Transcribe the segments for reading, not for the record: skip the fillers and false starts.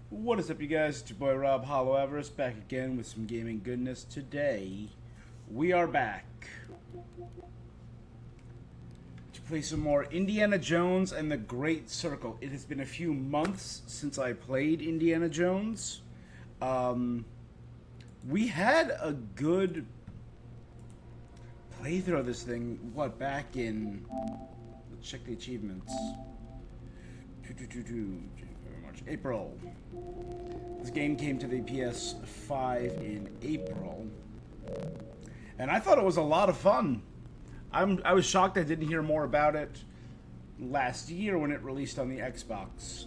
What is up, you guys? It's your boy Rob Hollow Everest back again with some gaming goodness. Today, we are back to play some more Indiana Jones and the Great Circle. It has been a few months since I played Indiana Jones. We had a good playthrough of this thing, back in... Let's check the achievements. March, April. This game came to the PS5 in April, and I thought it was a lot of fun. I was shocked I didn't hear more about it last year when it released on the Xbox.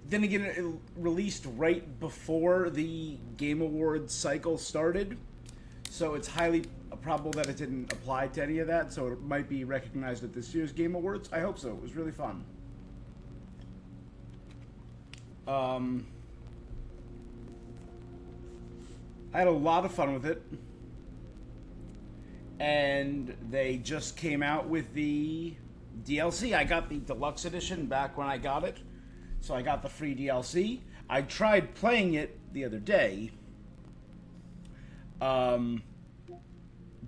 Then again, it released right before the Game Awards cycle started, so it's highly probable that it didn't apply to any of that, so it might be recognized at this year's Game Awards. I hope so. It was really fun. I had a lot of fun with it, and they just came out with the DLC. I got the deluxe edition back when I got it, so I got the free DLC. I tried playing it the other day,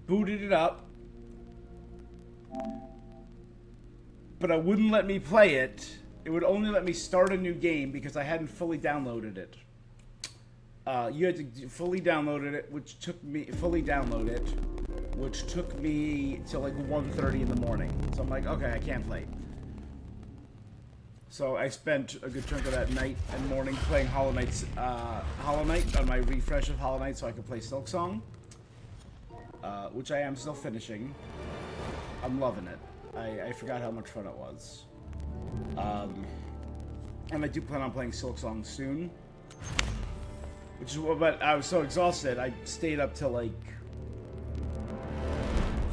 booted it up, but it wouldn't let me play it. It would only let me start a new game because I hadn't fully downloaded it. You had to fully download it, which took me till like 1:30 in the morning. So I'm like, okay, I can't play. So I spent a good chunk of that night and morning playing Hollow Knight on my refresh of Hollow Knight so I could play Silksong, which I am still finishing. I'm loving it. I forgot how much fun it was. And I do plan on playing Silksong soon. But I was so exhausted, I stayed up till like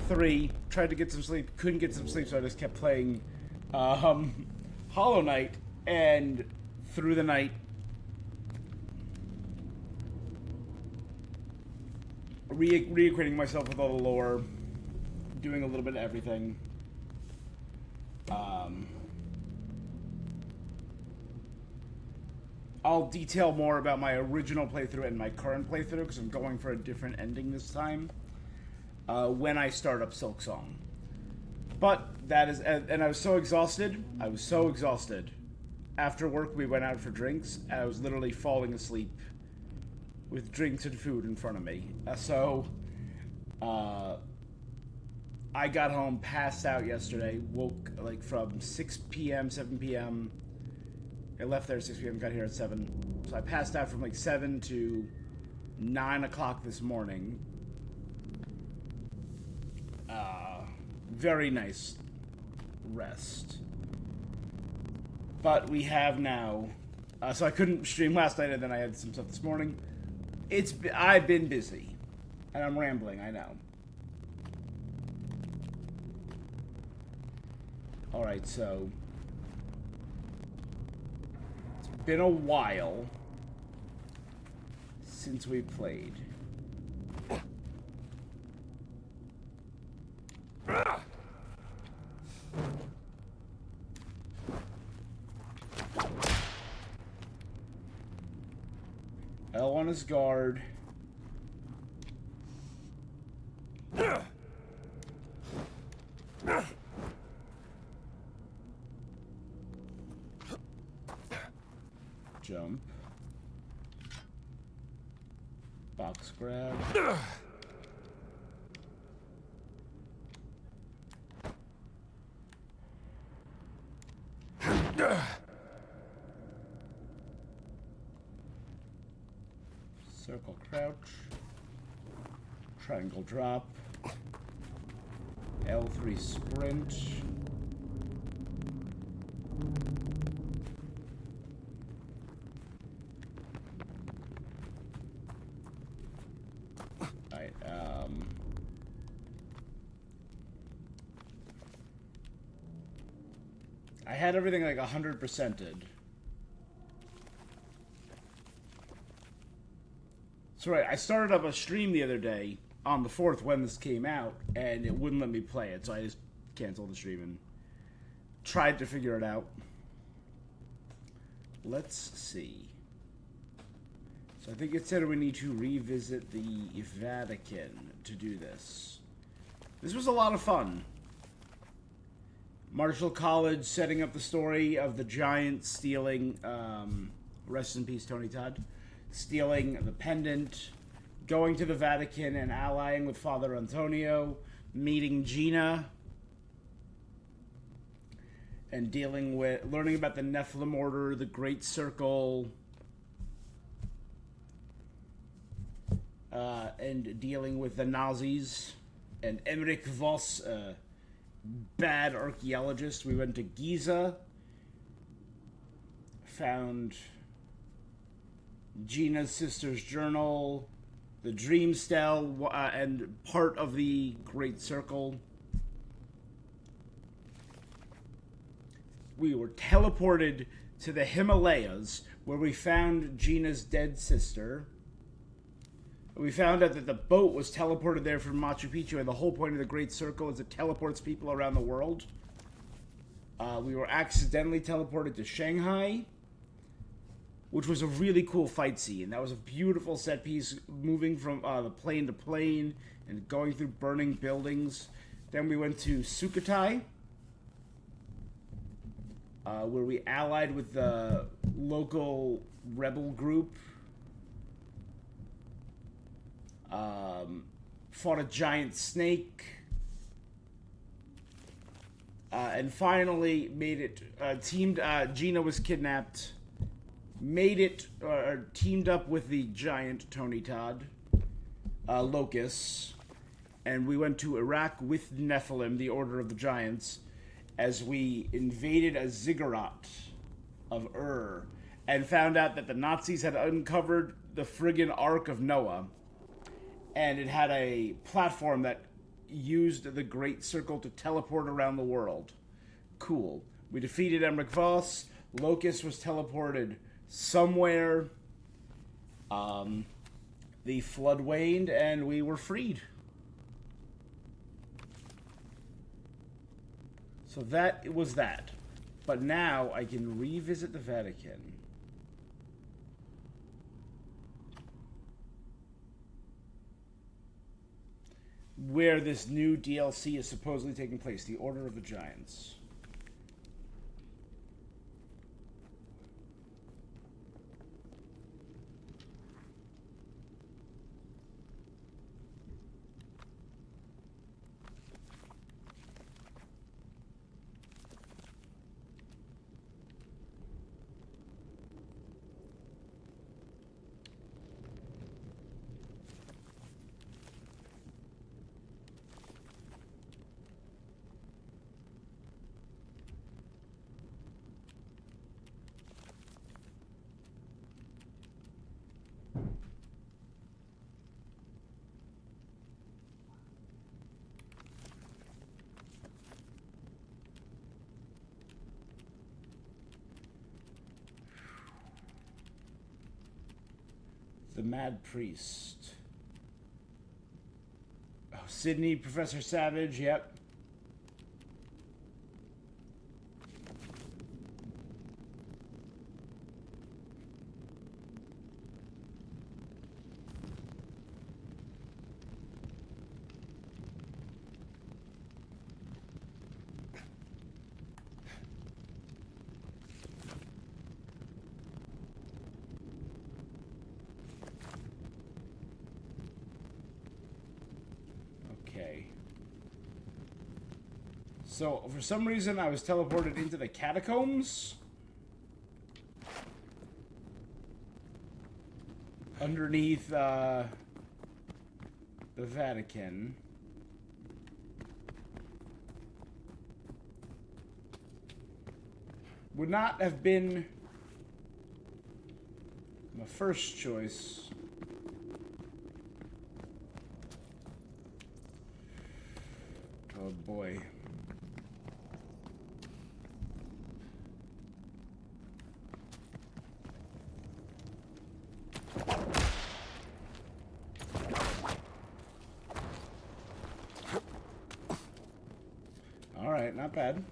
3, tried to get some sleep, couldn't get some sleep, so I just kept playing Hollow Knight, and through the night, reacquainting myself with all the lore, doing a little bit of everything. I'll detail more about my original playthrough and my current playthrough, because I'm going for a different ending this time, when I start up Silksong. But that is, and I was so exhausted. After work, we went out for drinks, and I was literally falling asleep with drinks and food in front of me. I got home, passed out yesterday, woke like from 6 p.m., 7 p.m., I left there at 6 p.m., got here at 7. So I passed out from like 7 to 9 o'clock this morning. Very nice rest. But we have now... so I couldn't stream last night, and then I had some stuff this morning. I've been busy. And I'm rambling, I know. Alright, so... been a while since we played. L on his guard. Jump. Box grab. Circle crouch. Triangle drop. L3 sprint. I had everything like 100%ed. So right, I started up a stream the other day on the 4th when this came out, and it wouldn't let me play it, so I just canceled the stream and tried to figure it out. let's see. So I think it said we need to revisit the Vatican to do this. This was a lot of fun. Marshall College setting up the story of the giant stealing, rest in peace Tony Todd, stealing the pendant, going to the Vatican and allying with Father Antonio, meeting Gina, and learning about the Nephilim Order, the Great Circle, and dealing with the Nazis, and Emmerich Voss, bad archaeologist. We went to Giza, found Gina's sister's journal, the Dream Stele, and part of the Great Circle. We were teleported to the Himalayas, where we found Gina's dead sister. We found out that the boat was teleported there from Machu Picchu, and the whole point of the Great Circle is it teleports people around the world. We were accidentally teleported to Shanghai, which was a really cool fight scene. That was a beautiful set piece, moving from the plane to plane and going through burning buildings. Then we went to Sukhothai, where we allied with the local rebel group. Fought a giant snake, and finally made it. Gina was kidnapped. Made it. Teamed up with the giant Tony Todd, Locust, and we went to Iraq with Nephilim, the Order of the Giants, as we invaded a ziggurat of Ur, and found out that the Nazis had uncovered the friggin' Ark of Noah. And it had a platform that used the Great Circle to teleport around the world. Cool. We defeated Emmerich Voss. Locust was teleported somewhere. The flood waned, and we were freed. So that was that. But now I can revisit the Vatican. Where this new DLC is supposedly taking place, the Order of the Giants. The Mad Priest. Oh, Sydney, Professor Savage, yep. So, for some reason, I was teleported into the catacombs. Underneath, the Vatican. Would not have been my first choice. Oh boy. Alright, not bad.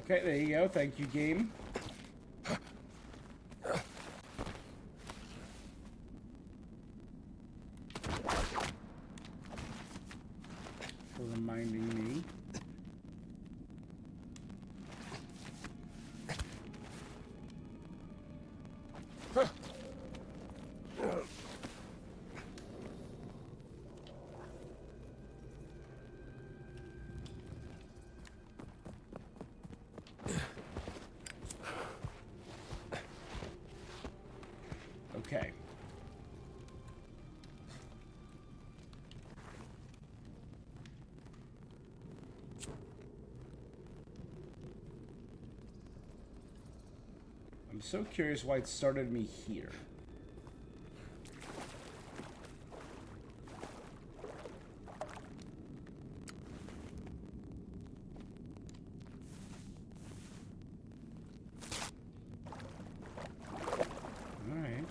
Okay, there you go. Thank you, game. For reminding me. Okay. I'm so curious why it started me here. Alright.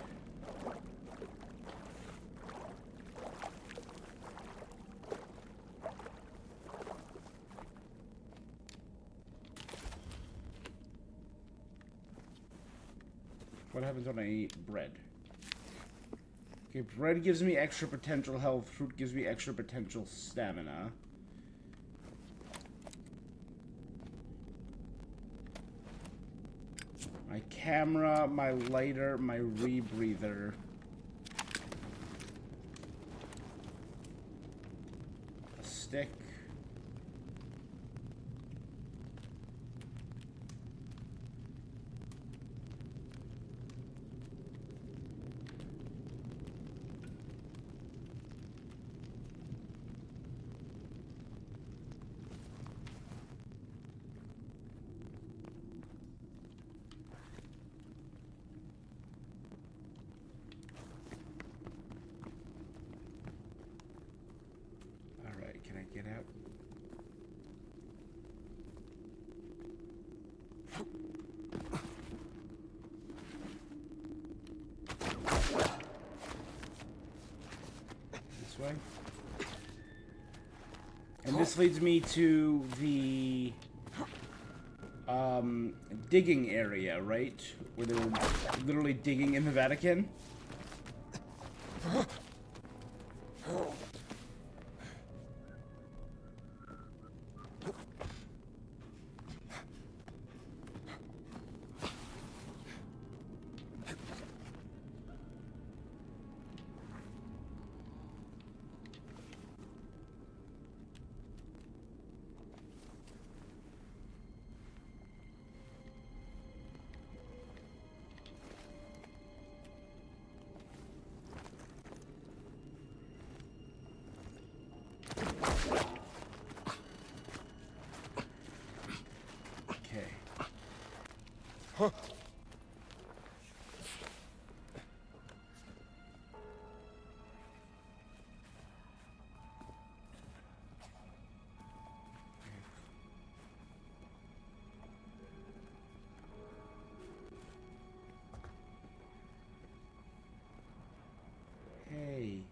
What happens when I eat bread? Okay, bread gives me extra potential health. Fruit gives me extra potential stamina. My camera, my lighter, my rebreather. A stick. Alright, can I get out? This way? And this leads me to the digging area, right? Where they were literally digging in the Vatican. Okay. Hey.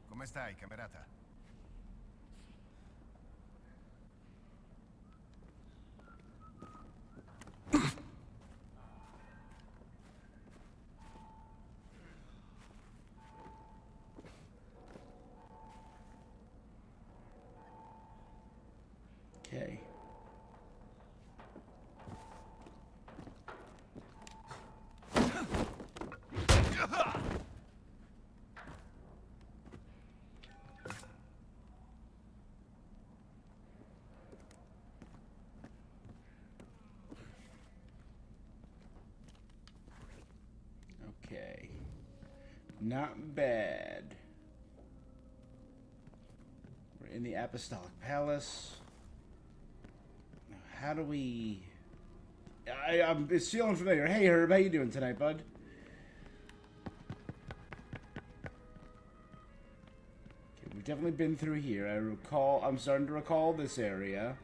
Come stai, camerata? Okay. Not bad. We're in the Apostolic Palace. Now, how do we... it's feeling familiar. Hey, Herb, how you doing tonight, bud? Okay, we've definitely been through here. I'm starting to recall this area.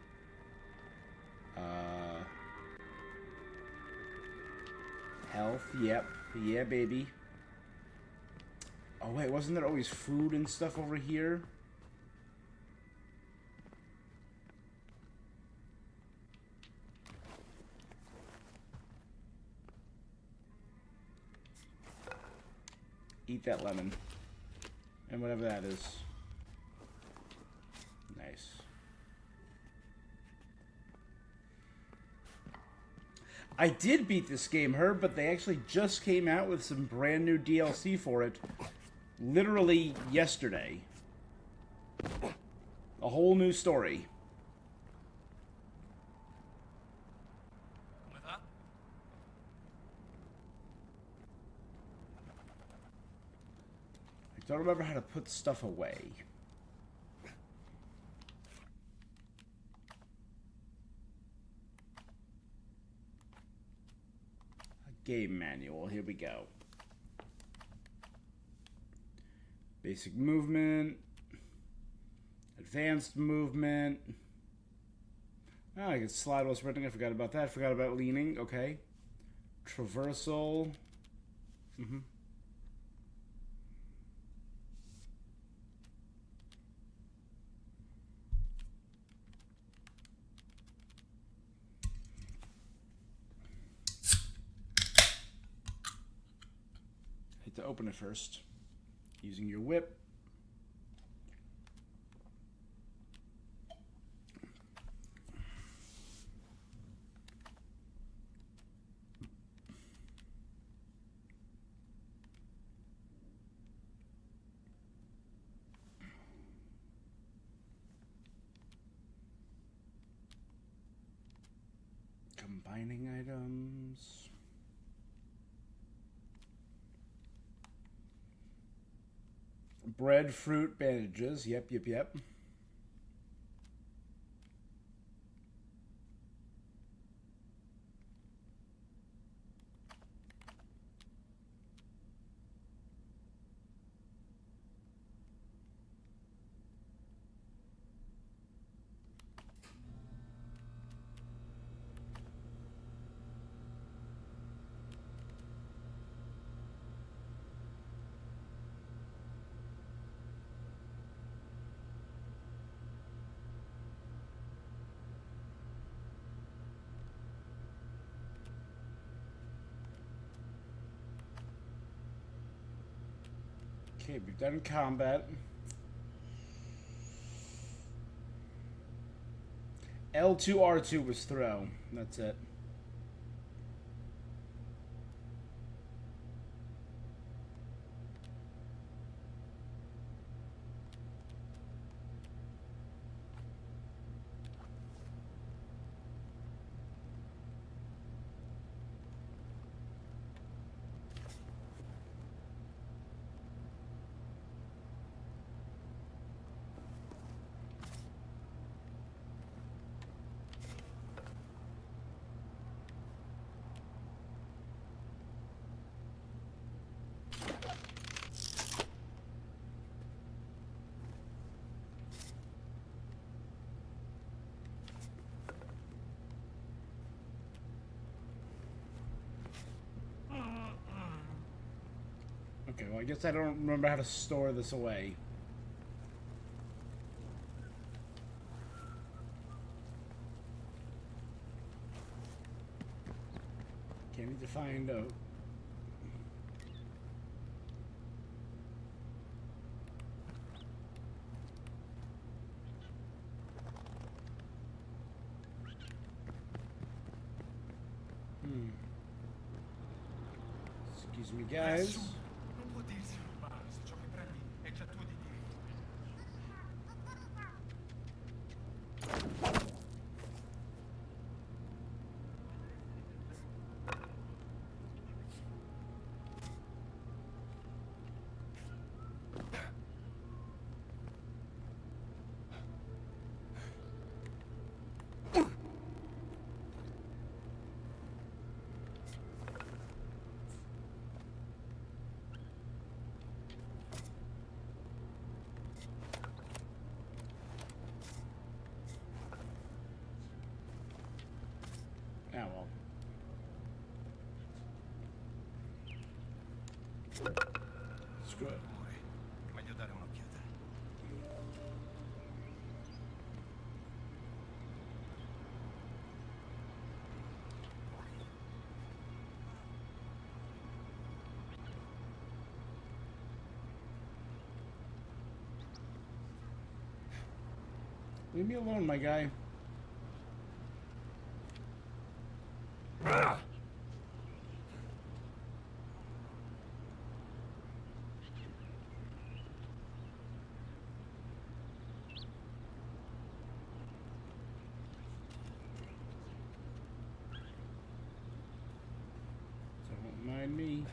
Health, yep. Yeah, baby. Oh, wait, wasn't there always food and stuff over here? Eat that lemon. And whatever that is. Nice. I did beat this game, Herb, but they actually just came out with some brand new DLC for it. Literally yesterday. A whole new story. I don't remember how to put stuff away. A game manual. Here we go. Basic movement. Advanced movement. Oh, I can slide while sprinting. I forgot about that. Forgot about leaning. Okay. Traversal. Mm-hmm. To open it first, using your whip. Combining items. Bread, fruit, bandages. Yep. Okay, we've done combat. L2, R2 was throw. That's it. Okay, well, I guess I don't remember how to store this away. Okay, I need to find a... Excuse me, guys. Screw it. Meglio dare un'occhiata. Leave me alone, my guy. Don't mind me.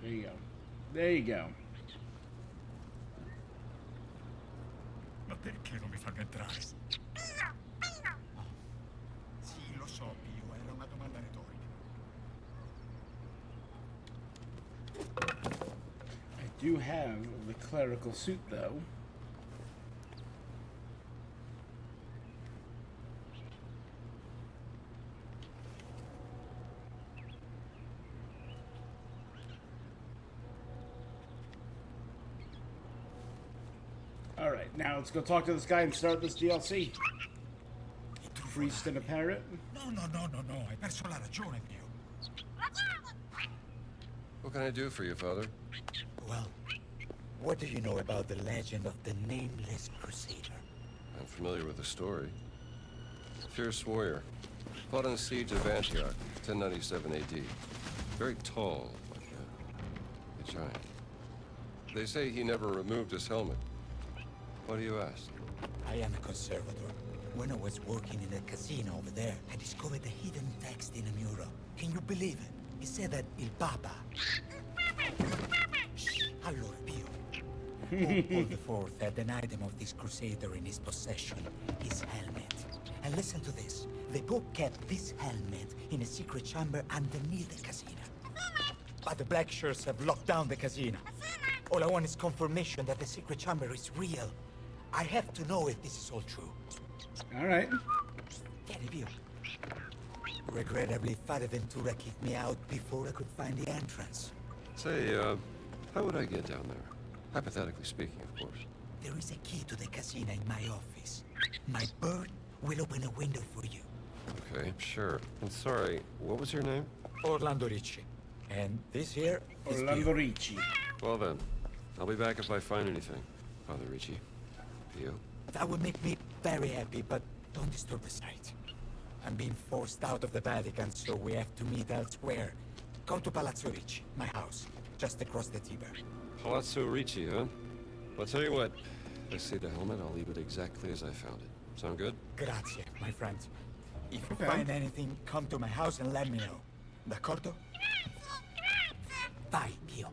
There you go. There you go. Ma perché non mi fanno entrare? Sì, lo so, Pio, era una domanda retorica. I do have the clerical suit, though. Alright, now let's go talk to this guy and start this DLC. Priest and a parrot. No, hai perso la ragione, Pio. What can I do for you, Father? Well, what do you know about the legend of the Nameless Crusader? I'm familiar with the story. Fierce warrior. Fought on the siege of Antioch, 1097 AD. Very tall, like a giant. They say he never removed his helmet. Why do you ask? I am a conservator. When I was working in a casino over there, I discovered a hidden text in a mural. Can you believe it? It said that Il Papa... Shh, allora, Pio. Paul IV had an item of this crusader in his possession, his helmet. And listen to this. The Pope kept this helmet in a secret chamber underneath the casino. But the black shirts have locked down the casino. All I want is confirmation that the secret chamber is real. I have to know if this is all true. Alright. Get it, Pio. Regrettably, Father Ventura kicked me out before I could find the entrance. Say, how would I get down there? Hypothetically speaking, of course. There is a key to the casino in my office. My bird will open a window for you. Okay, sure. I'm sorry, what was your name? Orlando Ricci. And this here is Orlando Pio. Ricci. Well then, I'll be back if I find anything, Father Ricci. Pio? That would make me very happy, but don't disturb the sight. I'm being forced out of the Vatican, so we have to meet elsewhere. Come to Palazzo Ricci, my house, just across the Tiber. Palazzo Ricci, huh? Well, tell you what. If I see the helmet, I'll leave it exactly as I found it. Sound good? Grazie, my friend. If you Okay. find anything, come to my house and let me know. D'accordo? Vai, Pio.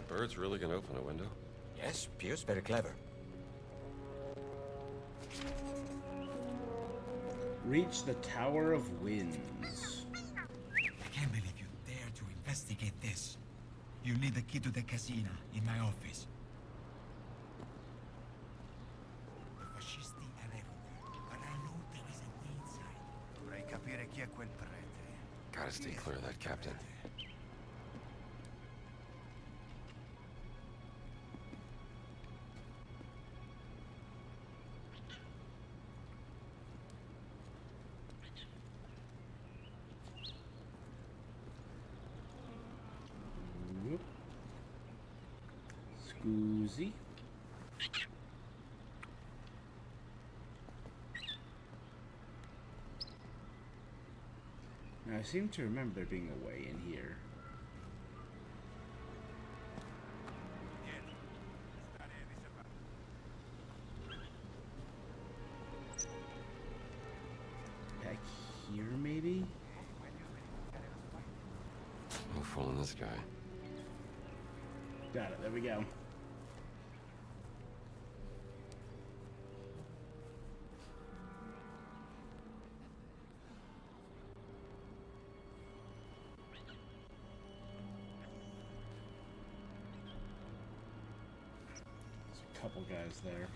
Bird's really gonna open a window? Yes, Pio's very clever. Reach the Tower of Winds. I can't believe you dare to investigate this. You need the key to the casino in my office. The fascisti are everywhere, but I know there is a way inside. Dovrei capire chi è quel prete. Gotta stay clear of that, Captain. Whoop. Scoozy. Now, I seem to remember there being a way in here. Back here, maybe? No fooling this guy. Got it, there we go. couple guys there.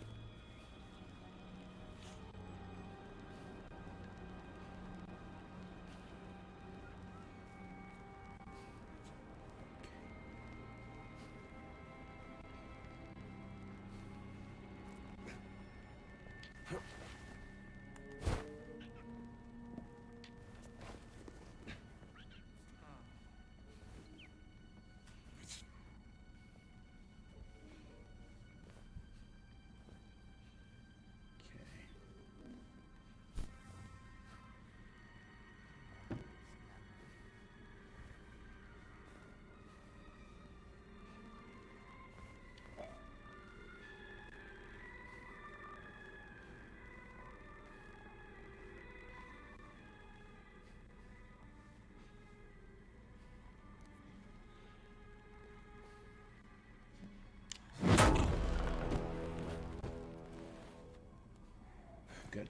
Good.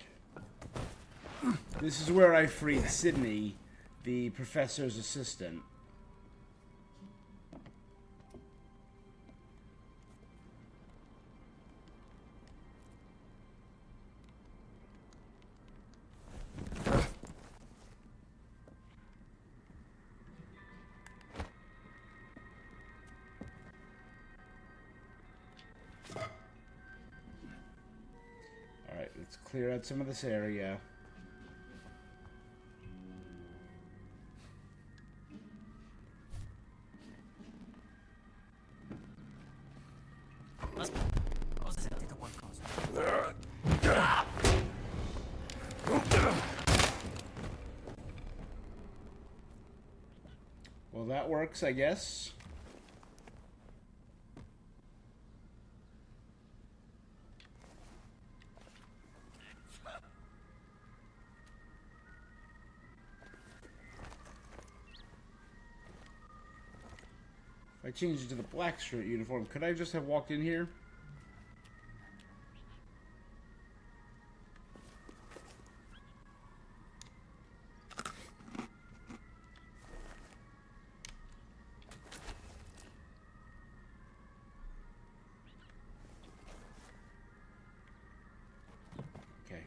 This is where I freed Sydney, the professor's assistant. Alright, let's clear out some of this area. Well, that works, I guess. If I change it to the black shirt uniform, could I just have walked in here? Okay,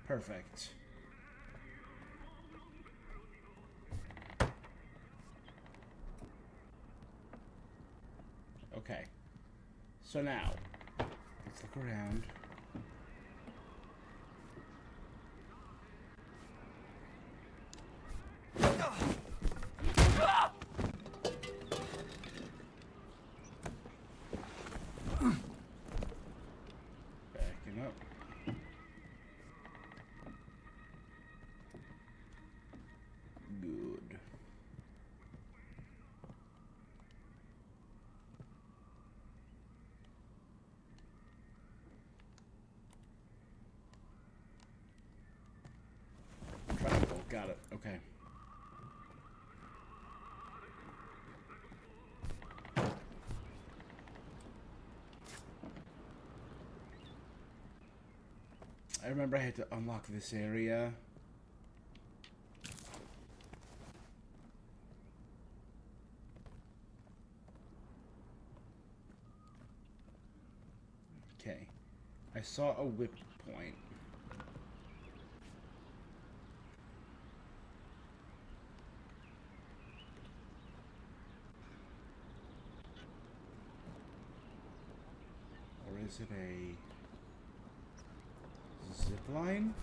perfect. Okay. So now, let's look around. Backing up. Good. Triangle, got it. Okay. I remember I had to unlock this area. Okay. I saw a whip point. Or is it a zip line?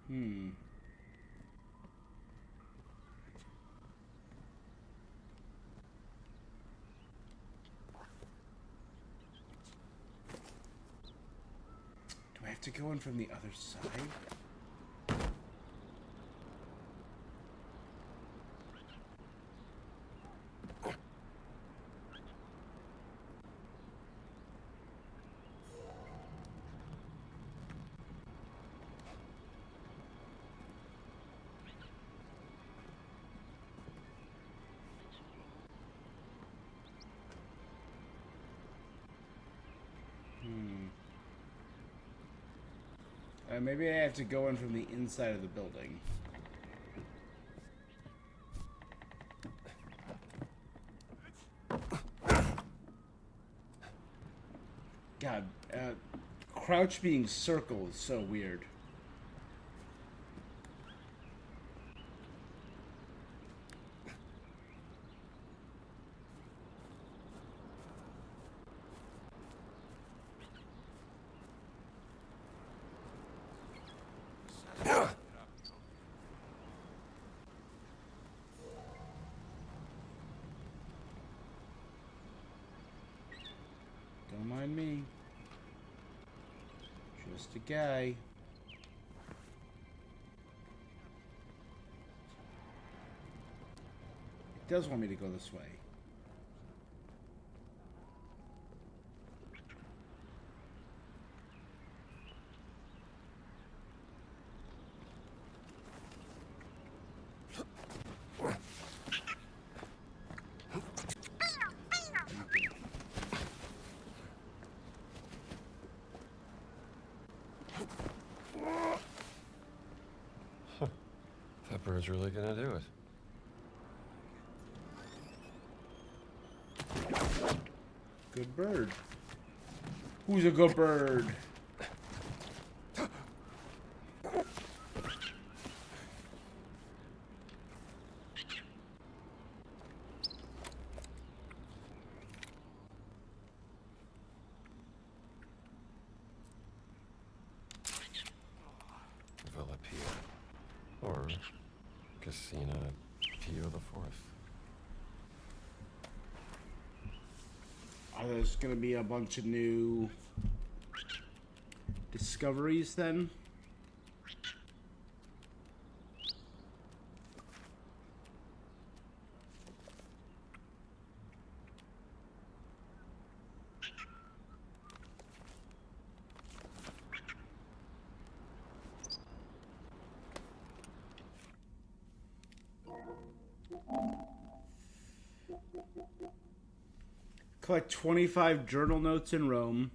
Do I have to go in from the other side? Maybe I have to go in from the inside of the building. God, crouch being circle is so weird. Don't mind me. Just a guy. It does want me to go this way. That bird's really gonna do it. Good bird. Who's a good bird? Villa Pio. Or Casina Pio the Fourth. Are there's gonna be a bunch of new discoveries then? Collect 25 journal notes in Rome.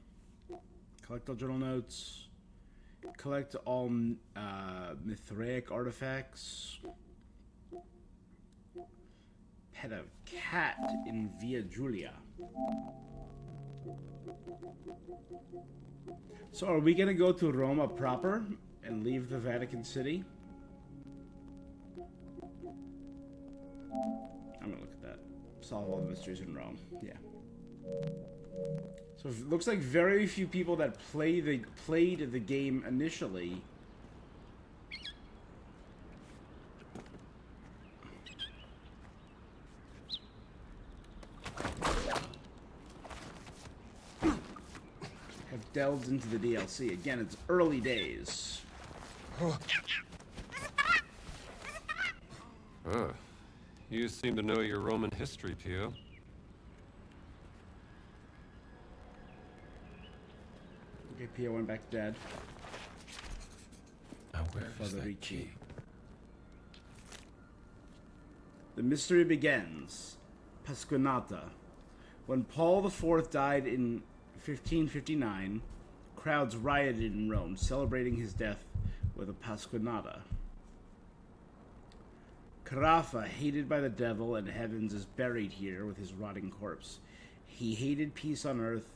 Collect all journal notes. Collect all Mithraic artifacts. Pet a cat in Via Julia. So are we going to go to Roma proper and leave the Vatican City? I'm going to look at that. Solve all the mysteries in Rome. Yeah. So it looks like very few people that played the game initially have delved into the DLC. Again, it's early days. You seem to know your Roman history, Pio. Okay, Pio went back to Dad. Now where is Father that Ricci. key? The mystery begins. Pasquinata. When Paul IV died in 1559, crowds rioted in Rome, celebrating his death with a Pasquinata. Carafa, hated by the devil and heavens, is buried here with his rotting corpse. He hated peace on earth.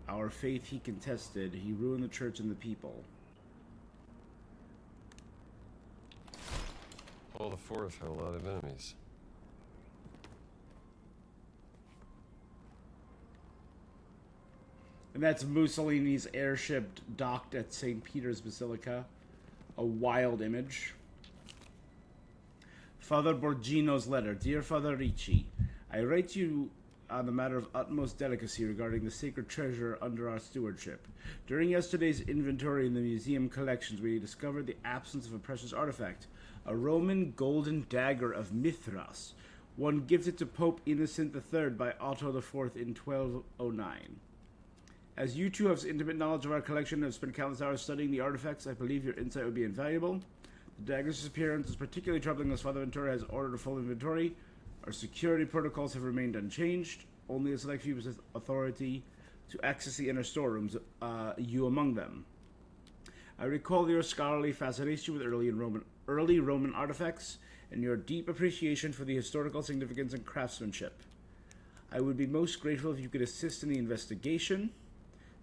Our faith he contested. He ruined the church and the people. Paul IV had a lot of enemies. And that's Mussolini's airship docked at St. Peter's Basilica. A wild image. Father Borgino's letter. Dear Father Ricci, I write you on the matter of utmost delicacy regarding the sacred treasure under our stewardship. During yesterday's inventory in the museum collections, we discovered the absence of a precious artifact, a Roman golden dagger of Mithras, one gifted to Pope Innocent III by Otto IV in 1209. As you two have intimate knowledge of our collection and have spent countless hours studying the artifacts, I believe your insight would be invaluable. The dagger's disappearance is particularly troubling as Father Ventura has ordered a full inventory. Our security protocols have remained unchanged. Only a select few possess authority to access the inner storerooms, you among them. I recall your scholarly fascination with early Roman artifacts and your deep appreciation for the historical significance and craftsmanship. I would be most grateful if you could assist in the investigation.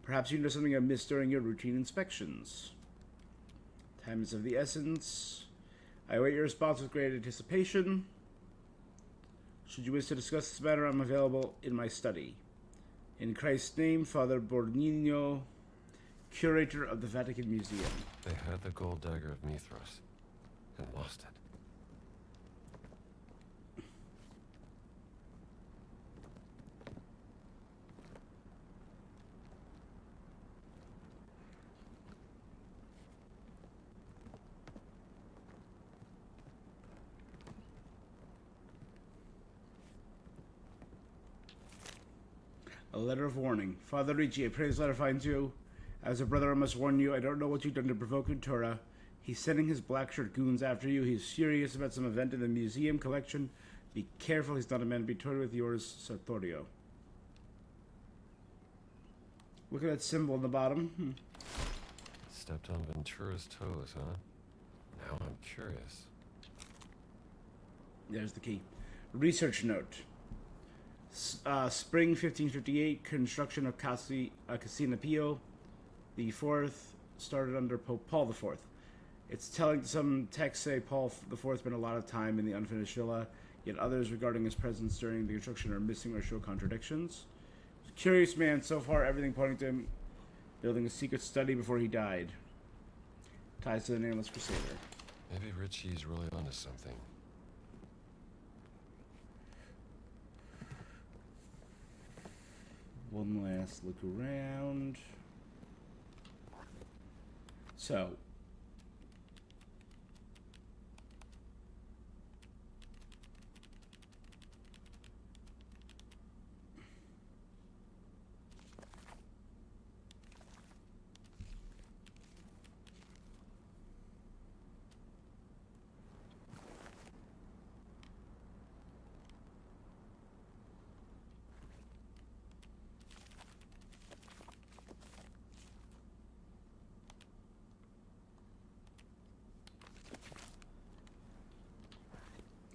Perhaps you know something I missed during your routine inspections. Time is of the essence. I await your response with great anticipation. Should you wish to discuss this matter, I'm available in my study. In Christ's name, Father Borgnino, curator of the Vatican Museum. They had the gold dagger of Mithras and lost it. A letter of warning. Father Ricci, I pray this letter finds you. As a brother, I must warn you, I don't know what you've done to provoke Ventura. He's sending his black shirt goons after you. He's furious about some event in the museum collection. Be careful, he's not a man to be toyed with. Yours, Sartorio. Look at that symbol in the bottom. Stepped on Ventura's toes, huh? Now I'm curious. There's the key. Research note. Spring 1558, construction of Casina Pio the Fourth started under Pope Paul the Fourth. It's telling some texts say Paul the Fourth spent a lot of time in the unfinished villa, yet others regarding his presence during the construction are missing or show contradictions. Curious man, so far everything pointing to him building a secret study before he died. Ties to the Nameless Crusader. Maybe Richie's really onto something. One last look around. So.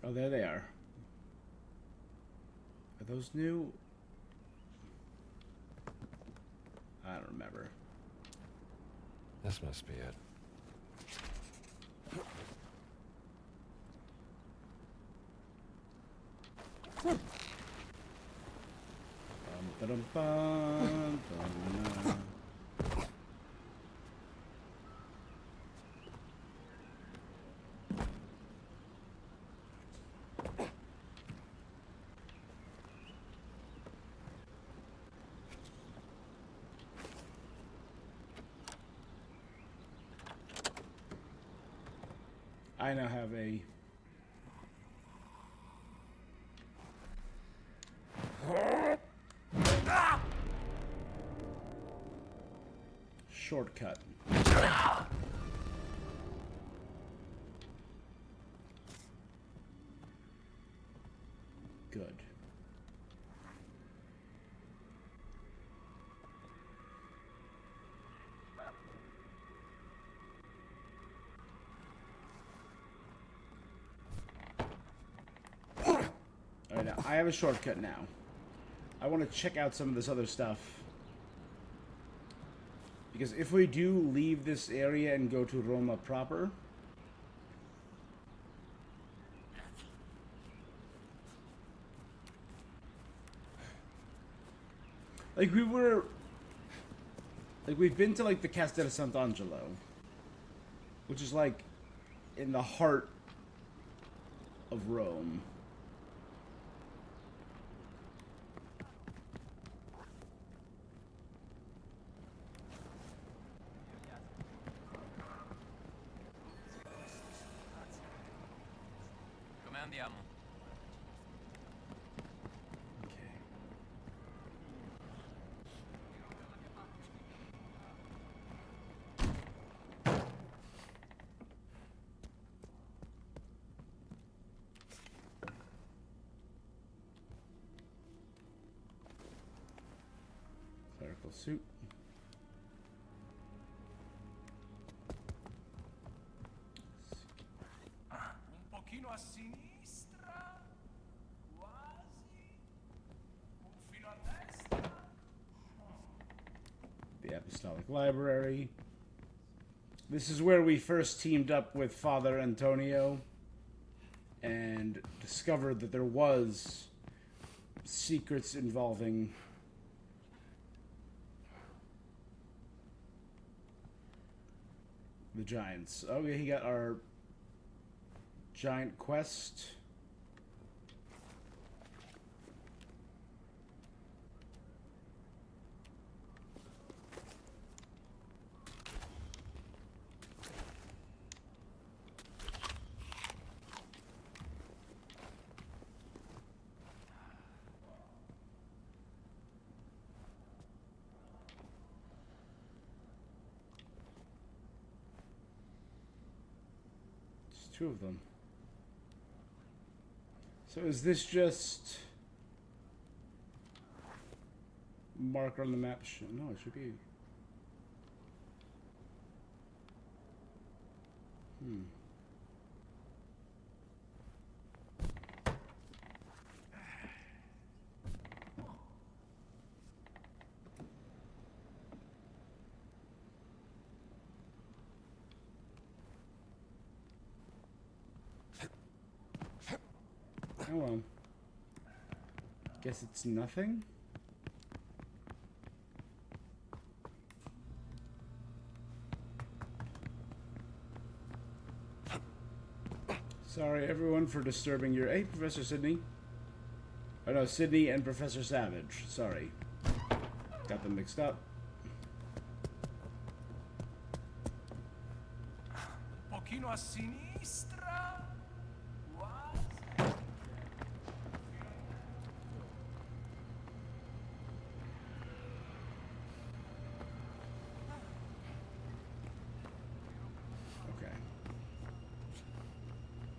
Oh, there they are. Are those new? I don't remember. This must be it. Bum. I now have a shortcut. Good. Alright, now I have a shortcut now. I want to check out some of this other stuff. Because if we do leave this area and go to Roma proper, like we've been to like the Castello Sant'Angelo, which is like in the heart of Rome. Andiamo. Okay. Clerical suit. Apostolic Library. This is where we first teamed up with Father Antonio and discovered that there was secrets involving the giants. Oh, yeah, he got our giant quest. Two of them. So is this just marker on the map? No, it should be. Oh well. Guess it's nothing? Sorry everyone for disturbing your... Hey, Professor Sydney. Oh no, Sydney and Professor Savage. Sorry. Got them mixed up. Pochino a sinistra. What? Okay.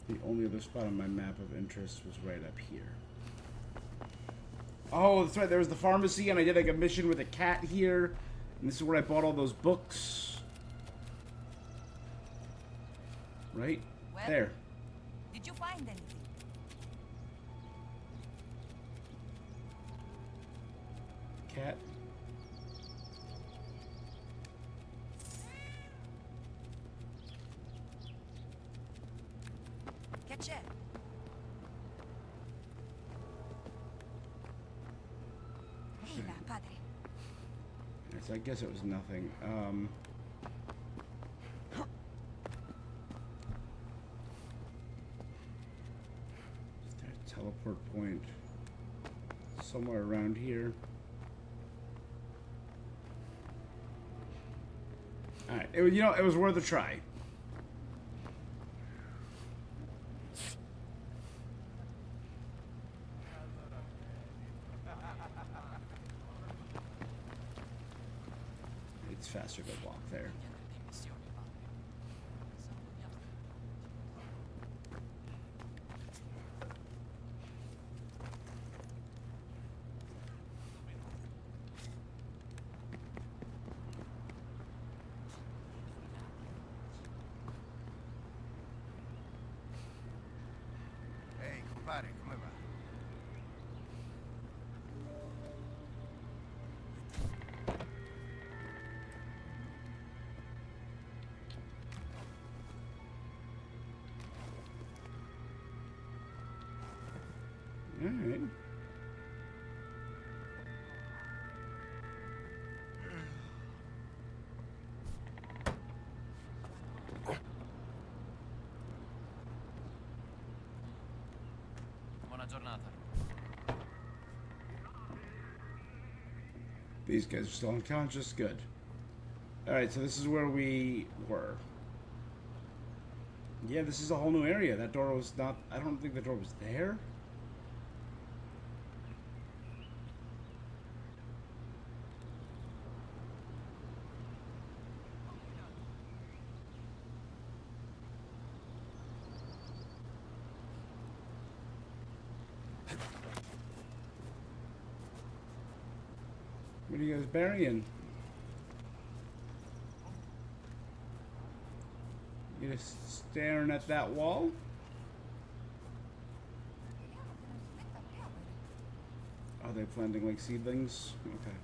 The only other spot on my map of interest was right up here. Oh, that's right. There was the pharmacy, and I did like a mission with a cat here. And this is where I bought all those books. Right? Well, There. Did you find anything? Cat. Che c'è? Ehi là, padre. So I guess it was nothing. Is there a teleport point somewhere around here? Alright, it was worth a try. It's faster to walk there. Ehi, compare, come va? Alright. Buona giornata. These guys are still unconscious. Good. Alright, so this is where we were. Yeah, this is a whole new area. That door was not... I don't think the door was there. What are you guys burying? You just staring at that wall? Are they planting like seedlings? Okay.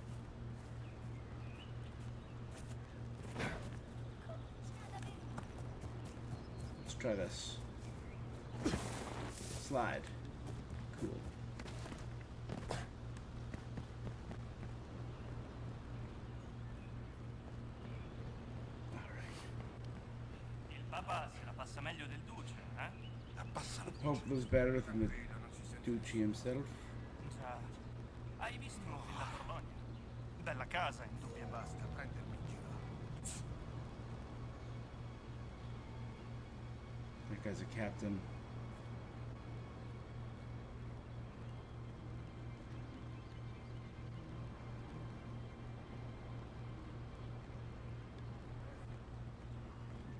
try this. Slide. Cool. Il Papa se la passa meglio del Duce, eh? Abbassa la The Pope was better than the Duce himself. Già. Hai visto Villa Borgogna? Bella casa, in dubbio. basta prendermi in giro. That guy's a captain.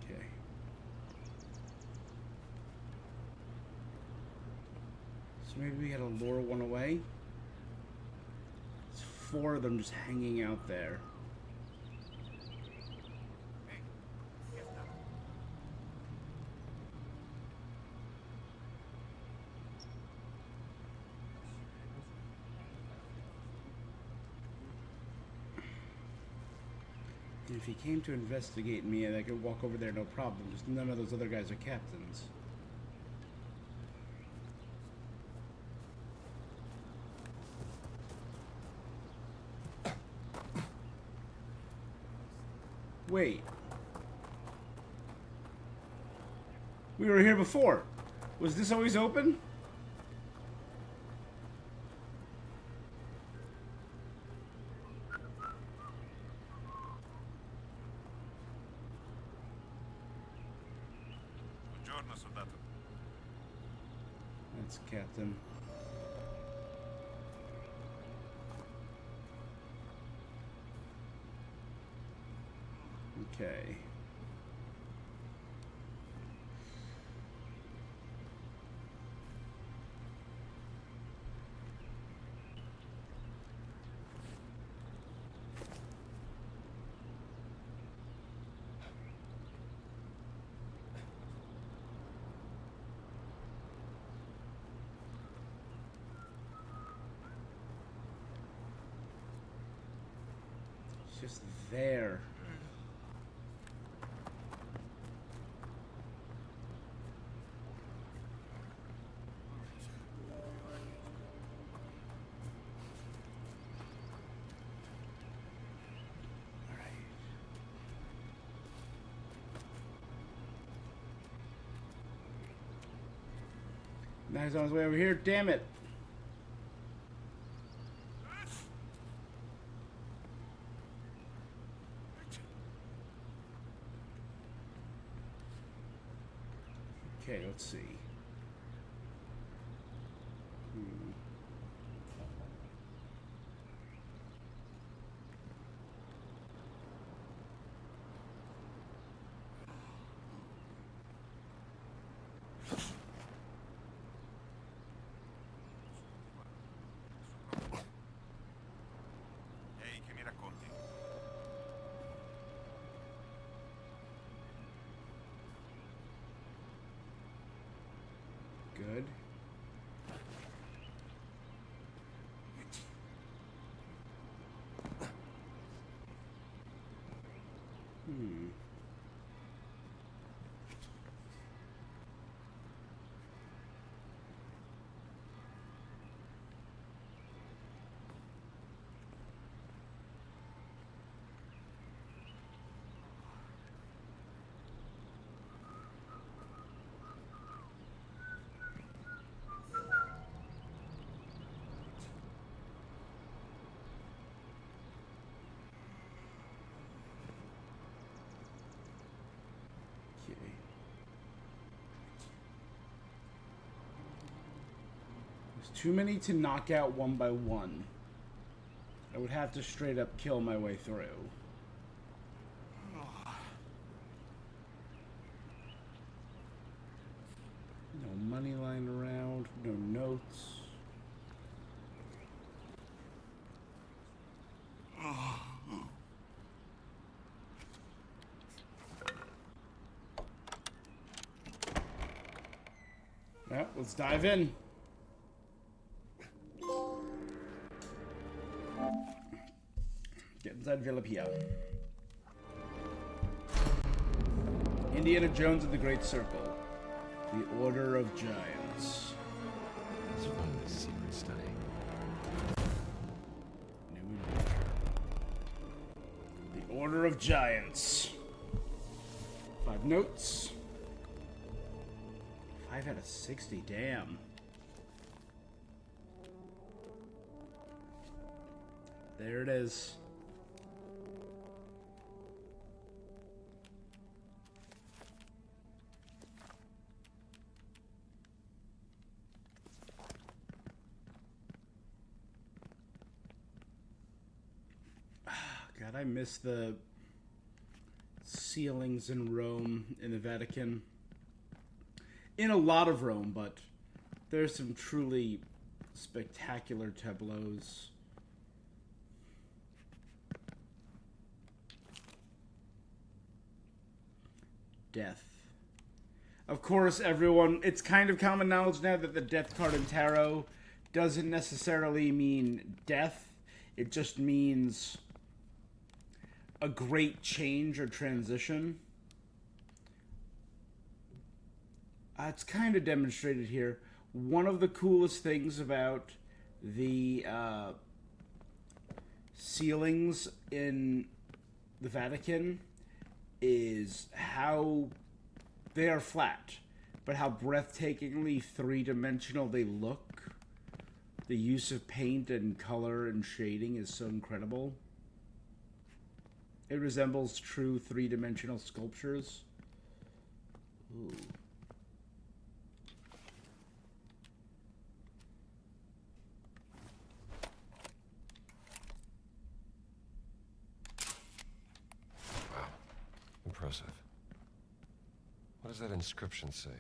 Okay. So maybe we gotta lure one away. There's 4 of them just hanging out there. And if he came to investigate me, I could walk over there no problem. Just none of those other guys are captains. Wait. We were here before. Was this always open? Buongiorno, soldato. That's Captain. Okay. It's just there. Now he's on his way over here. Damn it. Okay, let's see. Ehi, che mi racconti? Good. Okay. There's too many to knock out one by one. I would have to straight up kill my way through. No money lying around, no notes. Well, let's dive in. Get inside Villa Pia. Indiana Jones and the Great Circle. The Order of Giants. It's from the secret study. New adventure. The Order of Giants. 5 notes. 5 out of 60, damn. There it is. God, I miss the ceilings in Rome, in the Vatican. In a lot of Rome, but there's some truly spectacular tableaus. Death. Of course, everyone, it's kind of common knowledge now that the death card in tarot doesn't necessarily mean death. It just means a great change or transition. It's kind of demonstrated here. One of the coolest things about the ceilings in the Vatican is how they are flat, but how breathtakingly three-dimensional they look. The use of paint and color and shading is so incredible. It resembles true three-dimensional sculptures. Ooh. Wow. Impressive. What does that inscription say?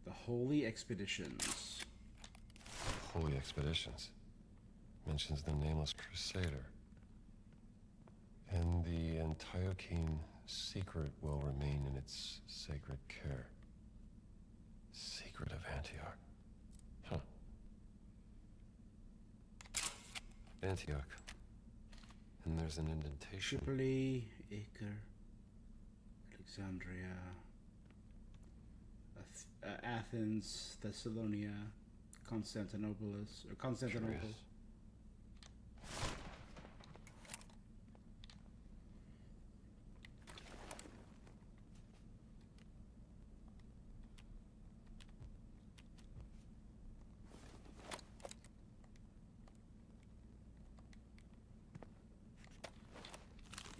The Holy Expeditions. Holy Expeditions. Mentions the nameless crusader. And the Antiochene secret will remain in its sacred care. Secret of Antioch. Huh. Antioch. And there's an indentation. Tripoli, Acre, Alexandria, Athens, Thessalonica, Constantinople. Curious.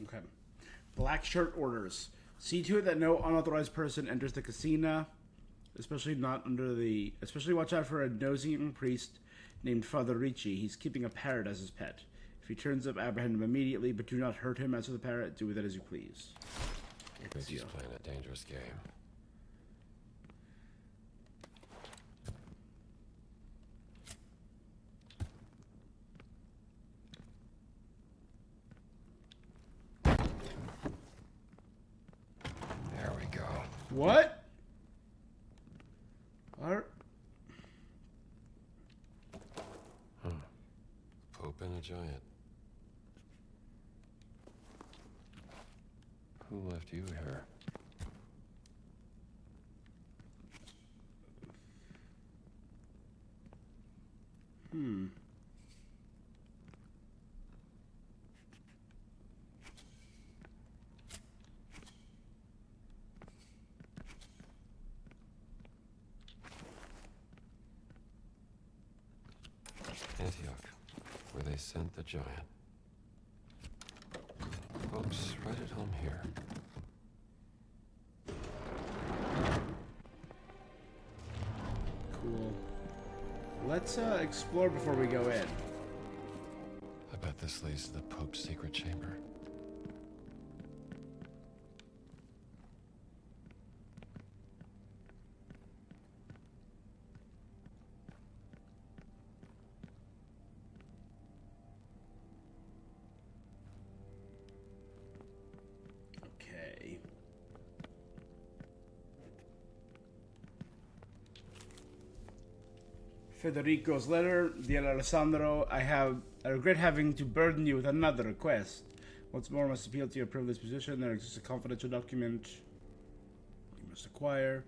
Okay. Black shirt orders. See to it that no unauthorized person enters the casino, especially watch out for a nosy young priest named Father Ricci. He's keeping a parrot as his pet. If he turns up, apprehend him immediately, but do not hurt him. As for the parrot, do with it as you please. Ricci's playing a dangerous game. There we go. What? Pope and a giant. Who left you here? Antioch, where they sent the giant. Folks, right at home here. Cool. Let's explore before we go in. I bet this leads to the Pope's secret chamber. Okay. Federico's letter. Dear Alessandro, I regret having to burden you with another request. Once more, must appeal to your privileged position. There exists a confidential document you must acquire.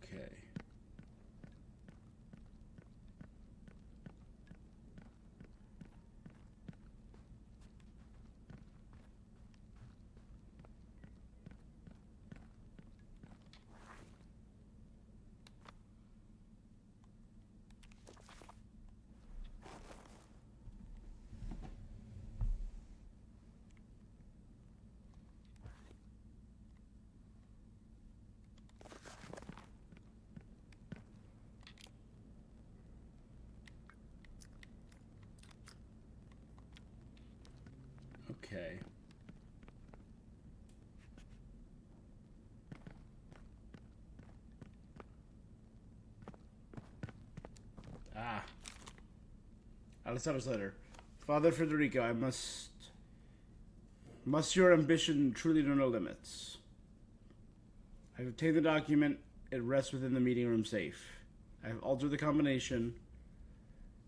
Okay. Okay. Ah. Alessandro's letter. Father Federico, I must your ambition truly know no limits? I have obtained the document. It rests within the meeting room safe. I have altered the combination.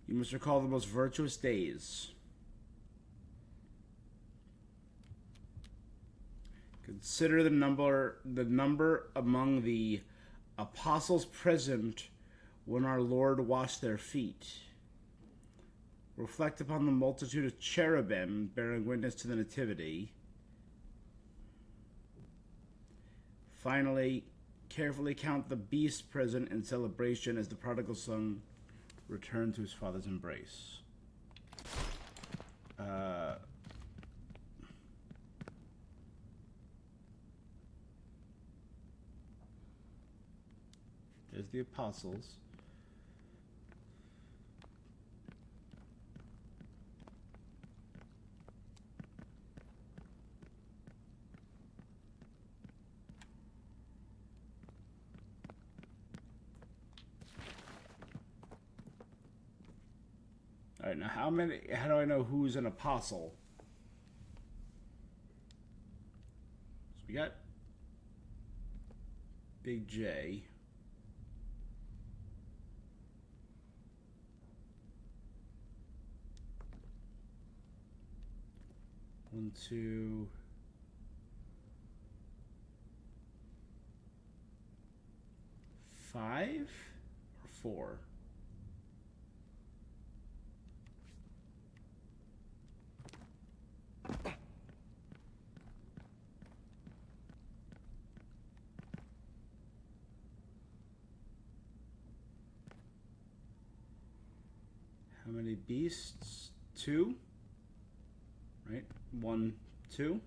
You must recall the most virtuous days. Consider the number among the apostles present when our Lord washed their feet. Reflect upon the multitude of cherubim bearing witness to the nativity. Finally, carefully count the beasts present in celebration as the prodigal son returned to his father's embrace. There's the apostles. All right, now how do I know who's an apostle? So we got Big J. One, two. Five or four? How many beasts? Two? Right? 1, 2.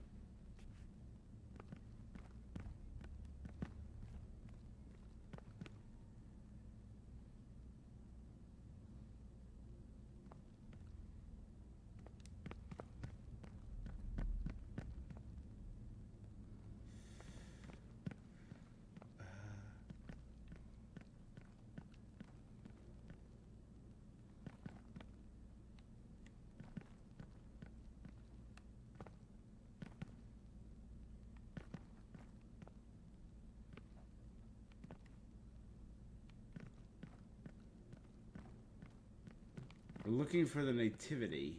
We're looking for the nativity,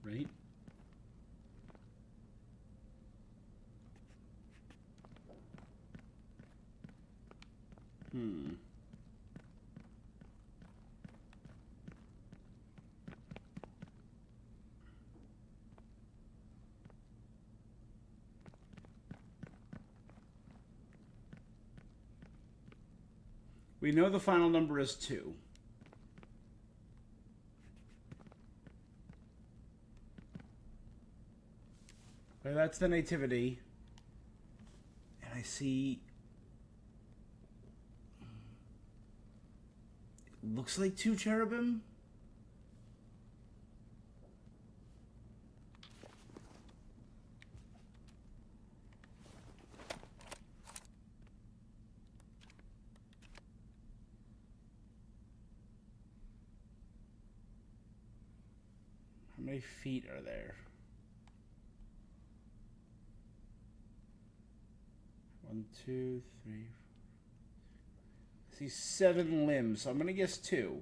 right? We know the final number is 2. Okay, that's the nativity. And I see... It looks like 2 cherubim. How many feet are there? 1, 2, 3. I see 7 limbs, so I'm gonna guess 2.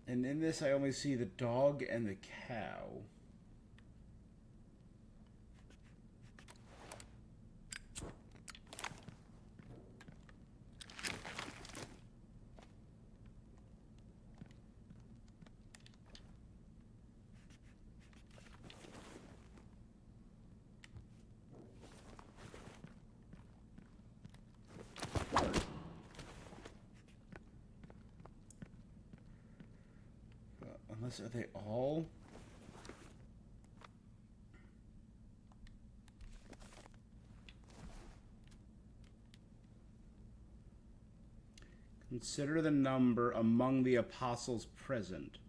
And in this, I only see the dog and the cow. Unless, are they all? Consider the number among the apostles present.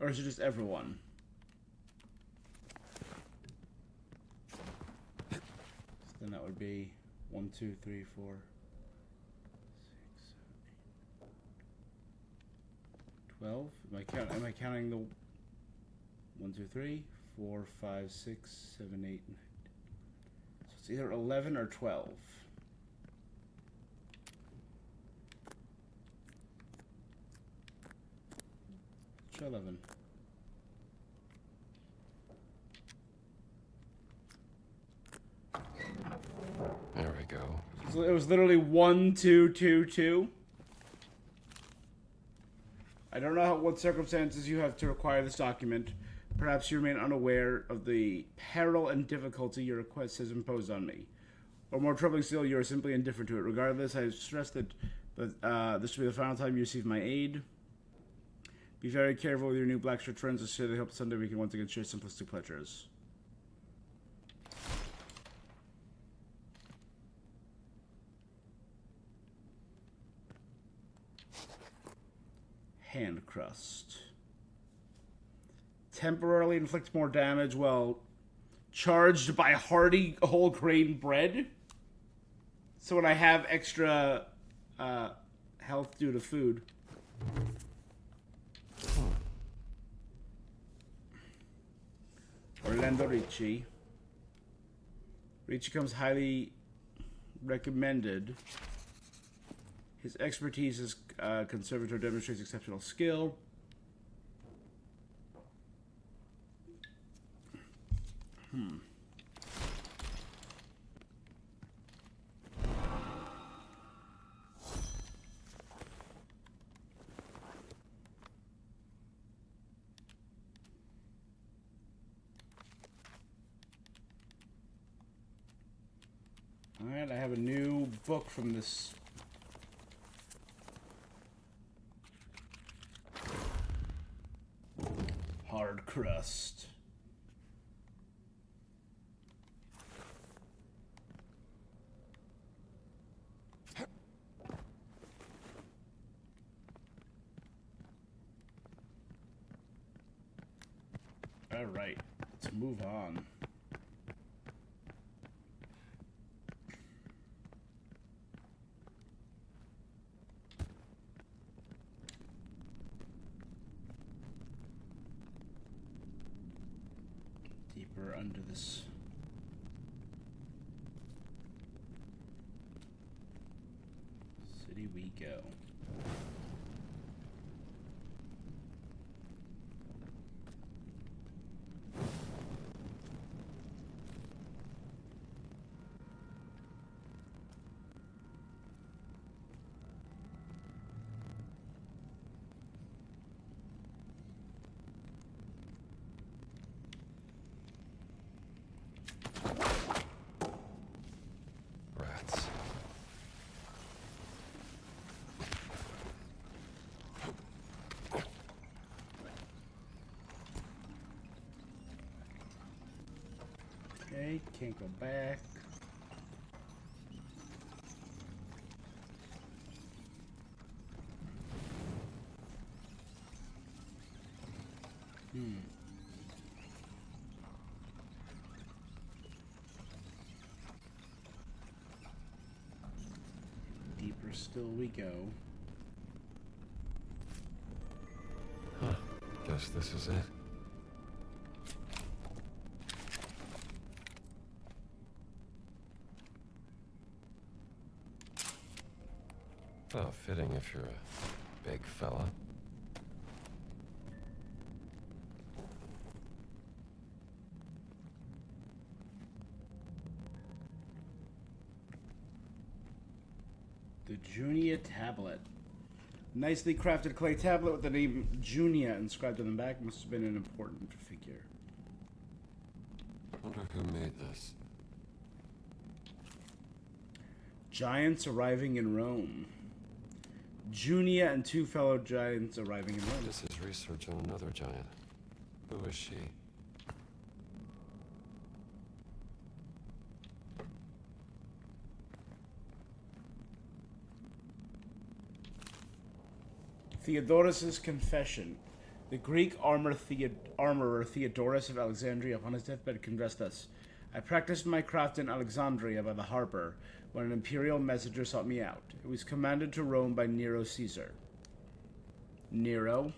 Or is it just everyone? So then that would be 1, 2, 3, 4. 12. Am I counting the 1, 2, 3, 4, 5, 6, 7, 8, 9. So it's either 11 or 12. Try 11. There we go. So it was literally 1, 2, 2, 2. I don't know what circumstances you have to require this document. Perhaps you remain unaware of the peril and difficulty your request has imposed on me. Or more troubling still, you are simply indifferent to it. Regardless, I stress that this will be the final time you receive my aid. Be very careful with your new black shirt friends. I sincerely hope someday we can once again share simplistic pleasures. Hand crust. Temporarily inflict more damage while charged by hearty whole grain bread. So when I have extra health due to food. Orlando Ricci. Ricci comes highly recommended. His expertise as conservator demonstrates exceptional skill. Alright, I have a new book from this. Hard crust. All right, let's move on. Deeper under this. City we go. right, can't go back. Deeper still we go. Huh. Guess this is it. Oh, fitting if you're a big fella. The Junia tablet. Nicely crafted clay tablet with the name Junia inscribed on the back. Must have been an important figure. Wonder who made this. Giants arriving in Rome. Junia and two fellow giants arriving in Rome. This is research on another giant. Who is she? Theodorus's confession. The Greek armorer Theodorus of Alexandria upon his deathbed confessed thus: I practiced my craft in Alexandria by the harbor when an imperial messenger sought me out. It was commanded to Rome by Nero Caesar. Nero.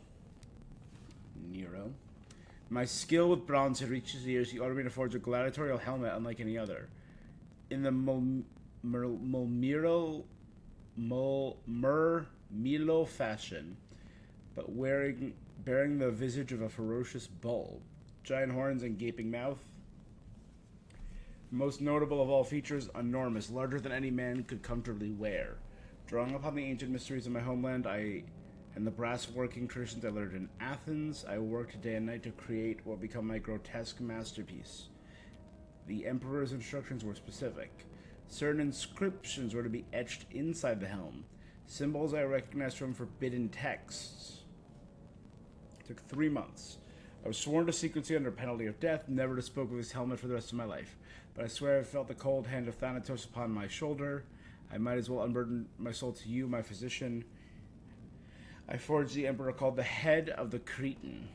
My skill with bronze had reached his ears. He ordered me to forge a gladiatorial helmet unlike any other. In the Milo fashion, but bearing the visage of a ferocious bull, giant horns and gaping mouth. Most notable of all features, enormous, larger than any man could comfortably wear. Drawing upon the ancient mysteries of my homeland, and the brass working traditions I learned in Athens, I worked day and night to create what would become my grotesque masterpiece. The emperor's instructions were specific. Certain inscriptions were to be etched inside the helm, symbols I recognized from forbidden texts. It took 3 months. I was sworn to secrecy under penalty of death, never to spoke of his helmet for the rest of my life. But I swear I felt the cold hand of Thanatos upon my shoulder. I might as well unburden my soul to you, my physician. I forged the emperor called the Head of the Cretan,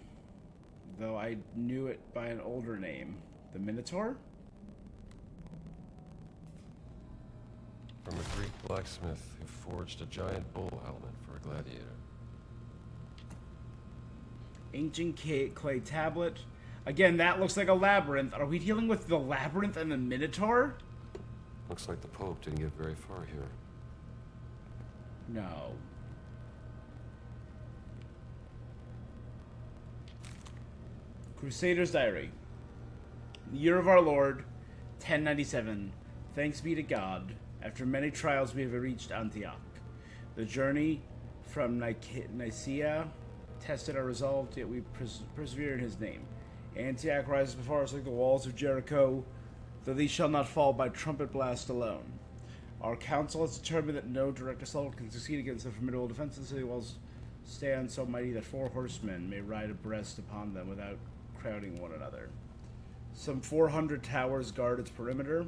though I knew it by an older name. The Minotaur? From a Greek blacksmith who forged a giant bull helmet for a gladiator. Ancient clay tablet. Again, that looks like a labyrinth. Are we dealing with the labyrinth and the Minotaur? Looks like the Pope didn't get very far here. No. Crusader's Diary. The year of our Lord, 1097. Thanks be to God. After many trials, we have reached Antioch. The journey from Nicaea tested our resolve, yet we persevere in his name. Antioch rises before us like the walls of Jericho, though these shall not fall by trumpet blast alone. Our council has determined that no direct assault can succeed against the formidable defense of the city walls stand so mighty that 4 horsemen may ride abreast upon them without crowding one another. Some 400 towers guard its perimeter.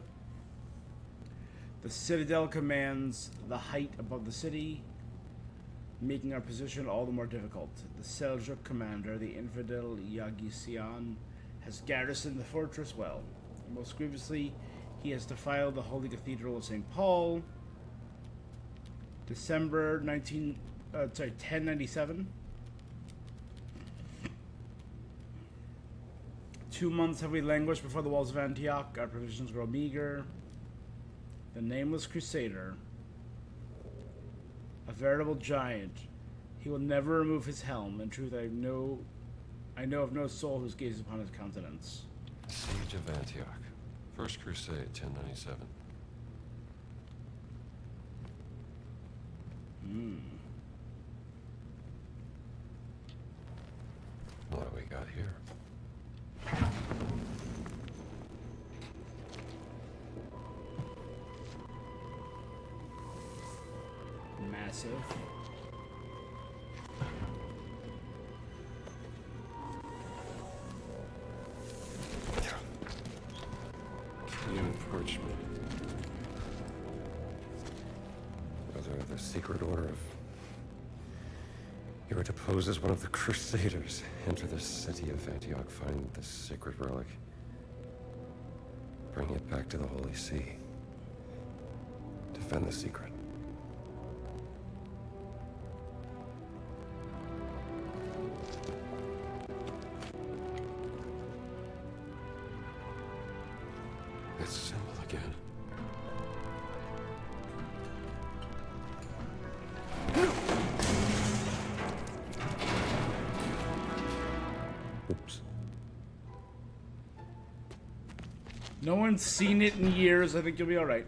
The citadel commands the height above the city, making our position all the more difficult. The Seljuk commander, the infidel Yagisian, has garrisoned the fortress well. Most grievously, he has defiled the holy cathedral of St. Paul. December 1097. 2 months have we languished before the walls of Antioch. Our provisions grow meager. The nameless crusader, a veritable giant. He will never remove his helm. In truth, I know of no soul whose gaze upon his countenance. Siege of Antioch. First Crusade, 1097. What do we got here? Massive. of the Secret Order of... You are to pose as one of the Crusaders. Enter the city of Antioch, find the sacred relic. Bring it back to the Holy See. Defend the secret. It's simple again. Oops. No one's seen it in years. I think you'll be all right.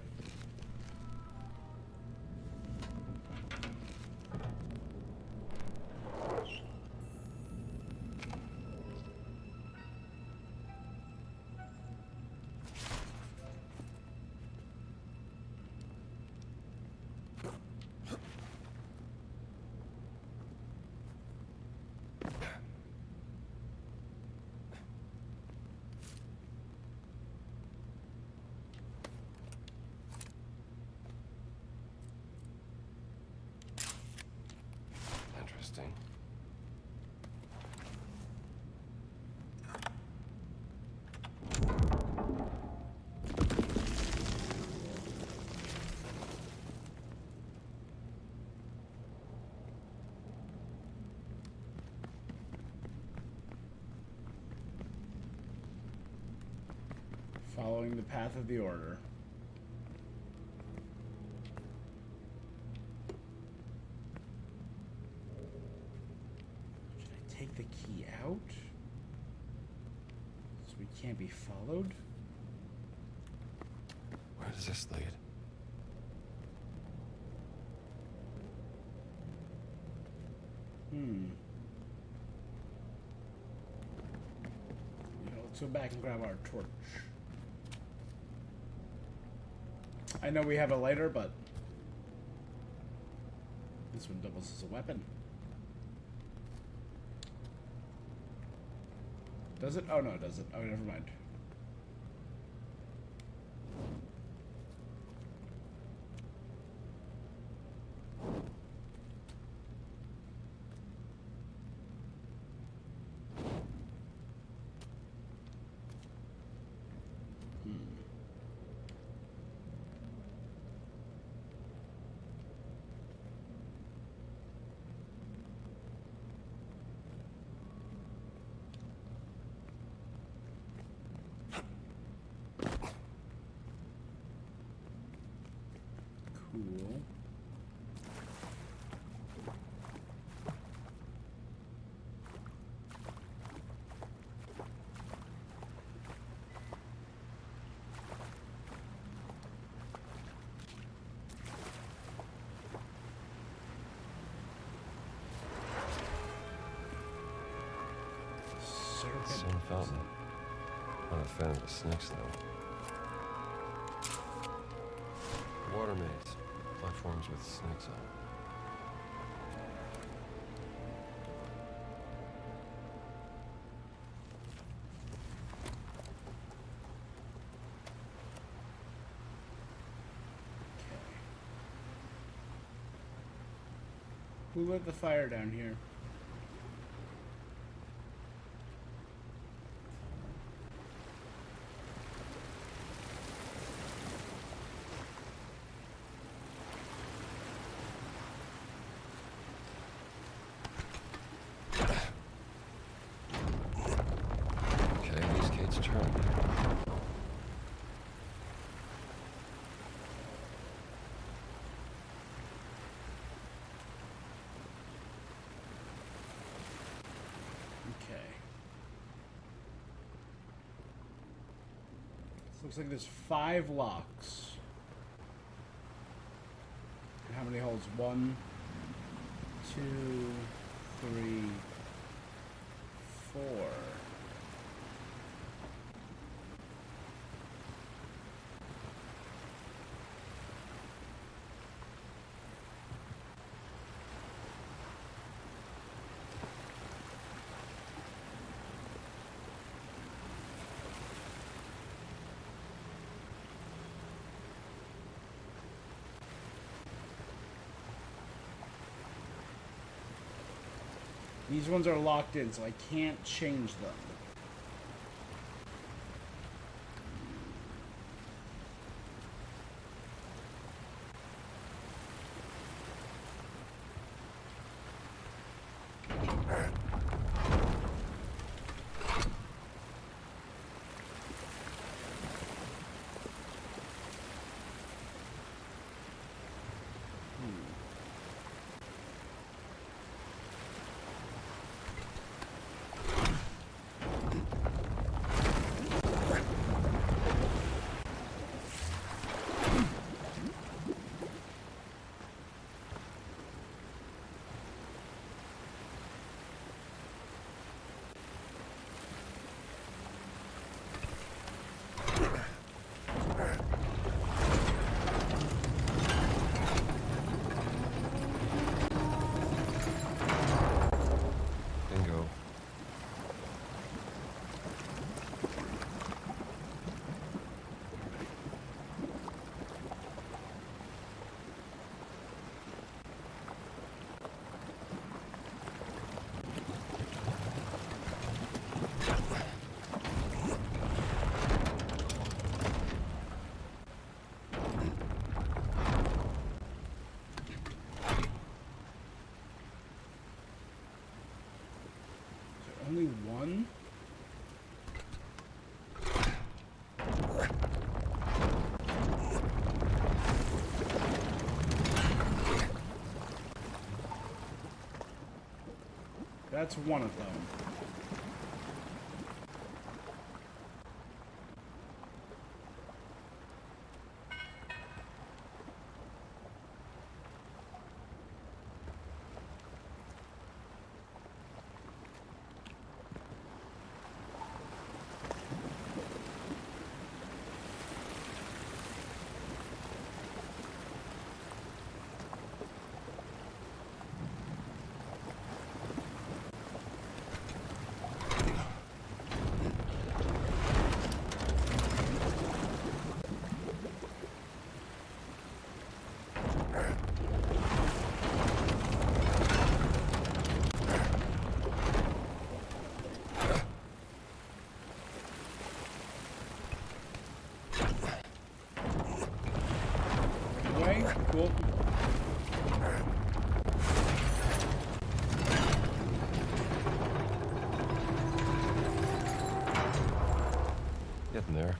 Interesting. Following the path of the order. Should I take the key out? So we can't be followed? Where does this lead? Let's go back and grab our torch. I know we have a lighter, but this one doubles as a weapon. Does it? Oh, no, it doesn't. Oh, never mind. Cool. Same fountain. Not a fan of the snakes, though. Water maze. Platforms with snakes on. Who lit the fire down here? Okay, these gates turn. Okay. This looks like there's 5 locks. And how many holes? 1, 2, 3, 4. These ones are locked in, so I can't change them. Bingo. Is there only one? That's one of them. Way? Cool. Getting there.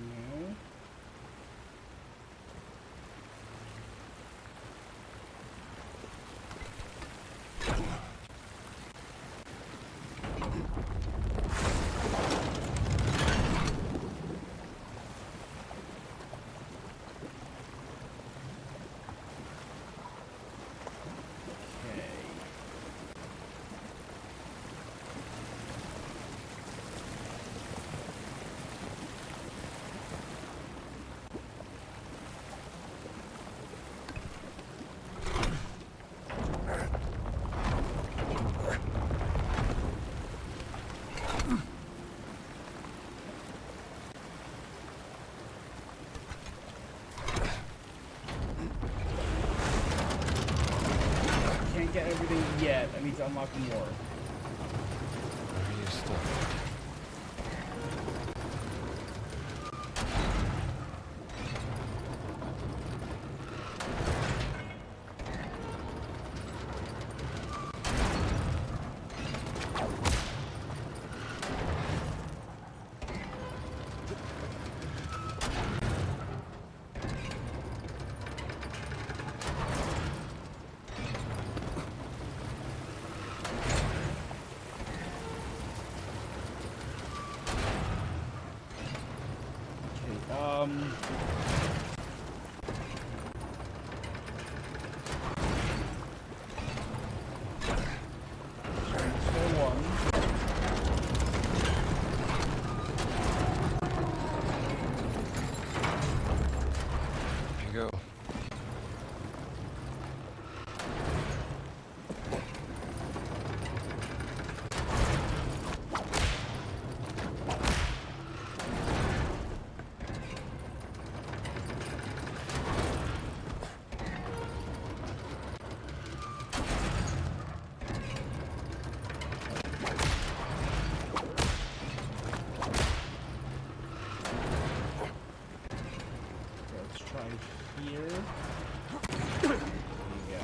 No. Okay. Can't get everything yet. I need to unlock more. Where are you stuck? Transfer one. Here you go. Let's try here. There you go.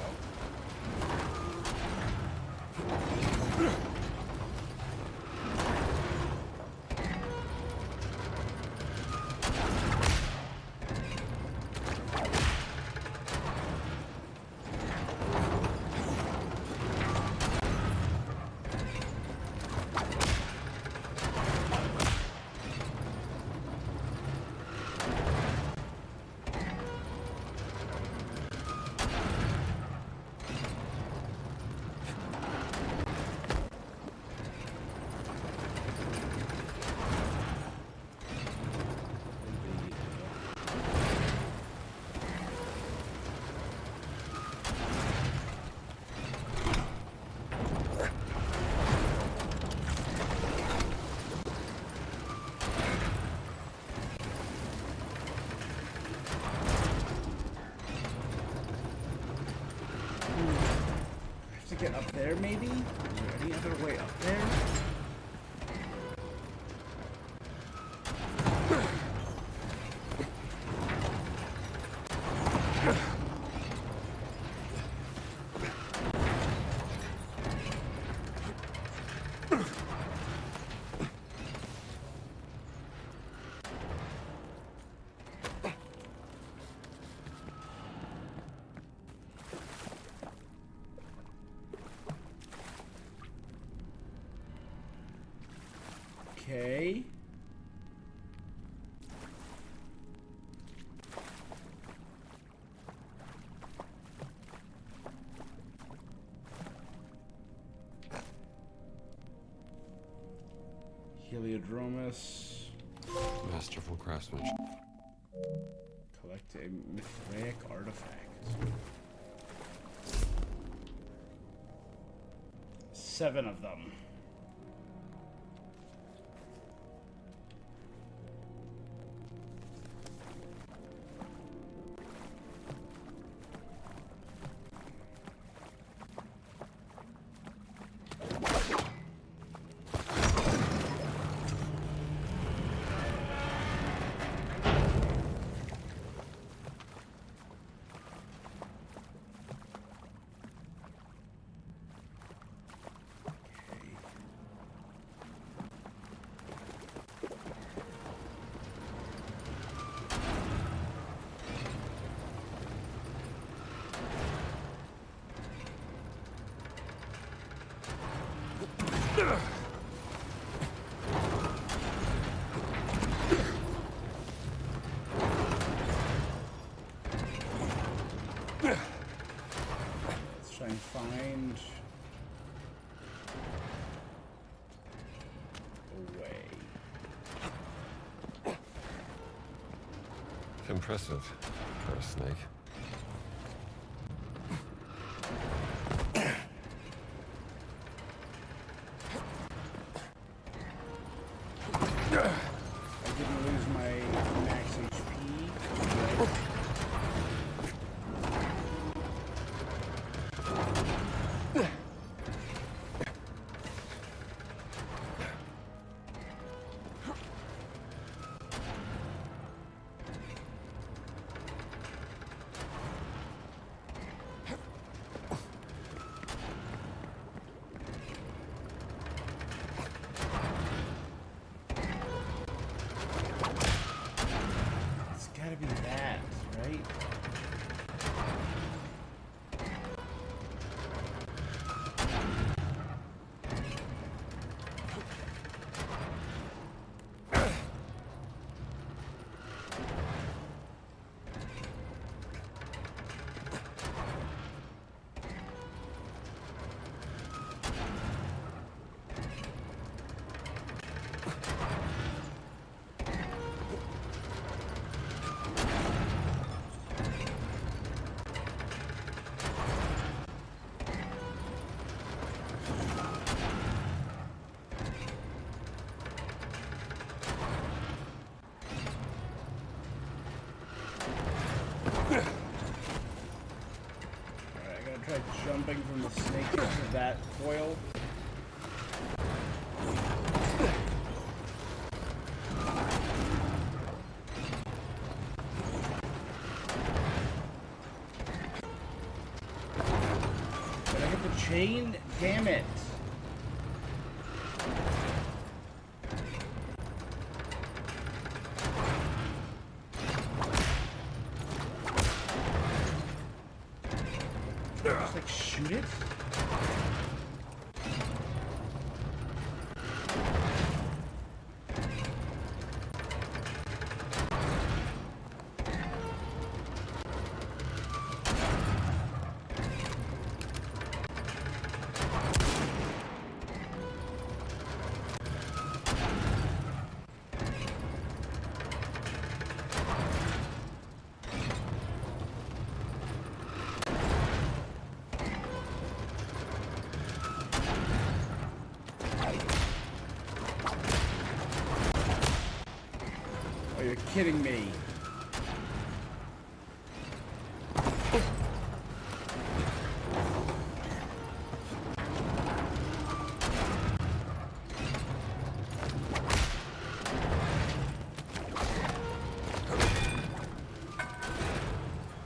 I have to get up there, maybe? Is there any other way up there? Okay. Heliodromus. Masterful craftsmanship. Collect a Mithraic artifact. 7 of them. Let's try and find a way. Impressive for a snake. I didn't lose my max HP. Right? It's gotta be that, right? jumping from the snake to that foil. Did I hit the chain? Damn it. Just like shoot it? Oh, you're kidding me.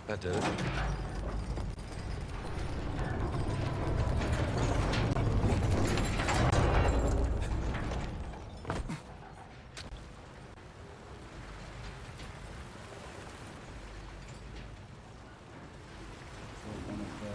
That did it. One of the...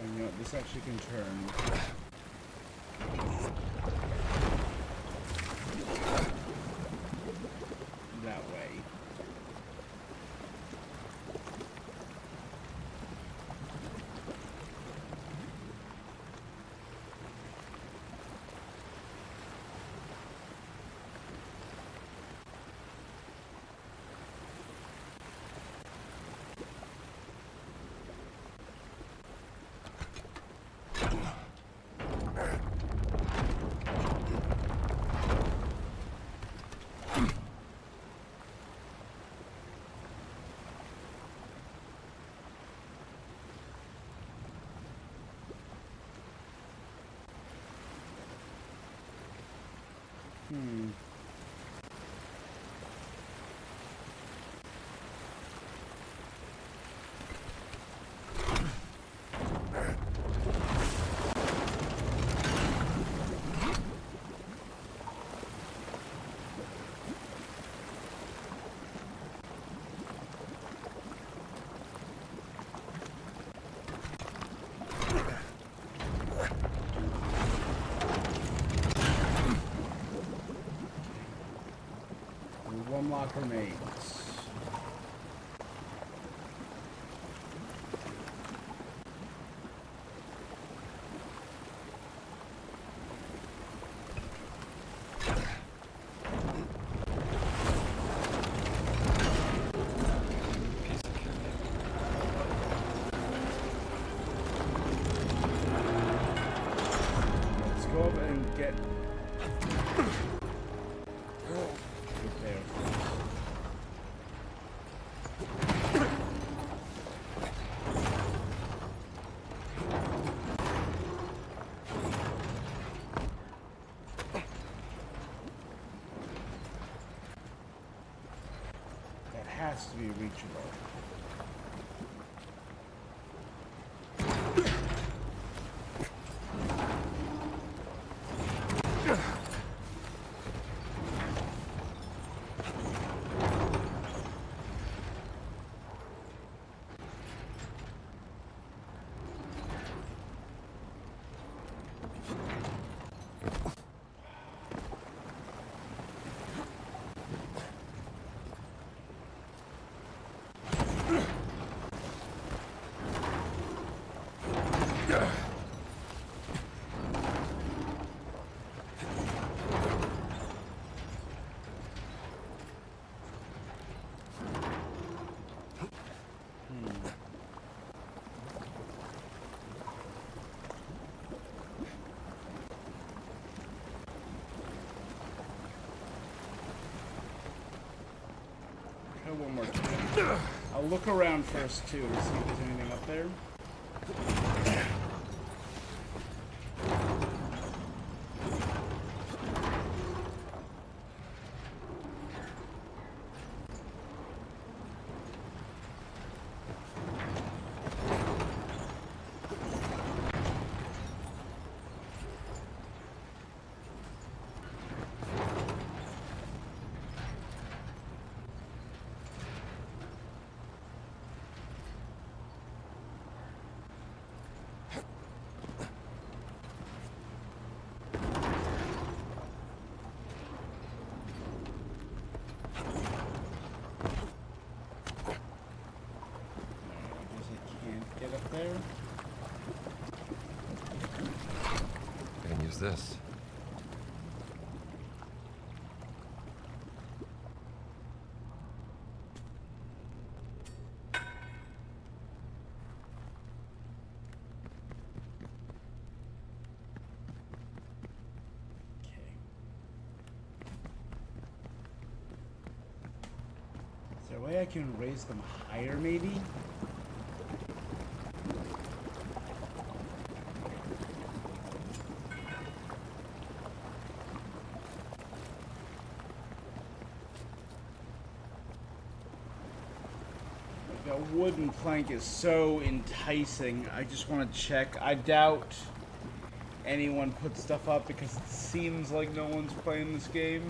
You know what, this actually can turn. That way. One lock remains. Let's go over and get there. has to be reachable. One more time. I'll look around first too to see if there's anything up there. There. And use this. Okay. Is there a way I can raise them higher, maybe? That wooden plank is so enticing. I just want to check. I doubt anyone put stuff up because it seems like no one's playing this game.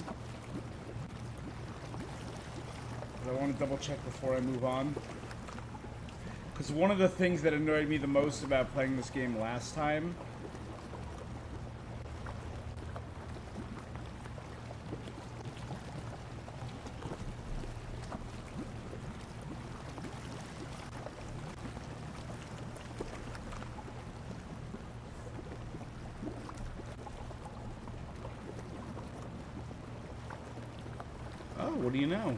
But I want to double check before I move on. Because one of the things that annoyed me the most about playing this game last time what do you know?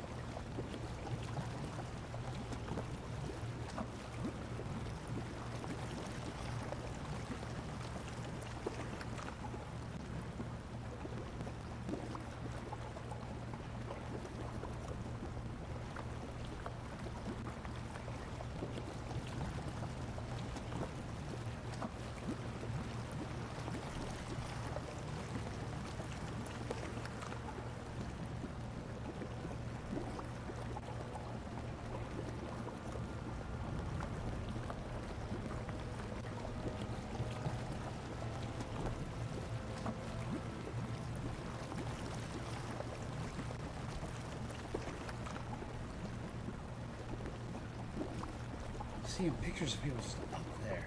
Seeing pictures of people up there.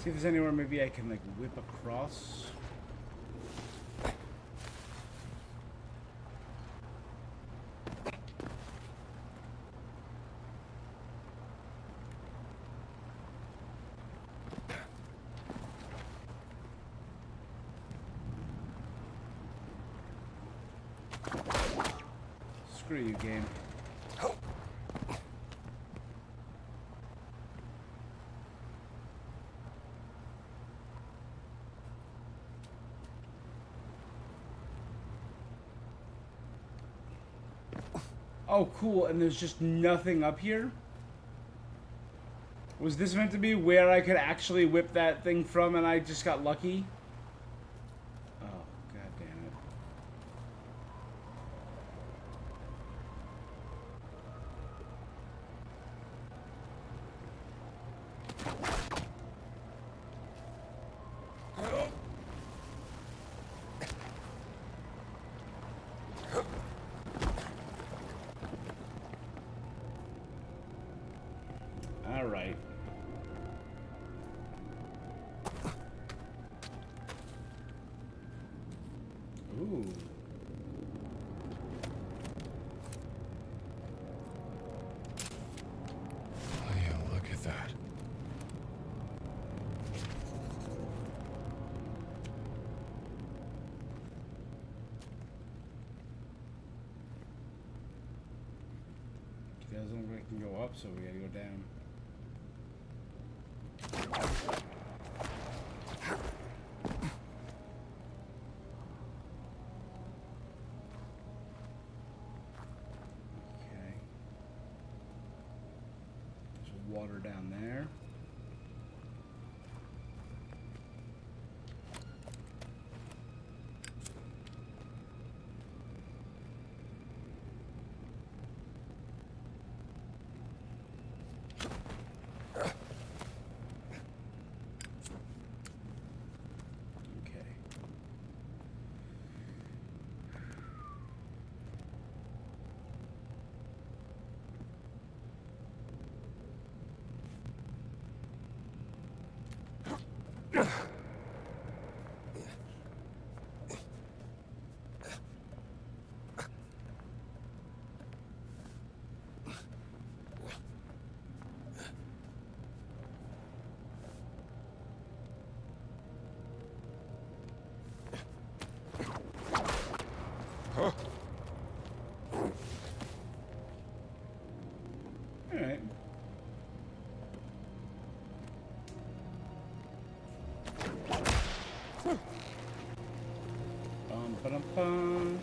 See if there's anywhere maybe I can like whip across. Screw you, game. Oh, cool. And there's just nothing up here? Was this meant to be where I could actually whip that thing from and I just got lucky? Oh, god damn it. All right. Ooh. Oh, yeah, look at that. It doesn't look like it can go up, so we gotta go down. Okay. There's water down there. Okay. All right. Bum, ba-dum, bum.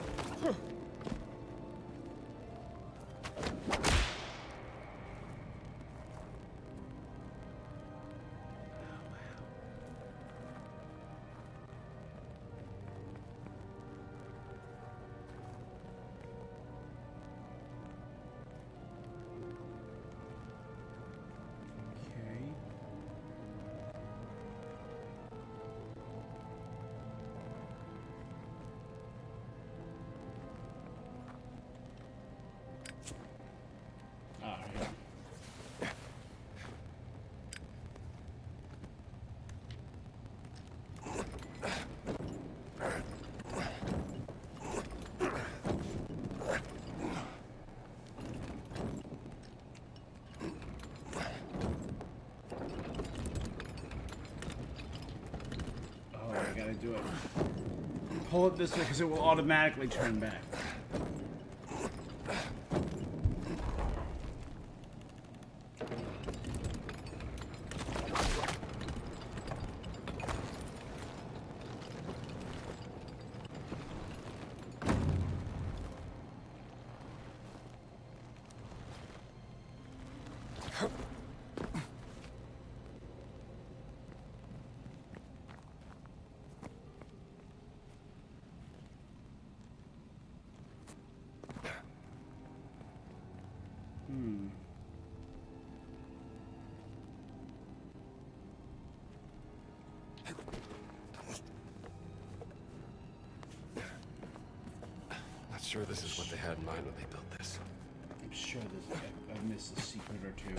Okay. All right. Oh, I gotta do it. Pull it this way because it will automatically turn back. Not sure this is what they had in mind when they built this. I'm sure that I've missed a secret or two.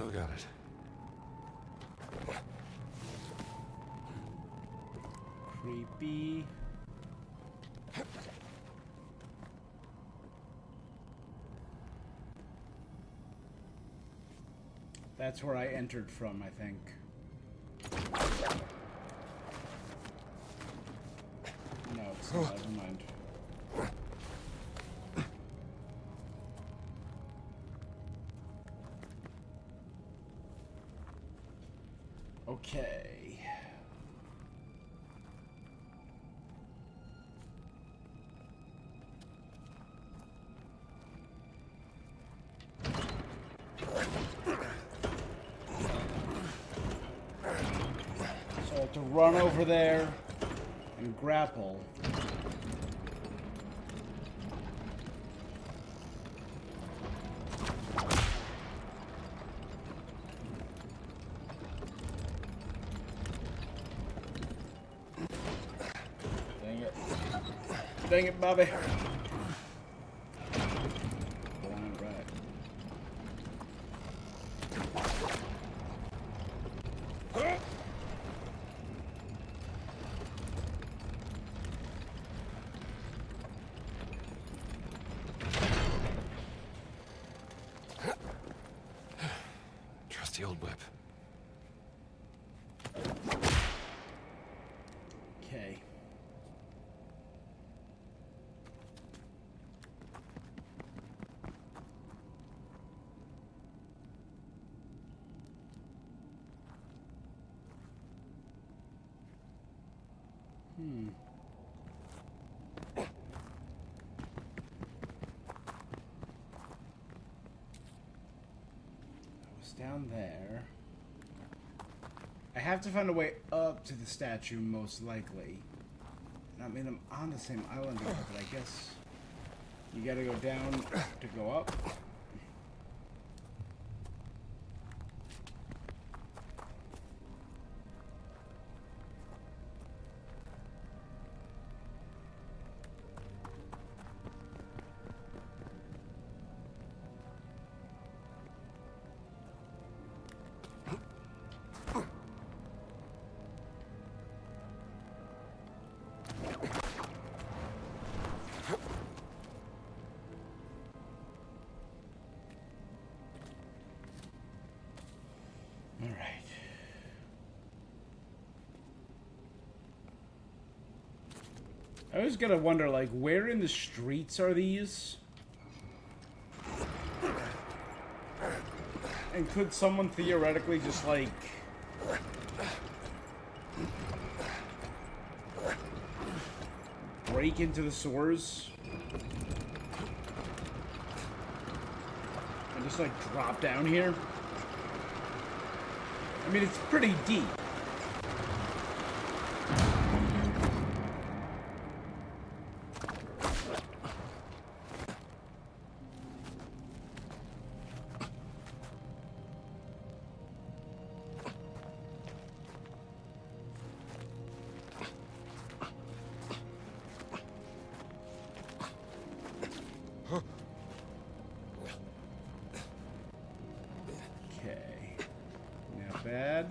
Still got it. Creepy. That's where I entered from, I think. No, it's not. Never mind. Okay. So I have to run over there and grapple. Dang it. Dang it, Bobby. Blind rat. Trusty old whip. Okay. I was down there. I have to find a way up to the statue, most likely. I mean, I'm on the same island again, but I guess you gotta go down to go up. All right. I always gotta wonder, like, where in the streets are these? And could someone theoretically just, like... break into the sewers? And just, like, drop down here? I mean, it's pretty deep. Okay. Not bad.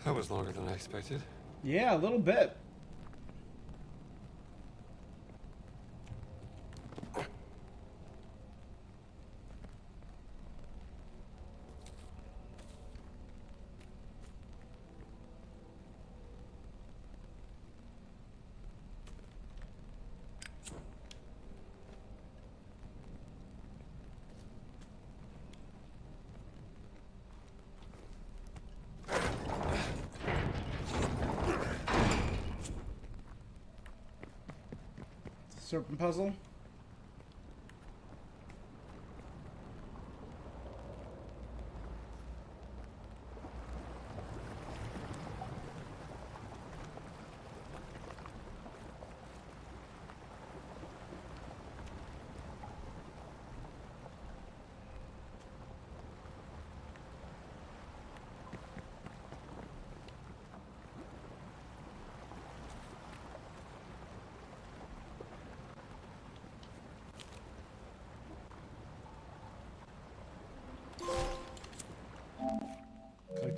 That was longer than I expected. Yeah, a little bit. Serpent puzzle.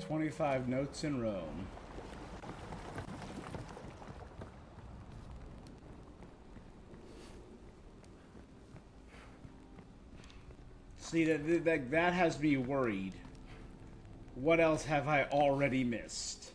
25 notes in Rome. See, that has me worried. What else have I already missed?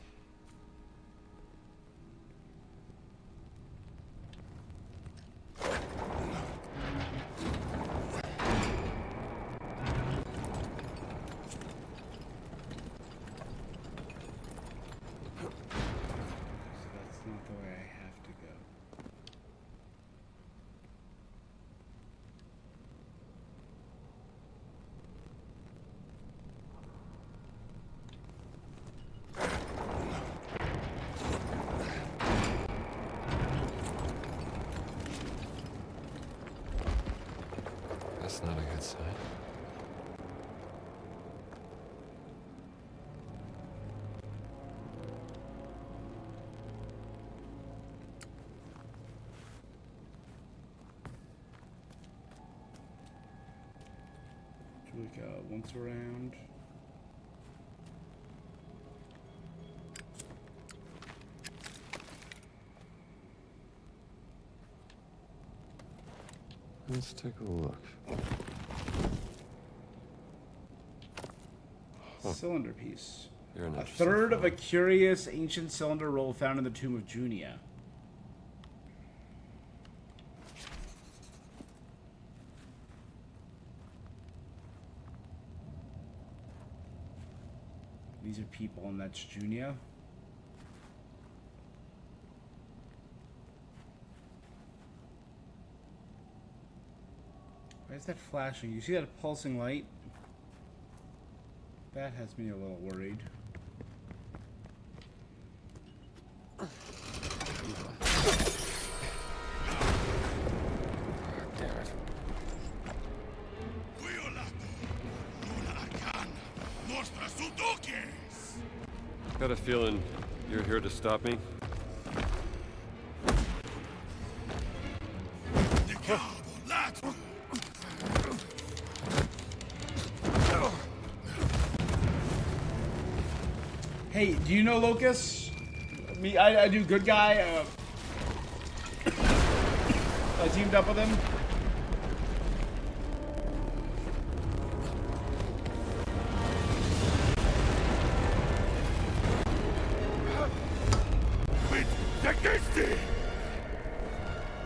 That's not a good sign. We got once around. Let's take a look. Cylinder piece. You're an A interesting third of fellow. a curious ancient cylinder roll found in the tomb of Junia. These are people, and that's Junia. Why is that flashing? You see that pulsing light? That has me a little worried. Got a feeling you're here to stop me? Hey, do you know Locus? Me, I do good guy. I teamed up with him.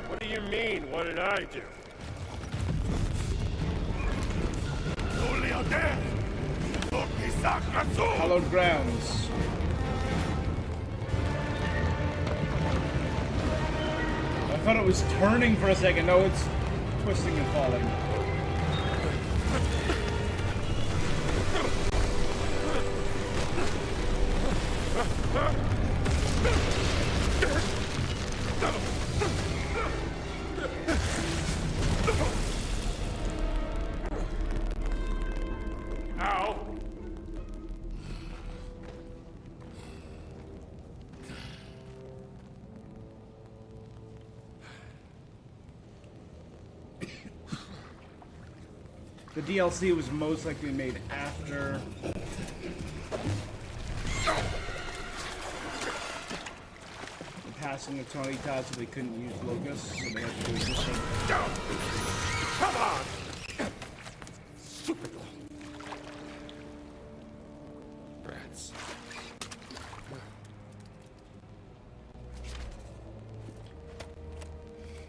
What do you mean? What did I do? Hallowed grounds. I thought it was turning for a second. No, it's twisting and falling. Ow! The DLC was most likely made after. The passing of Tony Todd, so they couldn't use Locus, so they had to do it this way. Come on! Rats.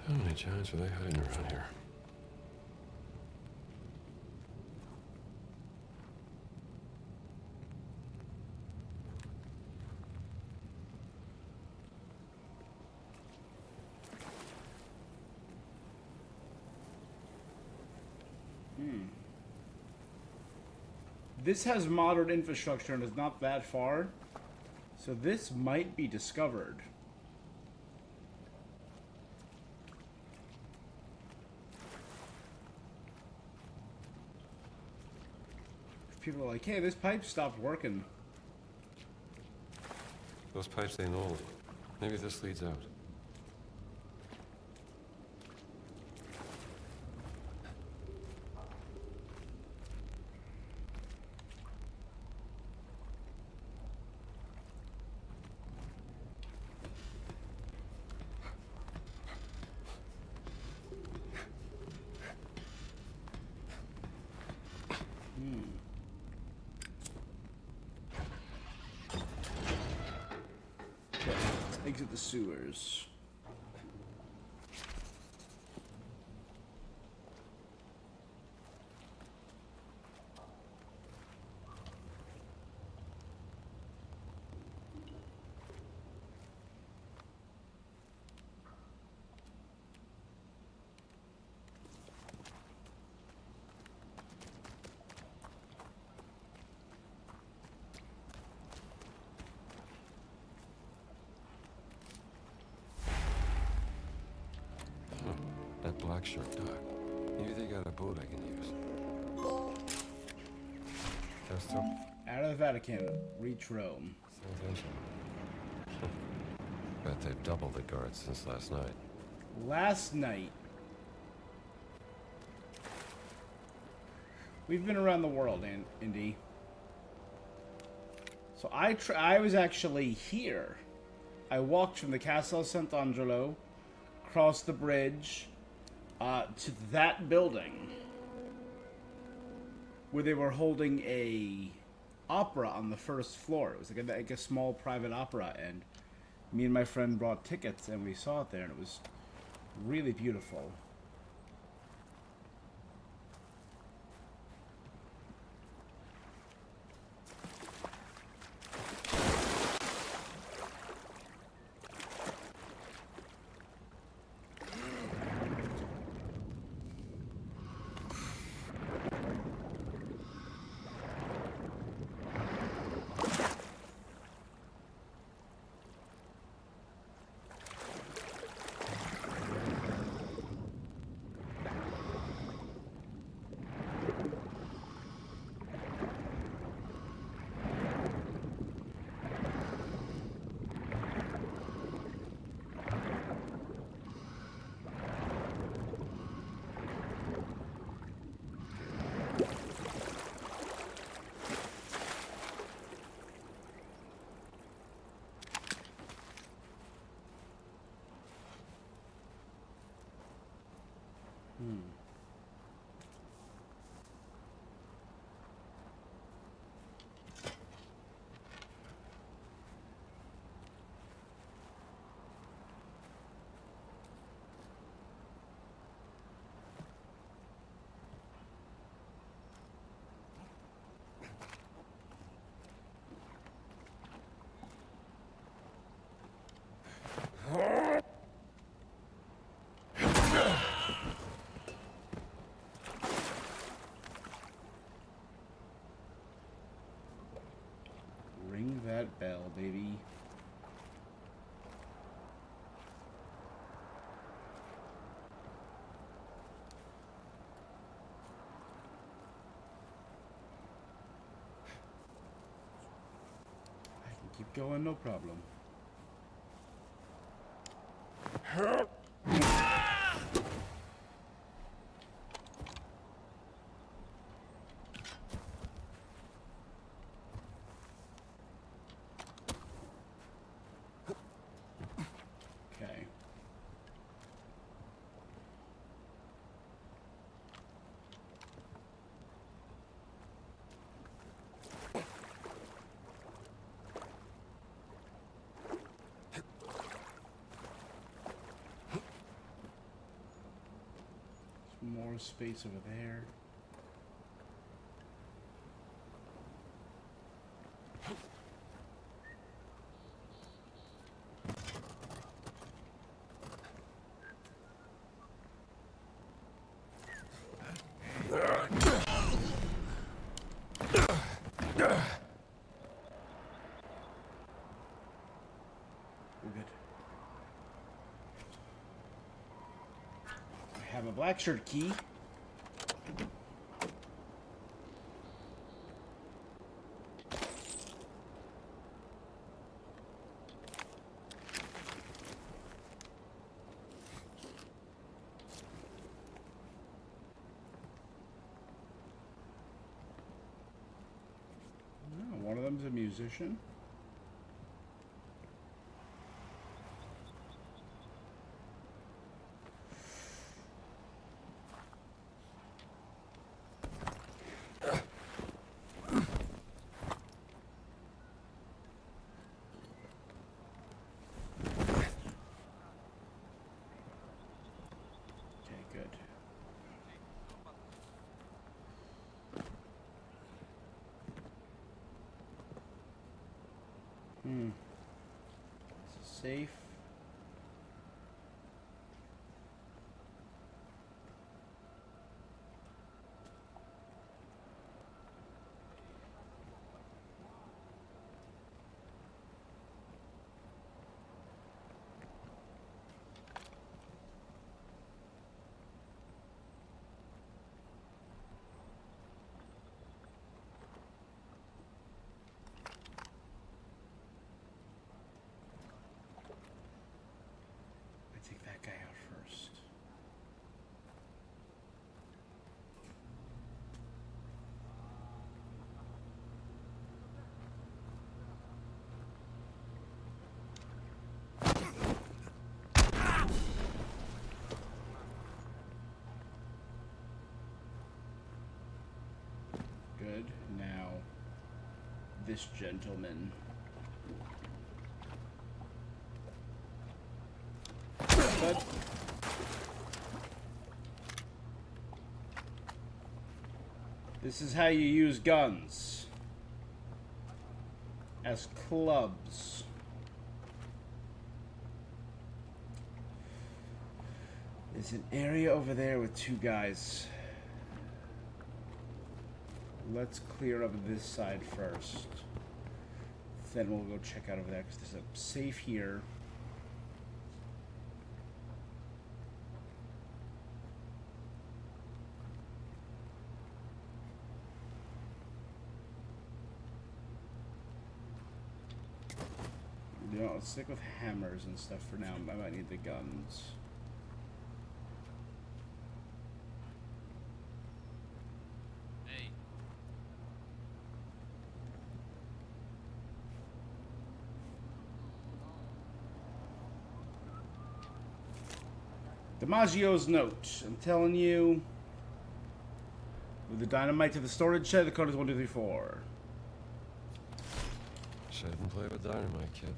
How many giants are they hiding around here? This has modern infrastructure and is not that far, so this might be discovered. If people are like, hey, this pipe stopped working. Those pipes ain't old. Maybe this leads out. exit the sewers. That black shirt dock. Maybe they got a boat I can use. Testo? Out of the Vatican, reach Rome. Bet they've doubled the guards since last night. Last night, we've been around the world, Indy. So I was actually here. I walked from the Castle of Sant'Angelo, crossed the bridge, to that building, where they were holding a opera on the first floor. It was like a small private opera, and me and my friend brought tickets, and we saw it there, and it was really beautiful. Ring that bell, baby. I can keep going, no problem. Okay. Some more space over there. We're good. I have a black shirt key. Oh, one of them's a musician. safe. I take that guy out first. Good. Now, this gentleman. Good. This is how you use guns. As clubs. There's an area over there with two guys. Let's clear up this side first. Then we'll go check out over there because there's a safe here. You know, let's stick with hammers and stuff for now. I might need the guns. DiMaggio's note. I'm telling you. With the dynamite to the storage shed, the code is 1234. Shouldn't play with dynamite, kid.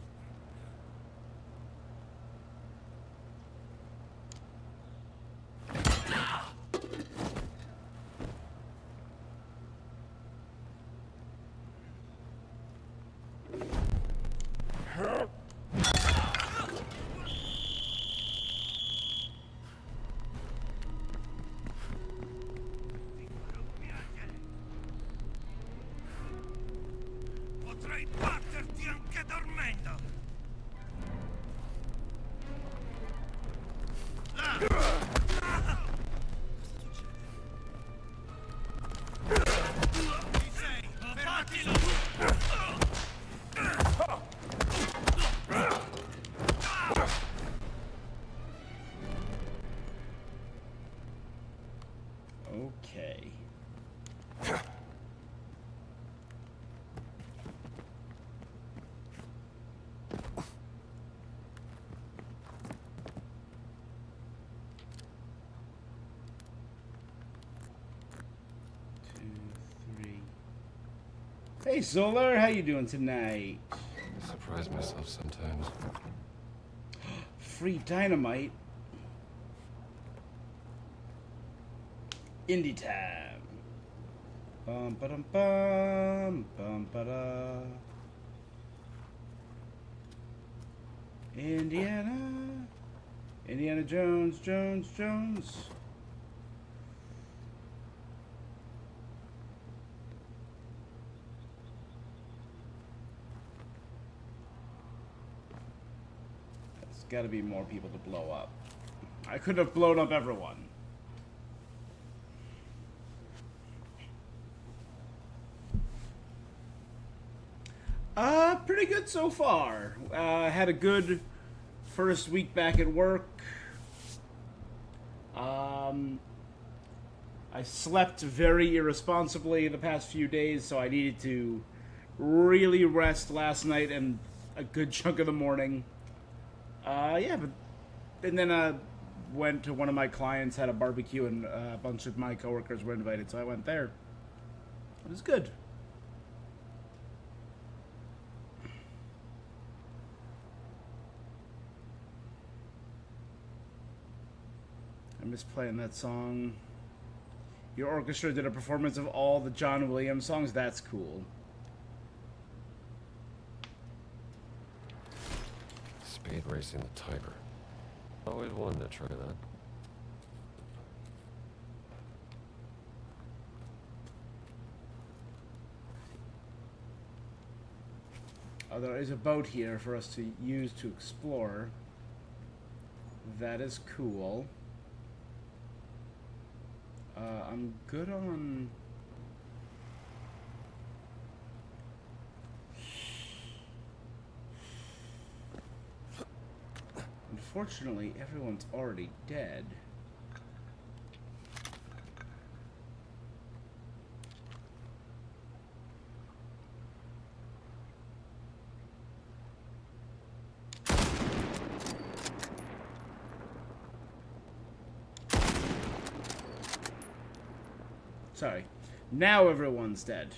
Potrei batterti anche dormendo! Chi sei? Fermatelo! Okay. Hey Solar, how you doing tonight? I surprise myself sometimes. Free dynamite. Indie time. Bum ba dum bum bum ba da. Indiana Jones, Jones. There's got to be more people to blow up. I could have blown up everyone. Pretty good so far. Had a good first week back at work. I slept very irresponsibly the past few days, so I needed to really rest last night and a good chunk of the morning. And then went to one of my clients, had a barbecue, and a bunch of my coworkers were invited, so I went there. It was good. I miss playing that song. Your orchestra did a performance of all the John Williams songs. That's cool. Speed racing the Tiger. Always wanted to try that. Oh, there is a boat here for us to use to explore. That is cool. I'm good on... Unfortunately, everyone's already dead. Sorry. Now everyone's dead.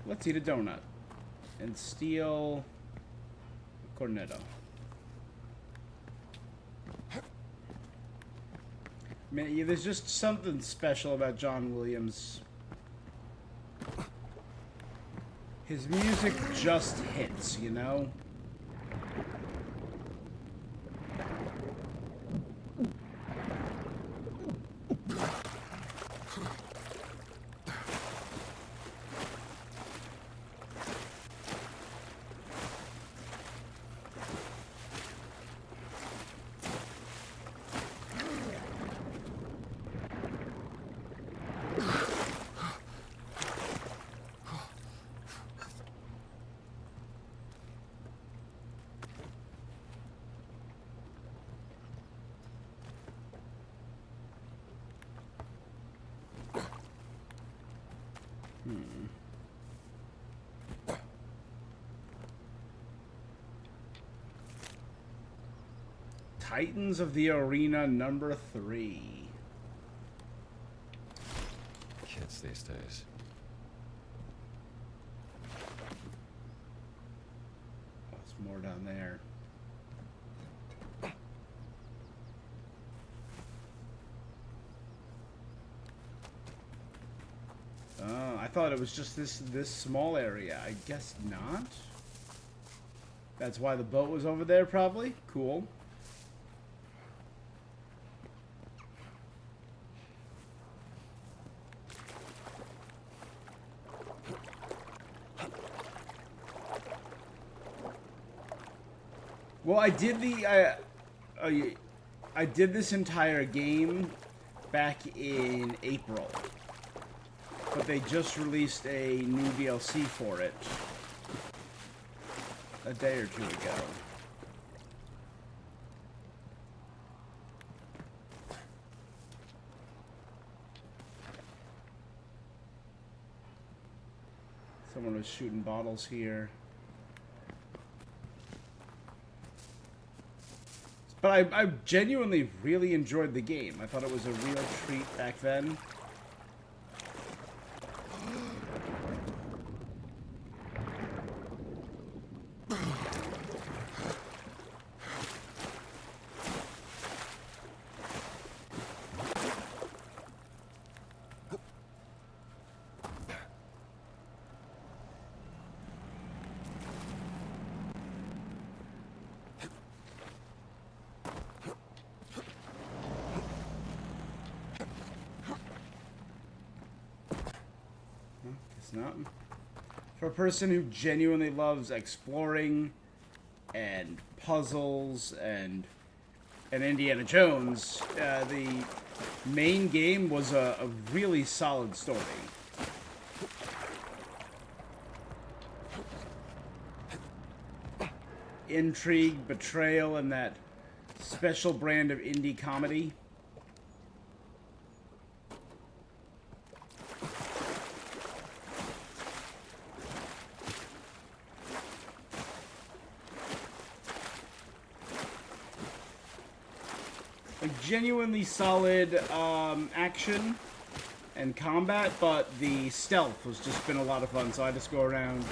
Let's eat a donut and steal a cornetto. Man, yeah, there's just something special about John Williams. His music just hits, you know? Titans of the Arena number 3. Kids these days. Oh, there's more down there. Oh, I thought it was just this small area. I guess not. That's why the boat was over there, probably. Cool. Well, I did I did this entire game back in April, but they just released a new DLC for it a day or two ago. Someone was shooting bottles here. But I genuinely really enjoyed the game. I thought it was a real treat back then. Not. For a person who genuinely loves exploring and puzzles and Indiana Jones, the main game was a really solid story. Intrigue, betrayal, and that special brand of indie comedy. Genuinely solid action and combat, but the stealth has just been a lot of fun. So I just go around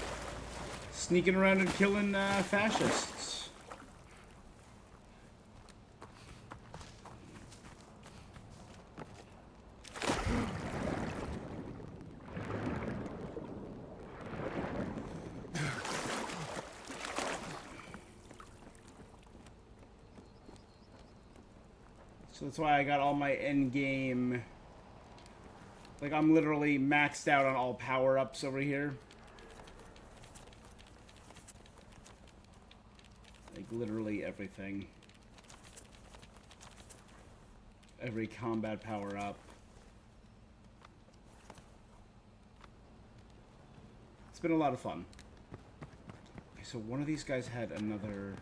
sneaking around and killing fascists. So that's why I got all my end game. Like, I'm literally maxed out on all power-ups over here. Like, literally everything. Every combat power-up. It's been a lot of fun. Okay, so one of these guys had another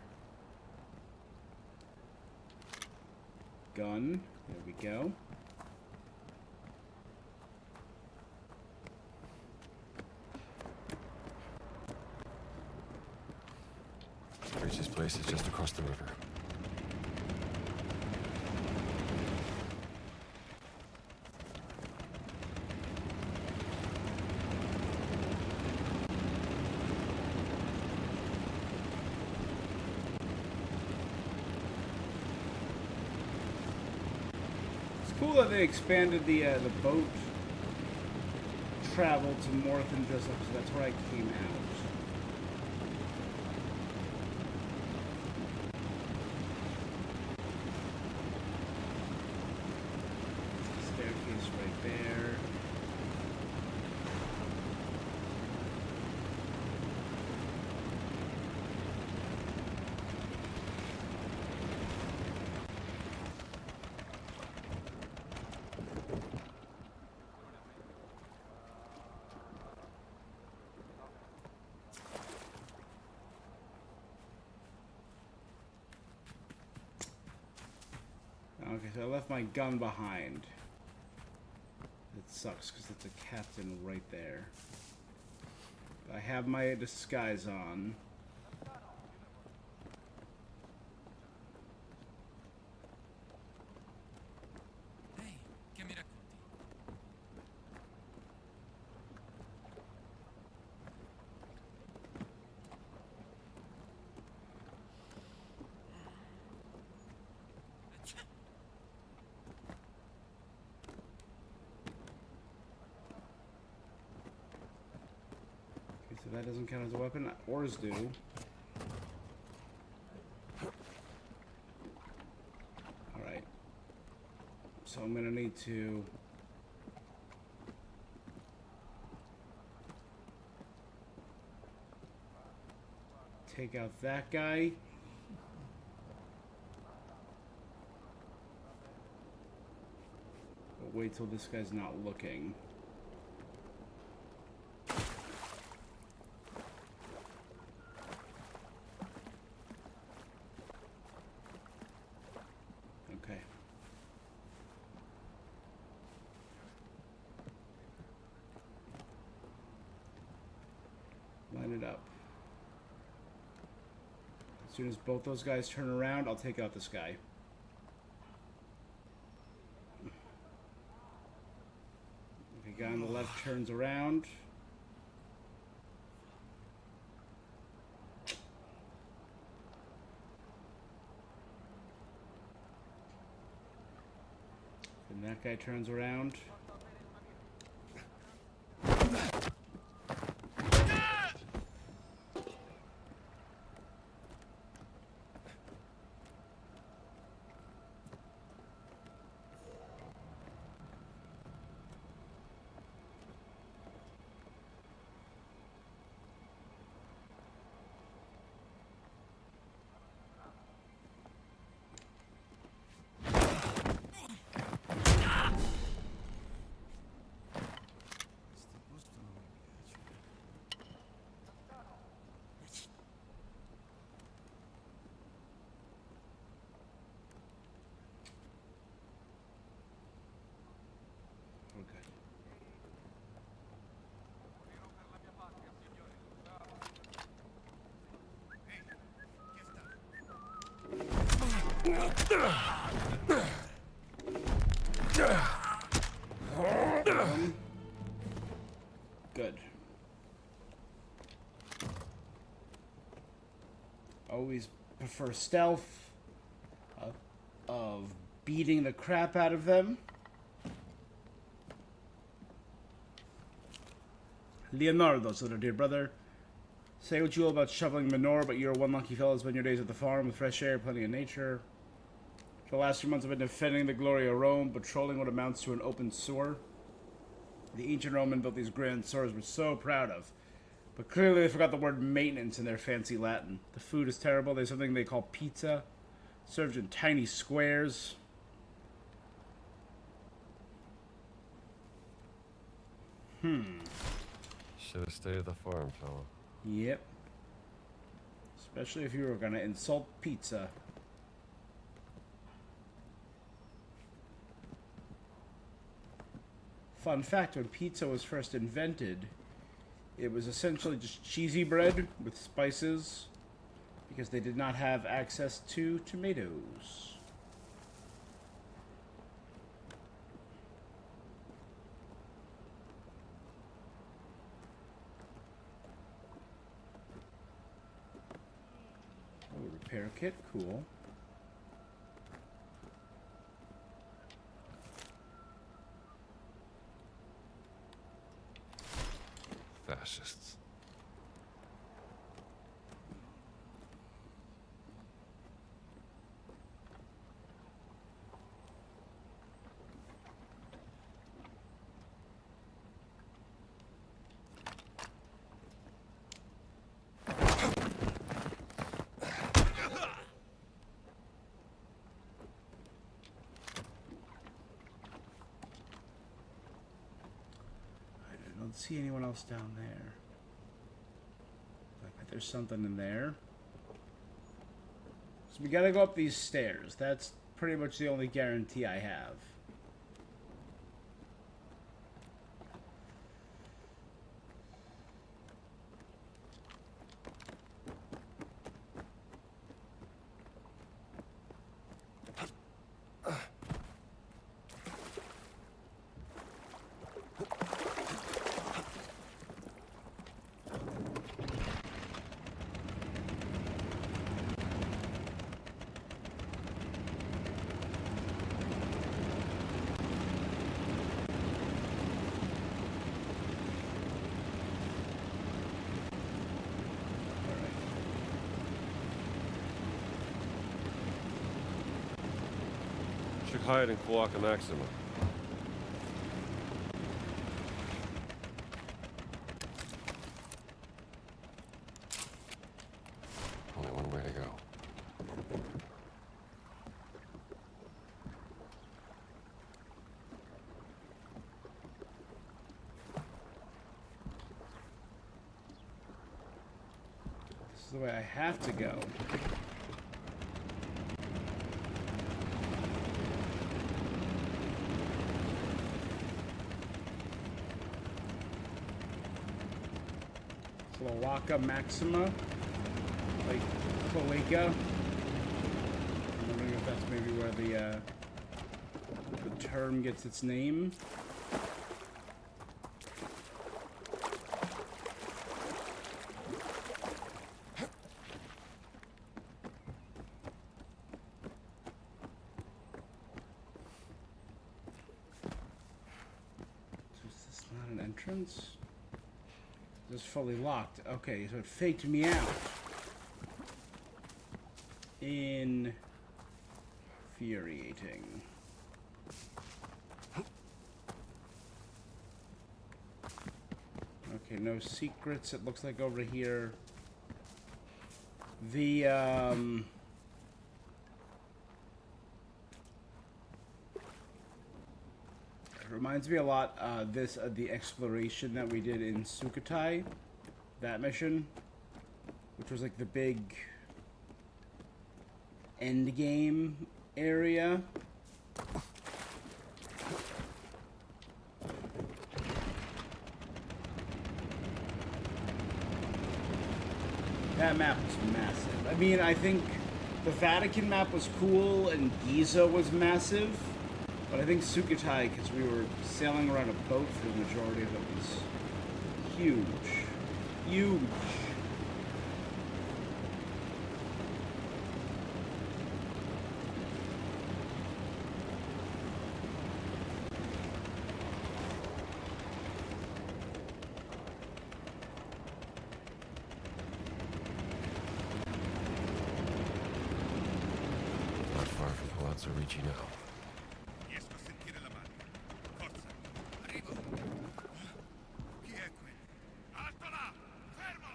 gun. There we go. Reach's place is just across the river. It's cool that they expanded the boat travel to more than just up, so that's where I came out. Staircase right there. Okay, so I left my gun behind. It sucks because it's a captain right there. I have my disguise on. Ehi, che mi racconti? Okay, so that doesn't count as a weapon. Oars do. Alright. So I'm gonna need to take out that guy. But wait till this guy's not looking. Okay. Line it up. As soon as both those guys turn around, I'll take out this guy. Okay, guy on the left turns around. And that guy turns around. Okay. Chi sta? rid of them. Good. Always prefer stealth of beating the crap out of them. Leonardo, so dear brother, say what you will about shoveling manure, but you're one lucky fellow. Spend your days at the farm with fresh air, plenty of nature. For the last few months, I've been defending the glory of Rome, patrolling what amounts to an open sewer. The ancient Roman built these grand sewers we're so proud of. But clearly they forgot the word maintenance in their fancy Latin. The food is terrible. There's something they call pizza, served in tiny squares. Should have stayed at the farm, fella. Yep. Especially if you were gonna insult pizza. Fun fact, when pizza was first invented, it was essentially just cheesy bread with spices because they did not have access to tomatoes. Oh, repair kit, cool. Fascists. I don't see anyone else down there. Like, there's something in there. So we gotta go up these stairs. That's pretty much the only guarantee I have. Should hide in Quokka Maxima. Only one way to go. This is the way I have to go. Quokka Maxima, like Cloaca. I'm wondering if that's maybe where the term gets its name. Is this not an entrance? It's fully locked. Okay, so it faked me out. Infuriating. Okay, no secrets, it looks like over here. The, it reminds me a lot the exploration that we did in Sukhothai, that mission, which was like the big end game area. That map was massive. I mean, I think the Vatican map was cool and Giza was massive. But I think Sukhothai, because we were sailing around a boat for the majority of it, was huge. Huge. Not far from Palazzo Ricci now. Riesco a sentire la macchina. Forza, arrivo. Chi è qui? Alto là! Fermo!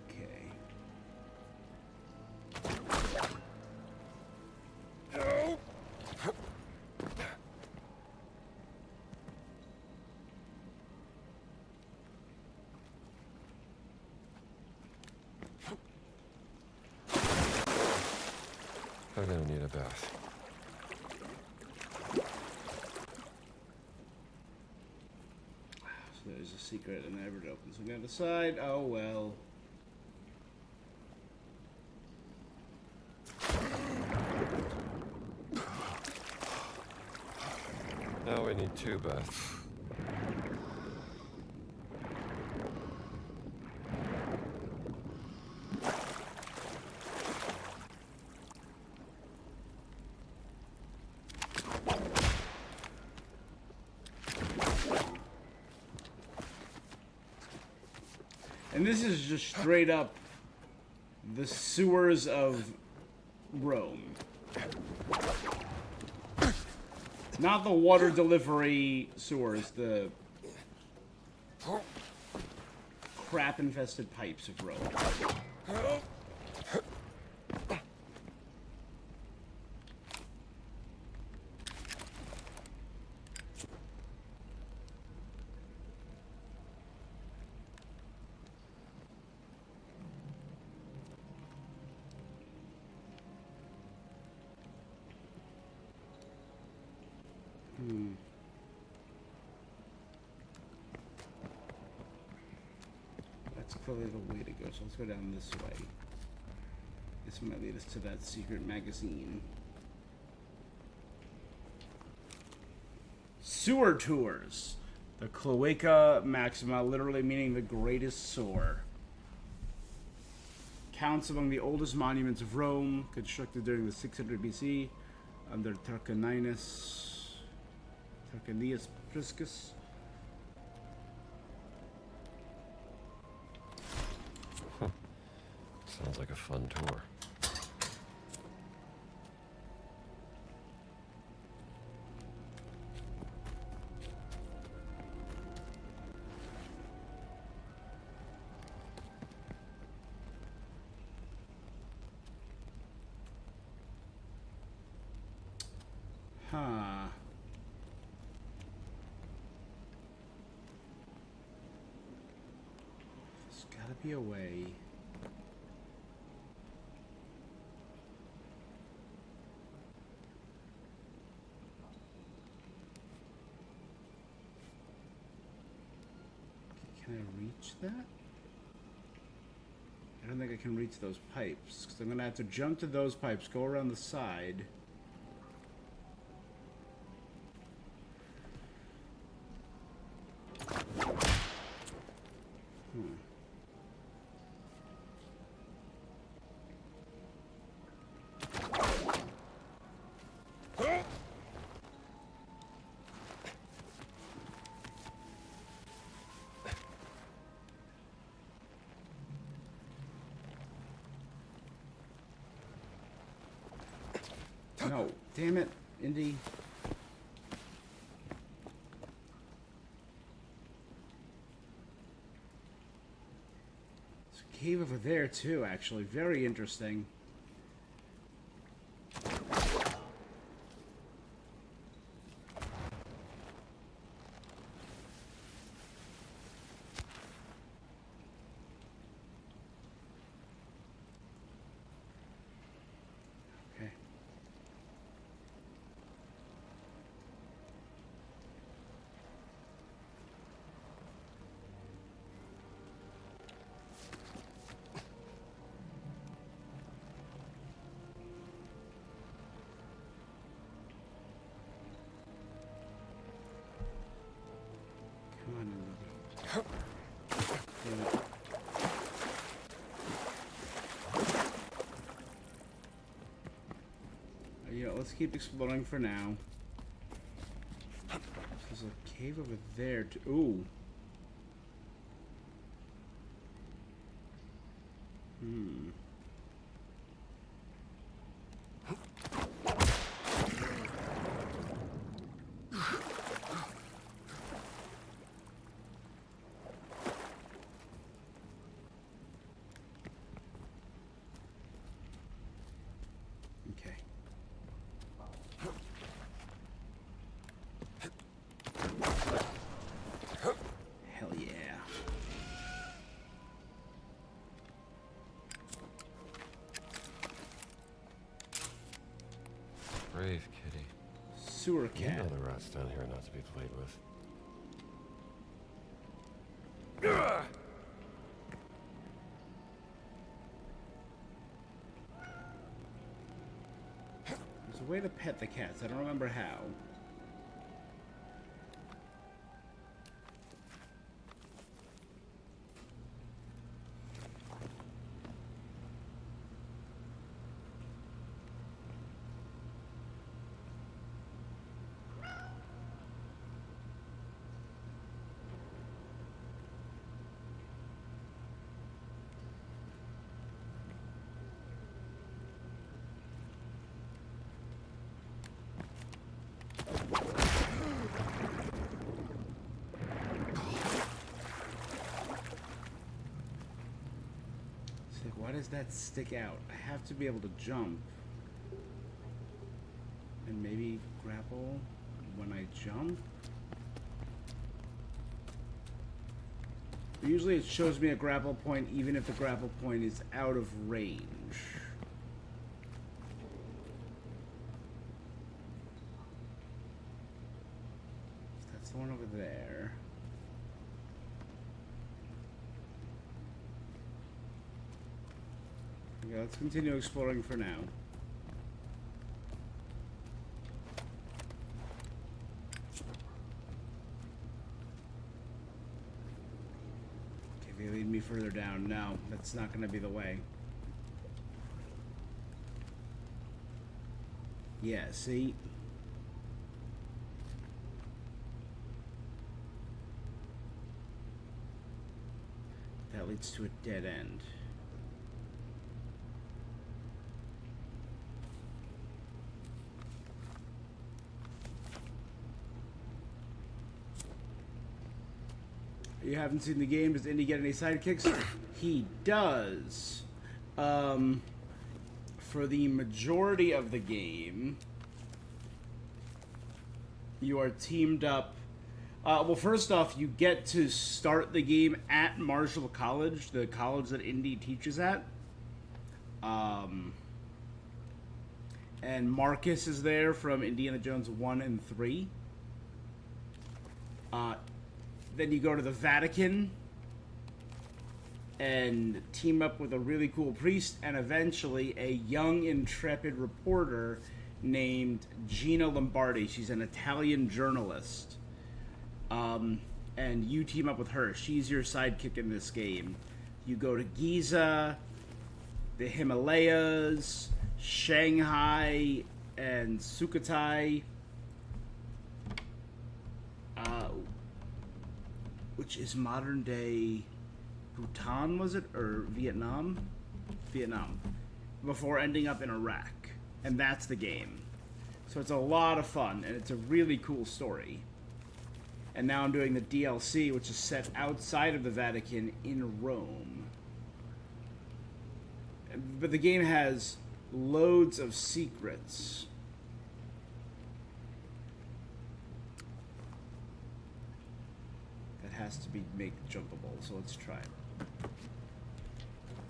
Okay. I'm gonna need a bath. So there's a secret and never opens. I'm gonna decide. Oh well. Now we need 2 baths. And this is just straight up the sewers of Rome. Not the water delivery sewers, the crap-infested pipes of Rome. That's clearly the way to go, so let's go down this way. This might lead us to that secret magazine. Sewer tours. The Cloaca Maxima, literally meaning the greatest sewer. Counts among the oldest monuments of Rome, constructed during the 600 BC under Tarquinius Priscus. Sounds like a fun tour. Huh. There's gotta be a way. Can I reach that? I don't think I can reach those pipes, because I'm gonna have to jump to those pipes, go around the side. No, damn it, Indy. cave over there too, actually. Very interesting. Okay. Come on. Damn it. Yeah, let's keep exploring for now. There's a cave over there too. Ooh. Hmm. Okay. Hell yeah. Brave kitty. Sewer You cat. know the rats down here are not to be played with. There's a way to pet the cats. I don't remember how. It's like, why does that stick out? I have to be able to jump. And maybe grapple when I jump? Usually it shows me a grapple point even if the grapple point is out of range. That's the one over there. Okay, let's continue exploring for now. Okay, if they lead me further down, no, that's not going to be the way. Yeah, see? That leads to a dead end. You haven't seen the game. Does Indy get any sidekicks? He does. For the majority of the game, you are teamed up. Well, first off, you get to start the game at Marshall College, the college that Indy teaches at. And Marcus is there from Indiana Jones 1 and 3. Then you go to the Vatican and team up with a really cool priest and eventually a young, intrepid reporter named Gina Lombardi. She's an Italian journalist. And you team up with her. She's your sidekick in this game. You go to Giza, the Himalayas, Shanghai, and Sukhothai. Which is modern day Bhutan, was it? Or Vietnam? Vietnam. Before ending up in Iraq. And that's the game. So it's a lot of fun, and it's a really cool story. And now I'm doing the DLC, which is set outside of the Vatican in Rome. but the game has loads of secrets. That has to be make jumpable, so let's try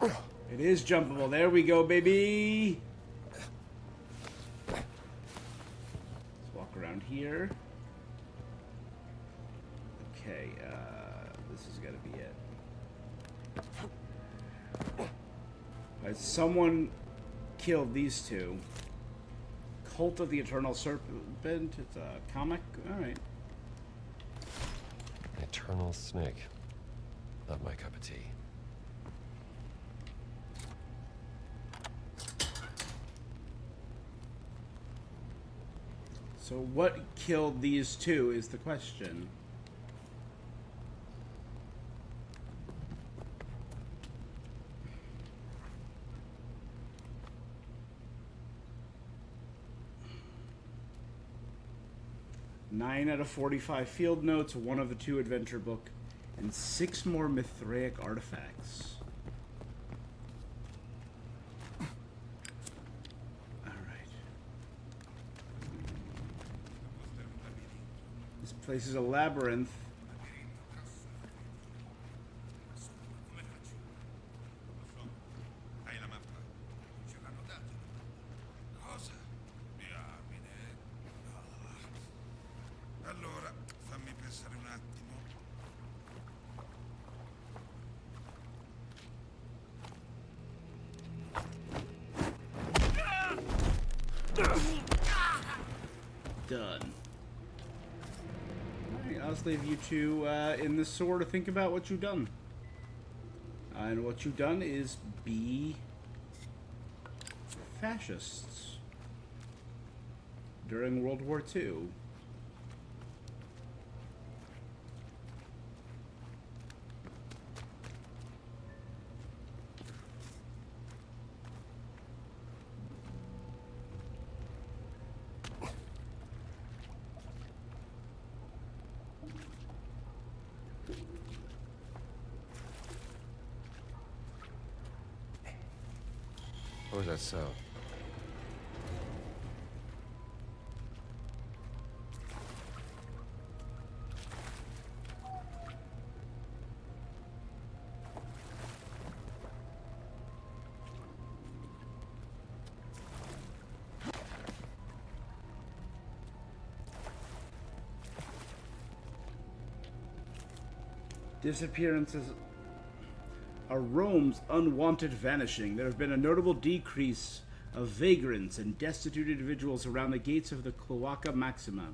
it. It is jumpable. There we go, baby. Let's walk around here. Okay, this is gonna be it. Alright, someone killed these two. Cult of the Eternal Serpent. It's a comic. Alright. Eternal snake. Not my cup of tea. So what killed these two is the question. Nine out of 45 field notes, 1 of the 2 adventure book, and 6 more Mithraic artifacts. This place is a labyrinth. Hai la mappa? Ce l'hanno data? Cosa? Diamine. Ah. Allora, fammi pensare un attimo. Done. Alright, I'll leave you two in this sword to think about what you've done. And what you've done is be fascists during World War II. What was that sound? Disappearances are Rome's unwanted vanishing. There have been a notable decrease of vagrants and destitute individuals around the gates of the Cloaca Maxima.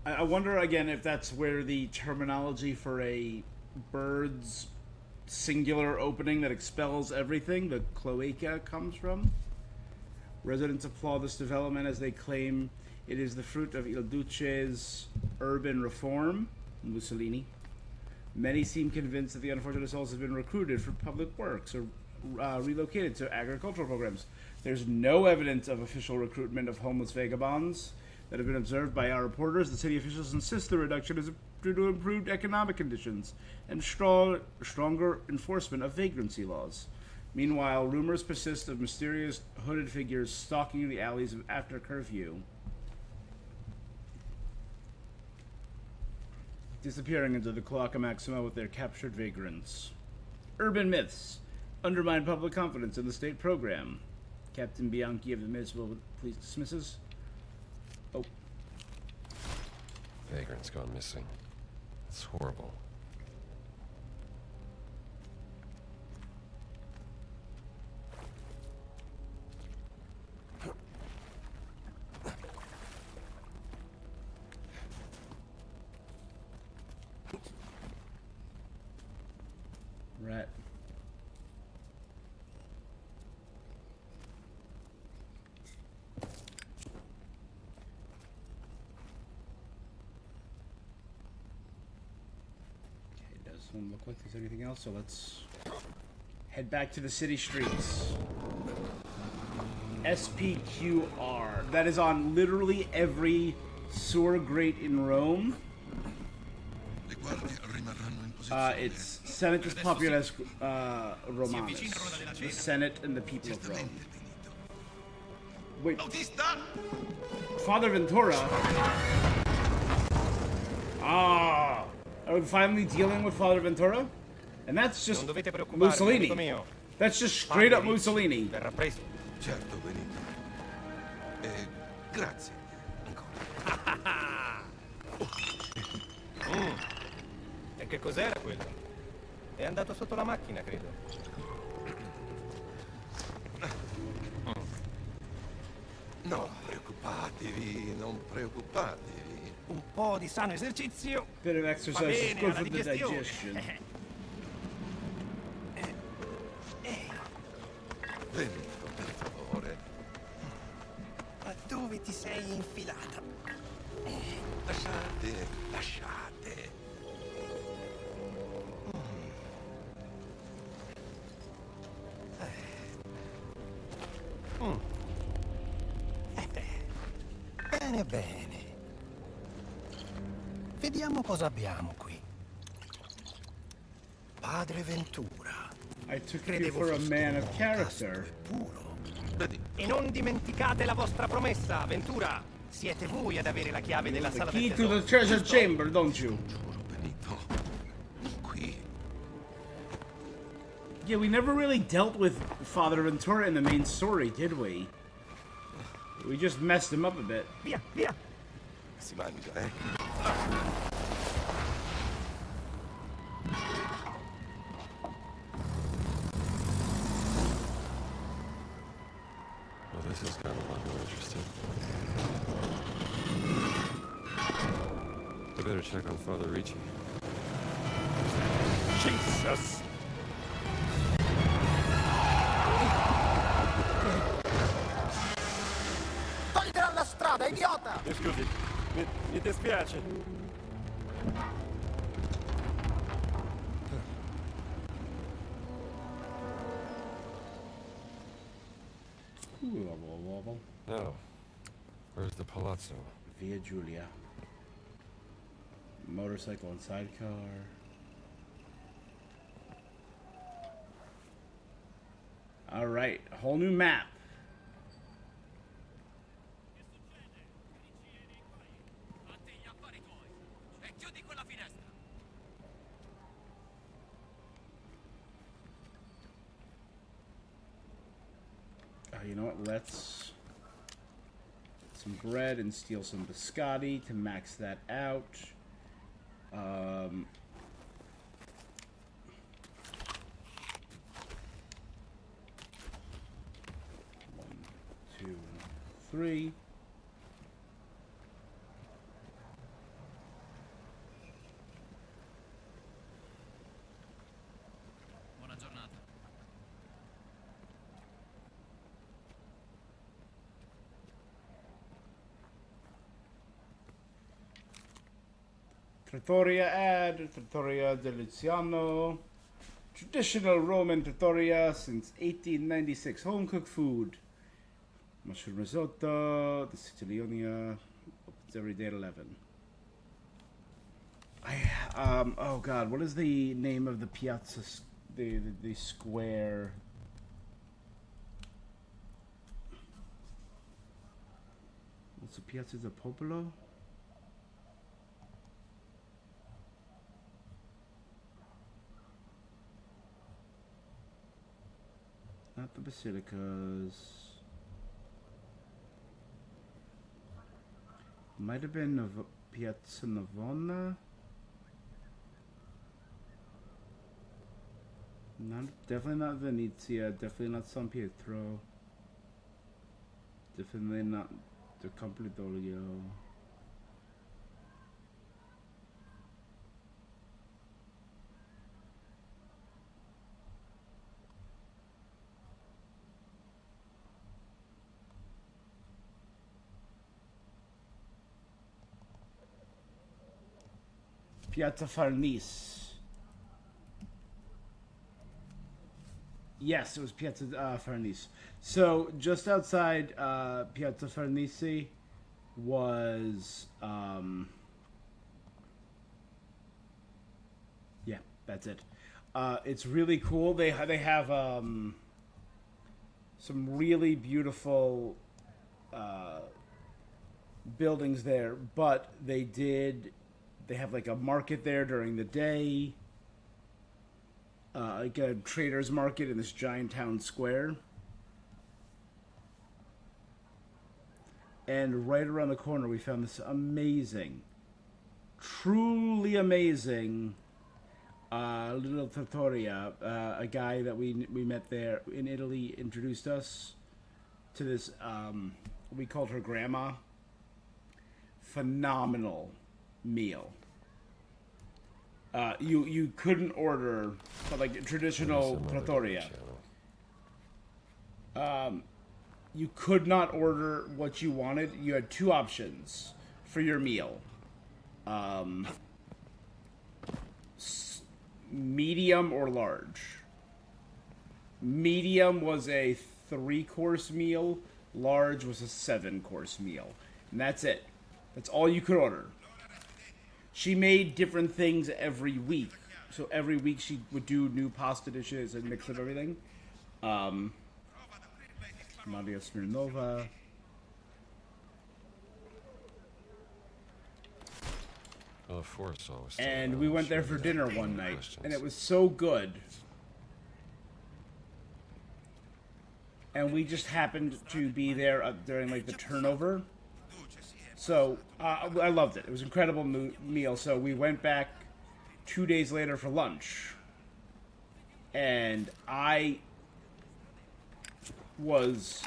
I wonder again if that's where the terminology for a bird's singular opening that expels everything, the cloaca, comes from. Residents applaud this development as they claim it is the fruit of Il Duce's urban reform, Mussolini. Many seem convinced that the unfortunate souls have been recruited for public works or relocated to agricultural programs. There's no evidence of official recruitment of homeless vagabonds that have been observed by our reporters. The city officials insist the reduction is due to improved economic conditions and stronger enforcement of vagrancy laws. Meanwhile, rumors persist of mysterious hooded figures stalking the alleys after curfew, disappearing into the Cloaca Maxima with their captured vagrants. Urban myths undermine public confidence in the state program. Captain Bianchi of the Municipal Police dismisses. Oh. Vagrant's gone missing. It's horrible. Rat. Okay, doesn't look like there's anything else, so let's head back to the city streets. SPQR. That is on literally every sewer grate in Rome. Le guardie rimarranno in posizione. It's Senatus Populus Romanus. The Senate and the people of Rome. Certamente finito. Wait, Bautista! Father Ventura? Ah, are we finally dealing with Father Ventura? And that's just Non dovete preoccuparvi, amico Mussolini. mio. That's just straight up Padre Ricci Mussolini. Verrà presto. Certo, Benito. Grazie. Ancora. E che cos'era quello? È andato sotto la macchina, credo. Non preoccupatevi, non preoccupatevi. Un po' di sano esercizio. Bit of Va exercise is bene good alla for the digestione. digestion. Benito, per favore. Ma dove ti sei infilata? Lasciate, lasciate. Bene, bene. Vediamo cosa abbiamo qui. Padre Ventura. I took you Credevo for a foste man un of uomo character. casto e puro. Benito, E non dimenticate la vostra promessa, Ventura. Siete voi ad avere la chiave della The sala key del to tesoro. the treasure giusto? chamber, don't you? giuro, Benito. Qui. Yeah, we never really dealt with Father Ventura in the main story, did we? We just messed him up a bit. Via, via. Si mangia, eh? Well, this has got a lot more interesting. I better check on Father Ricci. Jesus. Togli dalla strada, idiota! Scusi, mi dispiace. Ooh, wobble, wobble. Now, where's the palazzo? Via Giulia. Motorcycle and sidecar. Alright, whole new map. Fatti gli affari tuoi e chiudi quella finestra. You know what? Let's get some bread and steal some biscotti to max that out. One, two, three. Buona giornata. Trattoria ad Trattoria Deliziano. Traditional Roman trattoria since 1896. Home cooked food. Mushroom risotto, the Sicilionia. Opens every day at 11. Oh god, what is the name of the piazza, the square? What's the Piazza del Popolo? Not the basilicas. Might have been Piazza Navona. Not definitely not Venezia. Definitely not San Pietro. Definitely not the Campidoglio. Piazza Farnese. Yes, it was Piazza Farnese. So just outside Piazza Farnese was That's it. It's really cool. They have some really beautiful buildings there, but they have like a market there during the day, like a traders market in this giant town square. And right around the corner, we found this amazing, truly amazing little trattoria. A guy that we met there in Italy introduced us to this. We called her Grandma. Phenomenal meal. You couldn't order like a traditional trattoria. You could not order what you wanted. You had two options for your meal. Medium or large. Medium was a 3-course meal. Large was a 7-course meal. And that's it. That's all you could order. She made different things every week. So every week she would do new pasta dishes and mix up everything. Maria Smirnova. Oh, Forrest always. And we went there for dinner one night, and it was so good. And we just happened to be there during like the turnover. So I loved it. It was an incredible meal. So we went back 2 days later for lunch, and I was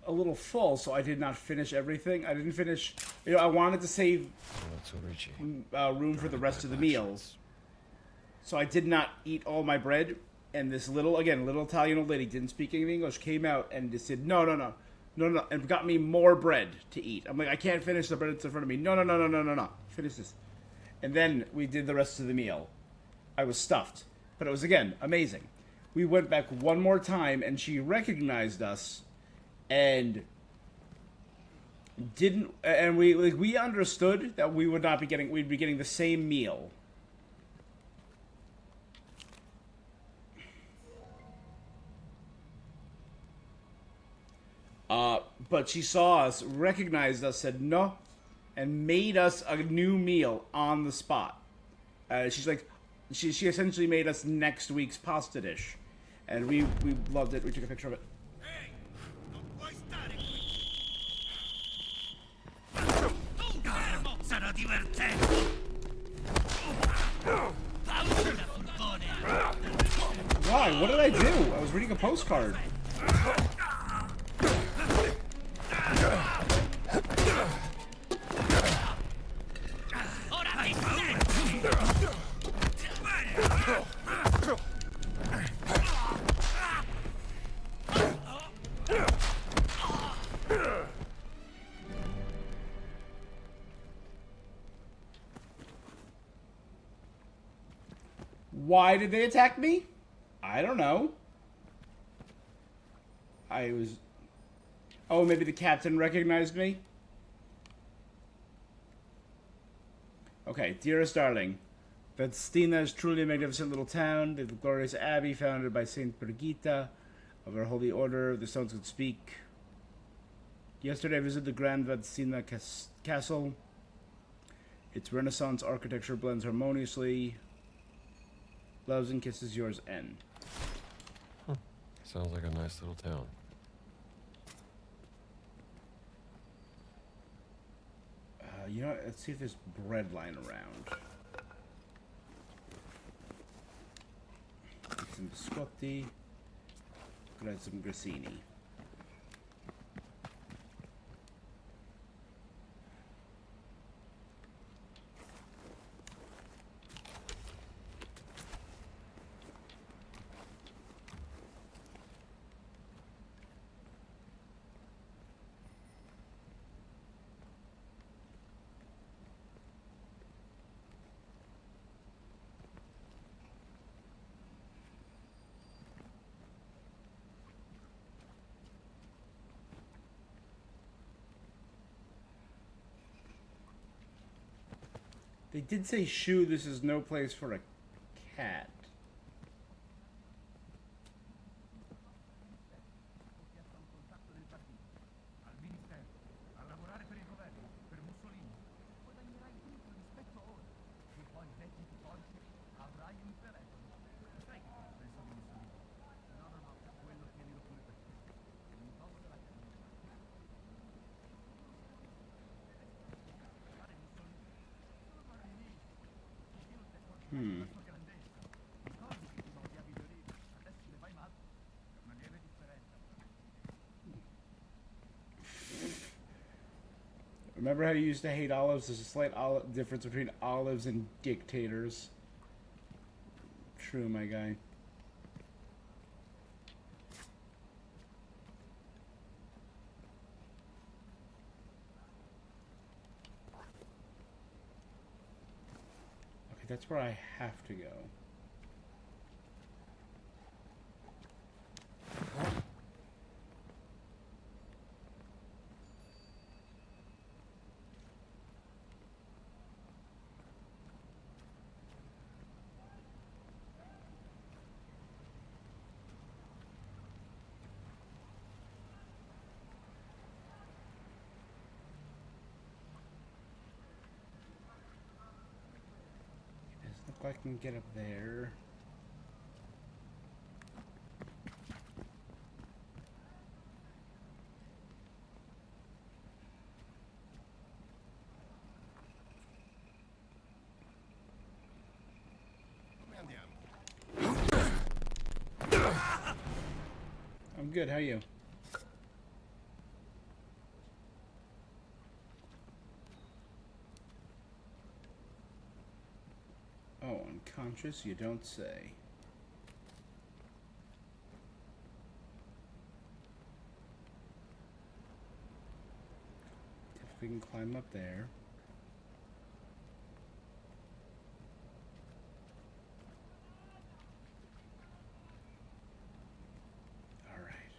a little full, so I did not finish everything. I didn't finish. You know, I wanted to save room for the rest of the meals, so I did not eat all my bread. And this little Italian old lady didn't speak any English, came out and just said, no, and got me more bread to eat. I'm like, I can't finish the bread that's in front of me. No, finish this. And then we did the rest of the meal. I was stuffed, but it was, again, amazing. We went back one more time, and she recognized us, and we understood that we'd be getting the same meal. But she saw us, recognized us, said no, and made us a new meal on the spot. She's like, she essentially made us next week's pasta dish, and we loved it. We took a picture of it. Ehi, non puoi stare qui. Fermo! Sarà divertente! Paura, furgone! Why? What did I do? I was reading a postcard. Ora hai paura! Why did they attack me? I don't know. Oh, maybe the captain recognized me? Okay, dearest darling. Vestina is truly a magnificent little town. The glorious abbey founded by Saint Brigitta of our holy order. The stones could speak. Yesterday I visited the Grand Vestina Castle. Its Renaissance architecture blends harmoniously. Loves and kisses, yours, N. Sounds like a nice little town. You know what? Let's see if there's bread lying around. Some biscotti. Could add some grissini. They did say, "Shoo, this is no place for a cat." Al ministero, a lavorare per il governo, per Mussolini. Guadagnerai tutto rispetto a ora. E poi metti i forti, avrai un telefono. Sai che cosa penso di Mussolini? No, no, no, quello tienilo pure per te. Mi posso la camicia. Fare Mussolini. Solo guardi lì. Io non ti accorgo della sua grandezza. Ricordi che ti odiavi di olive. Adesso ne vai male. C'è una lieve differenza. Remember how you used to hate olives? There's a slight difference between olives and dictators. True, my guy. Okay, that's where I have to go. Doesn't look like I can get up there. Come andiamo? I'm good, how are you? Oh, unconscious? You don't say. If we can climb up there. All right.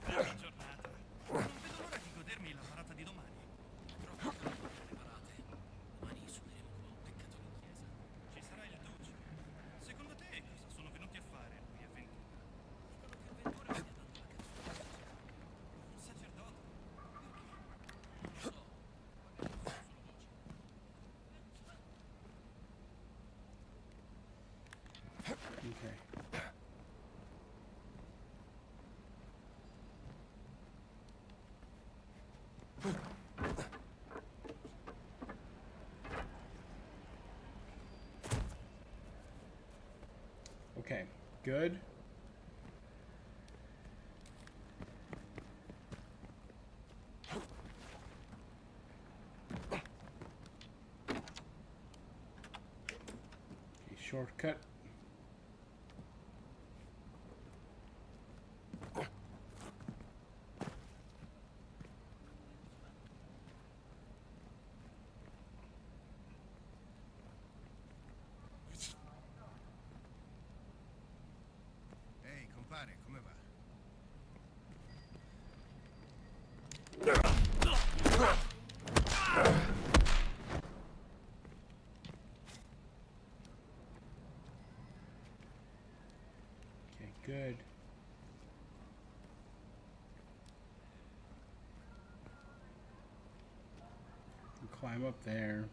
Buona giornata. Non vedo l'ora di godermi la parata di domani. Troppe cose preparate. Domani suoneremo come un peccatore in chiesa. Ci sarà il duce. Secondo te cosa sono venuti a fare qui a Ventura? Dicono che Ventura stia dando la cazzo. Un sacerdote? Non lo so. Magari sono solo voci. Okay. Okay, good. Okay, shortcut. Ehi, compare, come va? Okay, good. And climb up there.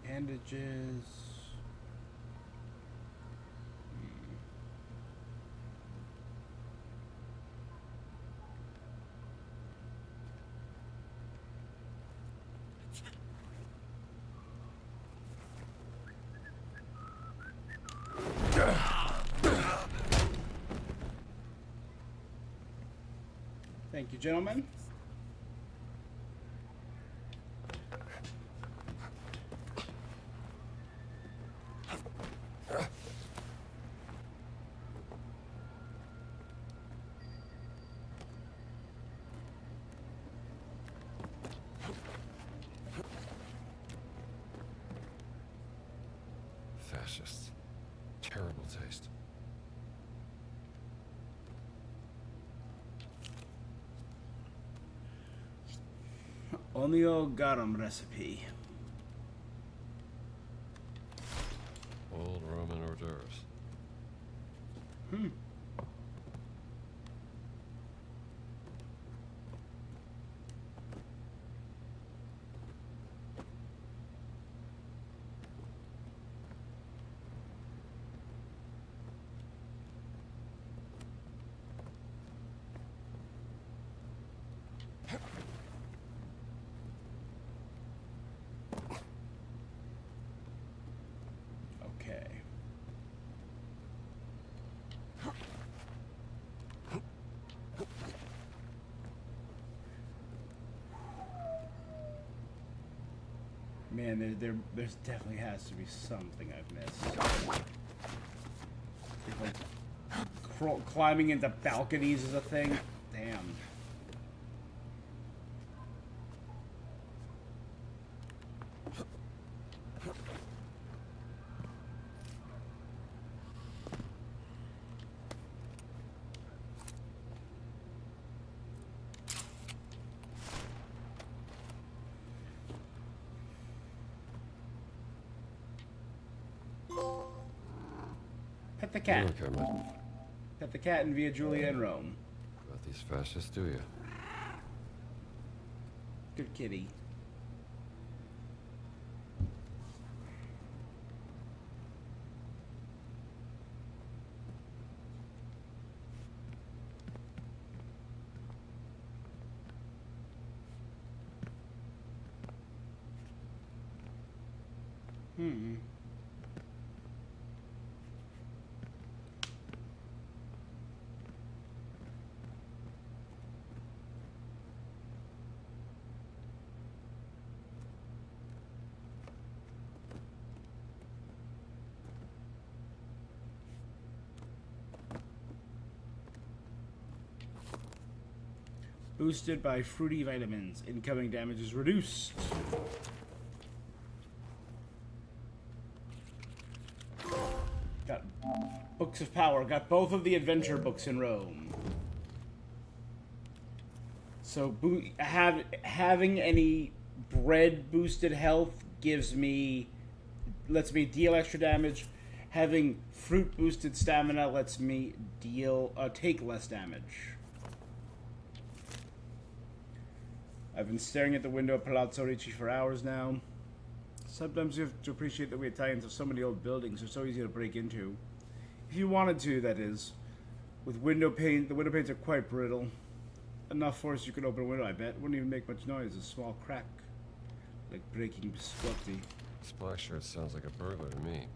Bandages. Thank you, gentlemen. Fascists. Terrible taste. Onio garum recipe. Old Roman hors d'oeuvres. Okay. Man, there's definitely has to be something I've missed. Like, climbing into balconies is a thing. Damn. Pet the You cat. don't care much Pet the cat in Via Julia in Rome. about these fascists, do you? Good kitty. Boosted by fruity vitamins. Incoming damage is reduced. Got Books of Power. Got both of the adventure books in Rome. So having any bread boosted health lets me deal extra damage. Having fruit boosted stamina lets me take less damage. I've been staring at the window of Palazzo Ricci for hours now. Sometimes you have to appreciate that we Italians have so many old buildings. They're so easy to break into. If you wanted to, that is. With window pane, the window panes are quite brittle. Enough force you could open a window, I bet. Wouldn't even make much noise. A small crack. Like breaking biscotti. This black shirt sounds like a burglar to me.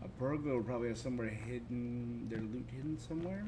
A burglar would probably have somewhere hidden, their loot hidden somewhere.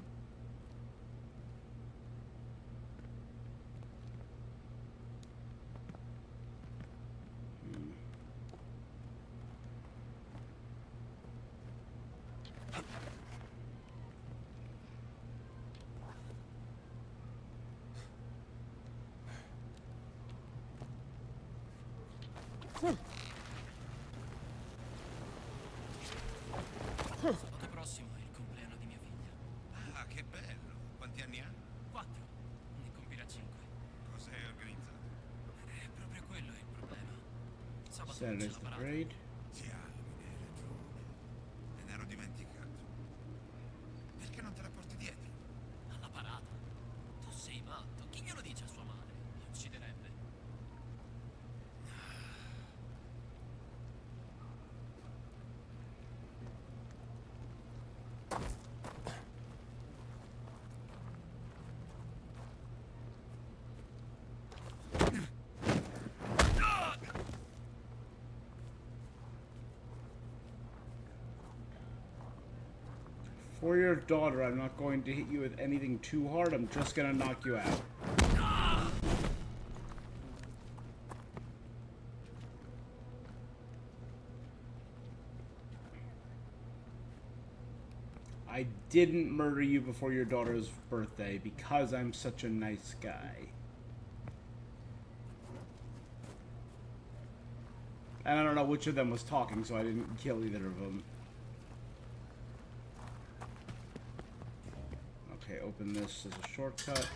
Sabato prossimo è il compleanno di mia figlia. Ah, che bello. Quanti anni ha? 4. Ne compirà 5. Cosa hai organizzato? Proprio quello è il problema. Sabato non c'è Saturday's la the parata. parade. Diamine, hai ragione. Me ne ero dimenticato. Perché non te la porti dietro? Alla parata? Tu sei matto. Chi glielo dice a sua madre? Mi ucciderebbe. For your daughter, I'm not going to hit you with anything too hard. I'm just gonna knock you out. I didn't murder you before your daughter's birthday because I'm such a nice guy. And I don't know which of them was talking, so I didn't kill either of them. Okay, open this as a shortcut.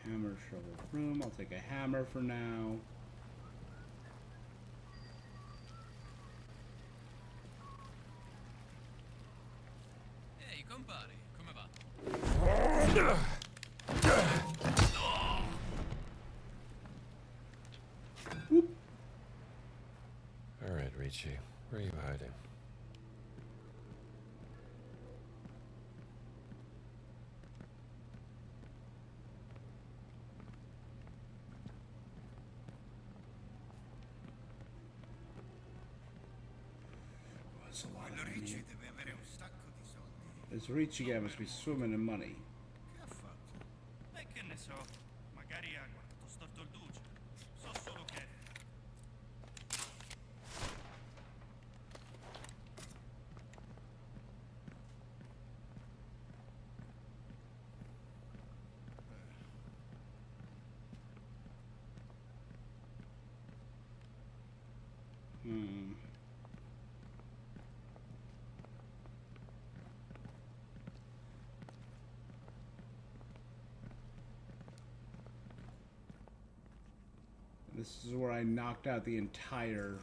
Hammer, shovel, broom. I'll take a hammer for now. Ehi, compare, come va? All right, Ricci. Where are you hiding? That's a lot Quello of money. Ricci deve avere un sacco di soldi. This Ricci guy must be swimming in money. Che ha fatto? E che ne so, magari ha guardato storto il duce. So solo che... Hmm. This is where I knocked out the entire...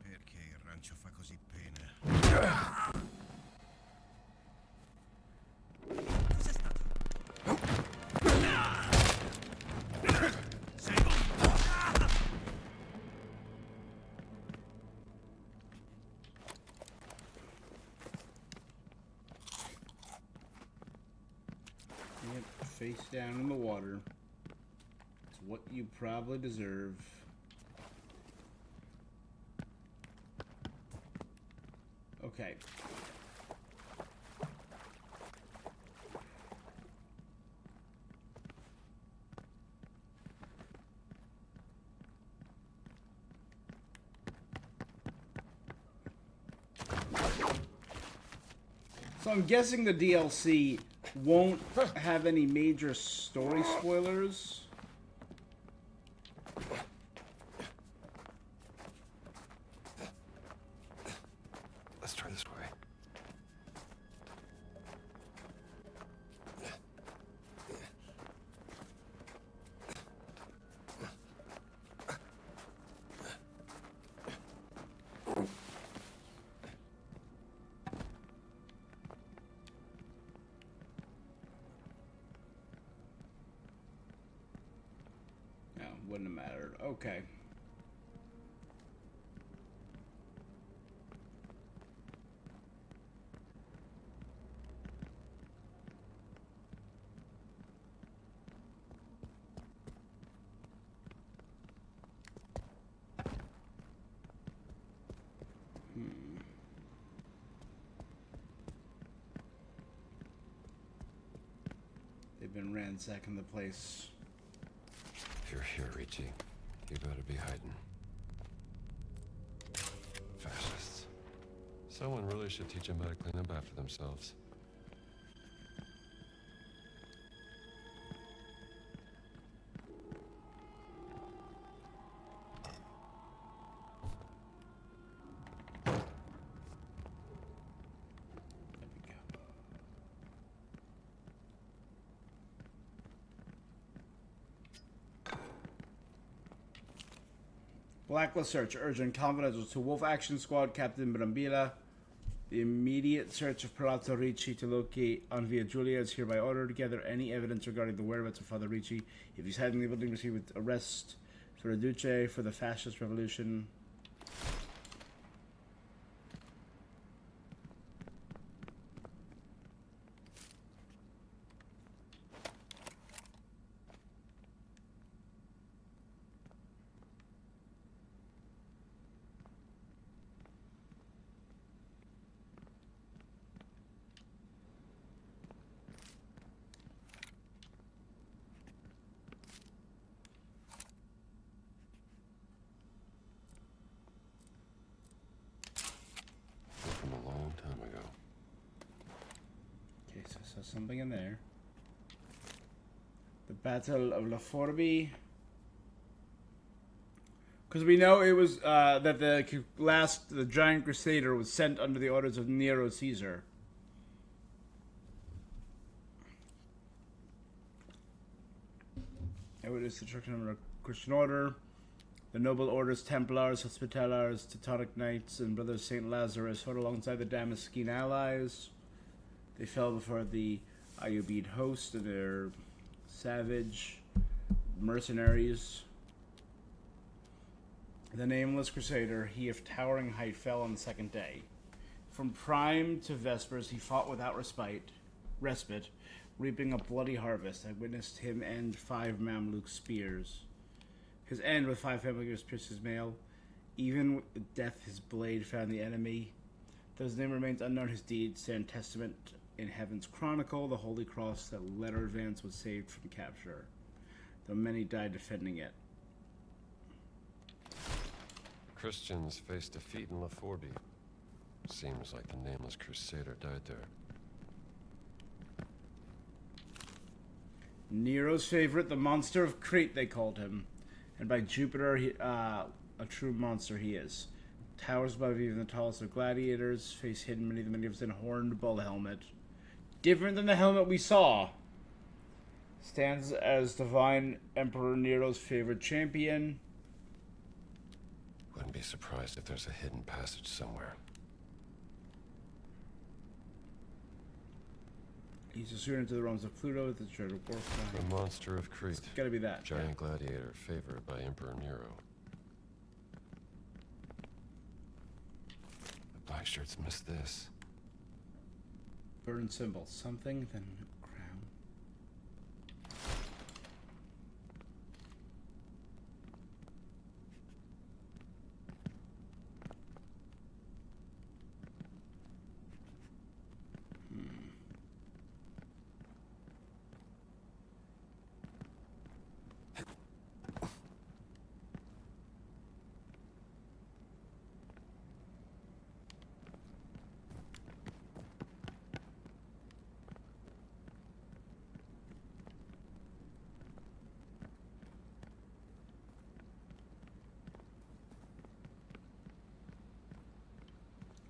Perché il rancio fa così pena? Cos'è stato? Seguo! Yep, face down in the water. It's what you probably deserve. Okay. So I'm guessing the DLC won't have any major story spoilers. Let's try this way. No, wouldn't have mattered. Okay. They've been ransacking the place. If you're here, Ricci, you better be hiding. Fascists. Someone really should teach them how to clean up after themselves. Blacklist search. Urgent. Confidential to Wolf Action Squad. Captain Brambilla. The immediate search of Palazzo Ricci to locate on Via Giulia is hereby ordered. To gather any evidence regarding the whereabouts of Father Ricci. If he's hiding in the building, proceed with arrest for the Duce for the fascist revolution. From a long time ago. Okay, so I saw something in there. The Battle of La Forbi. Because we know it was that the Giant Crusader was sent under the orders of Nero Caesar. It was destruction of the Christian order. The noble orders Templars, Hospitallars, Teutonic Knights, and Brothers St. Lazarus fought alongside the Damascene allies. They fell before the Ayyubid host and their savage mercenaries. The nameless crusader, he of towering height, fell on the second day. From prime to vespers, he fought without respite, reaping a bloody harvest. I witnessed him end 5 Mamluk spears. His end with 5 Mamluks pierced his mail. Even with death, his blade found the enemy. Though his name remains unknown, his deeds stand testament in Heaven's Chronicle. The Holy Cross that led our advance was saved from capture, though many died defending it. Christians faced defeat in La Forbi. Seems like the nameless crusader died there. Nero's favorite, the monster of Crete, they called him. And by Jupiter, a true monster he is. Towers above even the tallest of gladiators, face hidden beneath many of his horned bull helmet. Different than the helmet we saw. Stands as divine Emperor Nero's favorite champion. Wouldn't be surprised if there's a hidden passage somewhere. He's a student to the realms of Pluto with the treasure of Warframe. The monster of Crete. It's gotta be that. Giant gladiator favored by Emperor Nero. The black shirts missed this. Burn symbol. Something, then crown.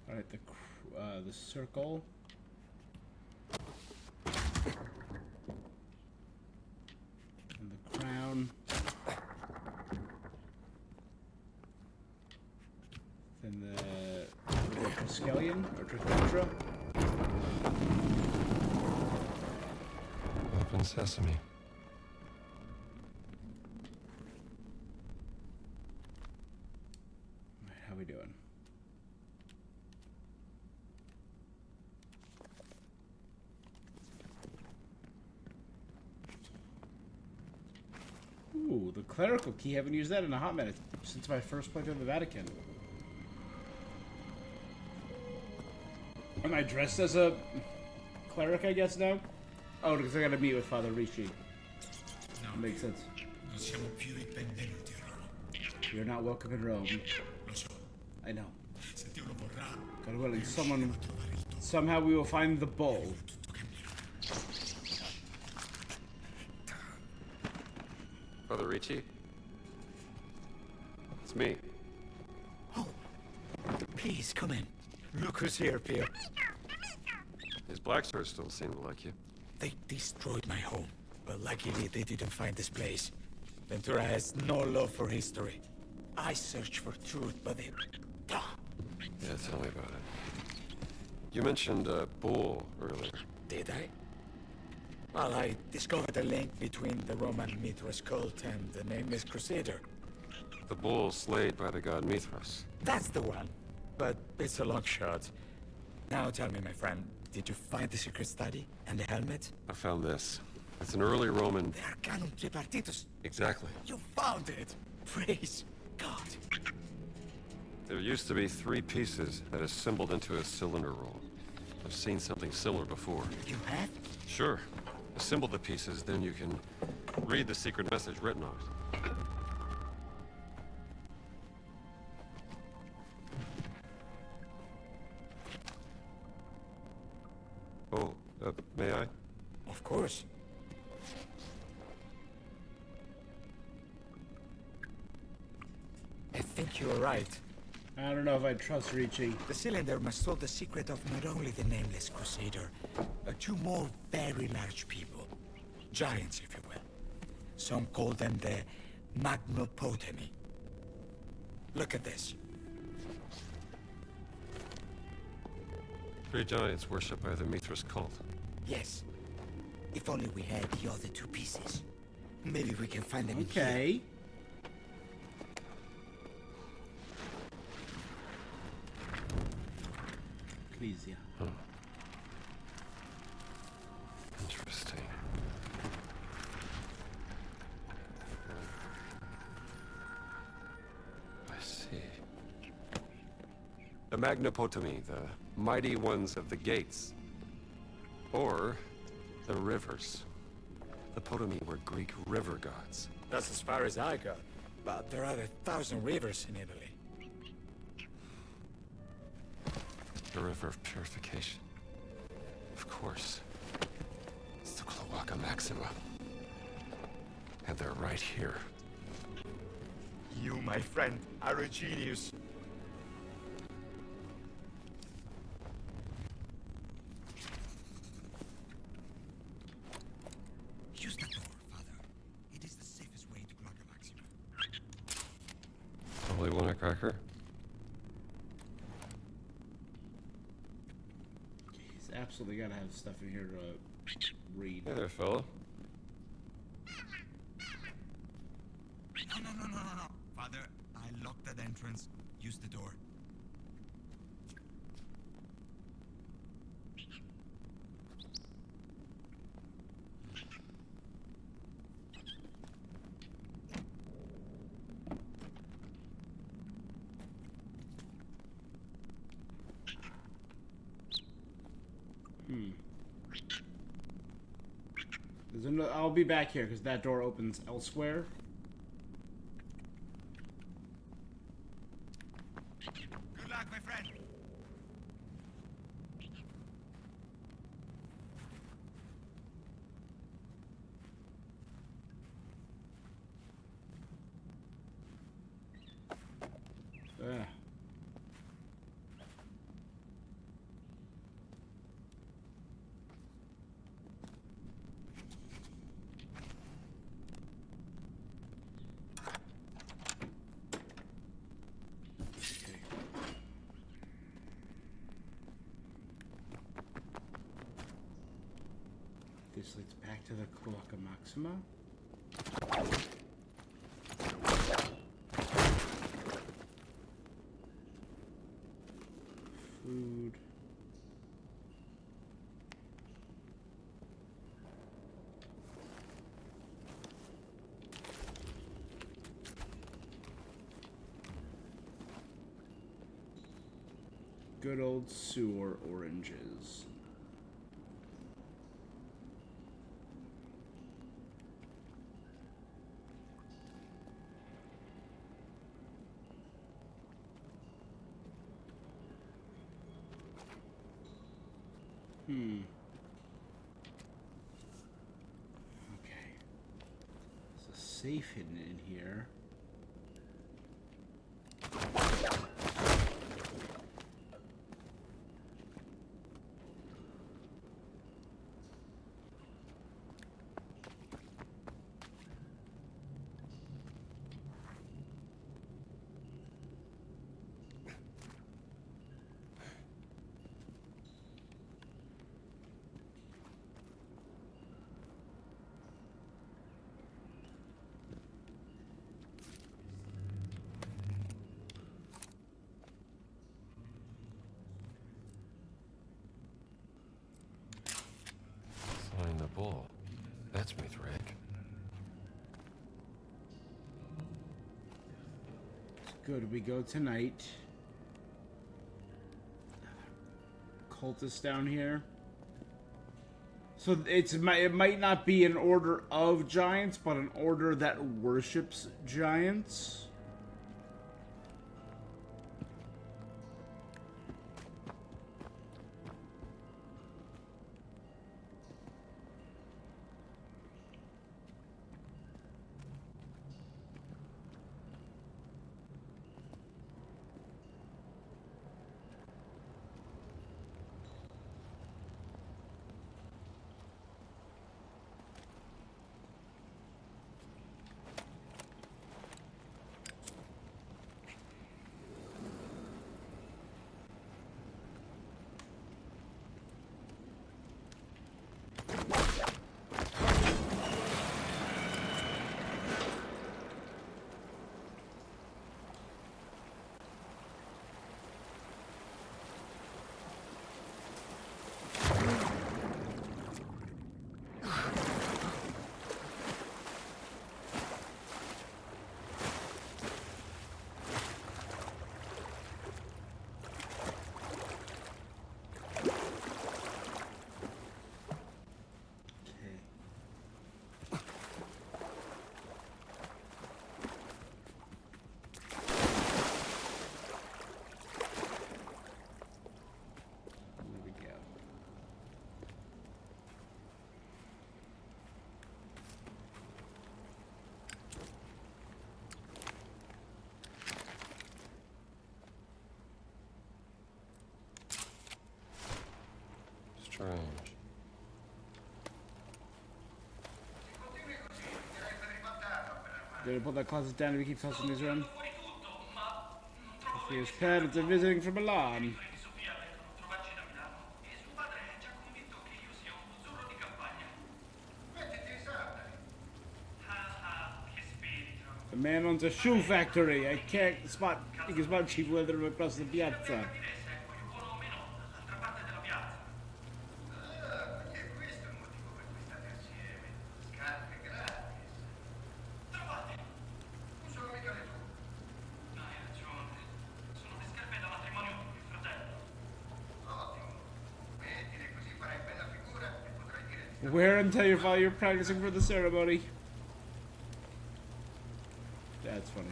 Alright, the circle. And the crown. Then the Triskelion, or Trithetra. Open sesame. Alright, how we doing? Ooh, the clerical key. Haven't used that in a hot minute since my first playthrough of the Vatican. Am I dressed as a cleric, I guess, now? Oh, because I gotta meet with Father Ricci. No, Makes sense. non siamo più i benvenuti a Roma. You're not welcome in Rome. Lo so. I know. Se Dio lo vorrà, God willing, riusciremo a trovare il tuo. somehow we will find the bull. Tutto cambierà. Father Ricci? It's me. Oh, please come in. Look who's here, Pierre. These black shirts don't seem to like you. They destroyed my home, but luckily they didn't find this place. Ventura has no love for history. I search for truth, but they... Ah, Yeah, tell me about it. You mentioned a bull earlier. did I? Well, I discovered a link between the Roman Mithras cult and the Nameless Crusader. The bull slayed by the god Mithras. That's the one. But it's a long shot. Now tell me, my friend, did you find the secret study and the helmet? I found this. It's an early Roman... The Arcanum Tripartitus. Exactly. You found it! Praise God. There used to be 3 pieces that assembled into a cylinder roll. I've seen something similar before. You have? Sure. Assemble the pieces, then you can read the secret message written on it. Oh, may I? Of course. I think you're right. I don't know if I trust Ricci. The cylinder must hold the secret of not only the Nameless Crusader, but 2 more very large people. Giants, if you will. Some call them the Magnopotami. Look at this. 3 giants worshipped by the Mithras cult. Yes. If only we had the other 2 pieces. Maybe we can find them in here. Okay. Ecclesia. Interesting. I see. The Magnopotami, the mighty ones of the gates. Or the rivers. The Potami were Greek river gods. That's as far as I got. But there are 1,000 rivers in Italy. The river of purification. Of course. It's the Cloaca Maxima. And they're right here. You, my friend, are a genius. Use the door, Father. It is the safest way to Cloaca Maxima. Probably want a cracker? He's absolutely got to have stuff in here to read. Hey there, fella. No. Father, I locked that entrance. Use the door. I'll be back here because that door opens elsewhere. Good luck, my friend. Ah. This leads back to the Cloaca Maxima. Food. Good old sewer oranges. Okay. There's a safe hidden in here. gets me, Drake. Good, we go tonight. Cultists down here. So it might not be an order of giants, but an order that worships giants. Strange. Gonna put that closet down if he keeps hustling his run. His parents are visiting from Milan. The man owns a shoe factory. I can't spot. He can spot cheap weather from across the piazza. Wear until you while you're practicing for the ceremony. That's funny.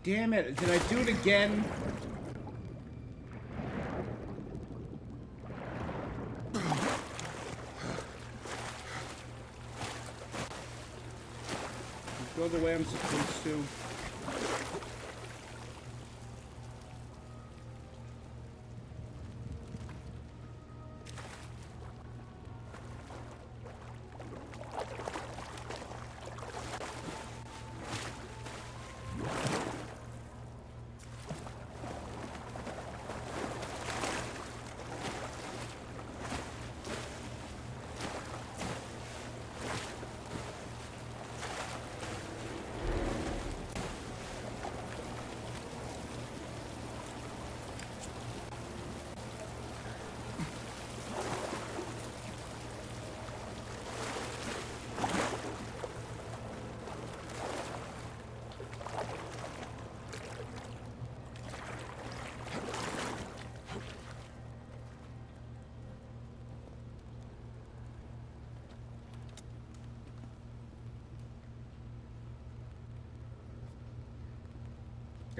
Damn it, did I do it again? Go the way I'm supposed to.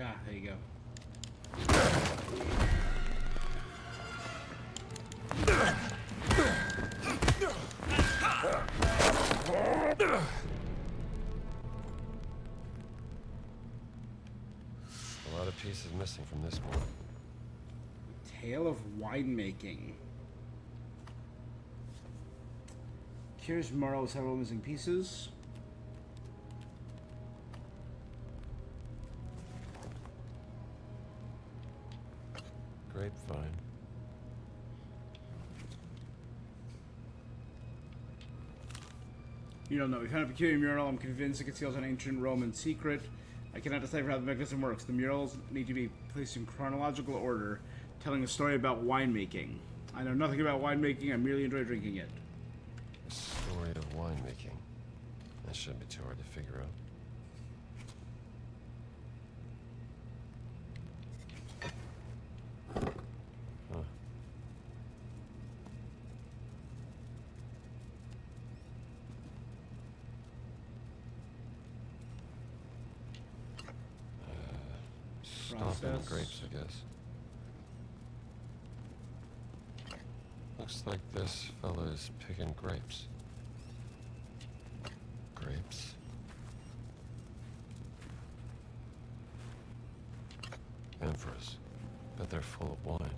Ah, there you go. A lot of pieces missing from this one. Tale of winemaking. Cures Morrow with several missing pieces. Grapevine. You don't know. We found a peculiar mural. I'm convinced it conceals an ancient Roman secret. I cannot decipher how the mechanism works. The murals need to be placed in chronological order, telling a story about winemaking. I know nothing about winemaking. I merely enjoy drinking it. A story of winemaking. That shouldn't be too hard to figure out. Huh. Stomping Process. grapes, I guess. Looks like this fella is picking grapes. Grapes. Amphoras. Bet they're full of wine.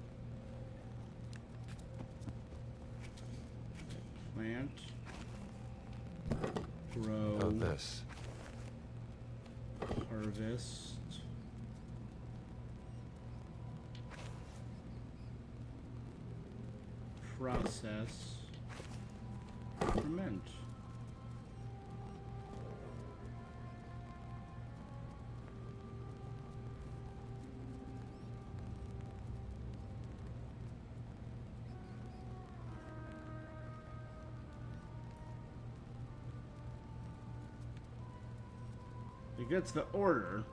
Plant. Grow. Oh, this. Harvest. Process. Ferment. It gets the order,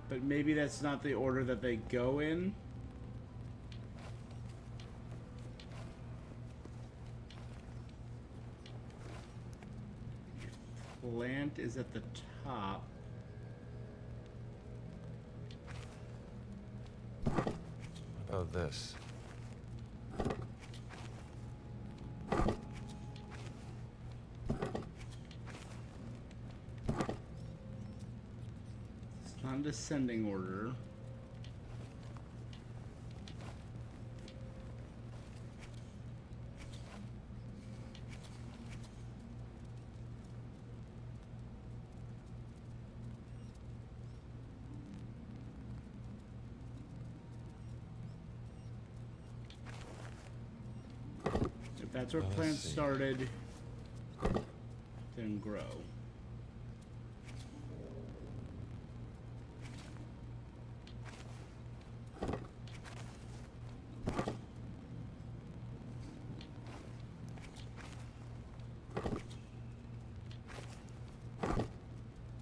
but maybe that's not the order that they go in. Plant is at the top. Oh, this. It's not descending order. If that's where Let's plants see. started, then grow.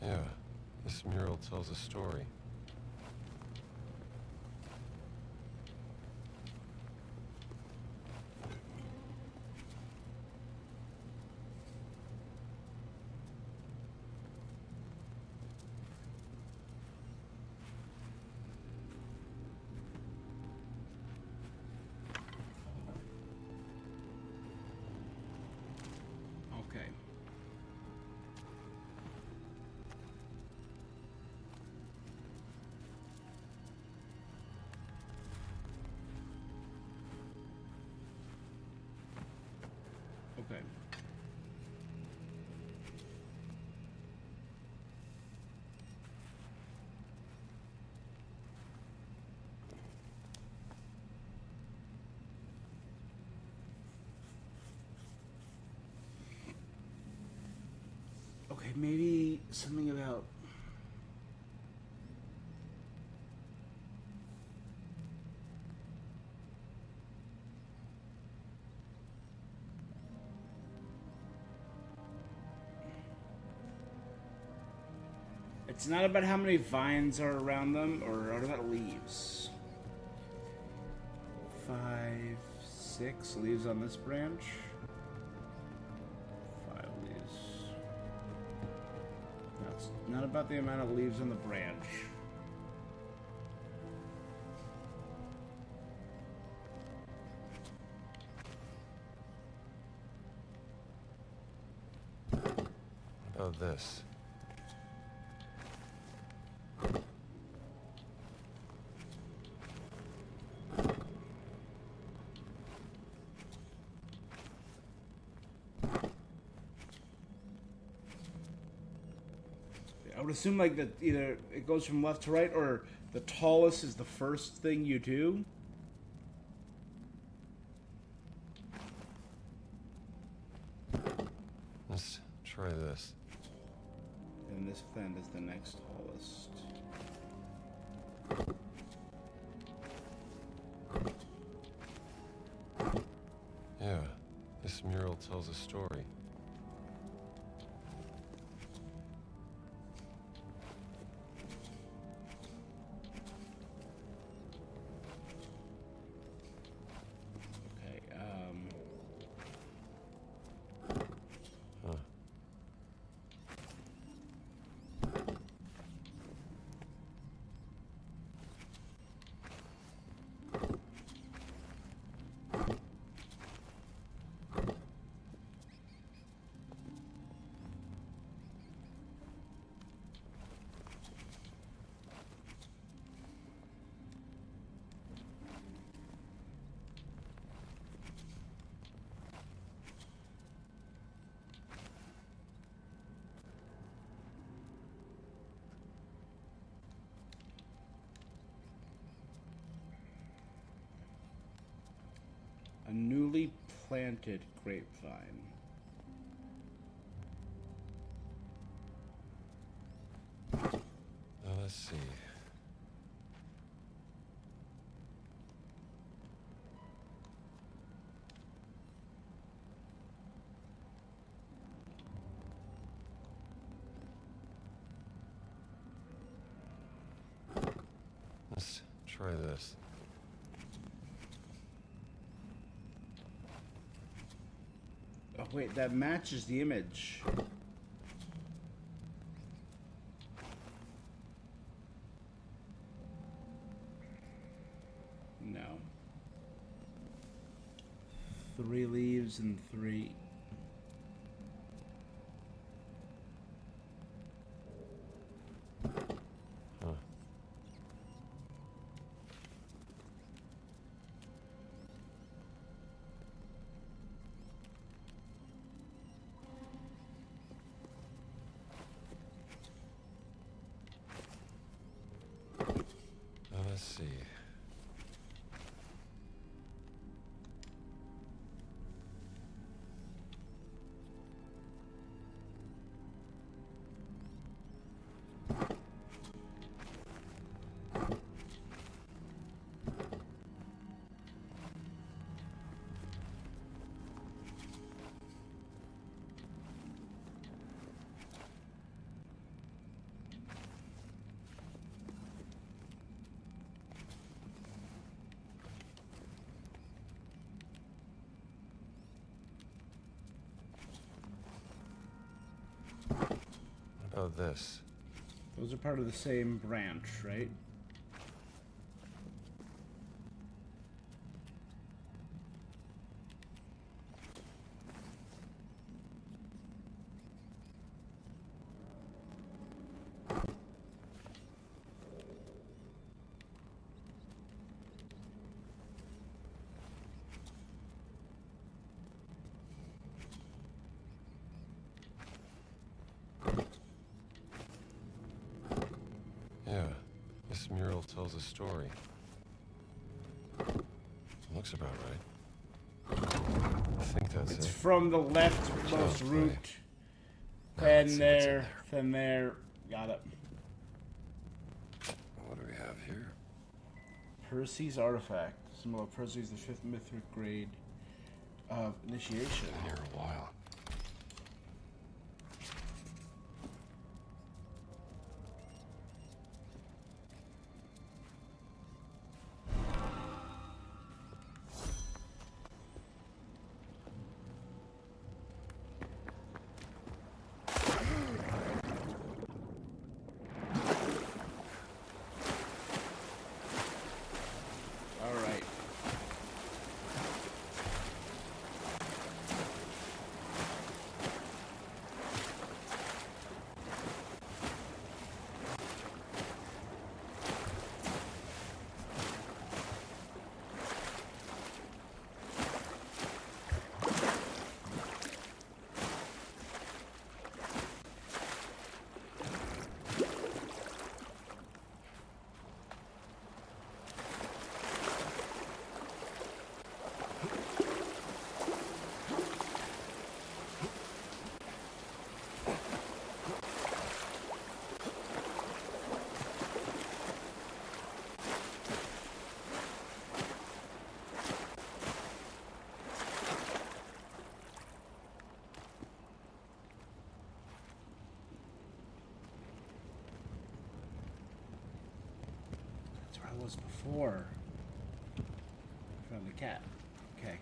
Yeah, this mural tells a story. Okay. Okay. Okay, maybe something about it's not about how many vines are around them, or what about leaves? 5, 6 leaves on this branch. 5 leaves. That's not about the amount of leaves on the branch. Oh, this. I would assume like that either it goes from left to right, or the tallest is the first thing you do. This plant is the next tallest. Yeah, this mural tells a story. Okay, Huh. a newly planted grapevine. Now let's see. Let's try this. Oh wait, that matches the image. No. 3 leaves and 3. Huh. Now let's see. What about this? Those are part of the same branch, right? Yeah, this mural tells a story. Looks about right. I think that's It's it. from the leftmost Child's play. root. Now Then let's see what's in there, then there. Got it. What do we have here? Percy's artifact. Symbol of Percy's the 5th mythic grade of initiation. Been here a while. Alright. was before I found the cat. Okay.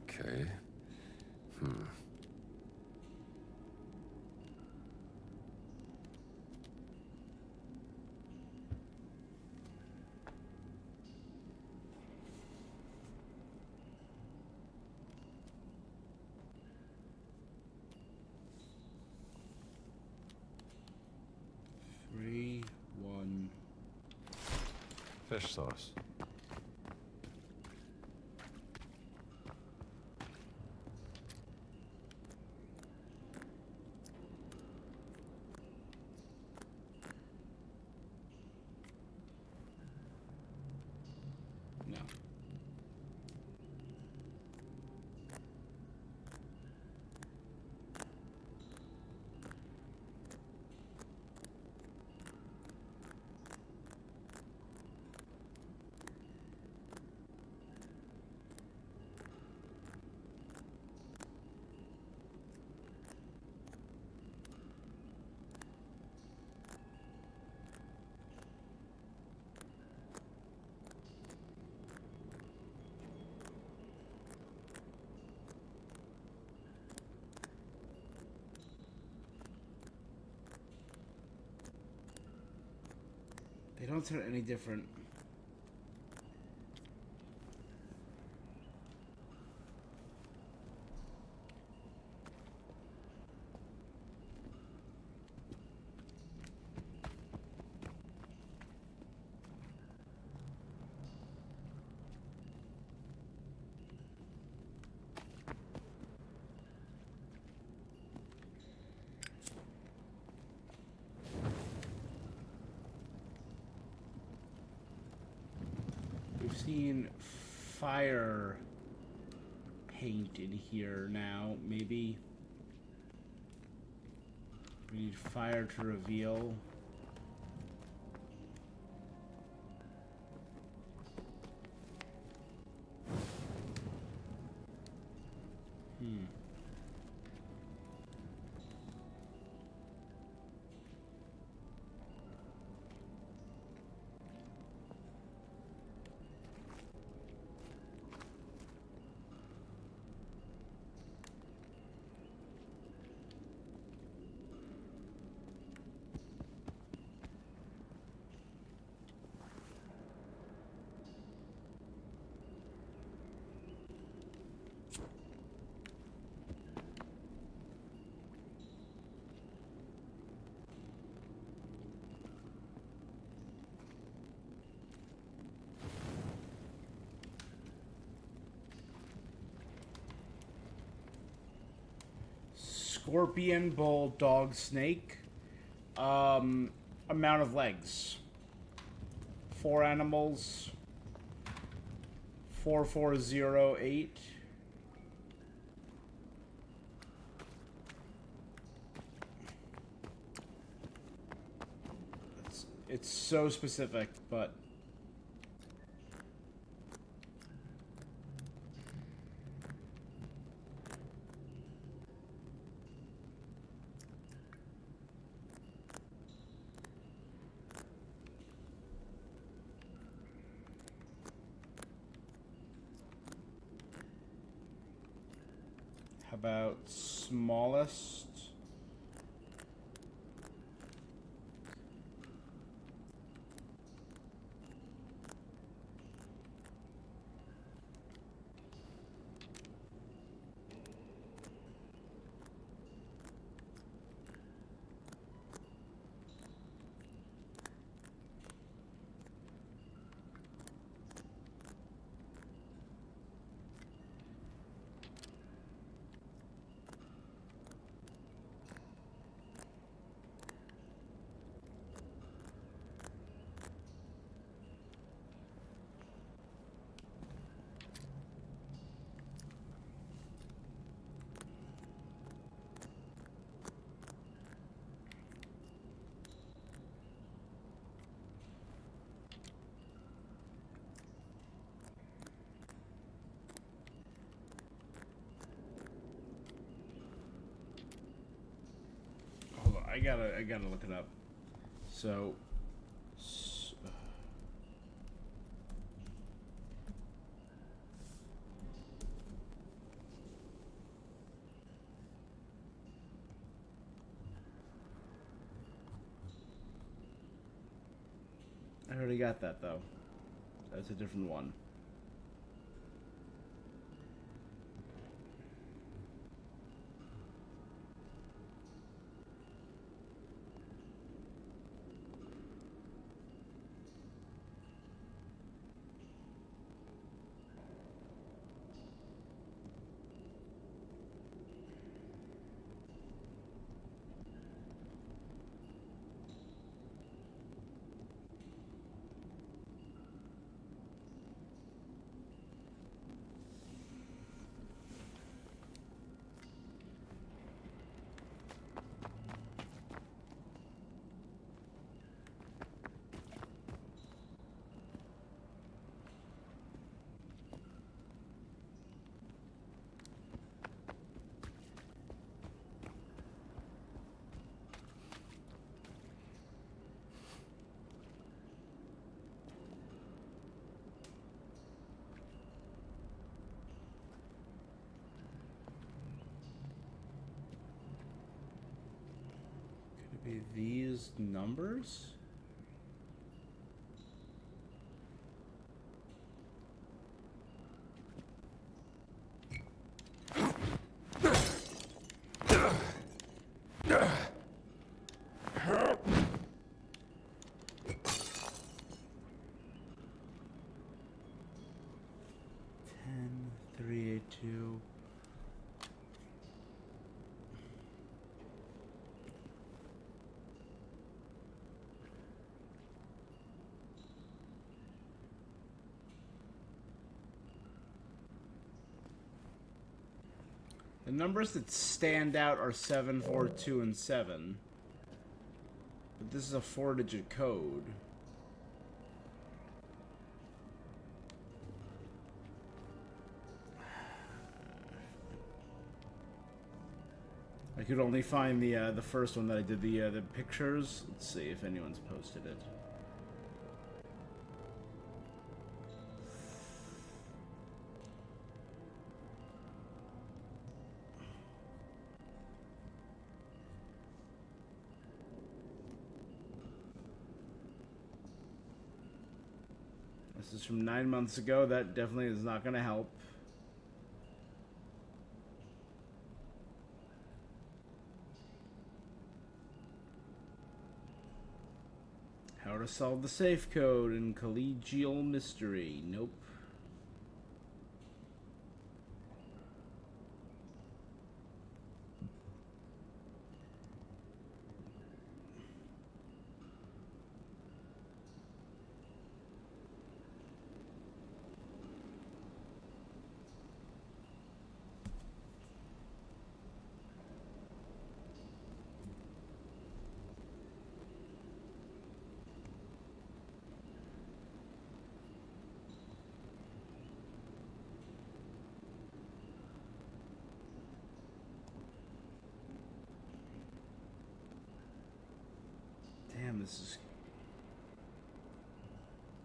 Okay. Three, one. Fish sauce. No. They don't sound any different. We've seen fire paint in here now. Maybe we need fire to reveal. Scorpion, bull, dog, snake. Amount of legs. 4 animals. 4408. It's so specific, but how about smallest? I gotta look it up. So. I already got that though. That's a different one. Could it be these numbers? Two. The numbers that stand out are 7, 4, 2, and 7. But this is a 4-digit code. I could only find the first one that I did the pictures. Let's see if anyone's posted it. This is from 9 months ago. That definitely is not going to help. How to solve the safe code in collegial mystery. Nope. Damn, this is...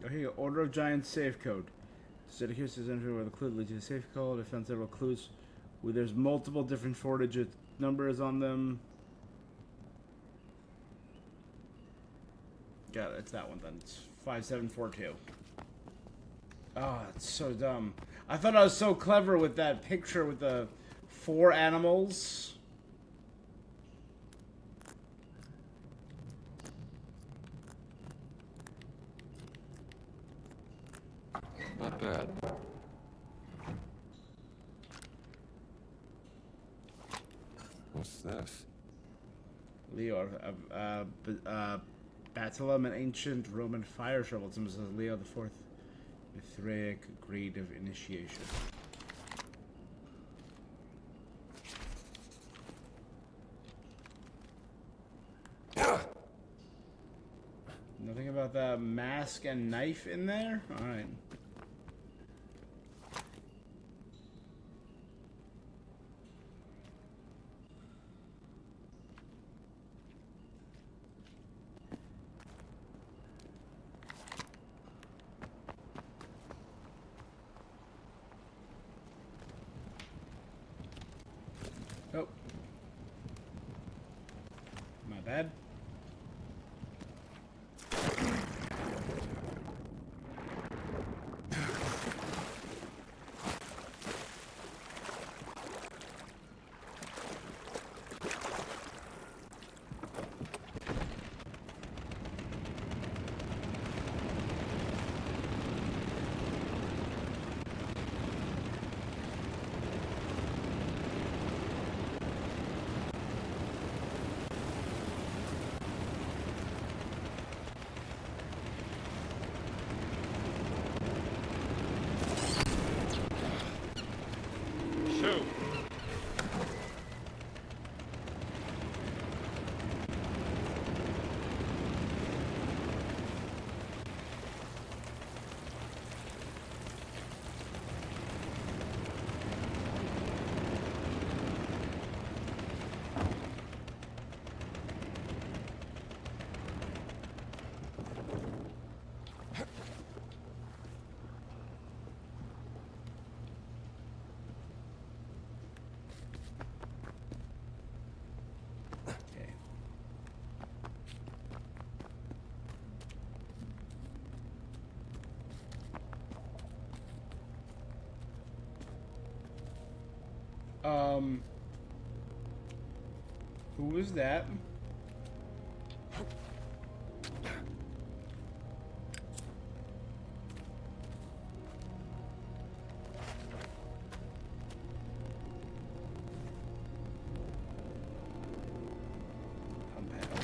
Oh, here you go. Order of Giants safe code. Instead of here says enter where the clue leads to the safe code. I found several clues where there's multiple different 4-digit numbers on them. Got it. It's that one then. It's 5742. Oh, it's so dumb. I thought I was so clever with that picture with the 4 animals. Not bad. What's this? Leo, Batulum, an ancient Roman fire shovel. It says Leo the Fourth, Mithraic grade of initiation. Nothing about that mask and knife in there? Alright. Oh. My bad. Shoot! Okay. Who is that? Pump house.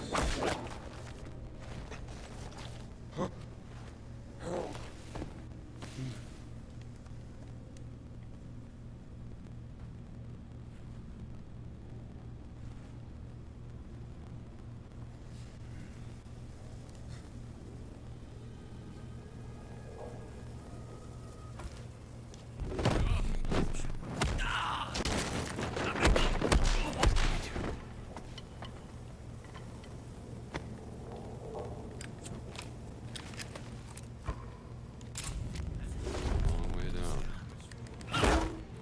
Long way down.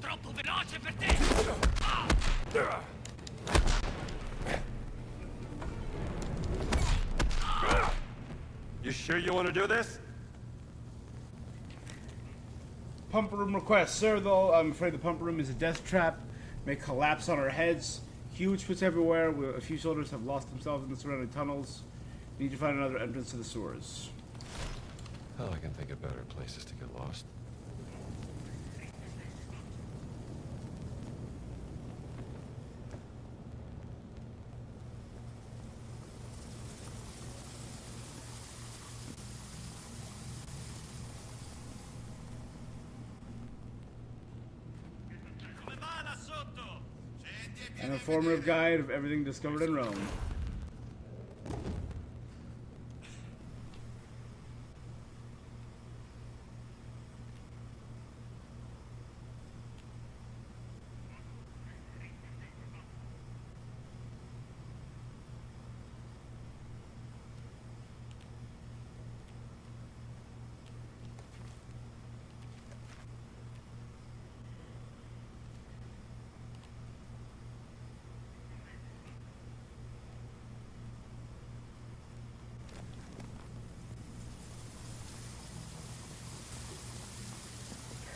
Troppo veloce per te! You sure you want to do this? Pump room request. Sir, though, I'm afraid the pump room is a death trap. May collapse on our heads. Huge pits everywhere. A few soldiers have lost themselves in the surrounding tunnels. We need to find another entrance to the sewers. Hell, I can think of better places to get lost. Come va là sotto? An informative guide of everything discovered in Rome.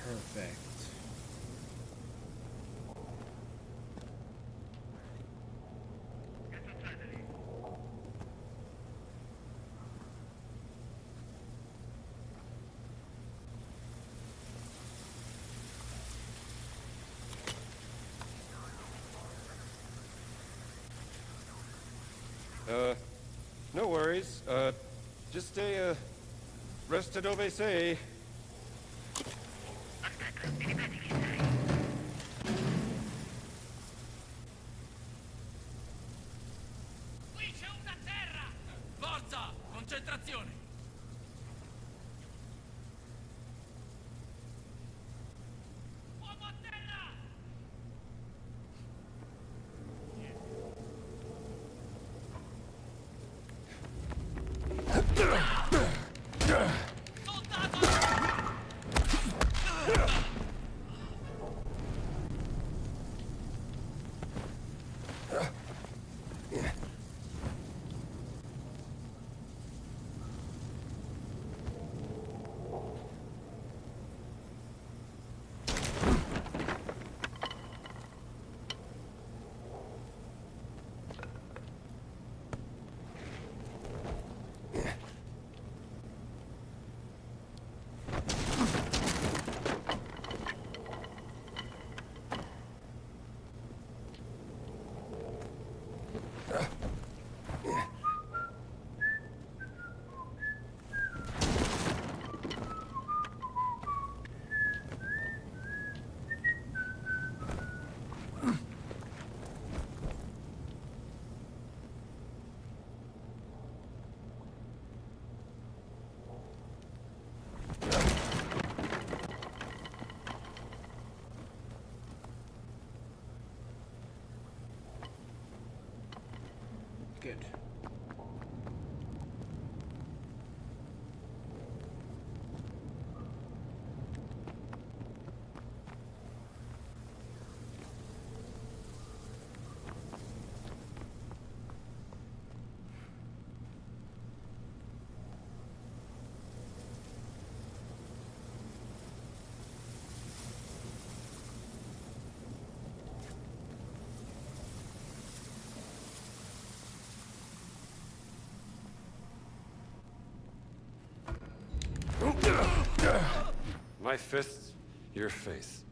Perfect. No worries. Just stay, rested dove sei. Qui c'è una terra! Forza! Concentrazione! Uomo a terra! Soldato! My fist, your faith.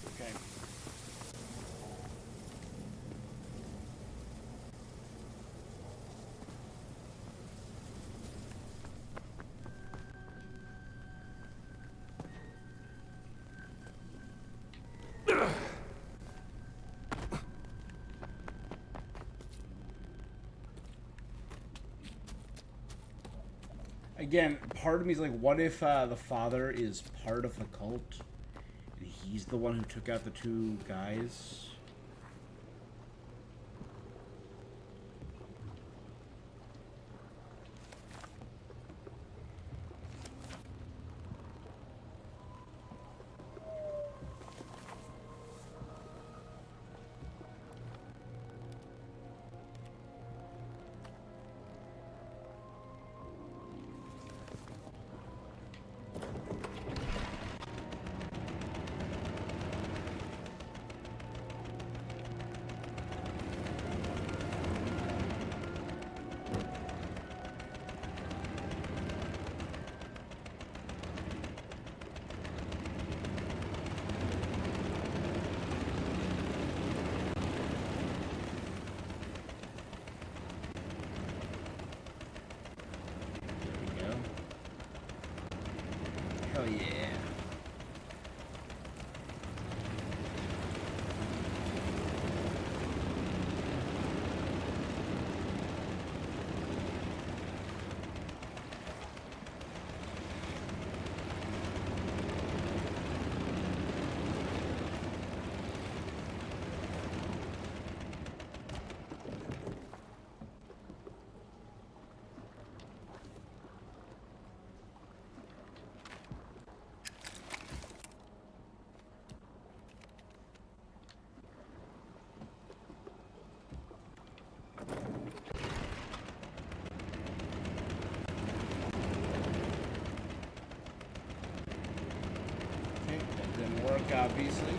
Okay. Again, part of me is like, what if the father is part of the cult, and he's the one who took out the two guys? There we go. Hell yeah. Okay, that didn't work, obviously.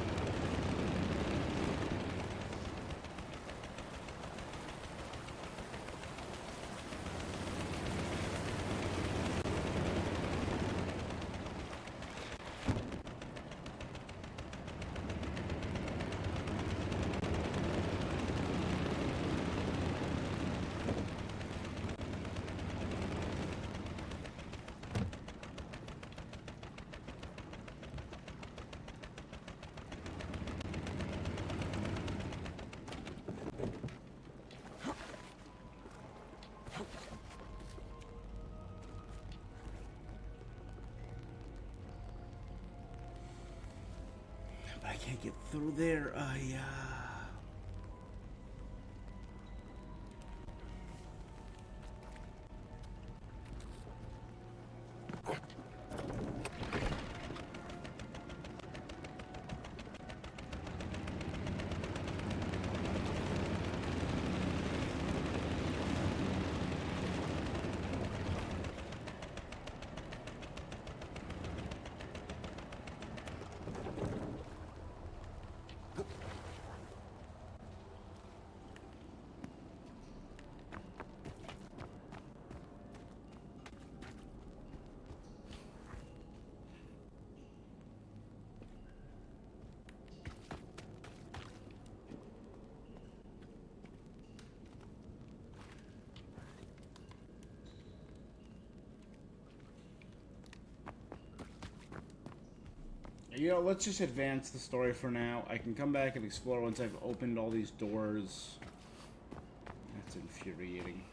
But I can't get through there. Yeah. You know, let's just advance the story for now. I can come back and explore once I've opened all these doors. That's infuriating.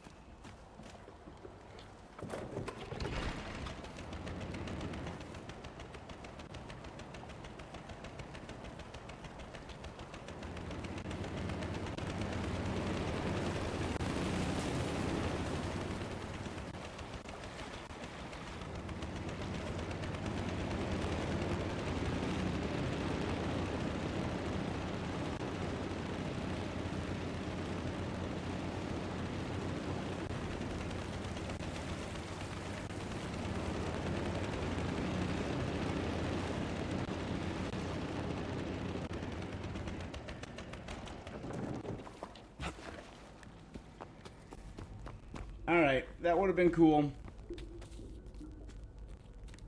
Alright, that would have been cool.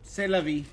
C'est la vie.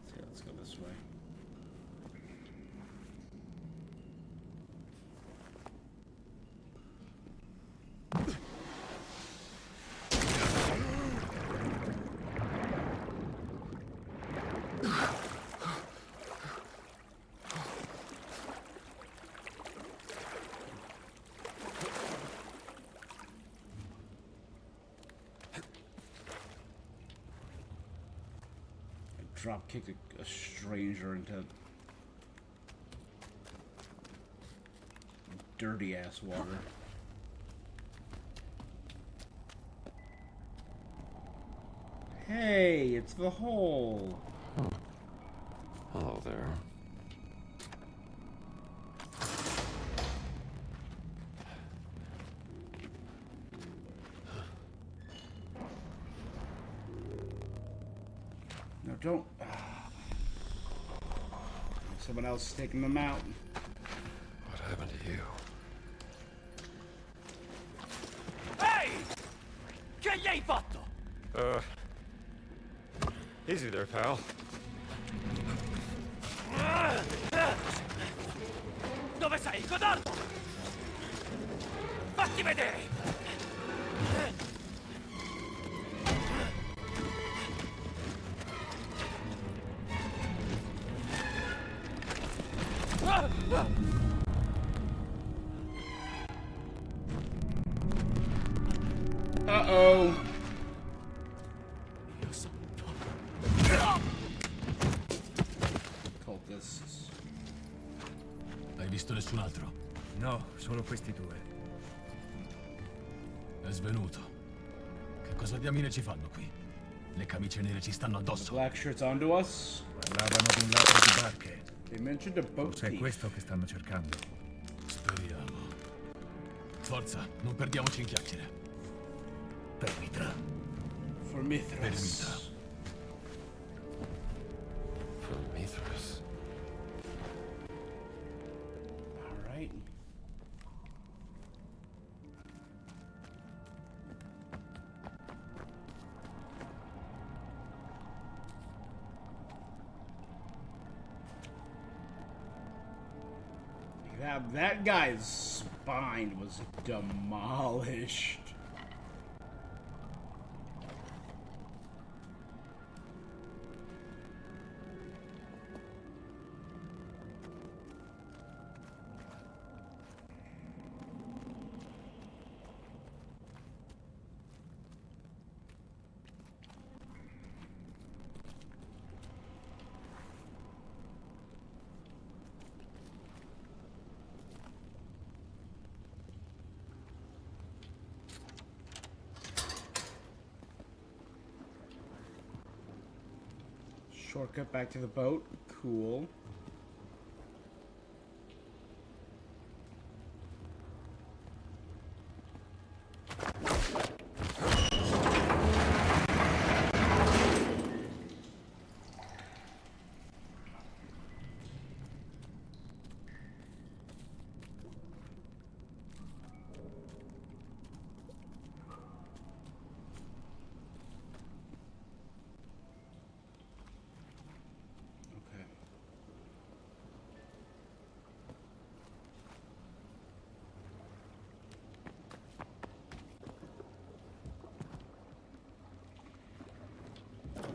Okay, let's go this way. Drop kicked a stranger into dirty ass water. Hey, it's the hole. Hello there. No, don't. Someone else is taking them out. What happened to you? Ehi! Che gli hai fatto? Easy there, pal. Dove sei, codardo? Fatti vedere! Uh-oh. Cultists. Hai visto nessun altro? No, solo questi due. È svenuto. Che cosa diamine ci fanno qui? Le camicie nere ci stanno addosso. Black shirts onto us. Parlavano di un lato di barche. They mentioned a boat Forse è thief. questo che stanno cercando. Speriamo. Forza, non perdiamoci in chiacchiere. Per Mitra. For Mithras. Per Mitra. For Mithras. Alright. That guy's spine was demolished. Shortcut back to the boat. Cool. Okay.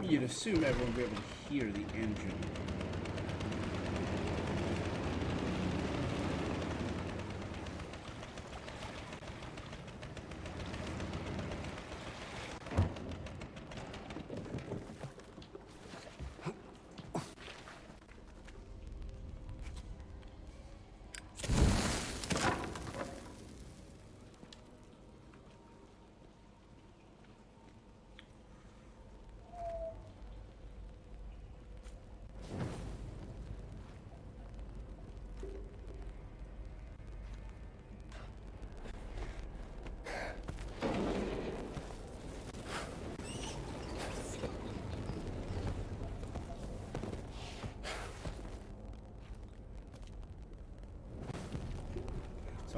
You'd assume everyone would be able to hear the engine.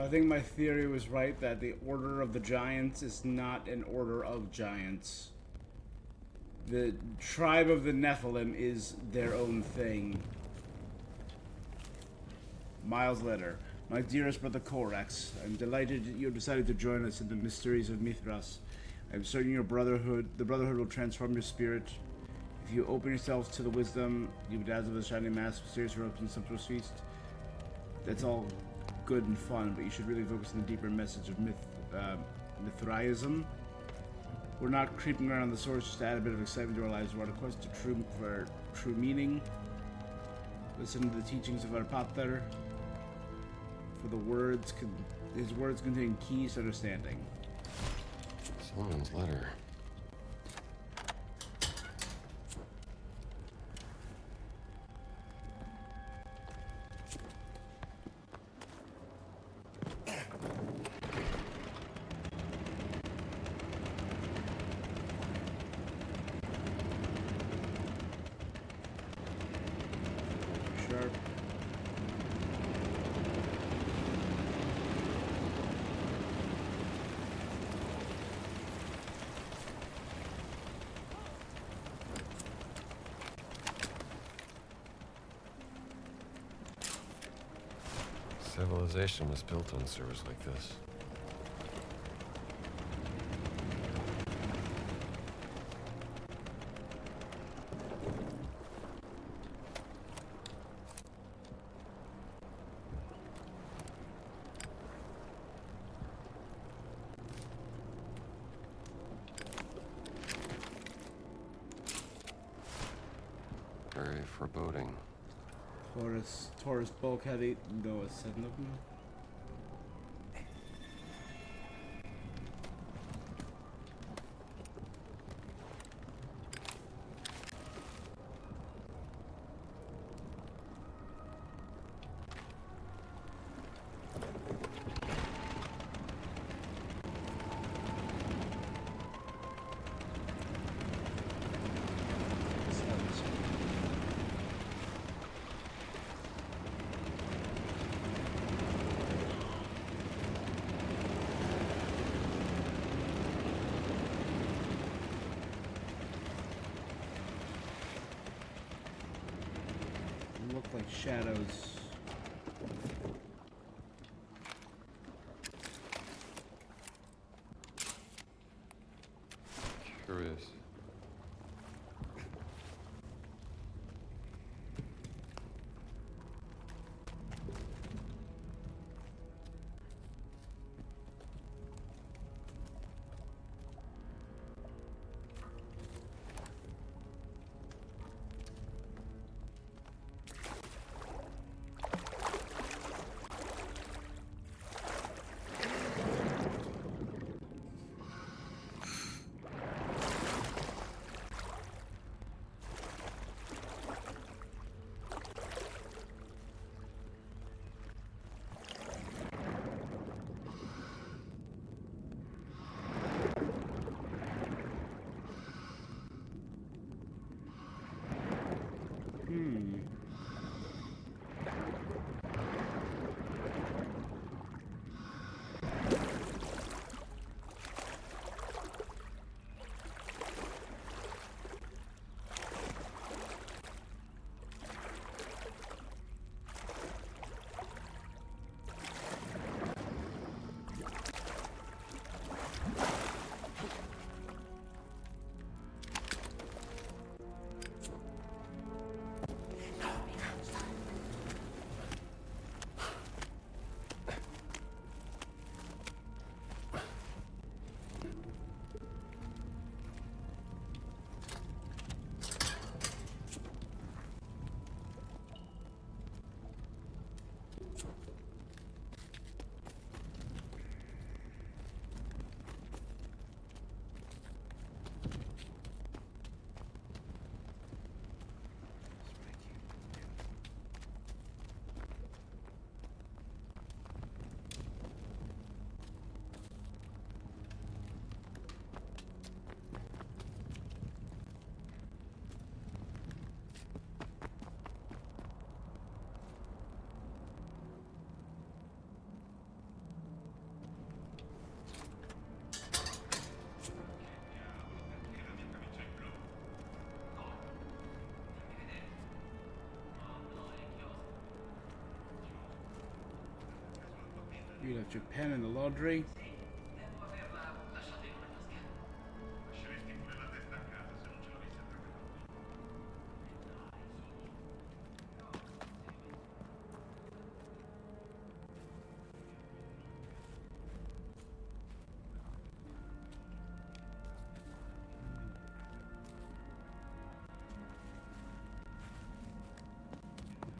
So I think my theory was right that the Order of the Giants is not an order of giants. The tribe of the Nephilim is their own thing. Miles letter. My dearest brother Korax, I'm delighted you have decided to join us in the mysteries of Mithras. I'm certain the Brotherhood will transform your spirit. If you open yourselves to the wisdom, you dazzle the shining mass, mysterious ropes, and sumptuous feast. That's all good and fun, but you should really focus on the deeper message of Mithraism. We're not creeping around the source just to add a bit of excitement to our lives. We're on a quest for true meaning. Listen to the teachings of our Pater. For his words contain keys to understanding. Someone's letter. Sharp. Civilization was built on servers like this. Very foreboding. Taurus bulkhead Noah said nothing. Look like shadows. Curious. You left your pen in the laundry.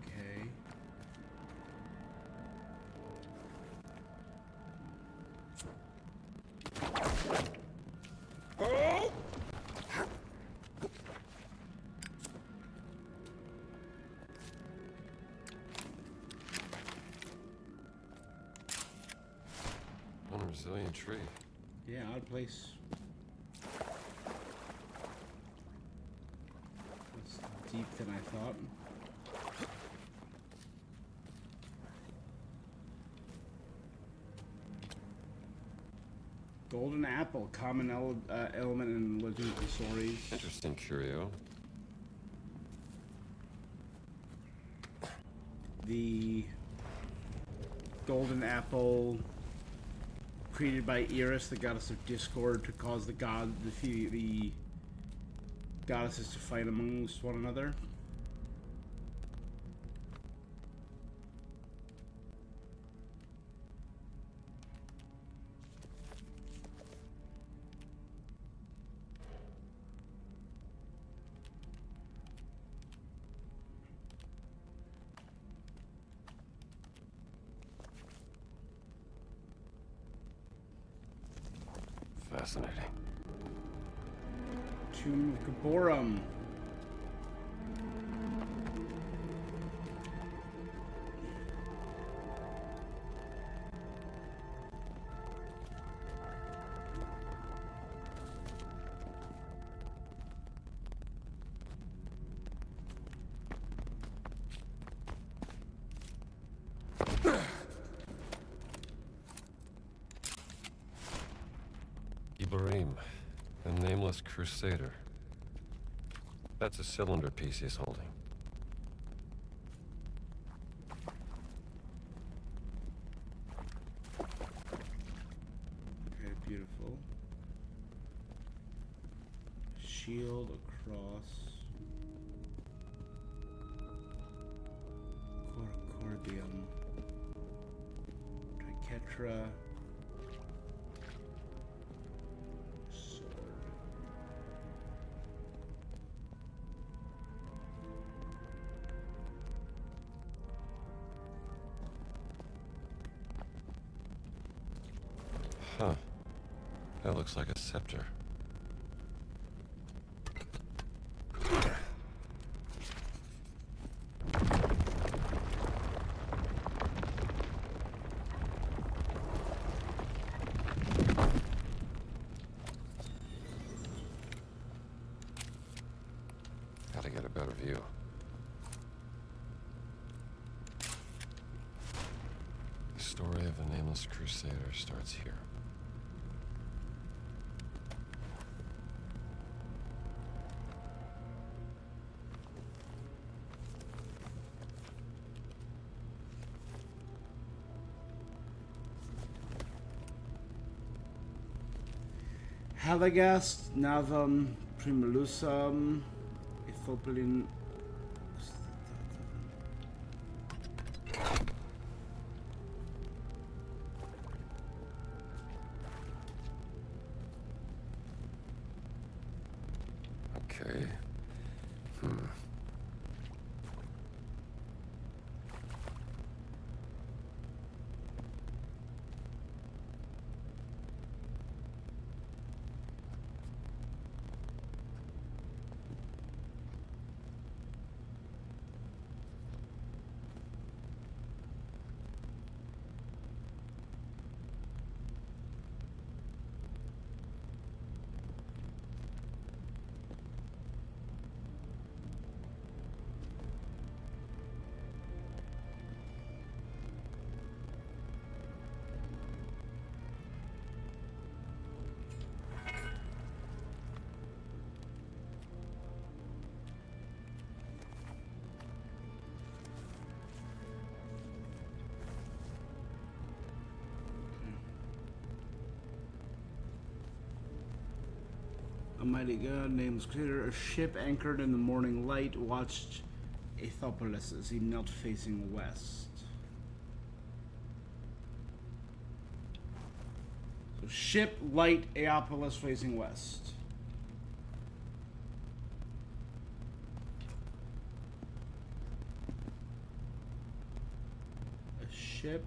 Okay. Unresilient tree. Yeah, odd place. It's deep than I thought. Golden apple, common element in legends and stories. Interesting curio. The golden apple created by Eris, the goddess of discord, to cause the goddesses to fight amongst one another. Fascinating. Tomb of Gaborum. Ibrahim, the nameless crusader. That's a cylinder piece he's holding. Okay, beautiful. Shield, a cross. Cordium. Triquetra. Sword. Huh. That looks like a scepter. Gotta get a better view. The story of the nameless crusader starts here. Halagast, Navam, Primalusam, Ethopelin. Okay. Almighty God, nameless creator. A ship anchored in the morning light watched Aethopolis as he knelt facing west. So ship, light, Aeopolis facing west. A ship.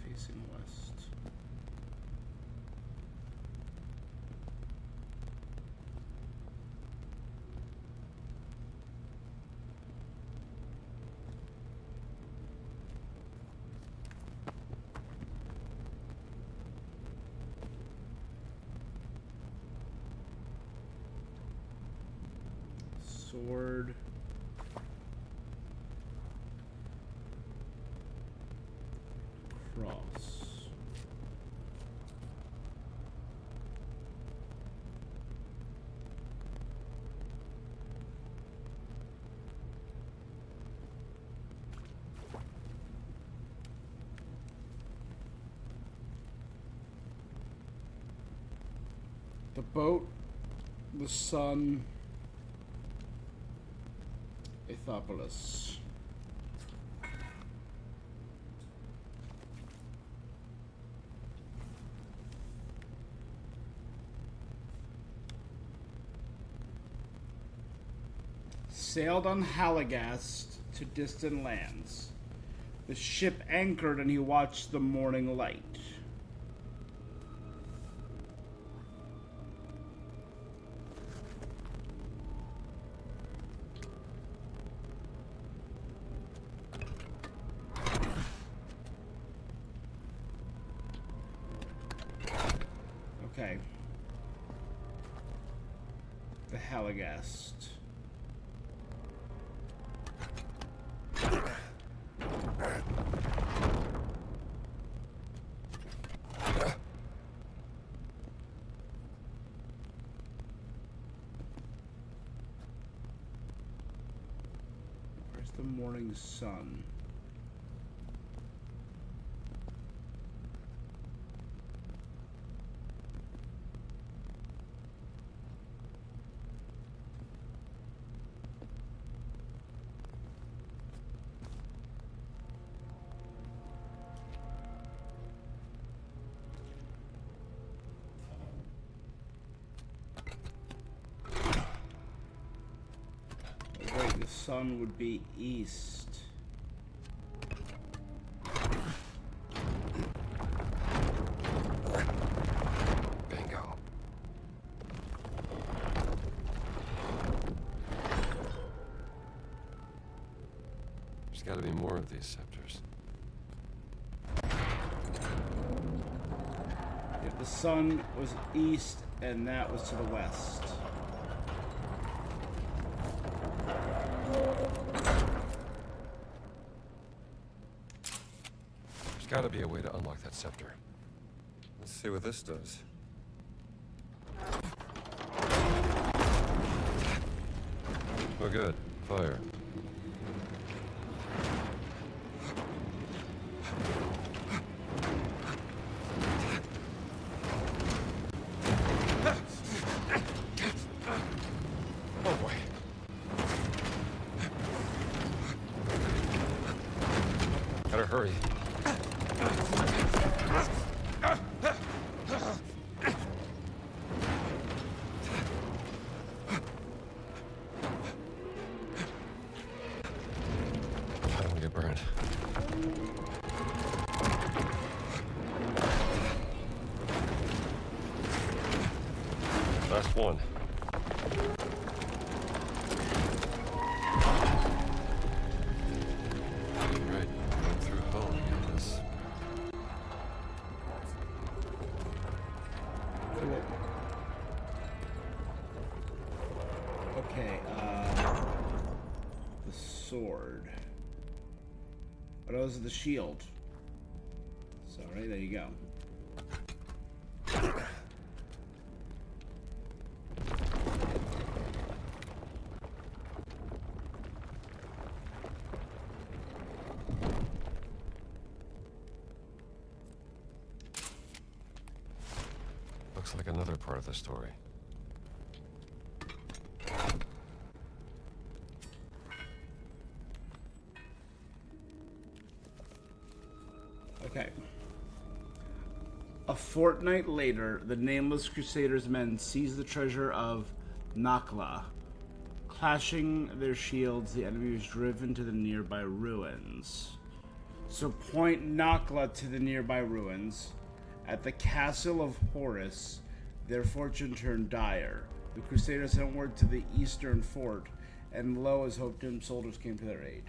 Facing west. Sword. Cross. The boat, the sun, Aethopolis. Sailed on Halagast to distant lands. The ship anchored and he watched the morning light. Okay. The Halagast. Where's the morning sun? Wait, the sun would be east. Bingo. There's got to be more of these scepters. If the sun was east and that was to the west. There's got to be a way to unlock that scepter. Let's see what this does. We're good. Fire. Oh boy. Better hurry. I don't want to get burned. Last one. Right, going through hell, I guess. Okay, the sword. Oh, those are the shield. So, right, there you go. Looks like another part of the story. Okay. A fortnight later, the nameless Crusaders' men seize the treasure of Nakla. Clashing their shields, the enemy was driven to the nearby ruins. So point Nakla to the nearby ruins. At the castle of Horus, their fortune turned dire. The Crusaders sent word to the eastern fort, and lo, as hoped, soldiers came to their aid.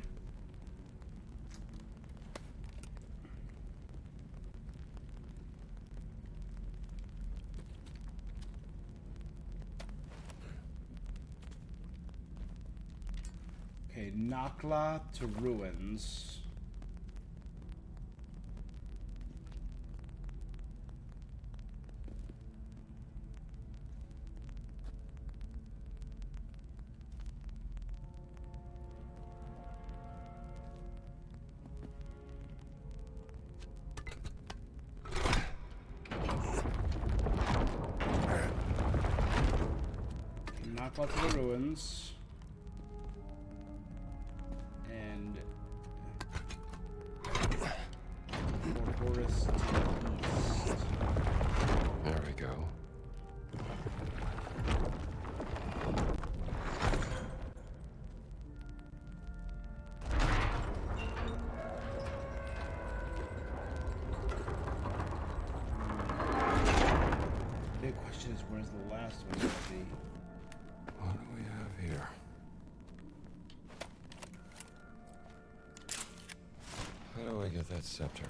Okay, Nakla to ruins. Nakla to the ruins. And Fort Horus to the east. There we go. Big question is, where's the last one going to be? What do we have here? How do I get that scepter?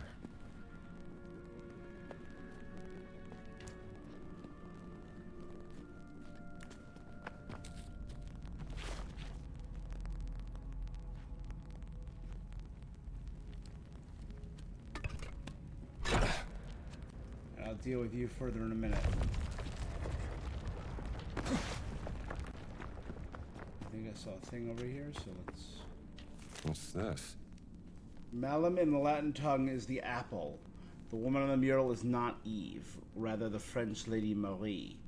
I'll deal with you further in a minute. I think I saw a thing over here, so let's... What's this? Malum in the Latin tongue is the apple. The woman on the mural is not Eve, rather the French lady Marie.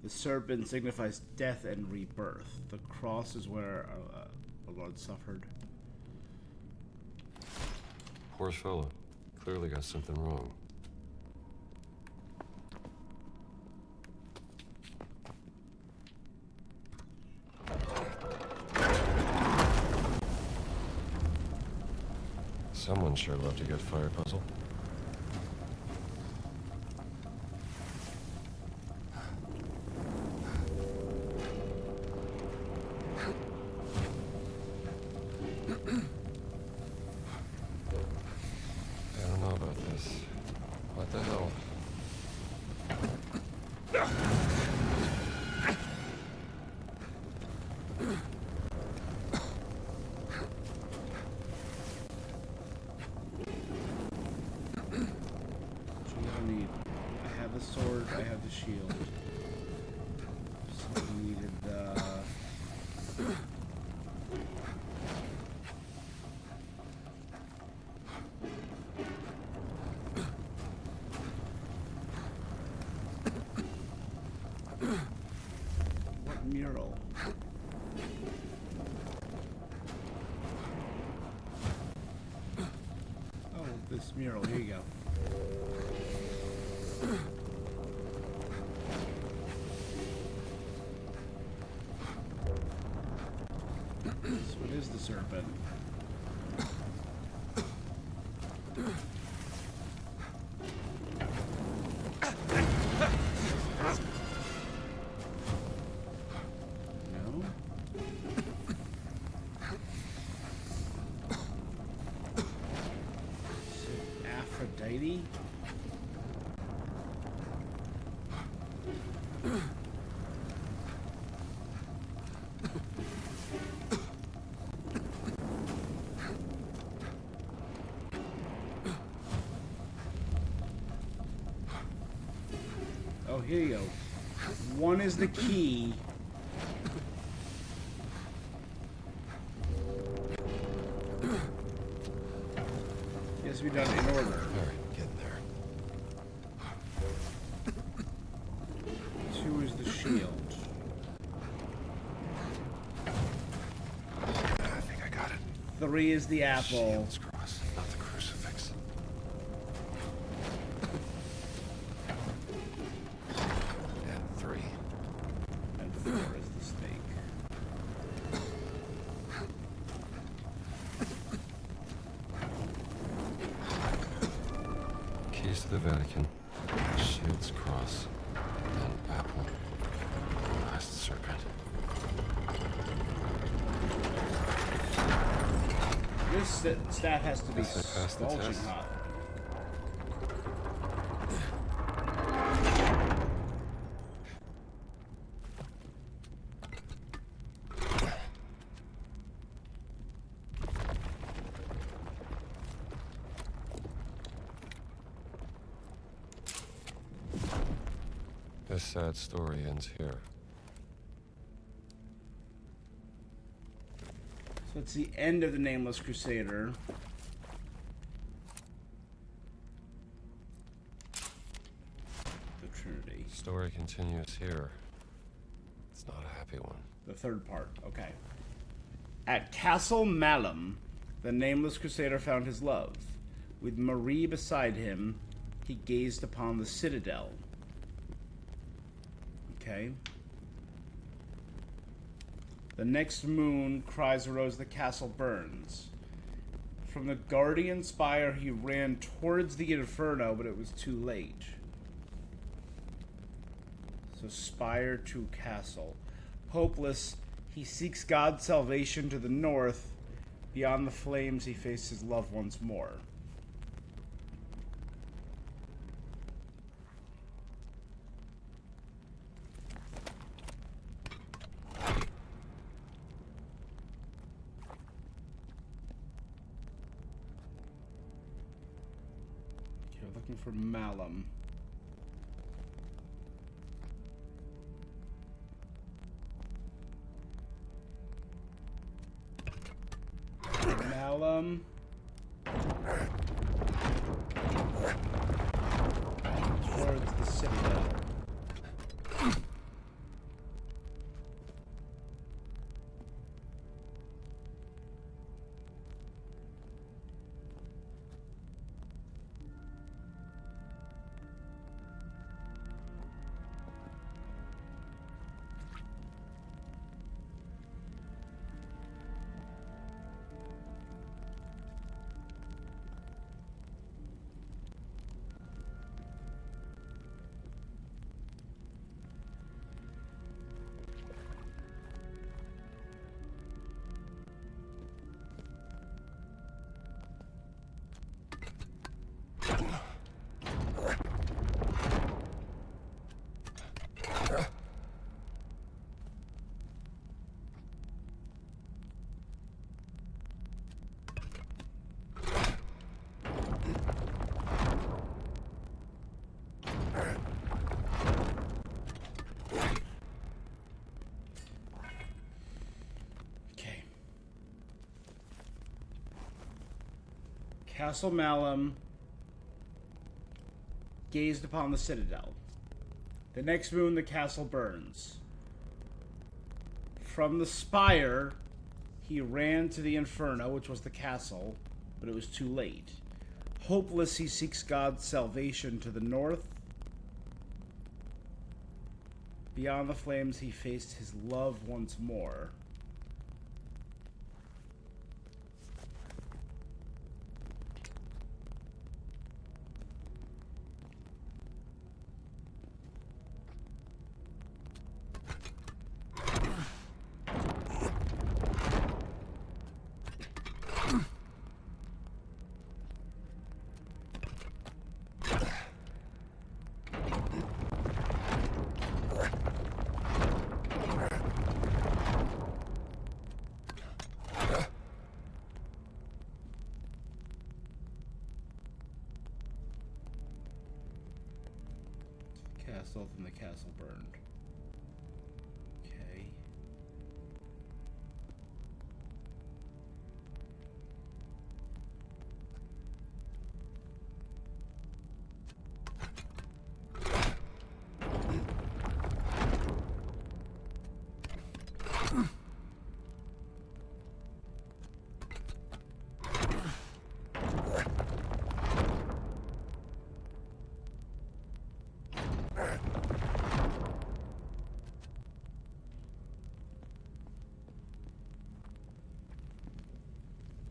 The serpent signifies death and rebirth. The cross is where our Lord suffered. Poor fellow. Clearly got something wrong. Someone sure loved a good fire puzzle. I don't know about this. What the hell? I have the sword, I have the shield. So we needed the... this mural. Here you go. This one is the serpent. No? Is it Aphrodite? Oh, here you go. One is the key. It has to be done in order. All right, getting there. Two is the shield. I think I got it. Three is the apple. Shield's cross, not the crucifix. And 3. And four is the snake. Keys to the Vatican. Shield's cross. And apple. Last serpent. This stat has to be Guess I passed the scalding test. hot. This sad story ends here. So it's the end of the Nameless Crusader. The Trinity. Story continues here. It's not a happy one. The third part. Okay. At Castle Malum, the Nameless Crusader found his love. With Marie beside him, he gazed upon the citadel. Okay. The next moon, cries arose, the castle burns. From the guardian spire, he ran towards the inferno, but it was too late. So spire to castle. Hopeless, he seeks God's salvation to the north. Beyond the flames, he faces love once more. Okay, we're looking for Malum. Malum. Towards the citadel. Okay. Castle Malum gazed upon the citadel. The next moon, the castle burns. From the spire, he ran to the inferno, which was the castle, but it was too late. Hopeless, he seeks God's salvation to the north. Beyond the flames, he faced his love once more. Castle from the castle burned. Okay.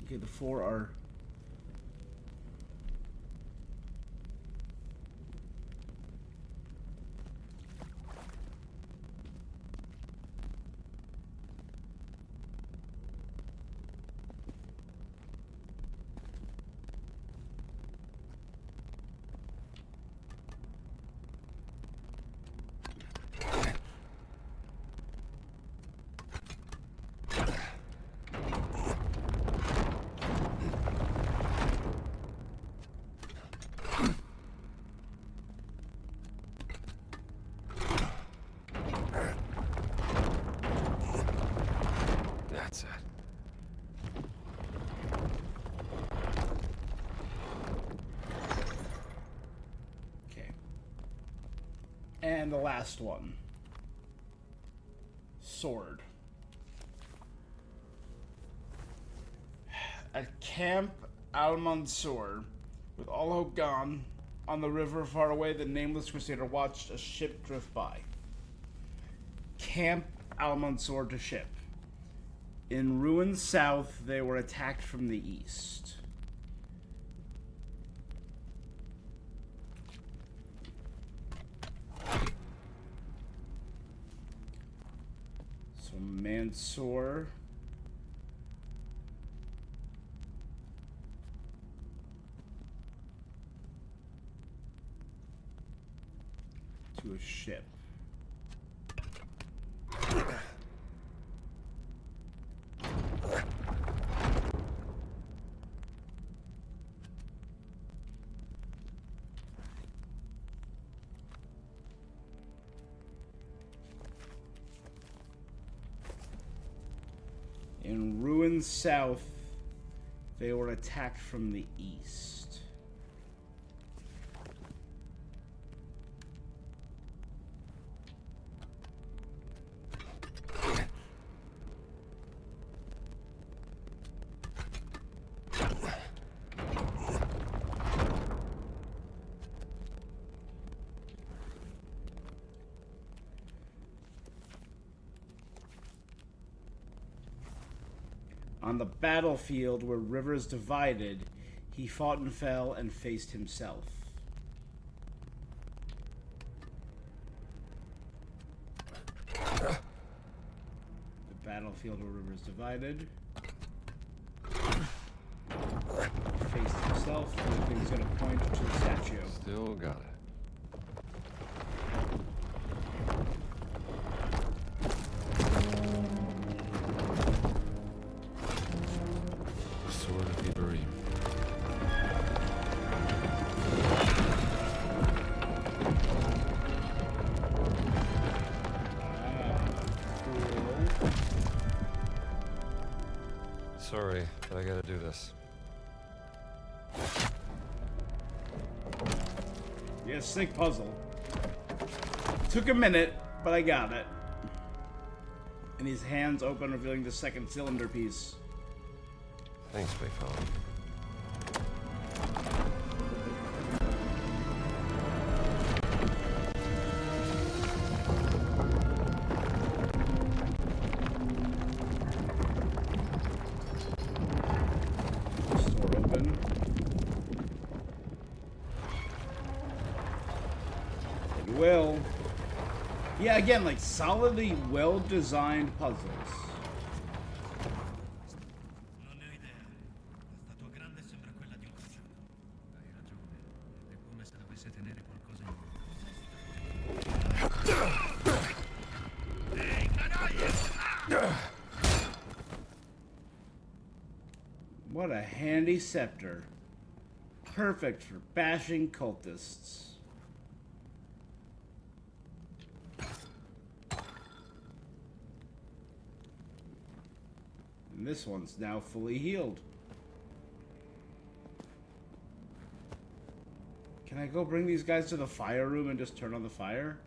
Okay, the four are... That's it. Okay. And the last one. Sword. At Camp Al-Mansur, with all hope gone, on the river far away, the nameless crusader watched a ship drift by. Camp Al-Mansur to ship. In ruins south, they were attacked from the east. So Mansour. To a ship. In ruins south, they were attacked from the east. On the battlefield where rivers divided, he fought and fell and faced himself. The battlefield where rivers divided. Faced himself. The thing's gonna point to the statue. Still got it. Sword of Ibrahim. Cool. Sorry, but I gotta do this. Yeah, sick puzzle. Took a minute, but I got it. And his hands open, revealing the second cylinder piece. Thanks, big fella. will. Yeah, again, like solidly well-designed puzzles. Non ne ho idea. La statua grande sembra quella di un crociato. Hai ragione. È come se dovesse tenere qualcosa in What a handy scepter. Perfect for bashing cultists. And this one's now fully healed. Can I go bring these guys to the fire room and just turn on the fire?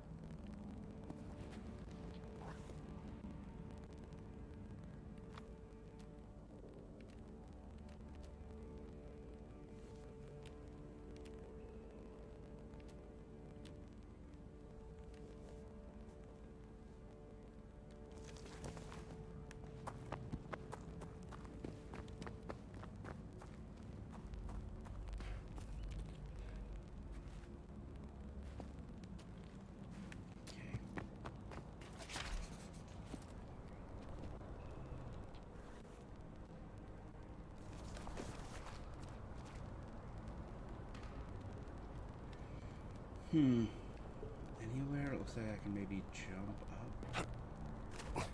Anywhere? It looks like I can maybe jump up.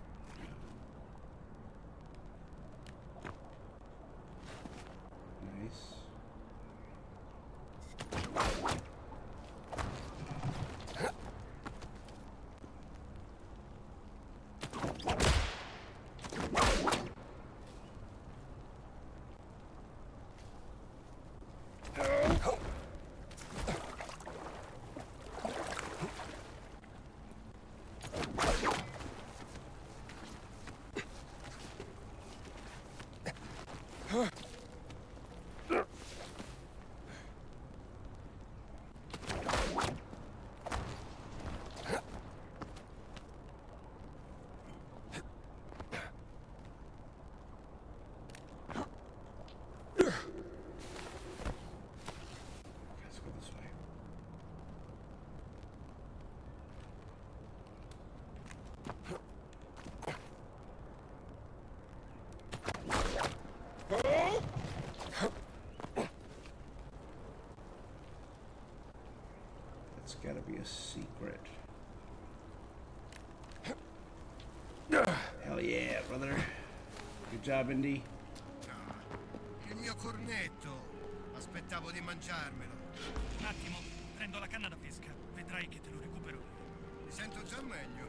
Nice. Let's go this way. That's gotta be a secret. Hell yeah, brother. Good job, Indy. Il mio cornetto. Aspettavo di mangiarmelo. Un attimo, prendo la canna da pesca. Vedrai che te lo recupero. Mi sento già meglio.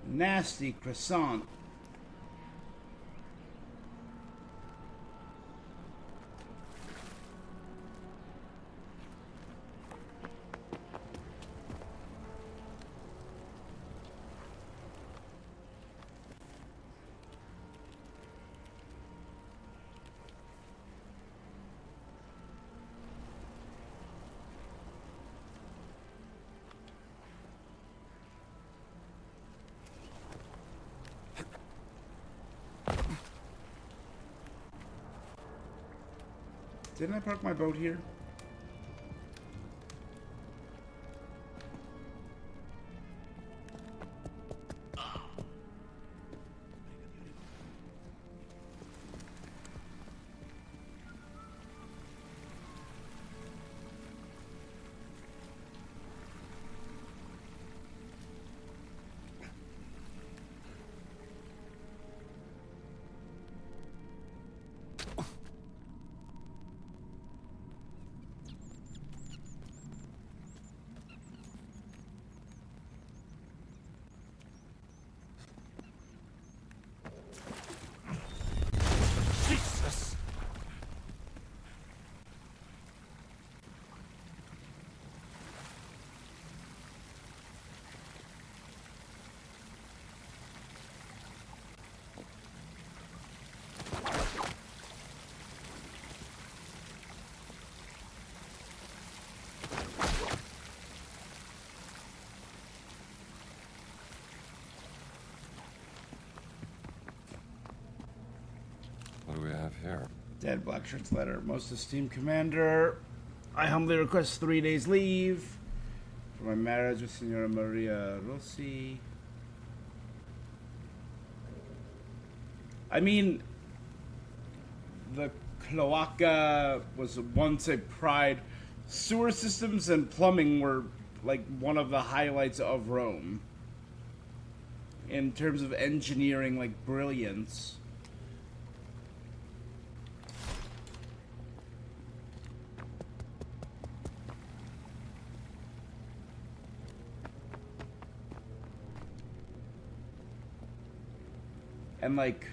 Nasty croissant. Didn't I park my boat here? What do we have here? Dead Blackshirt's letter. Most esteemed commander, I humbly request 3 days leave. For my marriage with Signora Maria Rossi. I mean, the cloaca was once a pride. Sewer systems and plumbing were like one of the highlights of Rome. In terms of engineering, like brilliance. And like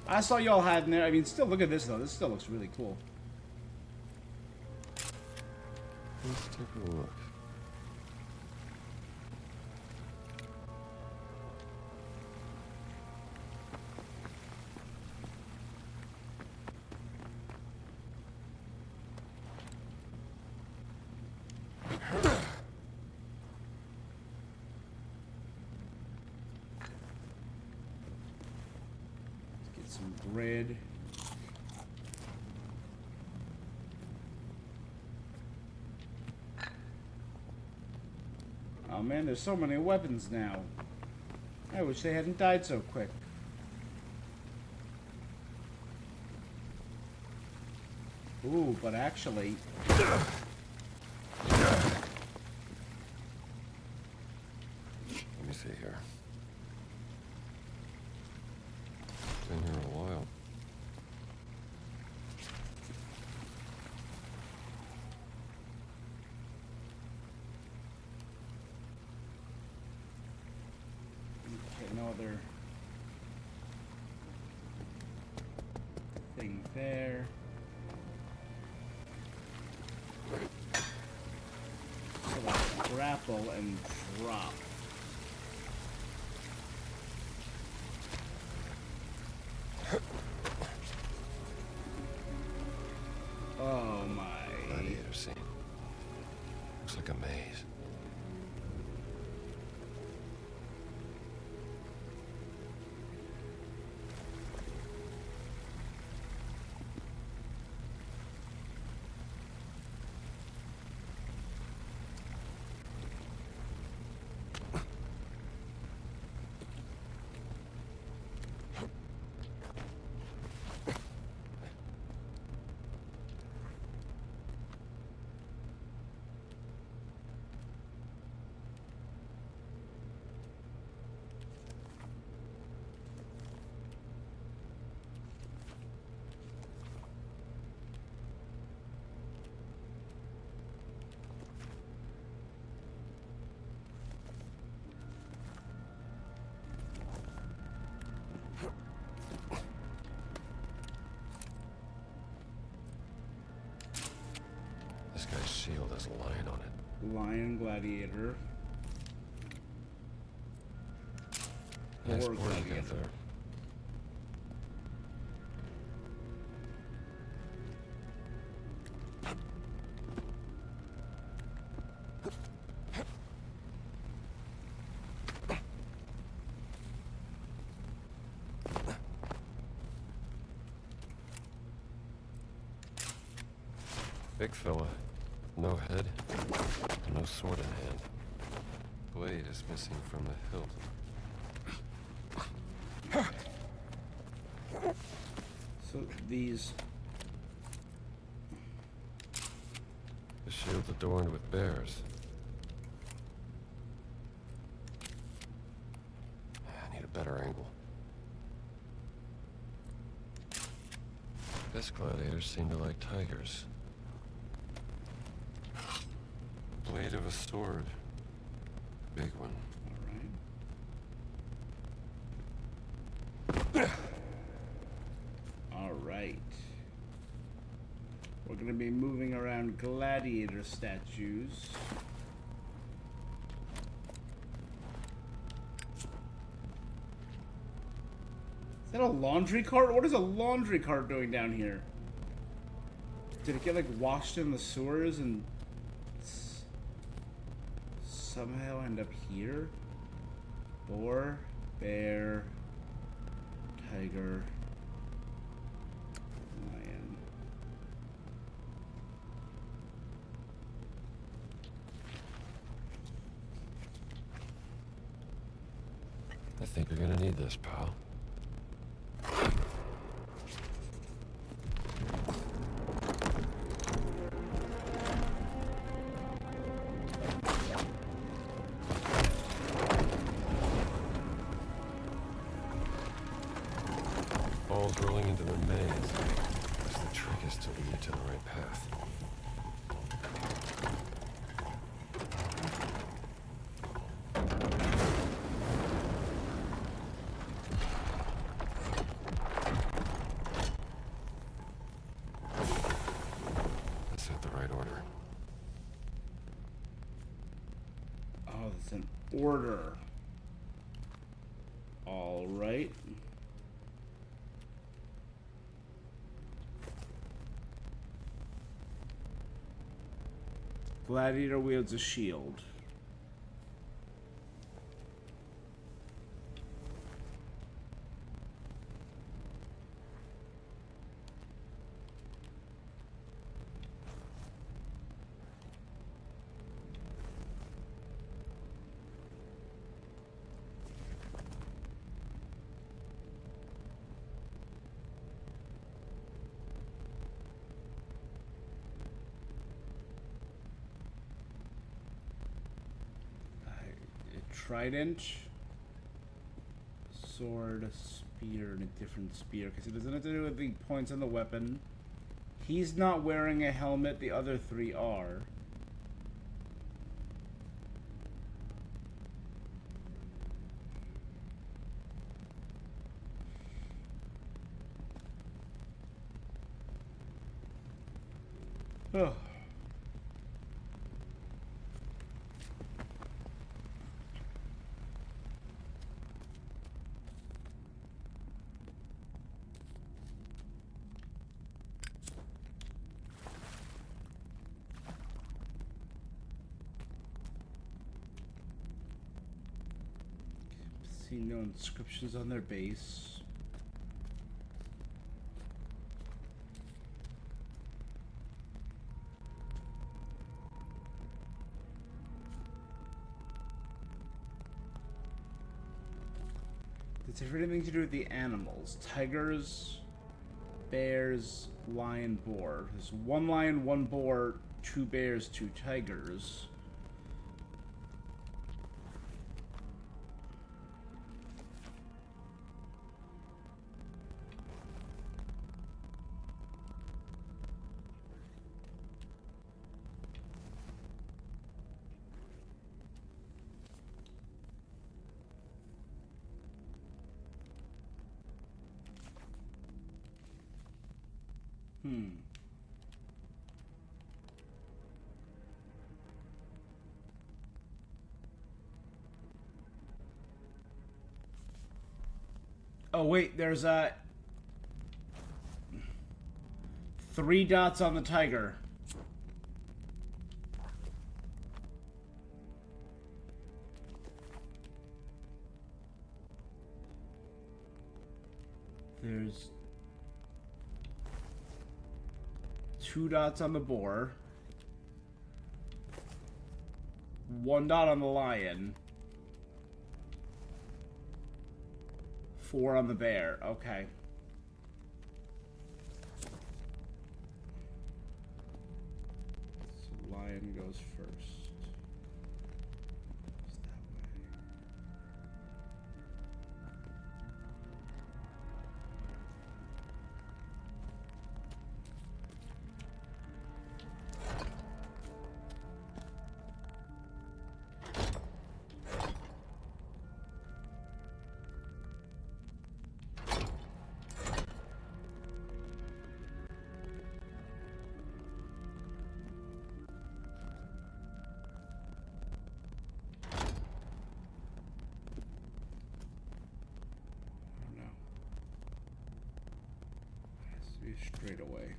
I saw y'all had in there. I mean, still look at this though. This still looks really cool. Let's take a look. Get some bread. Oh man, there's so many weapons now. I wish they hadn't died so quick. Ooh, but actually... Let me see here. Been here a while. Okay, no other thing there. So like grapple and drop. Oh my. Gladiator scene. Looks like a maze. This guy's shield has a lion on it. Lion gladiator. Nice Or board you gladiator. got there. Big fella. No head. No sword in hand. Blade is missing from the hilt. So these... The shield's adorned with bears. I need a better angle. This gladiators seem to like tigers. Blade of a sword. Big one. Alright. We're gonna be moving around gladiator statues. Is that a laundry cart? What is a laundry cart doing down here? Did it get like washed in the sewers and somehow end up here? Boar, bear, tiger, lion. I think you're gonna need this, pal. Balls rolling into the maze. Guess the trick is to lead you to the right path. Let's hit the right order. Oh, that's an order. All right. Gladiator wields a shield. Trident, sword, spear, and a different spear, because it doesn't have to do with the points on the weapon. He's not wearing a helmet, the other three are. Oh. See no inscriptions on their base. Does it have anything to do with the animals? Tigers, bears, lion, boar. There's one lion, one boar, two bears, two tigers. Oh wait, there's 3 dots on the tiger. There's 2 dots on the boar. 1 dot on the lion. 4 on the bear. Okay. So lion goes first. Goes that way. Straight away.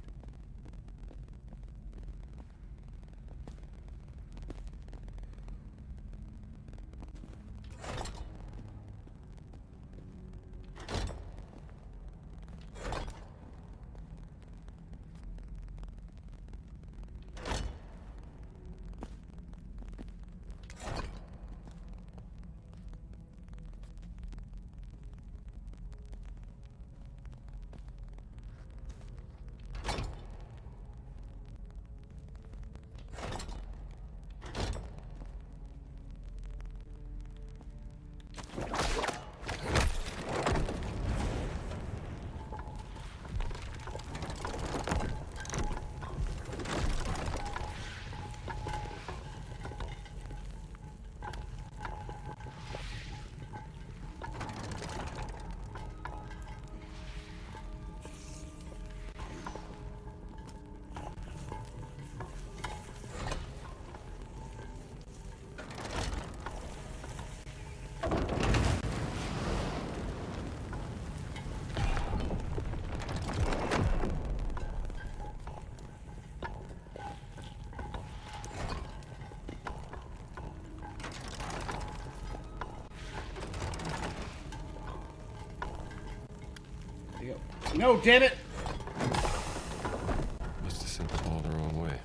you go. No, damn it! Must have sent the ball the wrong way.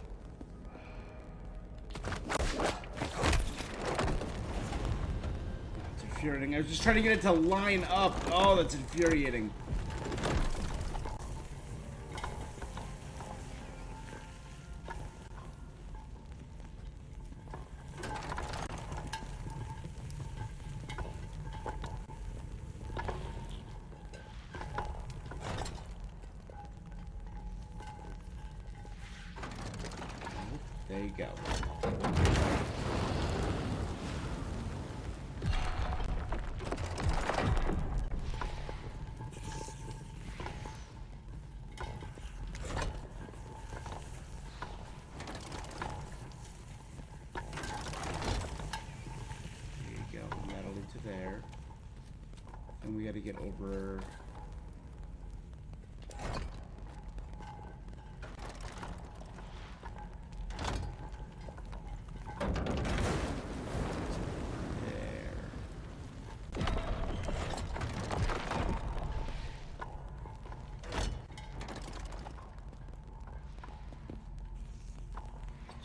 It's infuriating. I was just trying to get it to line up. Oh, that's infuriating. There you go. That'll lead to there. And we gotta get over.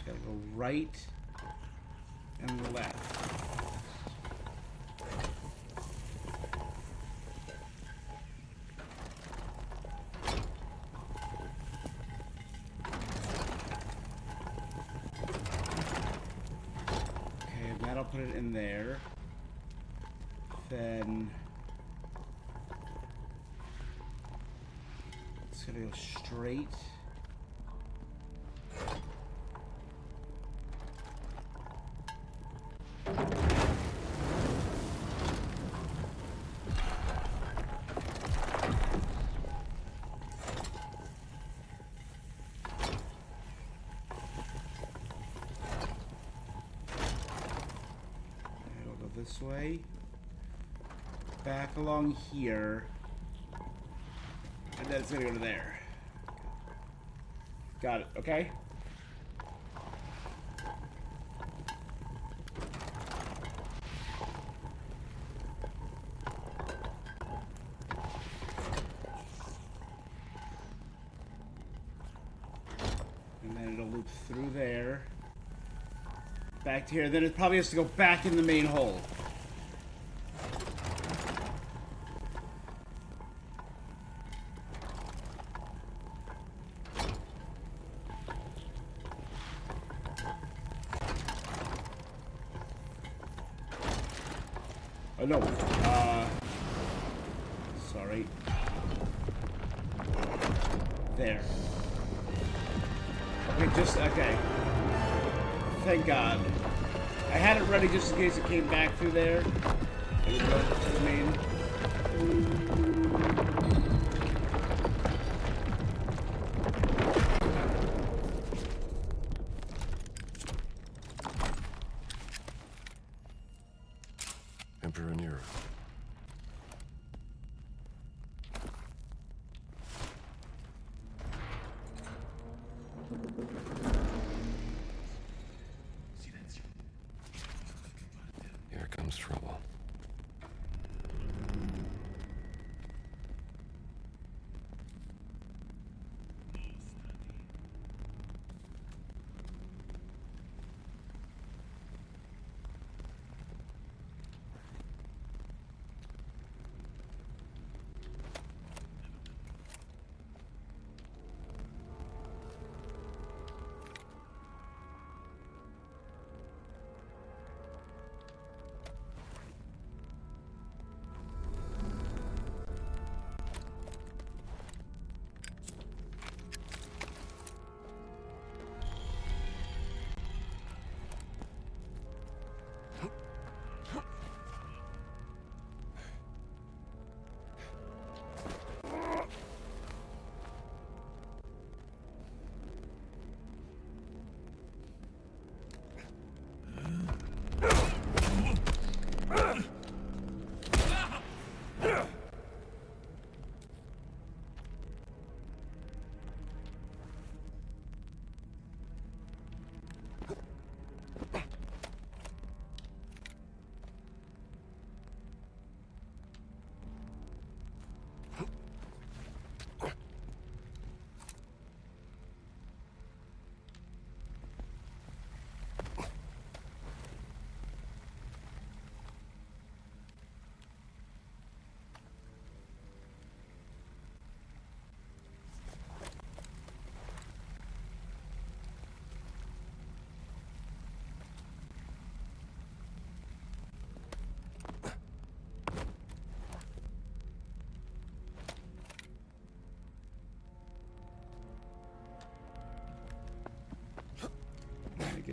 Gotta go right and left. Okay, that'll put it in there. Then it's gonna go straight. This way, back along here, and then it's gonna go to there. Got it, okay? And then it'll loop through there. Back to here, then it probably has to go back in the main hole. Oh no, sorry. There. Okay, okay. Thank God. I had it ready just in case it came back through there. It would go to the main. Emperor Nero. Silenzio. Here comes trouble.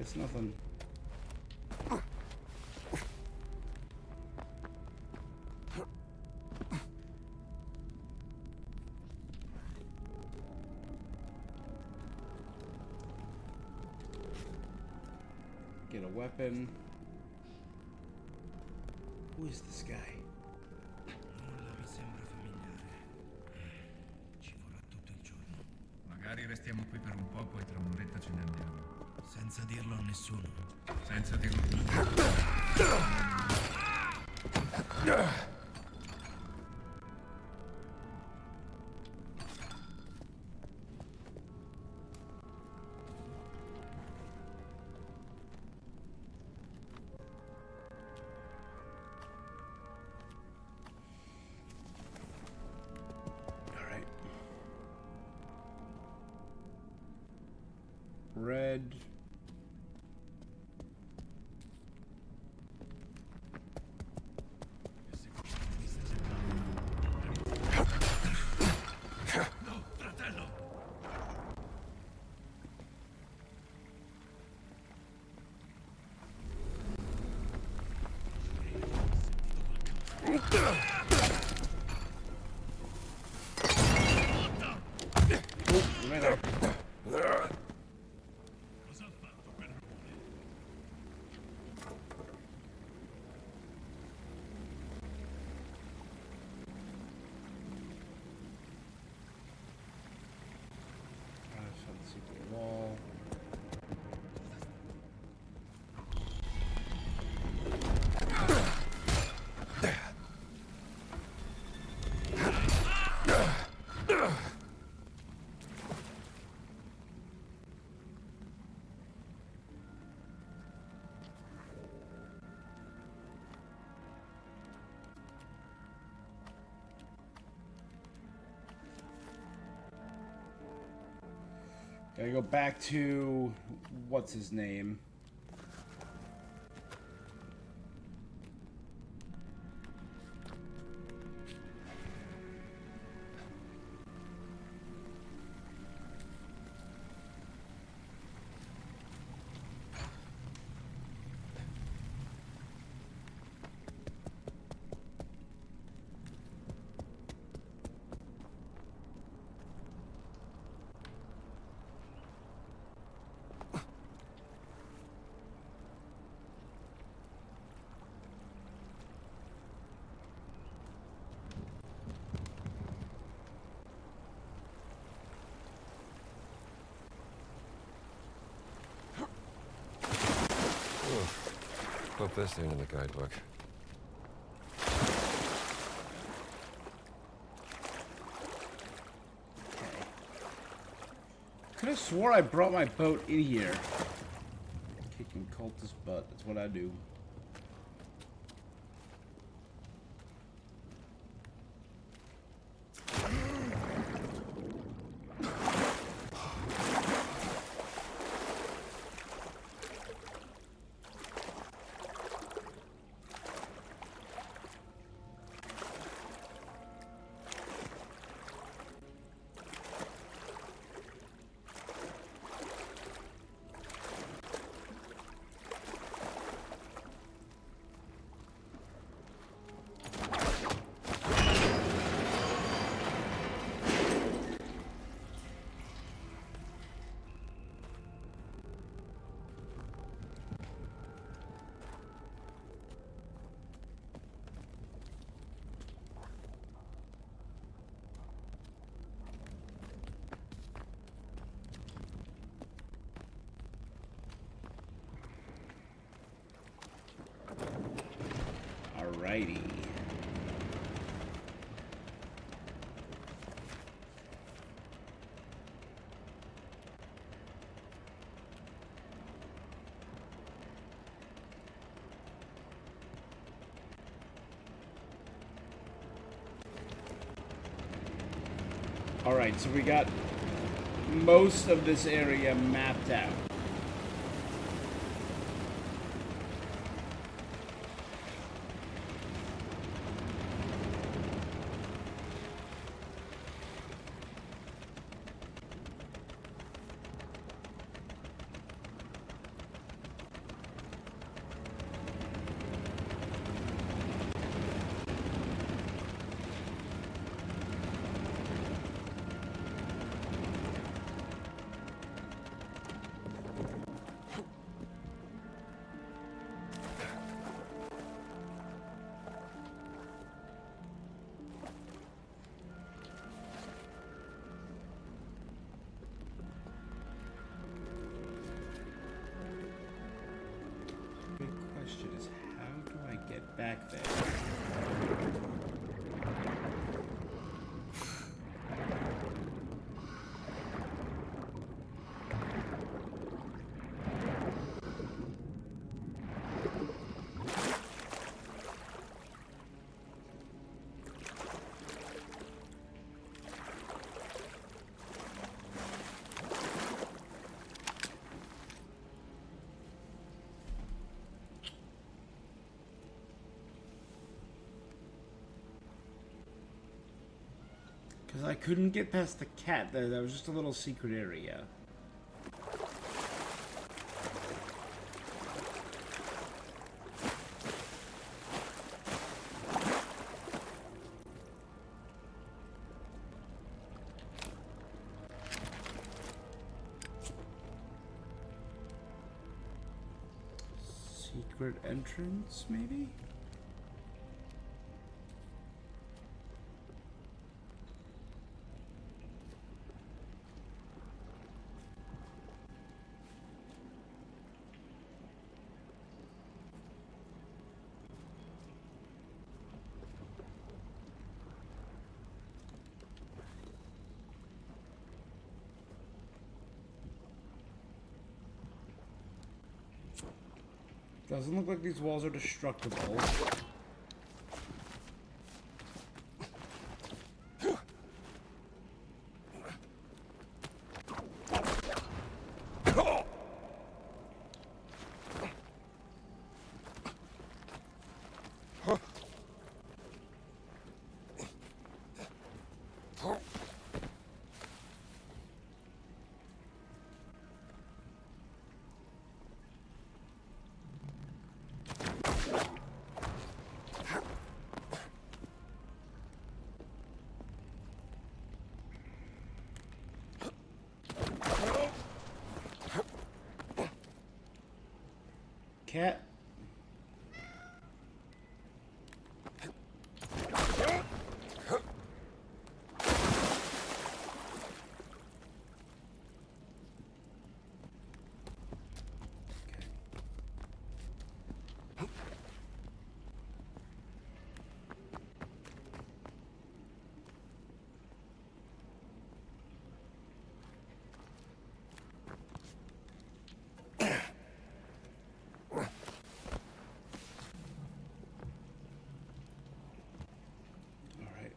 guess nothing. Get a weapon. Who is this guy? Nulla mi sembra familiare. Ci vorrà tutto il giorno. Magari restiamo qui per un po', poi tra un'oretta ce ne andiamo. Senza dirlo a nessuno. Senza dirlo a nessuno. Alright. Red. No, fratello! Right there. Cosa ha fatto quel rumore? Found the secret wall. Gotta go back to what's his name? Put this into the guidebook. Could have swore I brought my boat in here. Kicking cultist butt. That's what I do. Alrighty. Alright, so we got most of this area mapped out. back there. Because I couldn't get past the cat there. That was just a little secret area. Secret entrance, maybe? Doesn't look like these walls are destructible. Cat.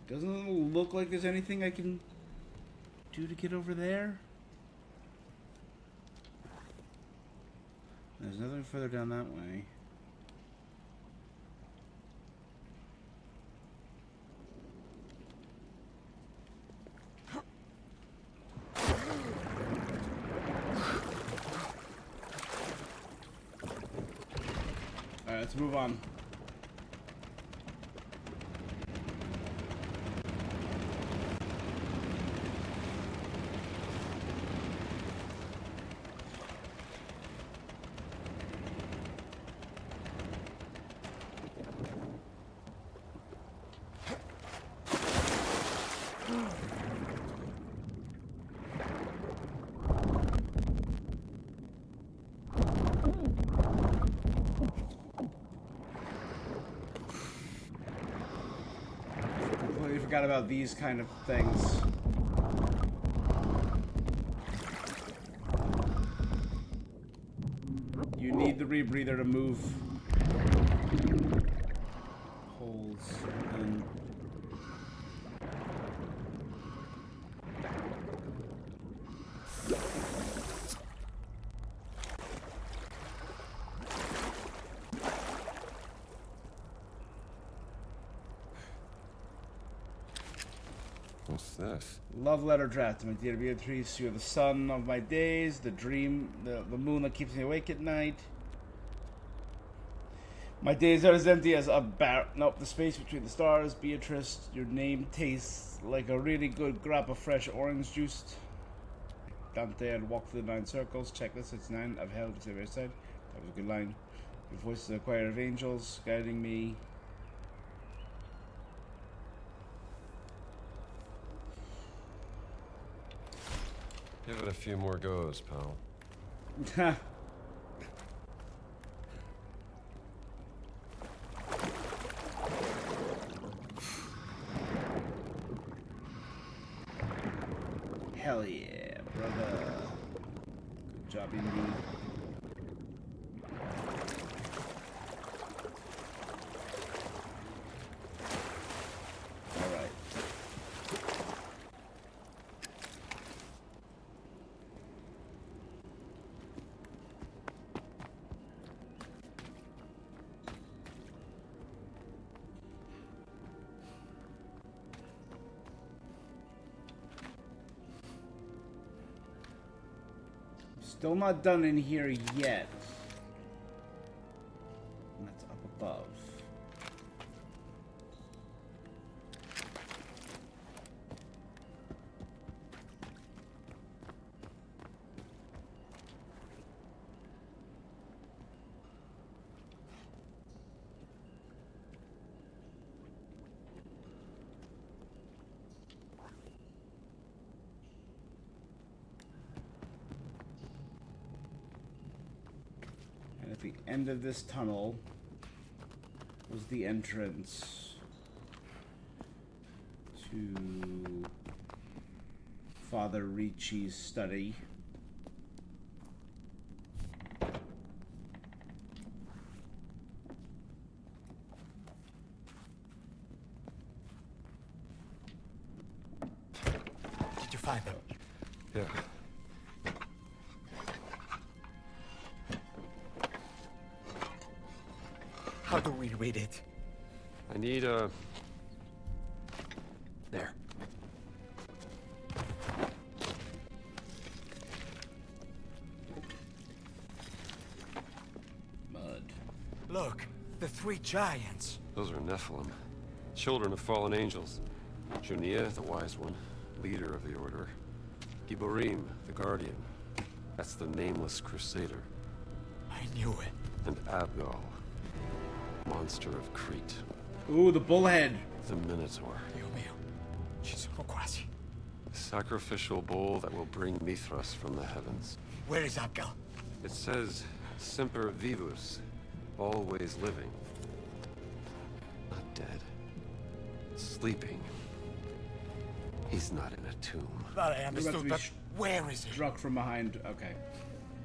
Doesn't look like there's anything I can do to get over there. There's nothing further down that way. Alright, let's move on. Forgot about these kind of things. You need the rebreather to move holes and What's this? love letter draft. My dear Beatrice, you are the sun of my days, the dream, the moon that keeps me awake at night. My days are as empty as a nope, the space between the stars. Beatrice, your name tastes like a really good grab of fresh orange juice. Dante, I'd walk through the 9 circles. Checklist, it's 9. I've held to the very side. That was a good line. Your voice is a choir of angels guiding me. Give it a few more goes, pal. Hell yeah, brother. Good job, indeed. Alright. Still not done in here yet. And that's up above. And at the end of this tunnel was the entrance to Father Ricci's study. Did you find them? Yeah. How do we read it? I need there. Mud. Look, the three giants. Those are Nephilim, children of fallen angels. Junia, the wise one, leader of the order. Giborim, the guardian. That's the nameless crusader. I knew it. And Abgal, monster of Crete. Ooh, the bullhead. The Minotaur. Dio mio. Ci sono quasi. Sacrificial bull that will bring Mithras from the heavens. Where is Abgal? It says, Semper Vivus, always living. Not dead. Sleeping. He's not in a tomb. That I to understood, be but where is he? Struck from behind. Okay.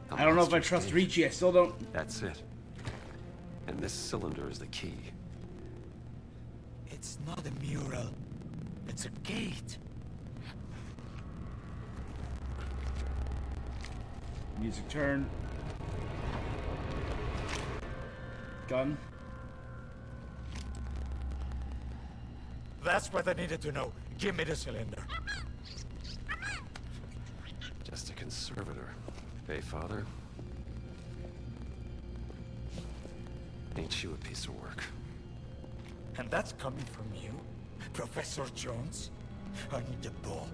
The I don't know if I monster's trust gate. Ricci. I still don't. That's it. And this cylinder is the key. It's not a mural. It's a gate. Music turn. Gun. That's what I needed to know. Give me the cylinder. Just a conservator. Hey, Father? Ain't you a piece of work? And that's coming from you? Professor Jones? I need the bull.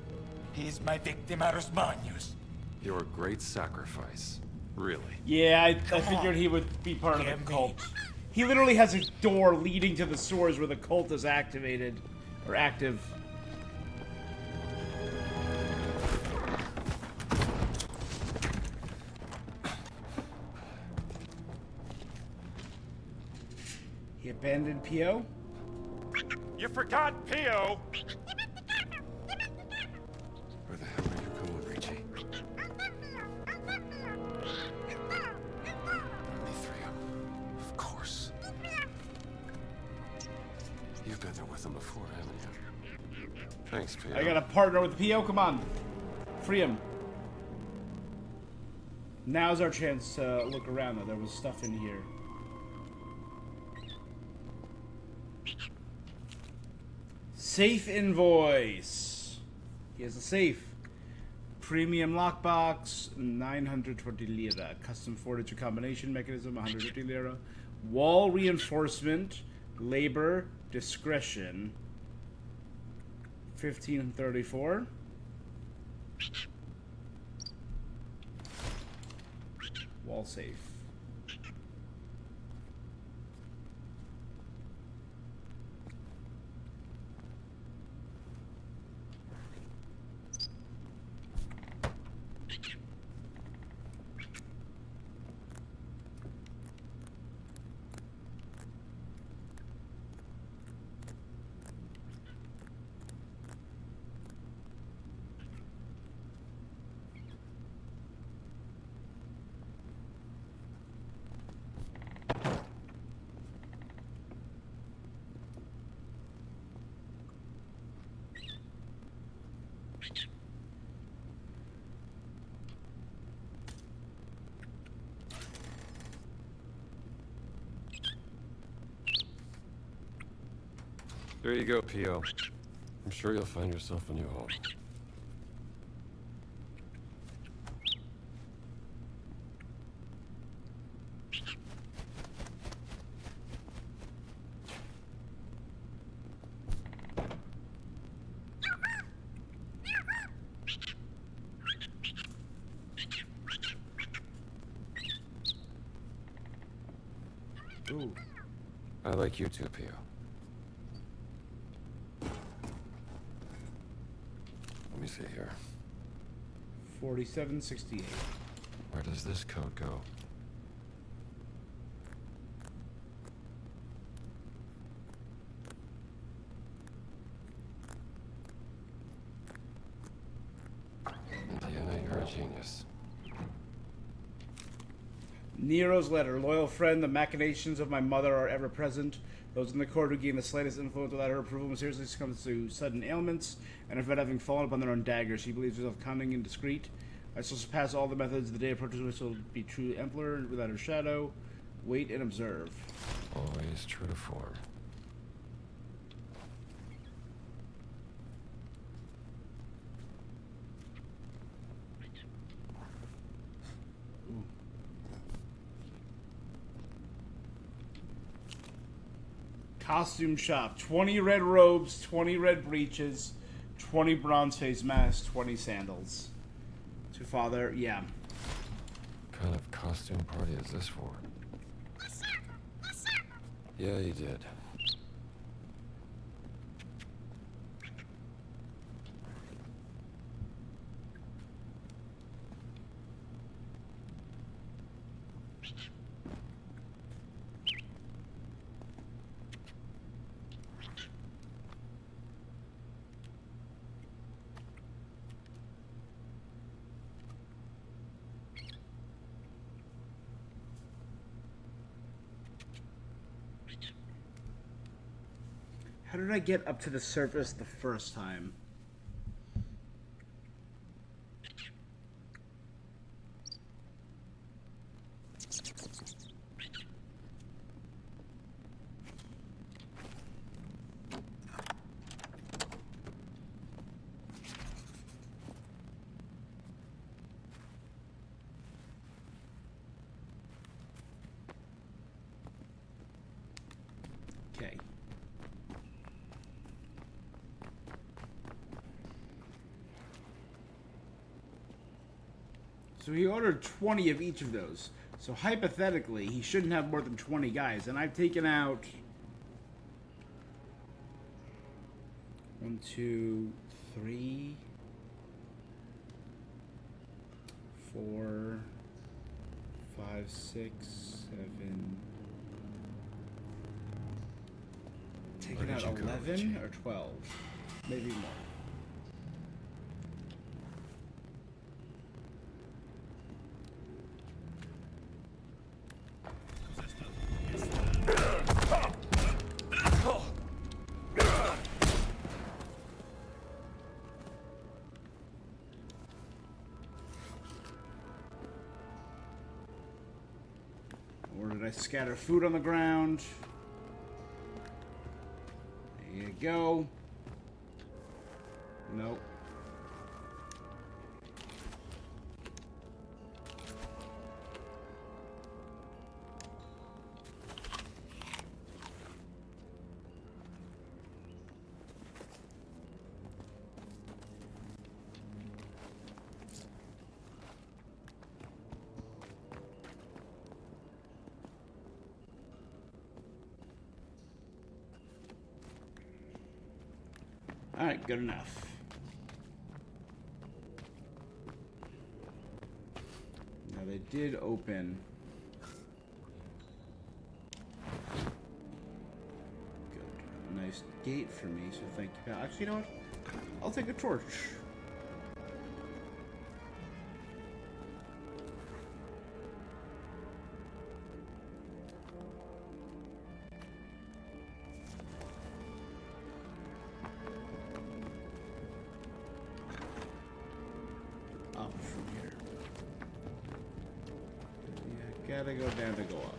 He's my victimarus magnus. You're a great sacrifice. Really. Yeah, I Come figured on. he would be part of Give the me. cult. He literally has a door leading to the sewers where the cult is activated. Or active. He abandoned Pio? You forgot Pio! Where the hell are you going, Ricci? Mithrium. Of course. You've been there with him before, haven't you? Thanks, Pio. I got a partner with Pio, come on. Free him. Now's our chance to look around though. There was stuff in here. Safe invoice. He has a safe. Premium lockbox, 920 lira. Custom fortitude combination mechanism, 150 lira. Wall reinforcement, labor, discretion, 1534. Wall safe. There you go, P.O. I'm sure you'll find yourself a new home. Ooh. I like you too, P.O. Let me see here. 4768. Where does this code go? Indiana, you're a genius. Nero's letter. Loyal friend, the machinations of my mother are ever present. Those in the court who gain the slightest influence without her approval mysteriously succumbs to sudden ailments, and if having fallen upon their own dagger, she believes herself cunning and discreet. I shall surpass all the methods. The day approaches which will be true emperor without her shadow. Wait and observe. Always true to form. Costume shop. 20 red robes, 20 red breeches, 20 bronze face masks, 20 sandals. To father, yeah. What kind of costume party is this for? Yeah, you did. How did I get up to the surface the first time? Okay. So he ordered 20 of each of those. So hypothetically, he shouldn't have more than 20 guys. And I've taken out 1, 2, 3, 4, 5, 6, 7. Taken Where out did you go, 11 Richie? or 12. Maybe more. Or did I scatter food on the ground? There you go. Nope. Alright, good enough. Now they did open. Good. Nice gate for me, so thank you. Actually, you know what? I'll take a torch. Up from here. Yeah, gotta go down to go up.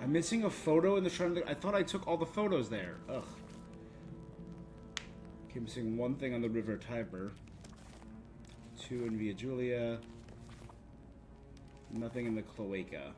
I'm missing a photo in the Shrine. I thought I took all the photos there. Ugh. Okay, missing one thing on the River Tiber. 2 in Via Julia. Nothing in the Cloaca.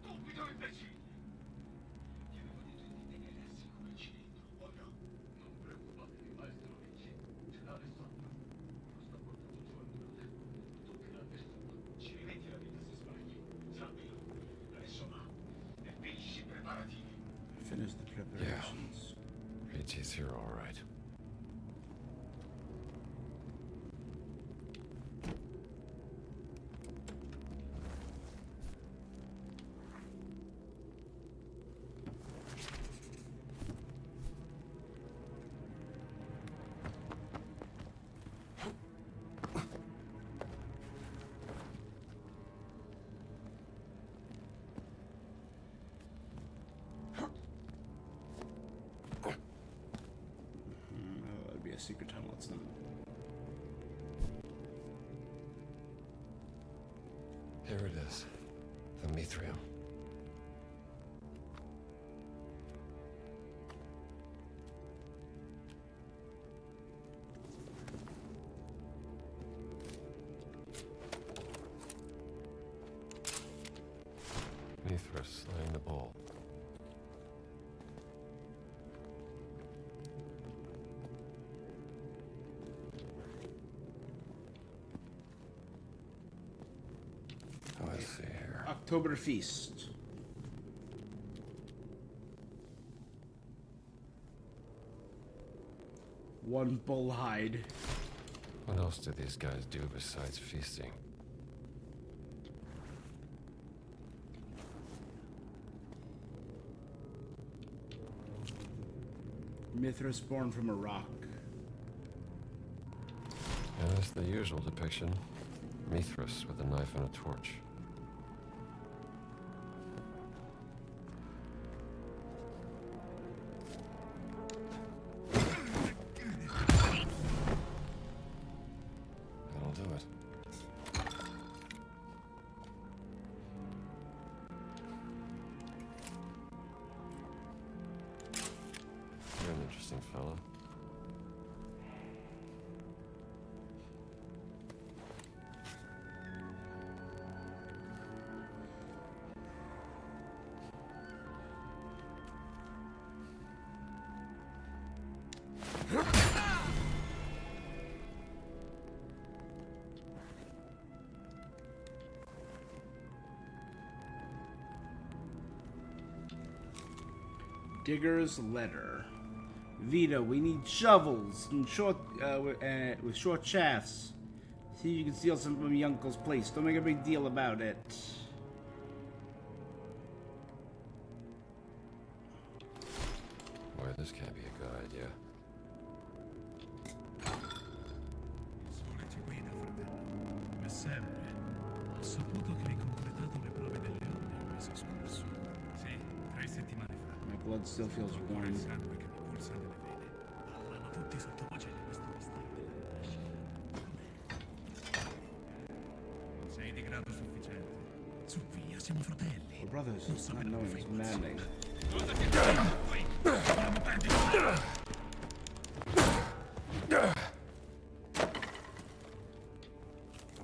Stupido imbecille! Ti avevo detto di tenere al sicuro il cilindro, o no? Non preoccupatevi, maestro Ricci. Ce l'ha sotto. Lo sta portando giù al muro. Toccherà per tutto. Ci rimetti la vita se sbagli. Sappilo. Adesso va. E finisci i preparativi. Finish the preparations. AT's here, all right. Oh, that'd be a secret tunnel. It's not. Here it is. The Mithrium. Mithras slaying the bull. Let's see here. October Feast. One bull hide. What else do these guys do besides feasting? Mithras born from a rock. Yeah, that's the usual depiction. Mithras with a knife and a torch. That'll do it. You're an interesting fellow. Digger's letter. Vita, we need shovels and with short shafts. See if you can steal some from your uncle's place. Don't make a big deal about it. Boy, this can't be a good idea. Il sole ci guida, fratello. Come sempre. Ho saputo che hai completato le prove delle onde il mese scorso. Sì, 3 settimane fa. My blood still feels Il warm. sangue che mi pulsa nelle vene. Parlano tutti sottovoce di questo mistero della nascita. Non sei di grado sufficiente. Su, via, siamo fratelli. We're brothers. Non Not sapere knowing dove is fai maddening. Andiamo, Bandit.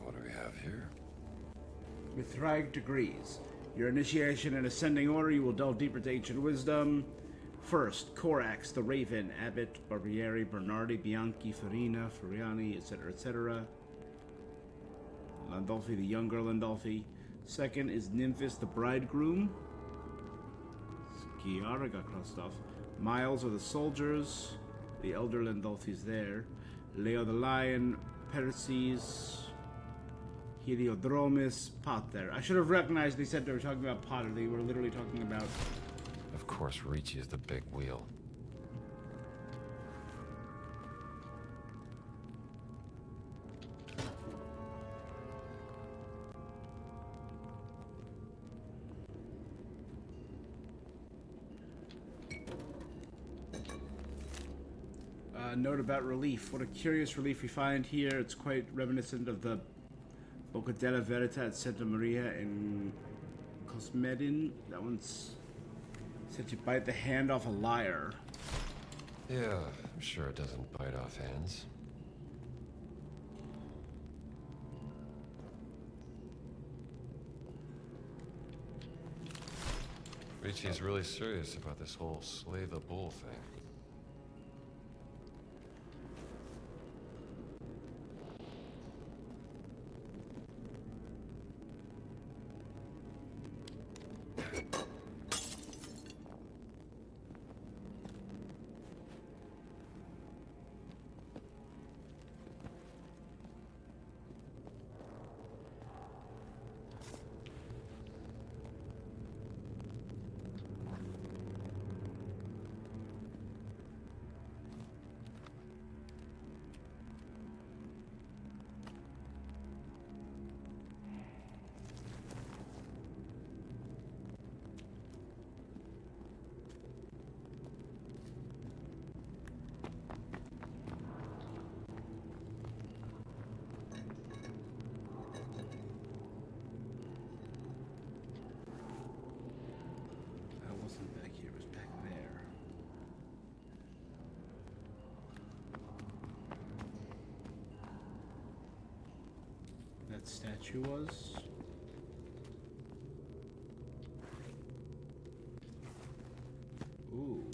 What do we have here? Mithraic degrees. Your initiation in ascending order, you will delve deeper into ancient wisdom. First, Corax, the Raven, Abbot, Barbieri, Bernardi, Bianchi, Farina, Furiani, etc., etc. Landolfi, the younger Landolfi. Second is Nymphis, the bridegroom. Skiara got crossed off. Miles are the soldiers. The elder Landolfi's there. Leo the lion, Perses. Heliodromus Pater. I should have recognized they said they were talking about Potter. They were literally talking about... Of course, Ricci is the big wheel. Note about relief. What a curious relief we find here. It's quite reminiscent of the Bocca della Verita at Santa Maria in Cosmedin. That one's said to bite the hand off a liar. Yeah, I'm sure it doesn't bite off hands. Ricci is really serious about this whole slay the bull thing. Statue was. Ooh.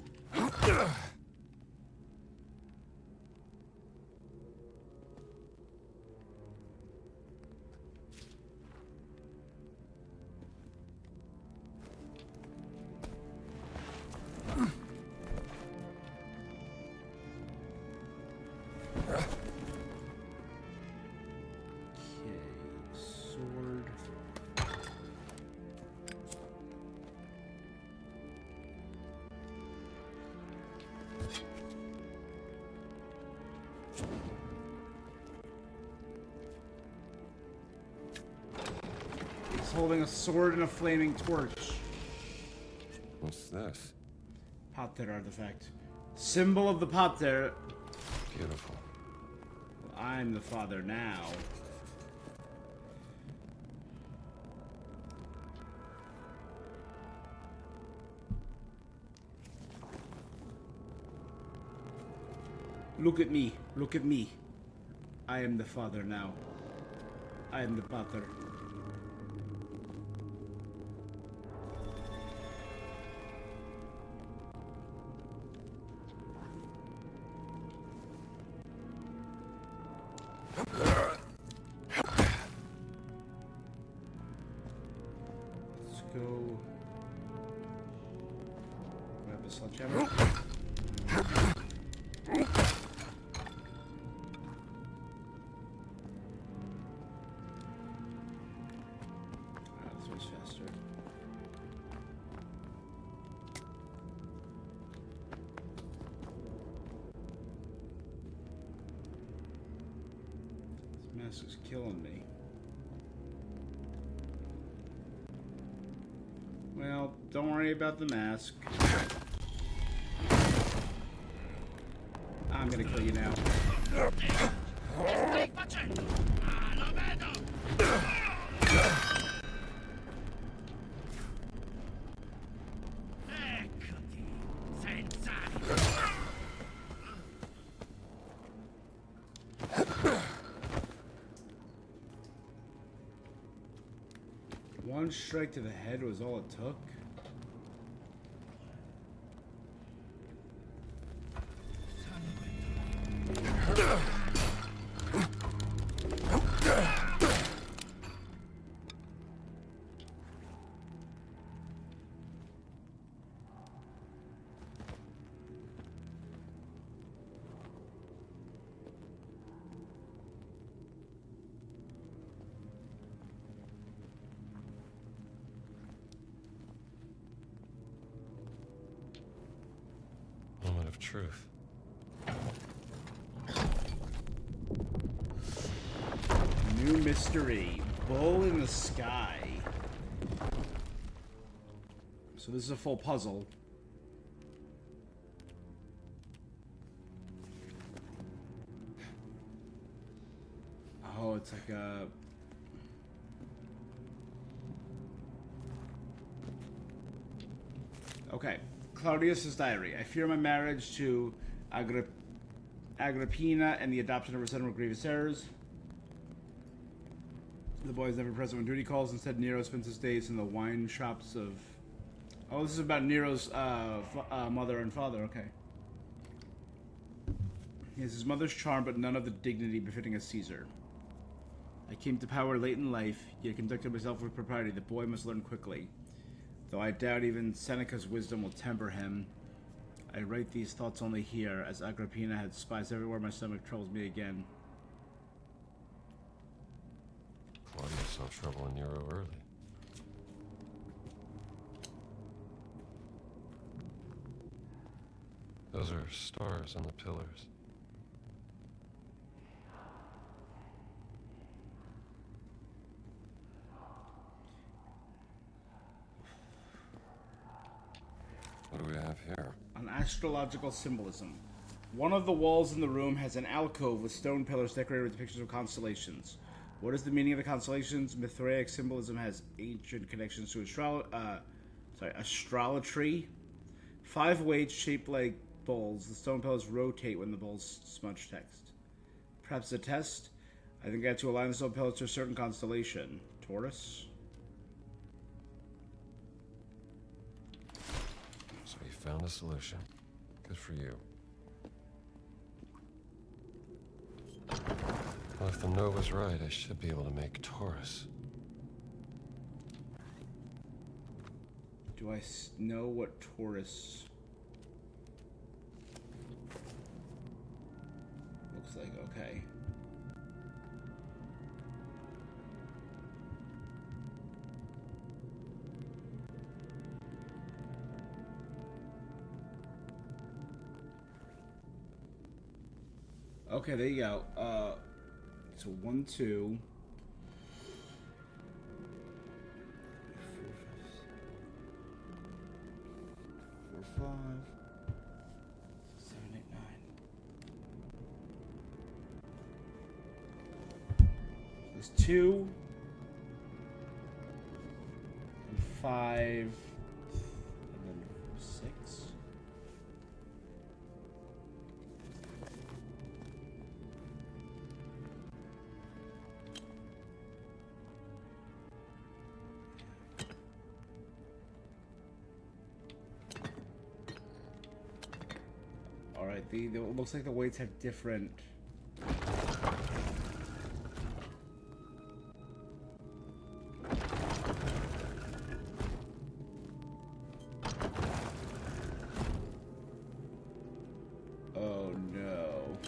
Holding a sword and a flaming torch. What's this? Pater artifact. Symbol of the Pater. Beautiful. I'm the father now. Look at me. Look at me. I am the father now. I am the Pater. Sledgehammer. This one's faster. This mask is killing me. Well, don't worry about the mask. I'm gonna kill you now. One strike to the head was all it took. truth. New mystery. Bull in the sky. So this is a full puzzle. Oh, it's like a... Okay. Claudius's diary. I fear my marriage to Agrippina and the adoption of her son were grievous errors. The boy is never present when duty calls. Instead, Nero spends his days in the wine shops of... Oh, this is about Nero's mother and father. Okay. He has his mother's charm, but none of the dignity befitting a Caesar. I came to power late in life, yet conducted myself with propriety. The boy must learn quickly. Though I doubt even Seneca's wisdom will temper him. I write these thoughts only here, as Agrippina had spies everywhere. My stomach troubles me again. Claudius saw trouble in Nero early. Those are stars on the pillars. What do we have here? An astrological symbolism. One of the walls in the room has an alcove with stone pillars decorated with pictures of constellations. What is the meaning of the constellations? Mithraic symbolism has ancient connections to astrology. 5 weights shaped like bowls. The stone pillars rotate when the bowls smudge text. Perhaps a test? I think I had to align the stone pillars to a certain constellation. Taurus? So you found a solution. Good for you. Well, if the Nova's right, I should be able to make Taurus. Do I know what Taurus looks like? Okay. Okay, there you go. So 1, 2. 4, 5, 7, 8, 9. There's 2 and 5 and then 6. Alright, it looks like the weights have different... Oh no.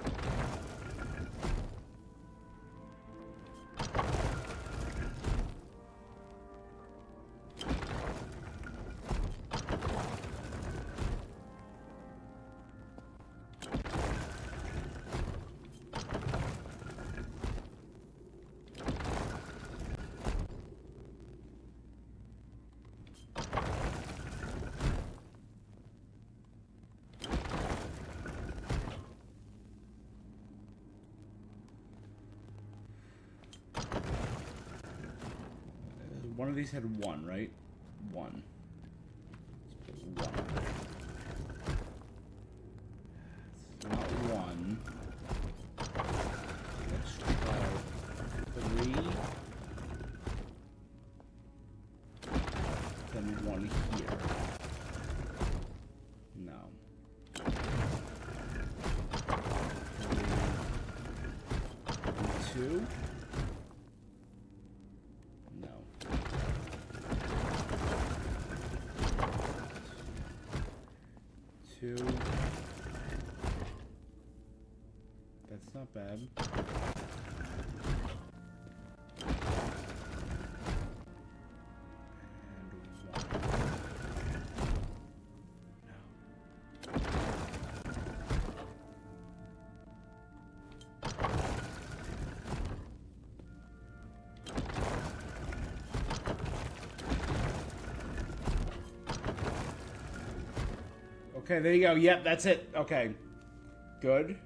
One of these had 1, right? 1. Let's put 1. It's not 1. Let's try 3. Then 1 here. No. 3. 2. That's not bad. And 1. No. Okay, there you go. Yep, that's it. Okay. Good.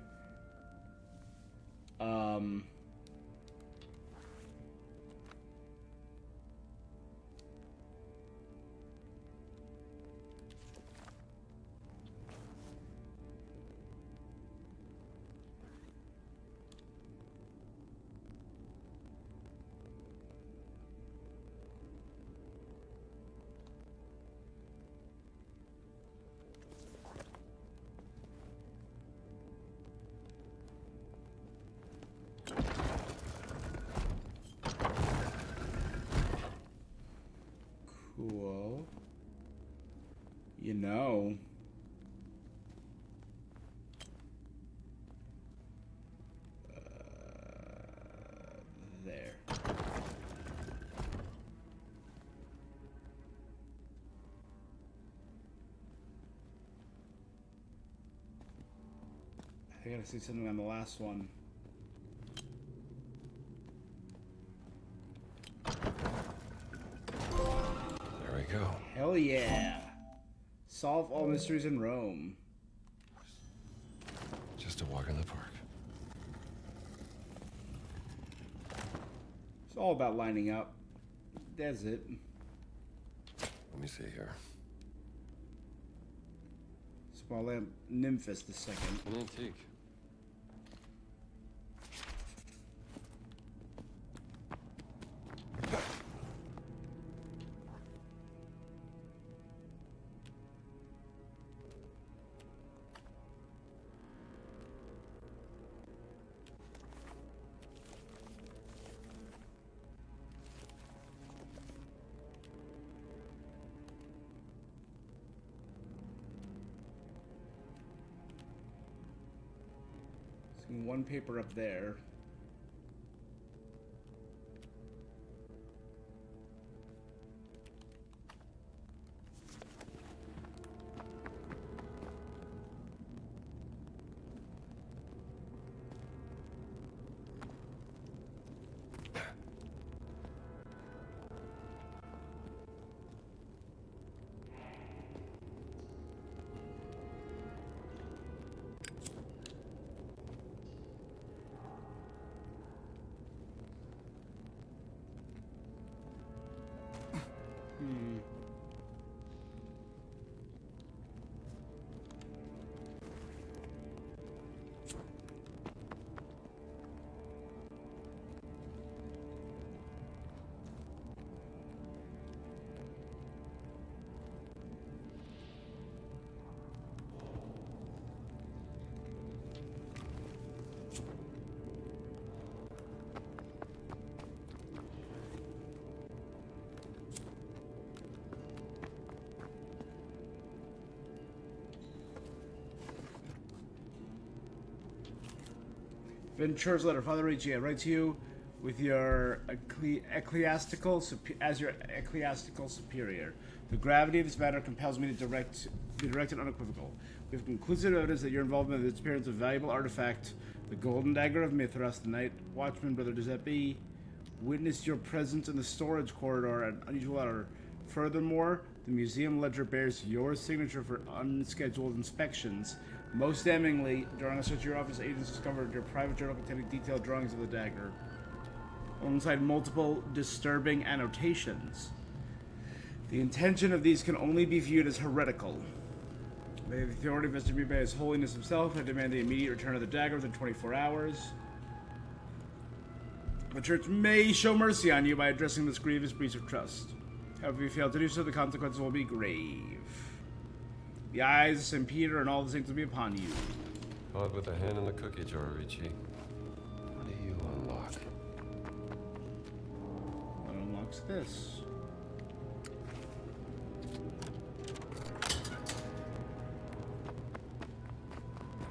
Cool. You know. There. I gotta see something on the last one. There we go. Hell yeah. Solve all mysteries in Rome. Just a walk in the park. It's all about lining up. That's it. Let me see here. Small lamp Nymphus the second. An antique. One paper up there. Ventura's letter, Father Ricci, I write to you with your ecclesiastical superior. The gravity of this matter compels me to be direct and unequivocal. We have conclusive evidence that your involvement in the disappearance of valuable artifact, the Golden Dagger of Mithras, the Night Watchman, Brother Giuseppe, witnessed your presence in the storage corridor at an unusual hour. Furthermore, the museum ledger bears your signature for unscheduled inspections. Most damningly, during a search of your office, agents discovered your private journal containing detailed drawings of the dagger, alongside multiple disturbing annotations. The intention of these can only be viewed as heretical. They have the authority vested in me by His Holiness himself. I demand the immediate return of the dagger within 24 hours. The Church may show mercy on you by addressing this grievous breach of trust. However, if you fail to do so, the consequences will be grave. The eyes of St. Peter and all the saints will be upon you. Caught with a hand in the cookie jar, Ricci. What do you unlock? What unlocks this?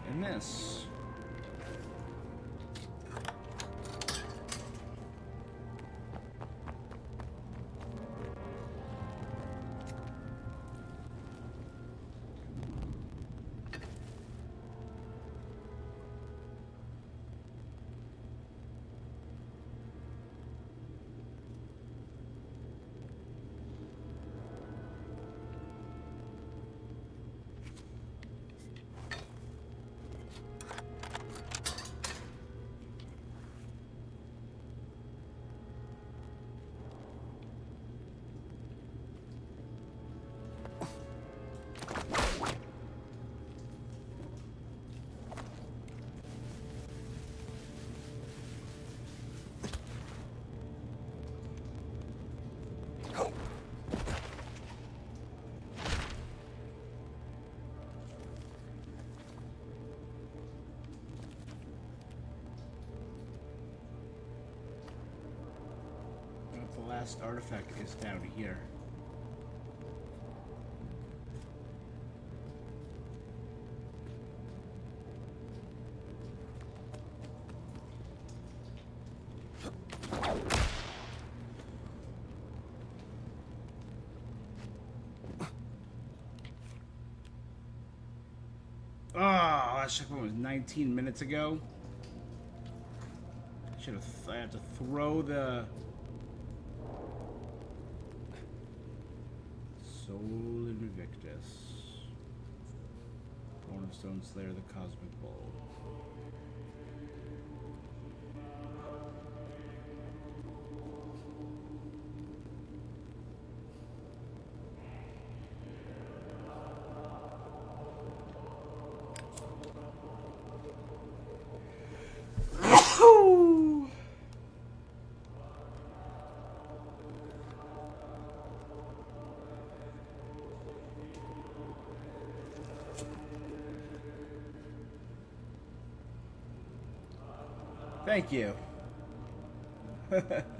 And this. last artifact is down here. Oh, that checkpoint was 19 minutes ago. I have to throw the Soul Invictus. Cornerstone Slayer, the Cosmic Bowl. Thank you. Too kind.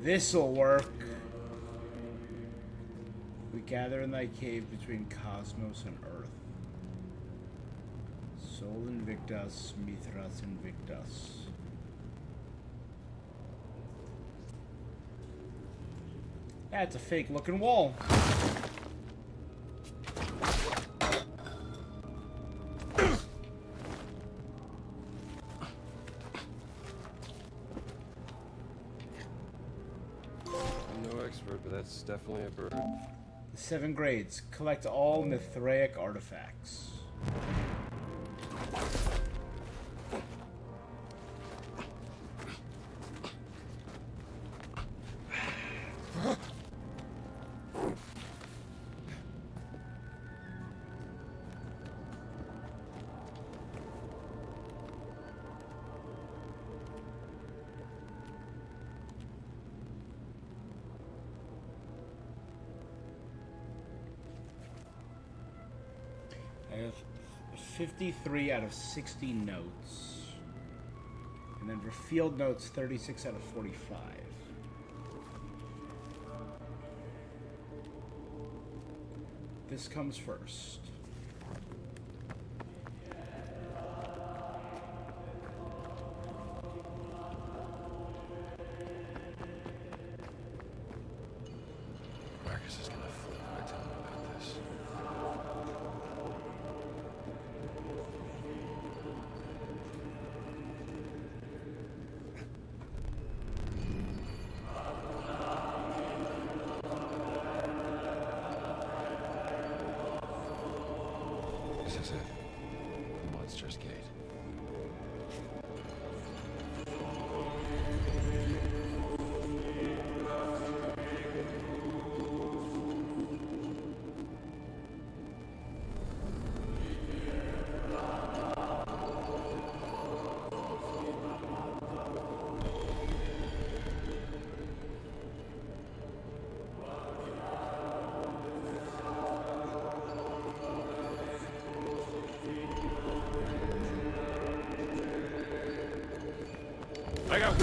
This'll work. We gather in thy cave between cosmos and earth. Sol Invictus, Mithras Invictus. That's a fake looking wall. I'm no expert, but that's definitely a bird. The 7 grades. Collect all Mithraic artifacts. I have 53 out of 60 notes. And then for field notes, 36 out of 45. This comes first. Marcus is gonna flip when I tell him about this. This is it. The Monster's Gate. I got.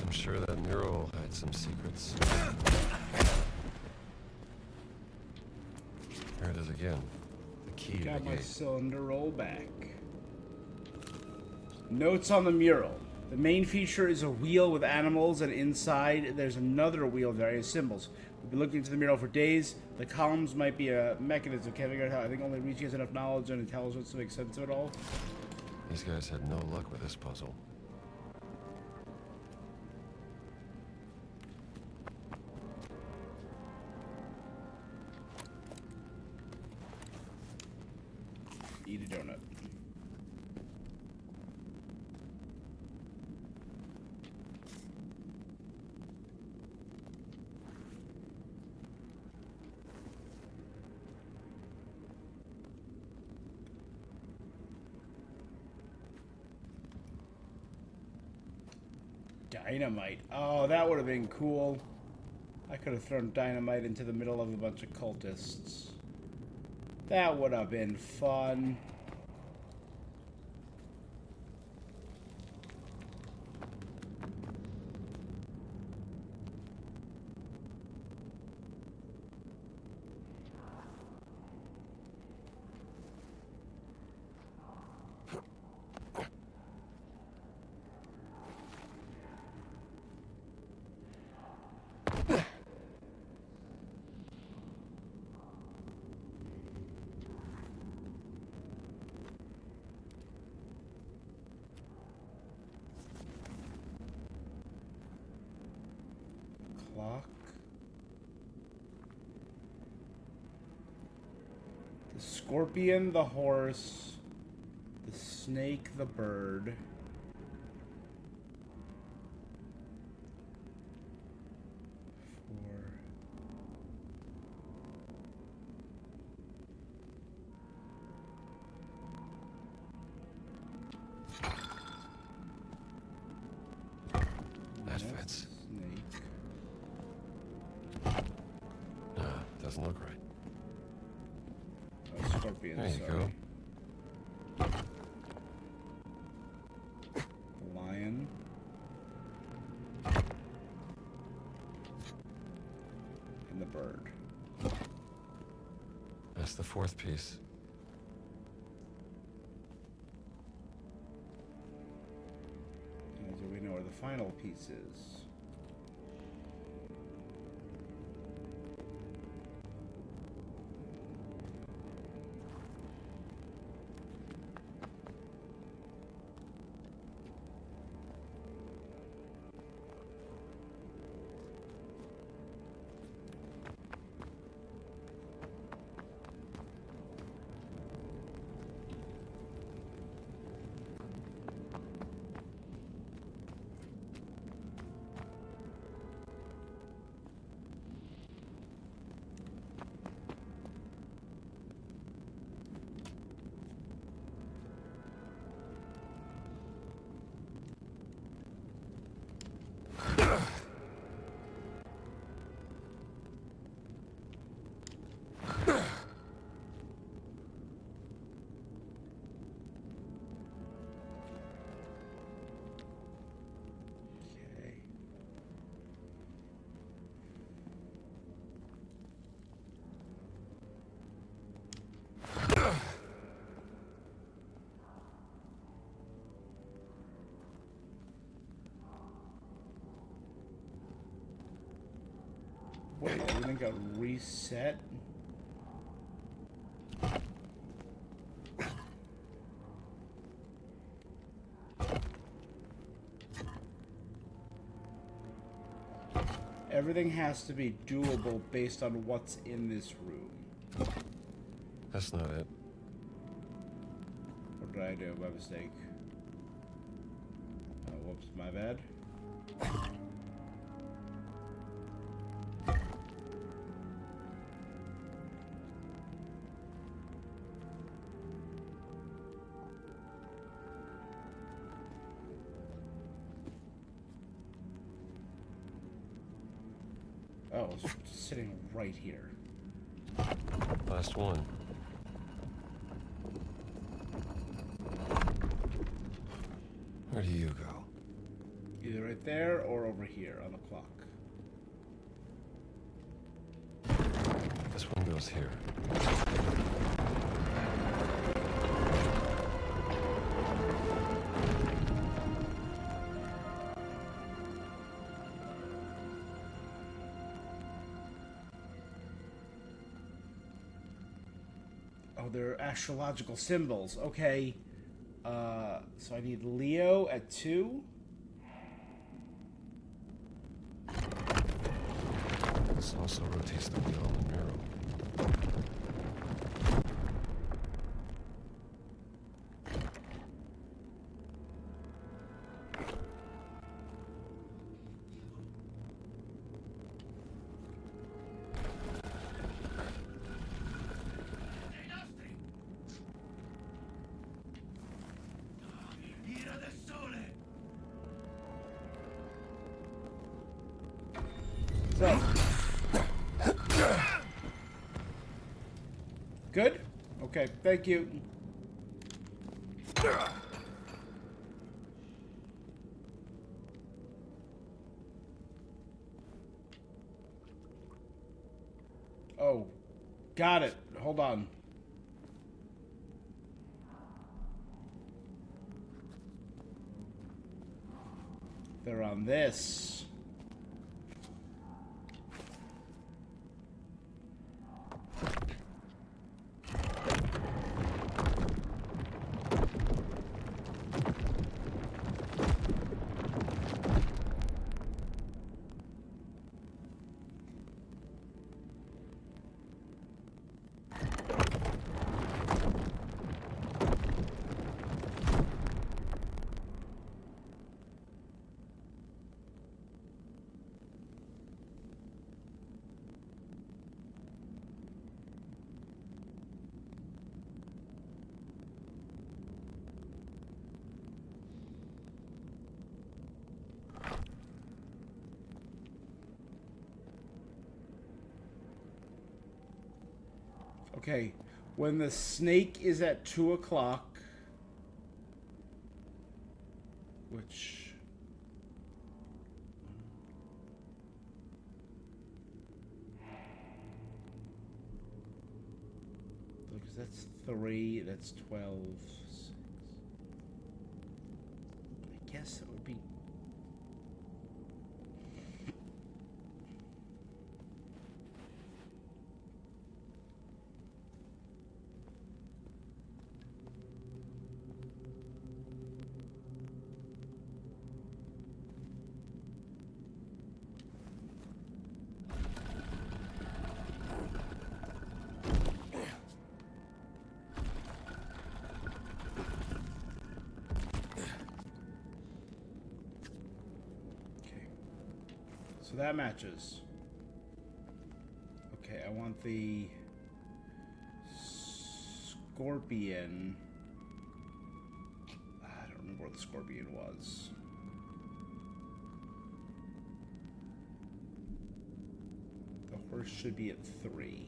I'm sure that mural had some secrets. There it is again. The key to the Got my gate. cylinder roll back. Notes on the mural. The main feature is a wheel with animals, and inside there's another wheel with various symbols. I've been looking into the mural for days. The columns might be a mechanism. Can't figure out how. I think only Ricci has enough knowledge and intelligence to make sense of it all. These guys had no luck with this puzzle. Eat a donut. Dynamite. Oh, that would have been cool. I could have thrown dynamite into the middle of a bunch of cultists. That would have been fun. Clock. The scorpion, the horse, the snake, the bird. Four. That fits. Snake. Nah, doesn't look right. Oh, scorpion, There you sorry. Lion. And the bird. That's the fourth piece. And do we know where the final piece is? Okay. Wait, everything got reset? Everything has to be doable based on what's in this room. That's not it. What did I do by mistake? Whoops, my bad. Oh, it's sitting right here. Last one. Where do you go? Either right there or over here on the clock. This one goes here. Oh, they're astrological symbols. Okay. So I need Leo at 2. This also rotates the wheel on the mirror. Dei nostri! Ira del sole! So. Good? Okay, thank you. Oh, got it. Hold on. They're on this. Okay, when the snake is at 2 o'clock, which... Because that's 3, that's 12, 6. I guess it would be... So that matches. Okay, I want the scorpion. I don't remember what the scorpion was. The horse should be at 3.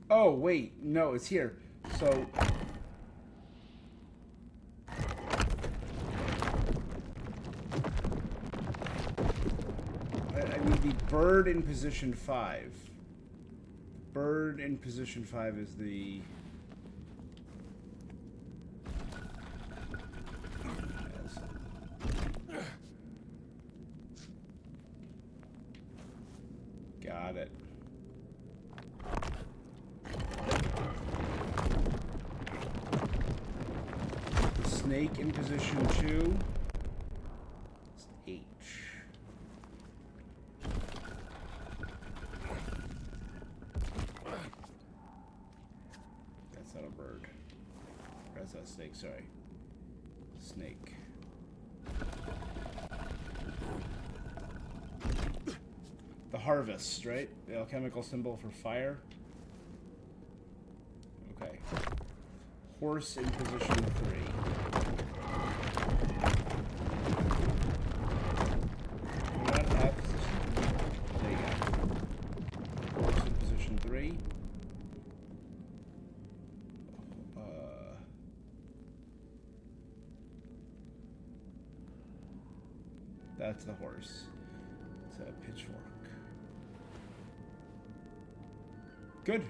Oh, wait. No, it's here. So... I need the bird in position 5. Bird in position 5 is the... Got it. Snake in position 2. It's H. That's not a bird. That's not a snake, sorry. Snake. The harvest, right? The alchemical symbol for fire. Okay. Horse in position 3. Do not have That's the horse. It's a pitchfork. Good.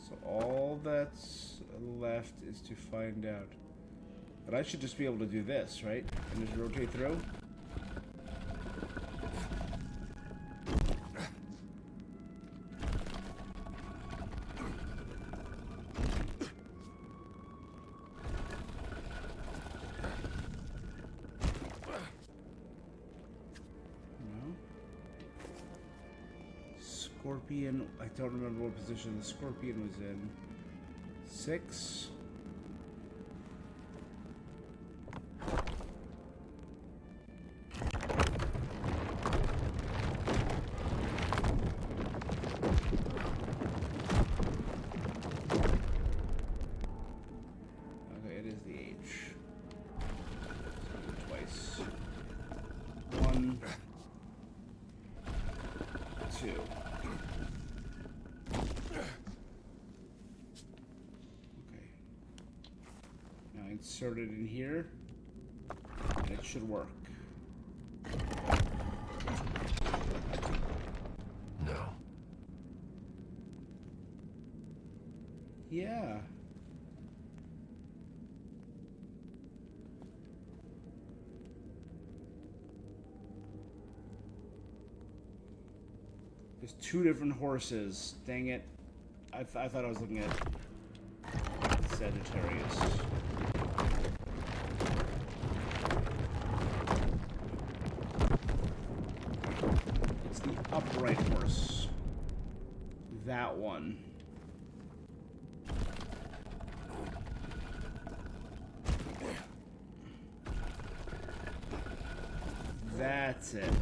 So all that's left is to find out. But I should just be able to do this, right? And just rotate through. Scorpion, I don't remember what position the Scorpion was in. 6. Okay, it is the H. Twice. 1, 2. Insert it in here, and it should work. No. Yeah. There's 2 different horses. Dang it. I thought I was looking at Sagittarius. It's the upright horse. That one. That's it.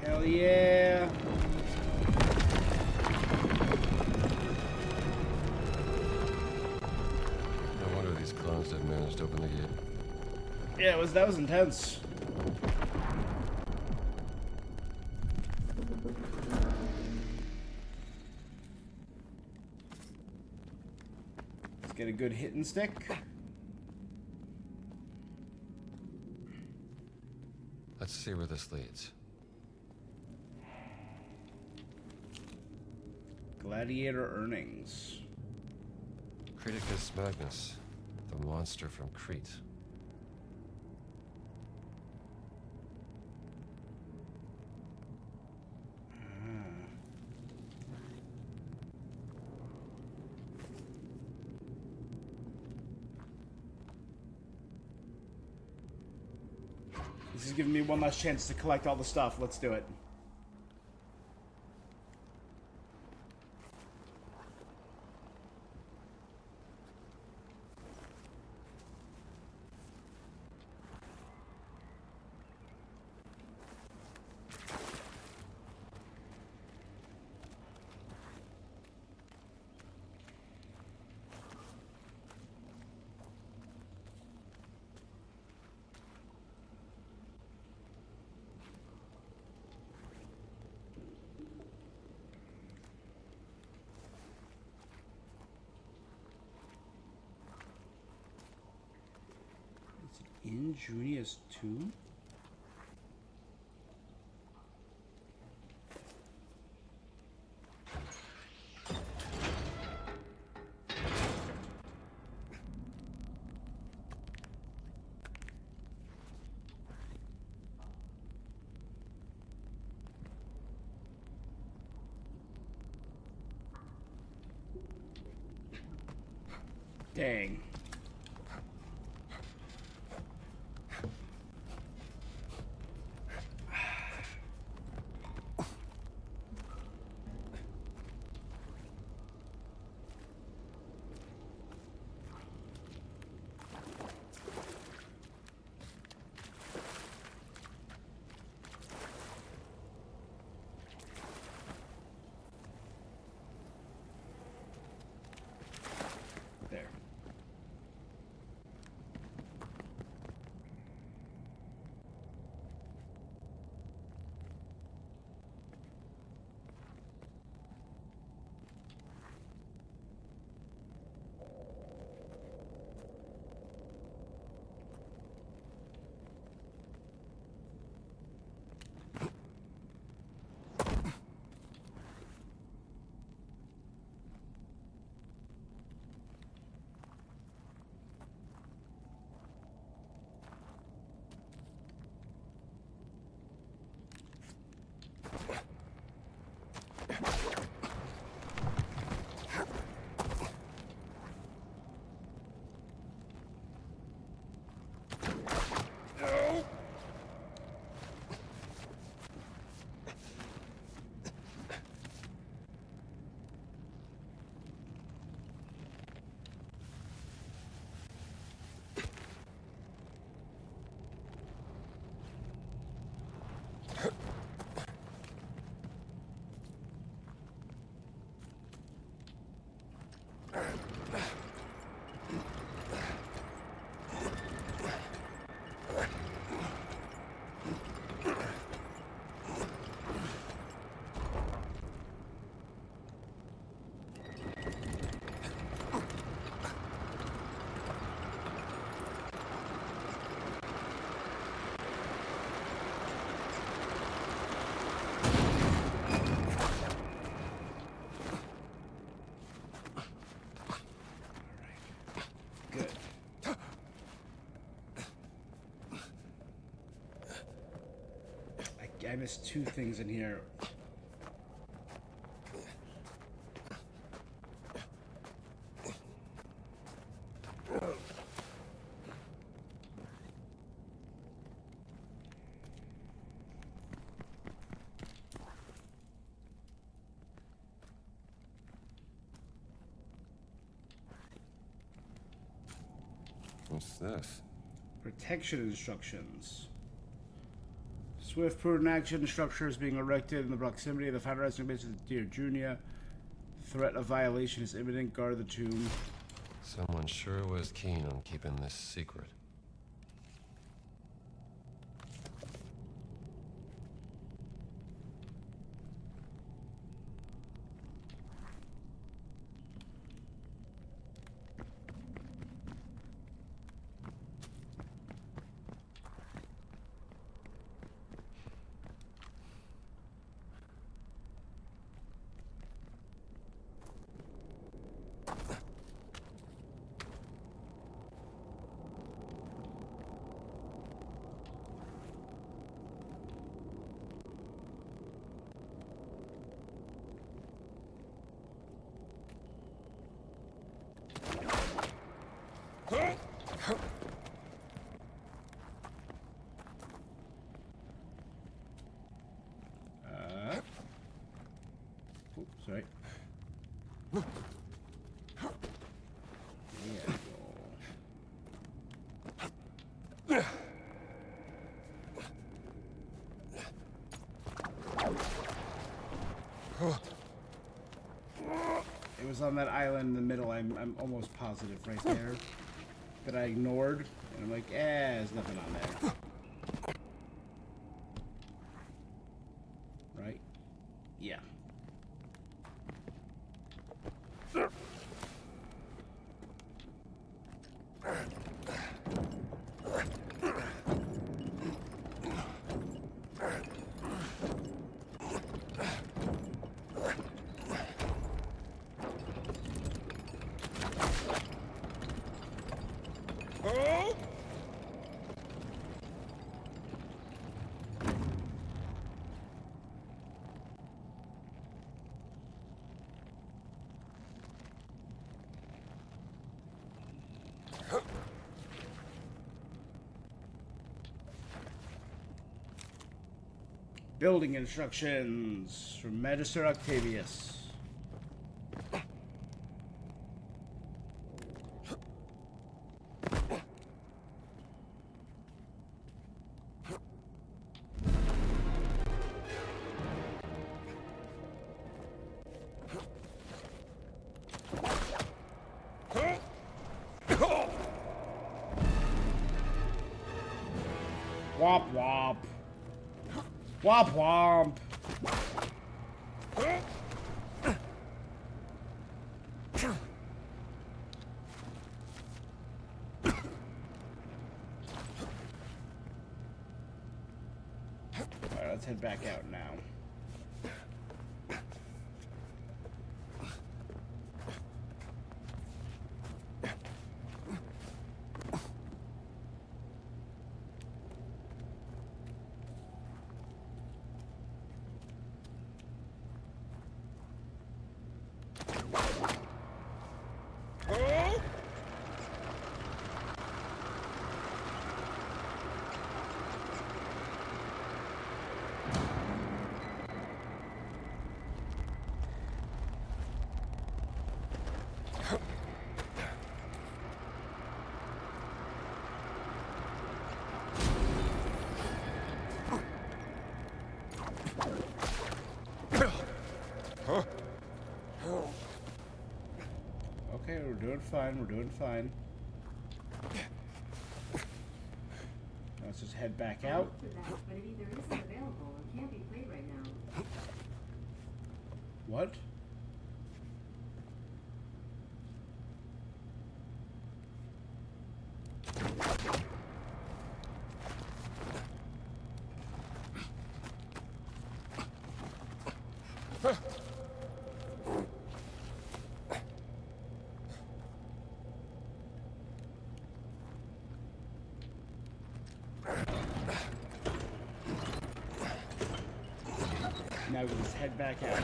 Hell yeah. No wonder these clones didn't manage to open the gate. Yeah, that was intense. Let's get a good hitting stick. Let's see where this leads. Gladiator earnings. Creticus Magnus, the monster from Crete. This is giving me one last chance to collect all the stuff. Let's do it. In Junius 2? Dang. There. I missed two things in here. What's this? Protection instructions. Swift, prudent action structures being erected in the proximity of the final resting base of Dear Junior. Threat of violation is imminent. Guard the tomb. Someone sure was keen on keeping this secret. Oops, sorry. There we go. It was on that island in the middle. I'm almost positive right there that I ignored, and I'm like, there's nothing on there. Right? Yeah. Building instructions from Magister Octavius. Womp womp. Womp womp. Alright, let's head back out now. Okay, we're doing fine, we're doing fine. Now let's just head back out. But it either isn't available or can't be played right now. What? Now we can just head back out.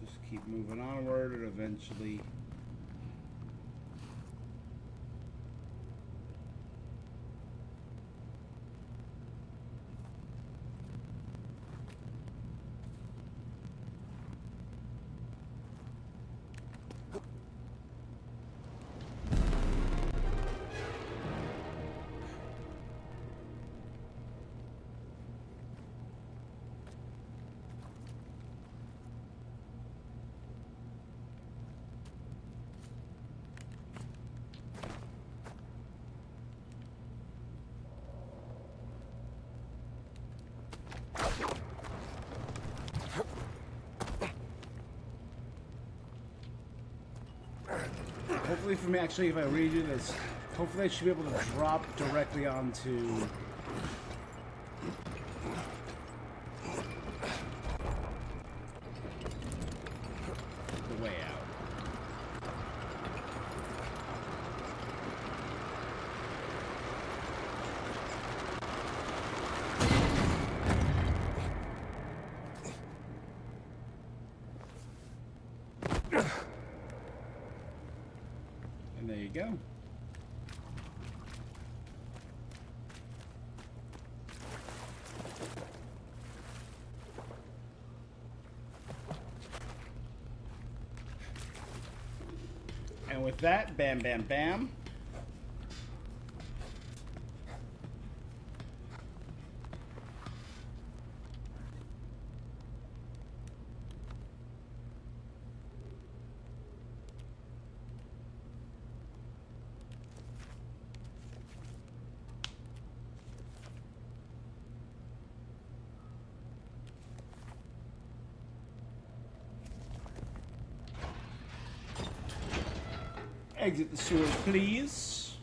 Just keep moving onward and eventually... Hopefully for me, actually, if I redo this, hopefully I should be able to drop directly onto... the way out. And there you go. And with that, bam, bam, bam. Exit the sewer, please.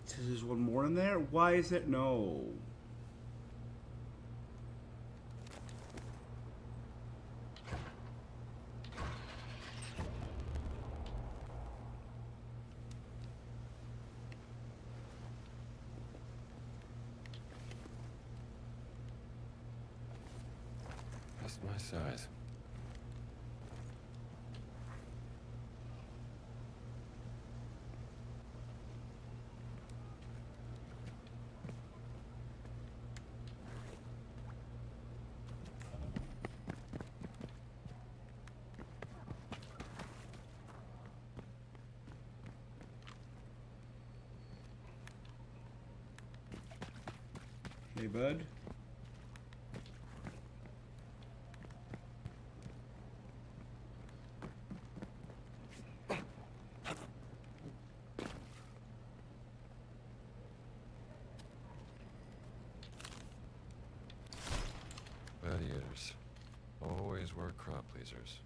It says there's one more in there. Why is it no? Just my size. Hey, bud. Gladiators always were crowd pleasers.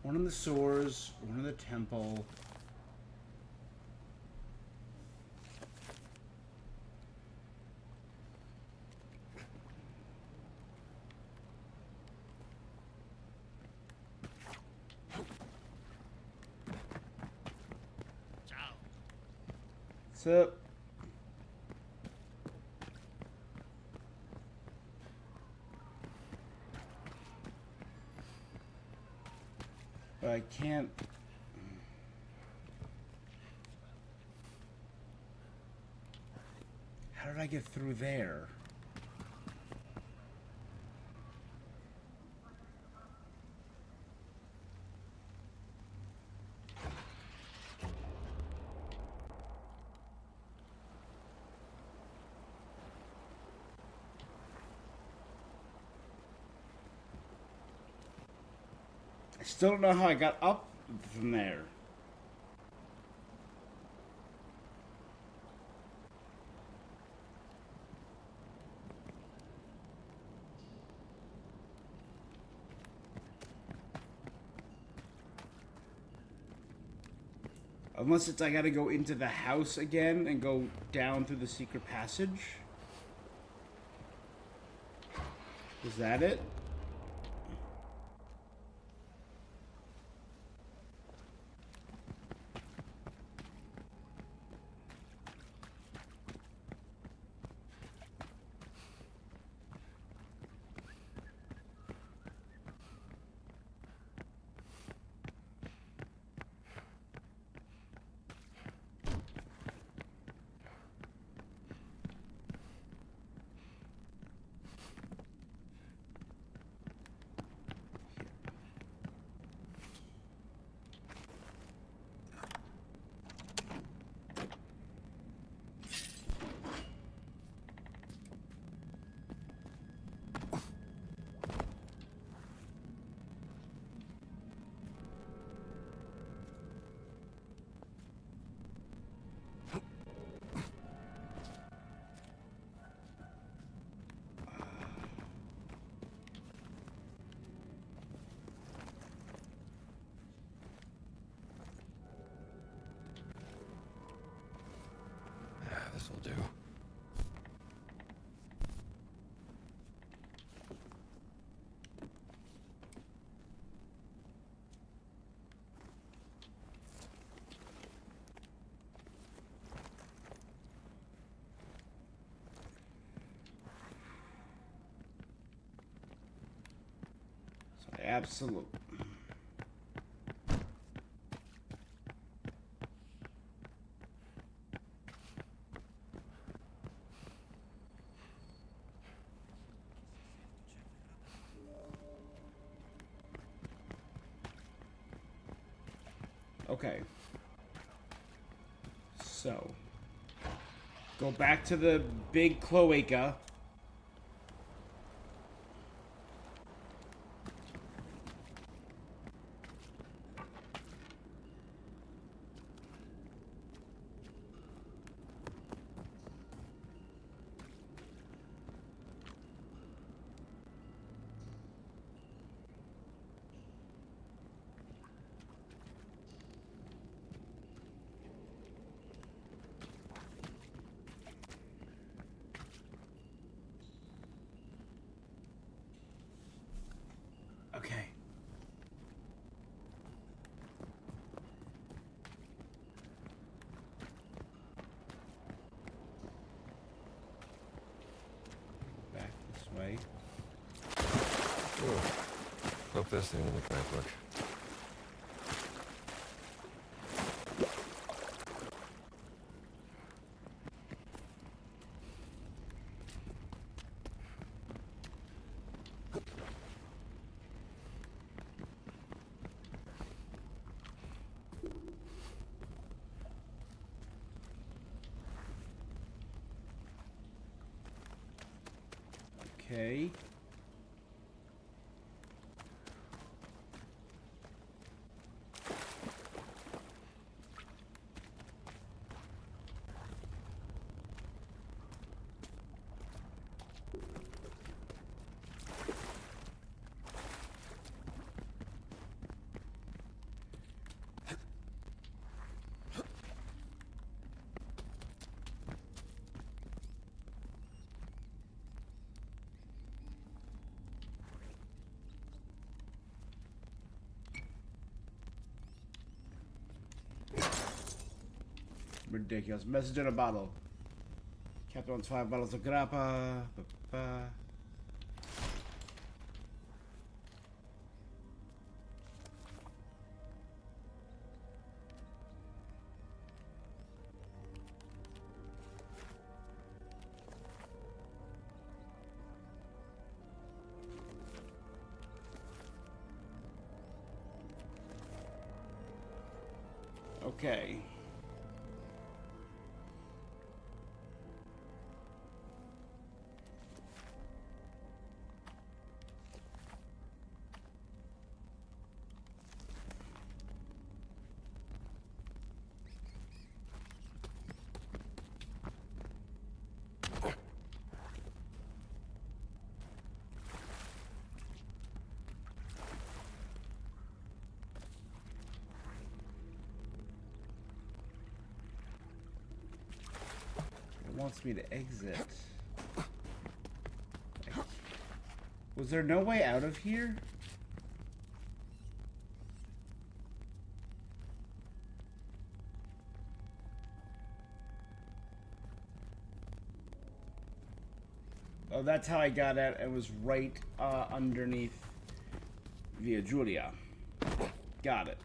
One in the sewers, one in the temple. What's up? But I can't. How did I get through there? I still don't know how I got up from there. Unless it's I gotta go into the house again and go down through the secret passage. Is that it? This'll do. Absolute. Okay. So, go back to the big cloaca. Okay. Back this way. Hope that's the end of the guidebook. Okay. Ridiculous. Message in a bottle. Captain wants 5 bottles of grappa. Ba-ba. Okay. It wants me to exit. Was there no way out of here? Oh, that's how I got out. It was right underneath Via Julia. Got it.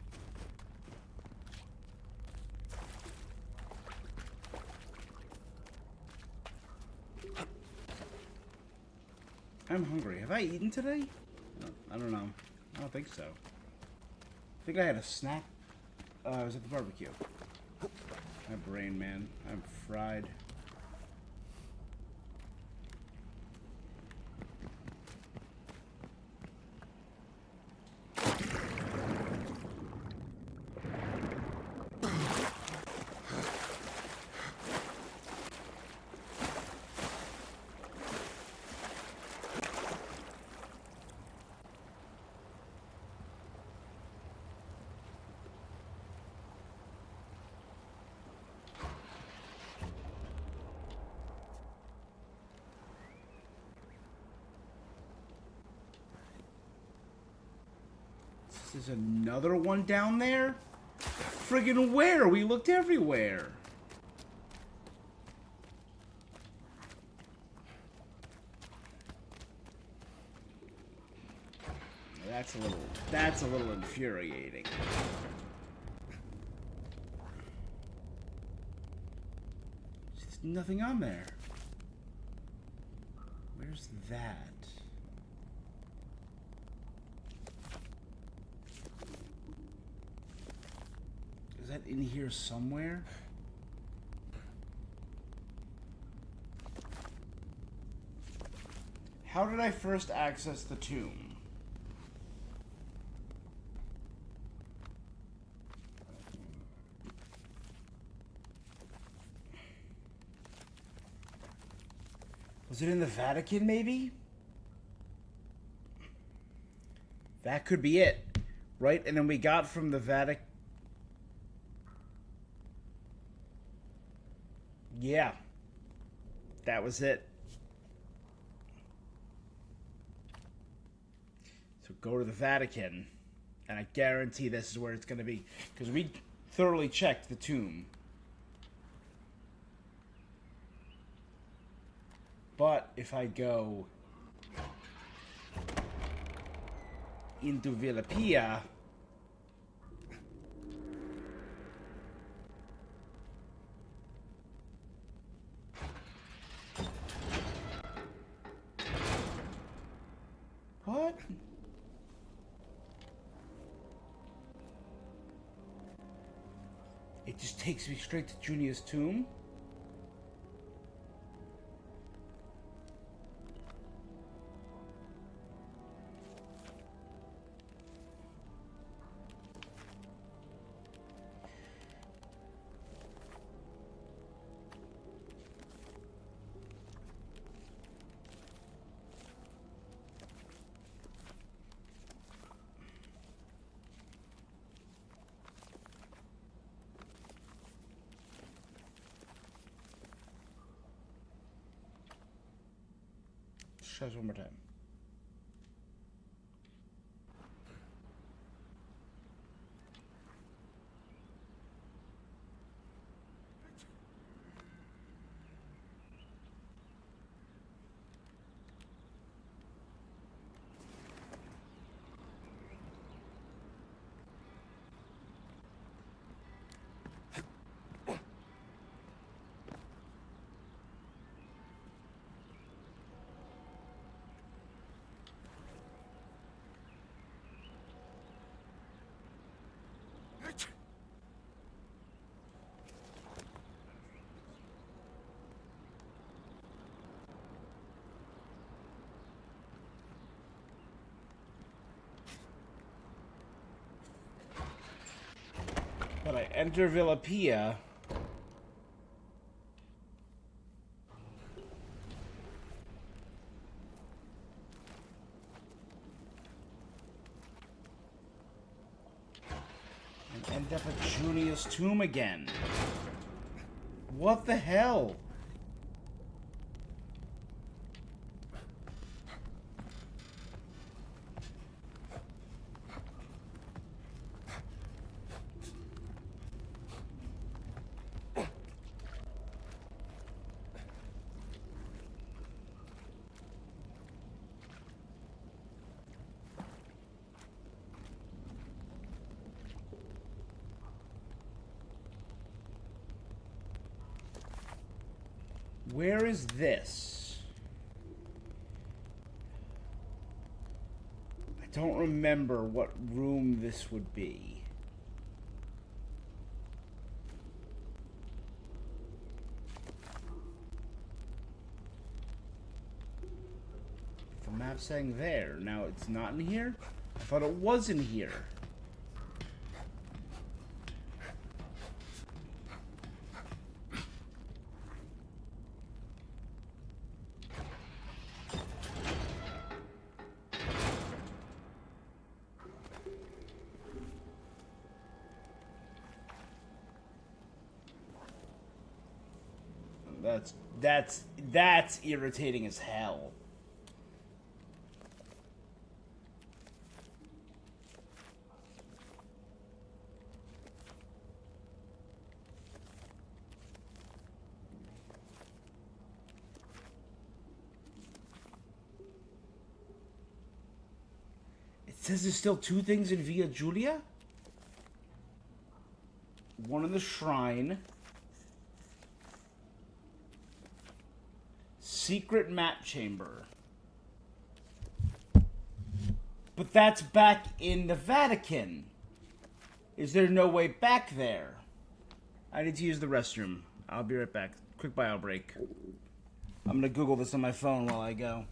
I'm hungry. Have I eaten today? I don't know. I don't think so. I think I had a snack. I was at the barbecue. My brain, man. I'm fried. There's another one down there? Friggin' where? We looked everywhere. That's a little infuriating. There's nothing on there. Where's that? Is that in here somewhere? How did I first access the tomb? Was it in the Vatican, maybe? That could be it, right? And then we got from the Vatican. Yeah, that was it. So go to the Vatican, and I guarantee this is where it's going to be, because we thoroughly checked the tomb. But if I go into Villa Pia, what? It just takes me straight to Junia's tomb? Try this one more time. But I enter Villa Pia. And end up at Junia's tomb again. What the hell? Where is this? I don't remember what room this would be. The map's saying there. Now it's not in here? I thought it was in here. That's irritating as hell. It says there's still 2 things in Via Giulia? One in the shrine. Secret map chamber. But that's back in the Vatican. Is there no way back there? I need to use the restroom. I'll be right back. Quick bio break. I'm gonna Google this on my phone while I go.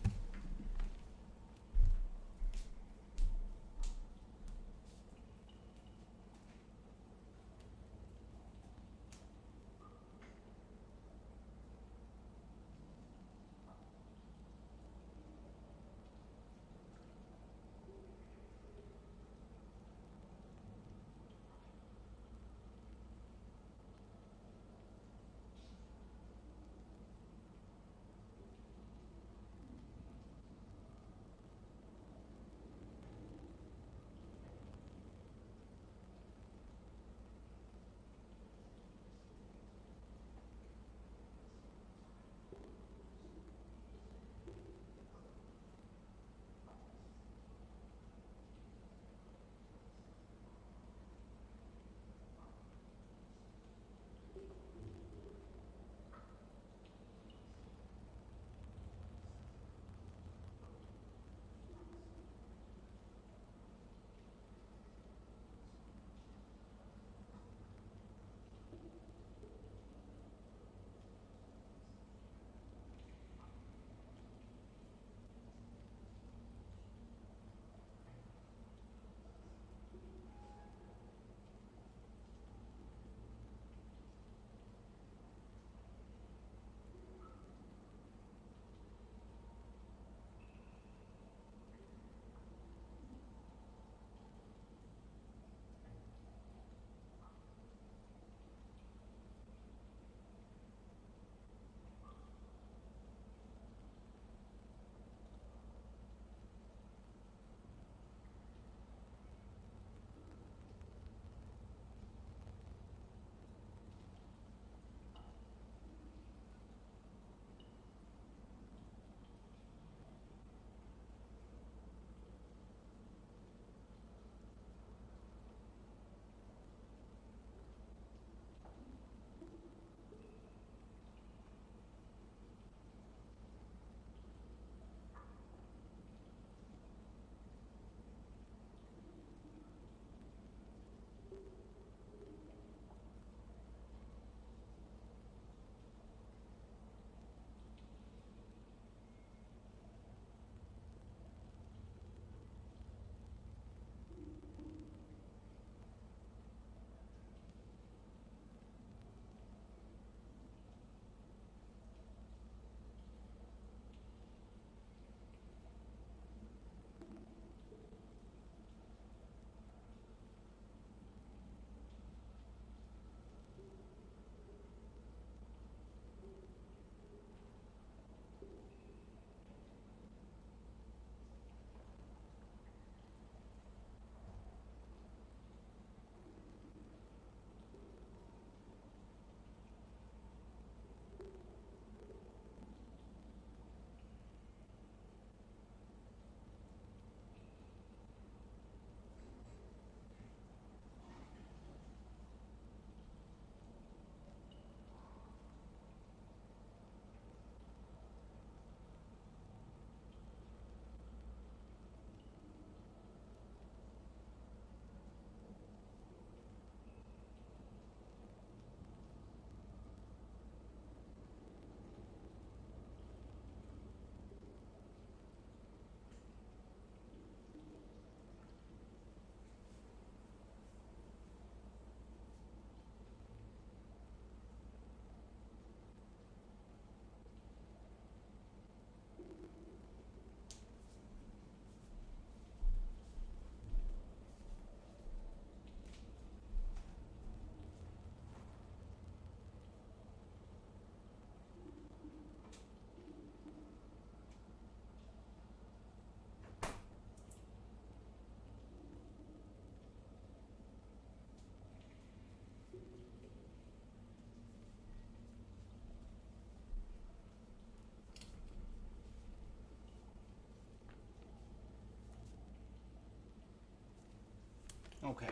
Okay.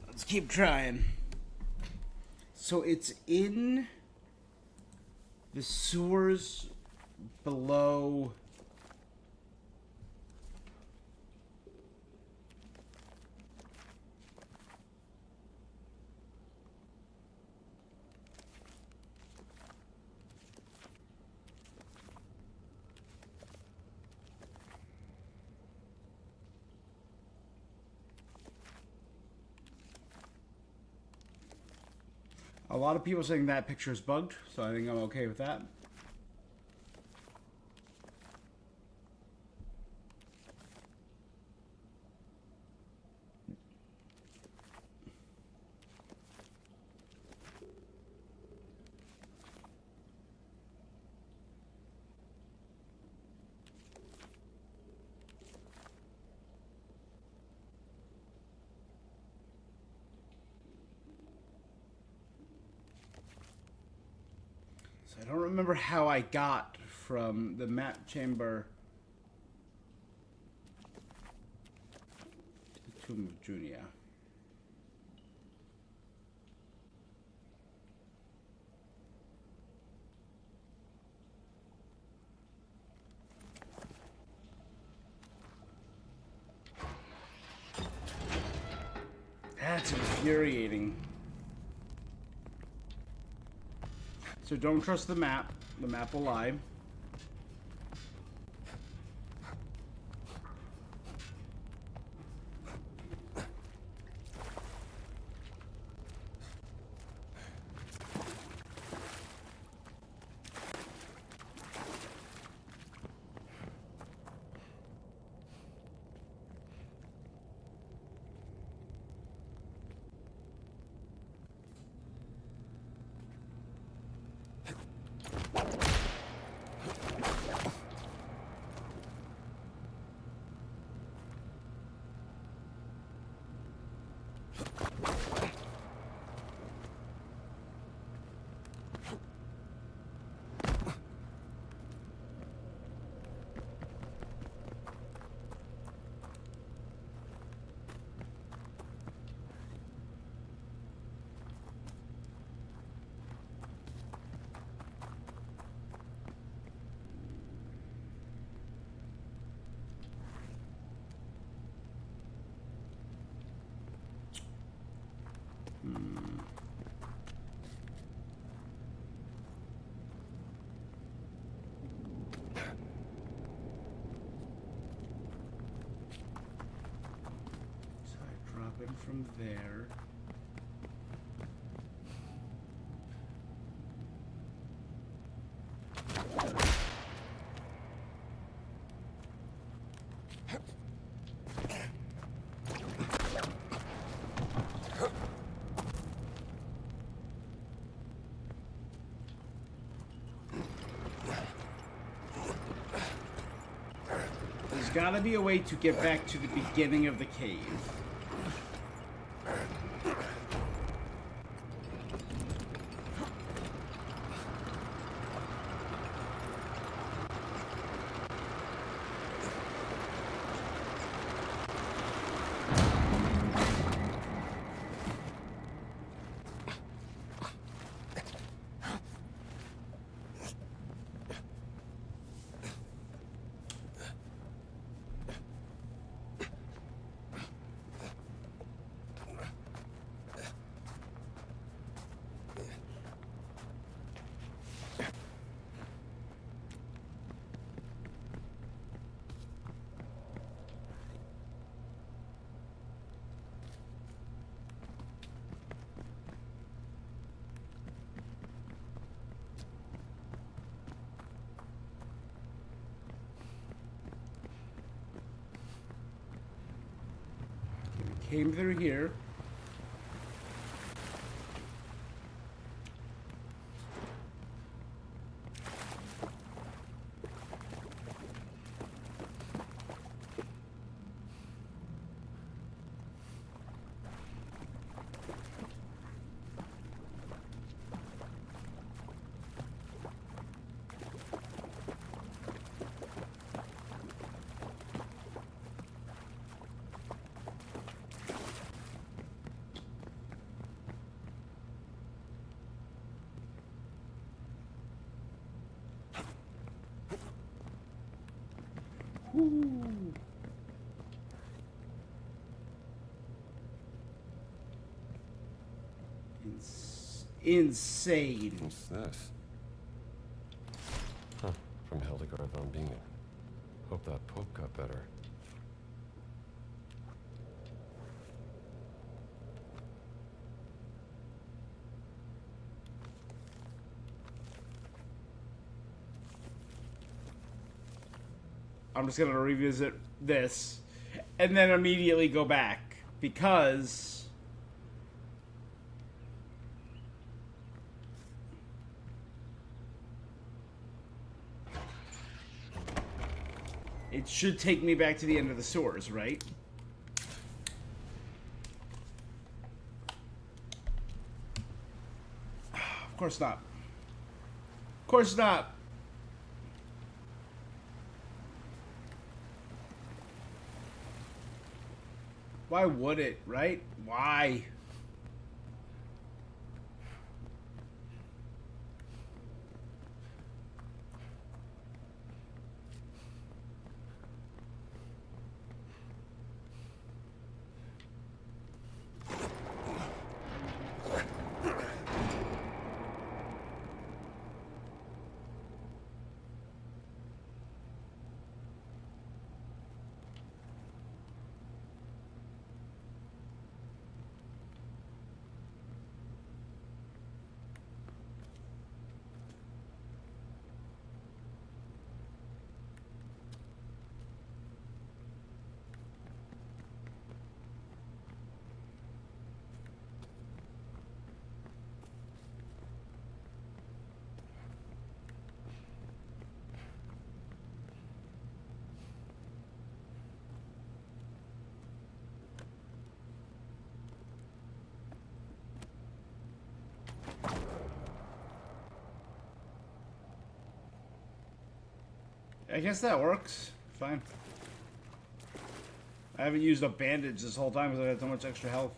Let's keep trying. So it's in the sewers below. A lot of people saying that picture is bugged, so I think I'm okay with that. I don't remember how I got from the map chamber to the Tomb of Junia. That's infuriating. So don't trust the map. The map will lie. So I drop in from there. There's gotta be a way to get back to the beginning of the cave. Came through here. Woo. Insane. What's this? Huh. From Hildegard von Bingen. Hope that Pope got better. I'm just gonna revisit this and then immediately go back because it should take me back to the end of the sewers, right? Of course not. Of course not. Why would it, right? Why? I guess that works. Fine. I haven't used a bandage this whole time because I had so much extra health.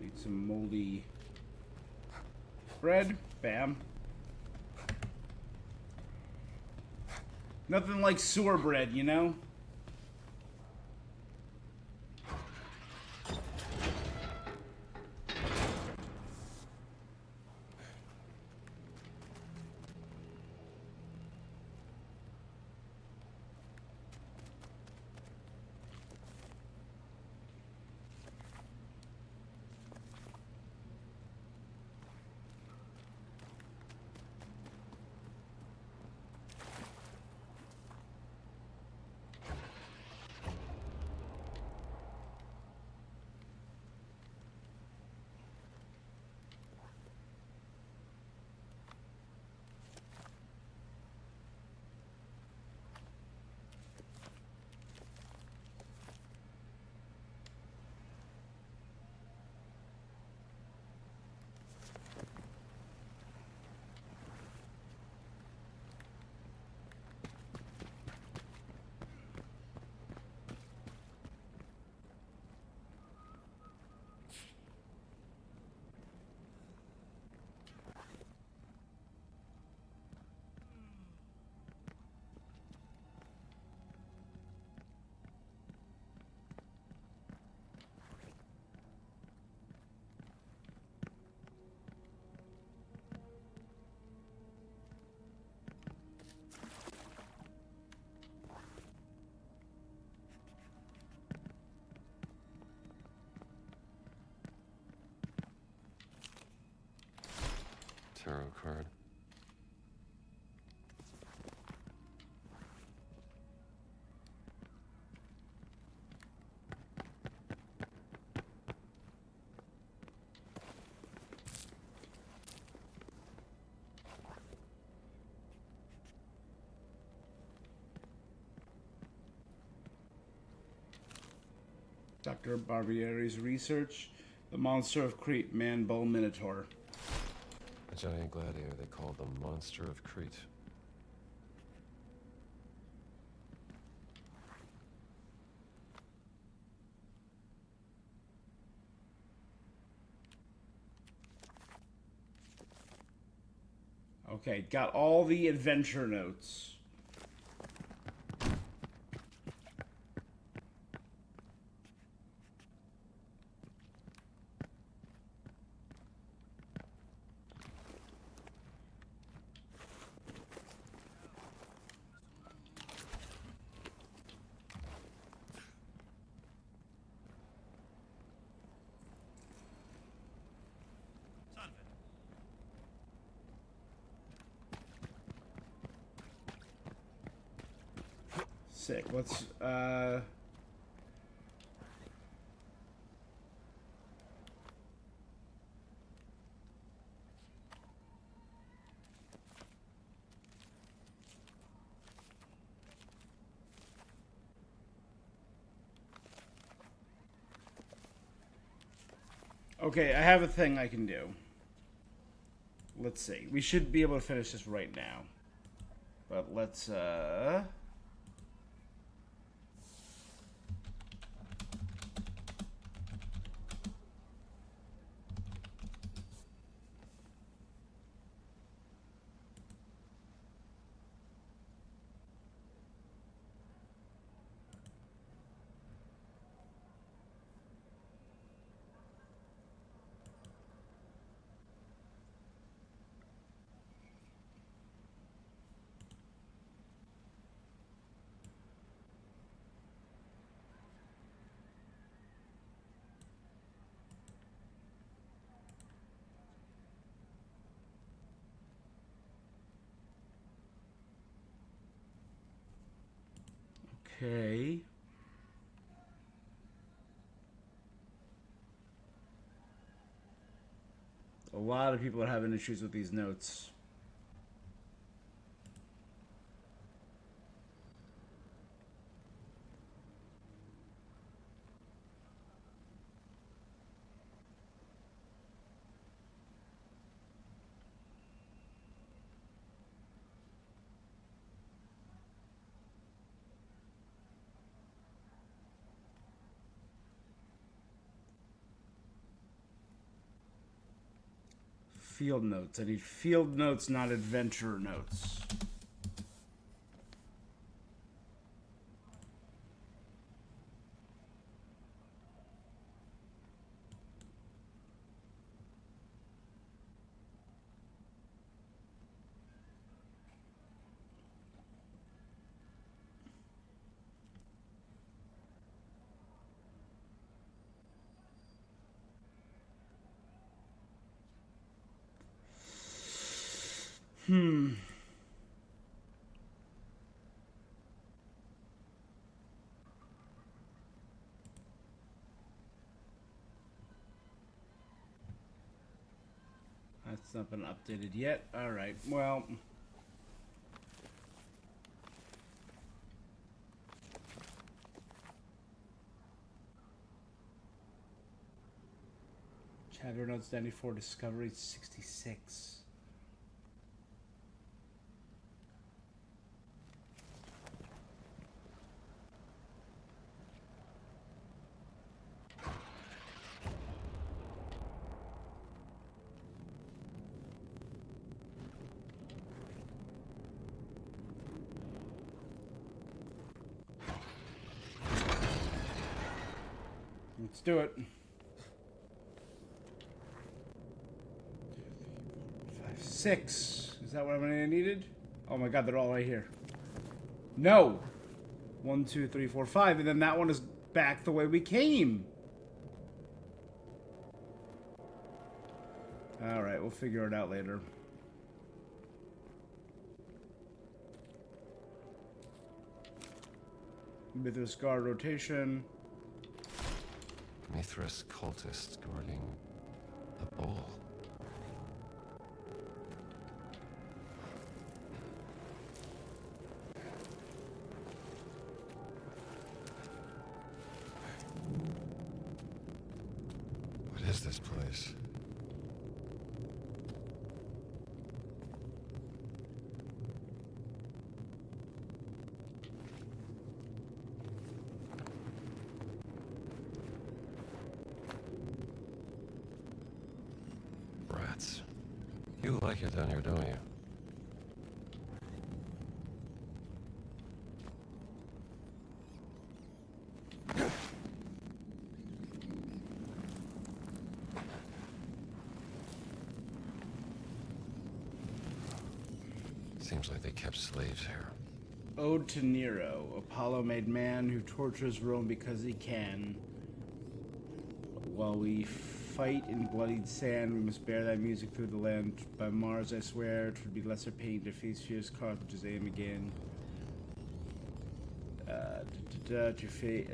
Need some moldy bread. Bam. Nothing like sewer bread, you know? Tarot card. Dr. Barbieri's research. The monster of Crete, Man-Bull Minotaur. A giant gladiator they called the Monster of Crete. Okay, got all the adventure notes. Sick. Let's okay, I have a thing I can do. Let's see. We should be able to finish this right now. But let's okay. A lot of people are having issues with these notes. Field notes. I need field notes, not adventure notes. That's not been updated yet. All right. Well, Chatter notes 94, Discovery 66. Let's do it. 5, 6. Is that what I needed? Oh my god, they're all right here. No! 1, 2, 3, 4, 5, and then that one is back the way we came. Alright, we'll figure it out later. Mithras guard rotation. Mithras cultist guarding the bowl. What is this place? Rats. You like it down here, don't you? Seems like they kept slaves here. Ode to Nero. Apollo made man who tortures Rome because he can. While we fight in bloodied sand, we must bear thy music through the land. By Mars, I swear, 'twould be lesser pain to face fierce Carthage's aim again. To fate,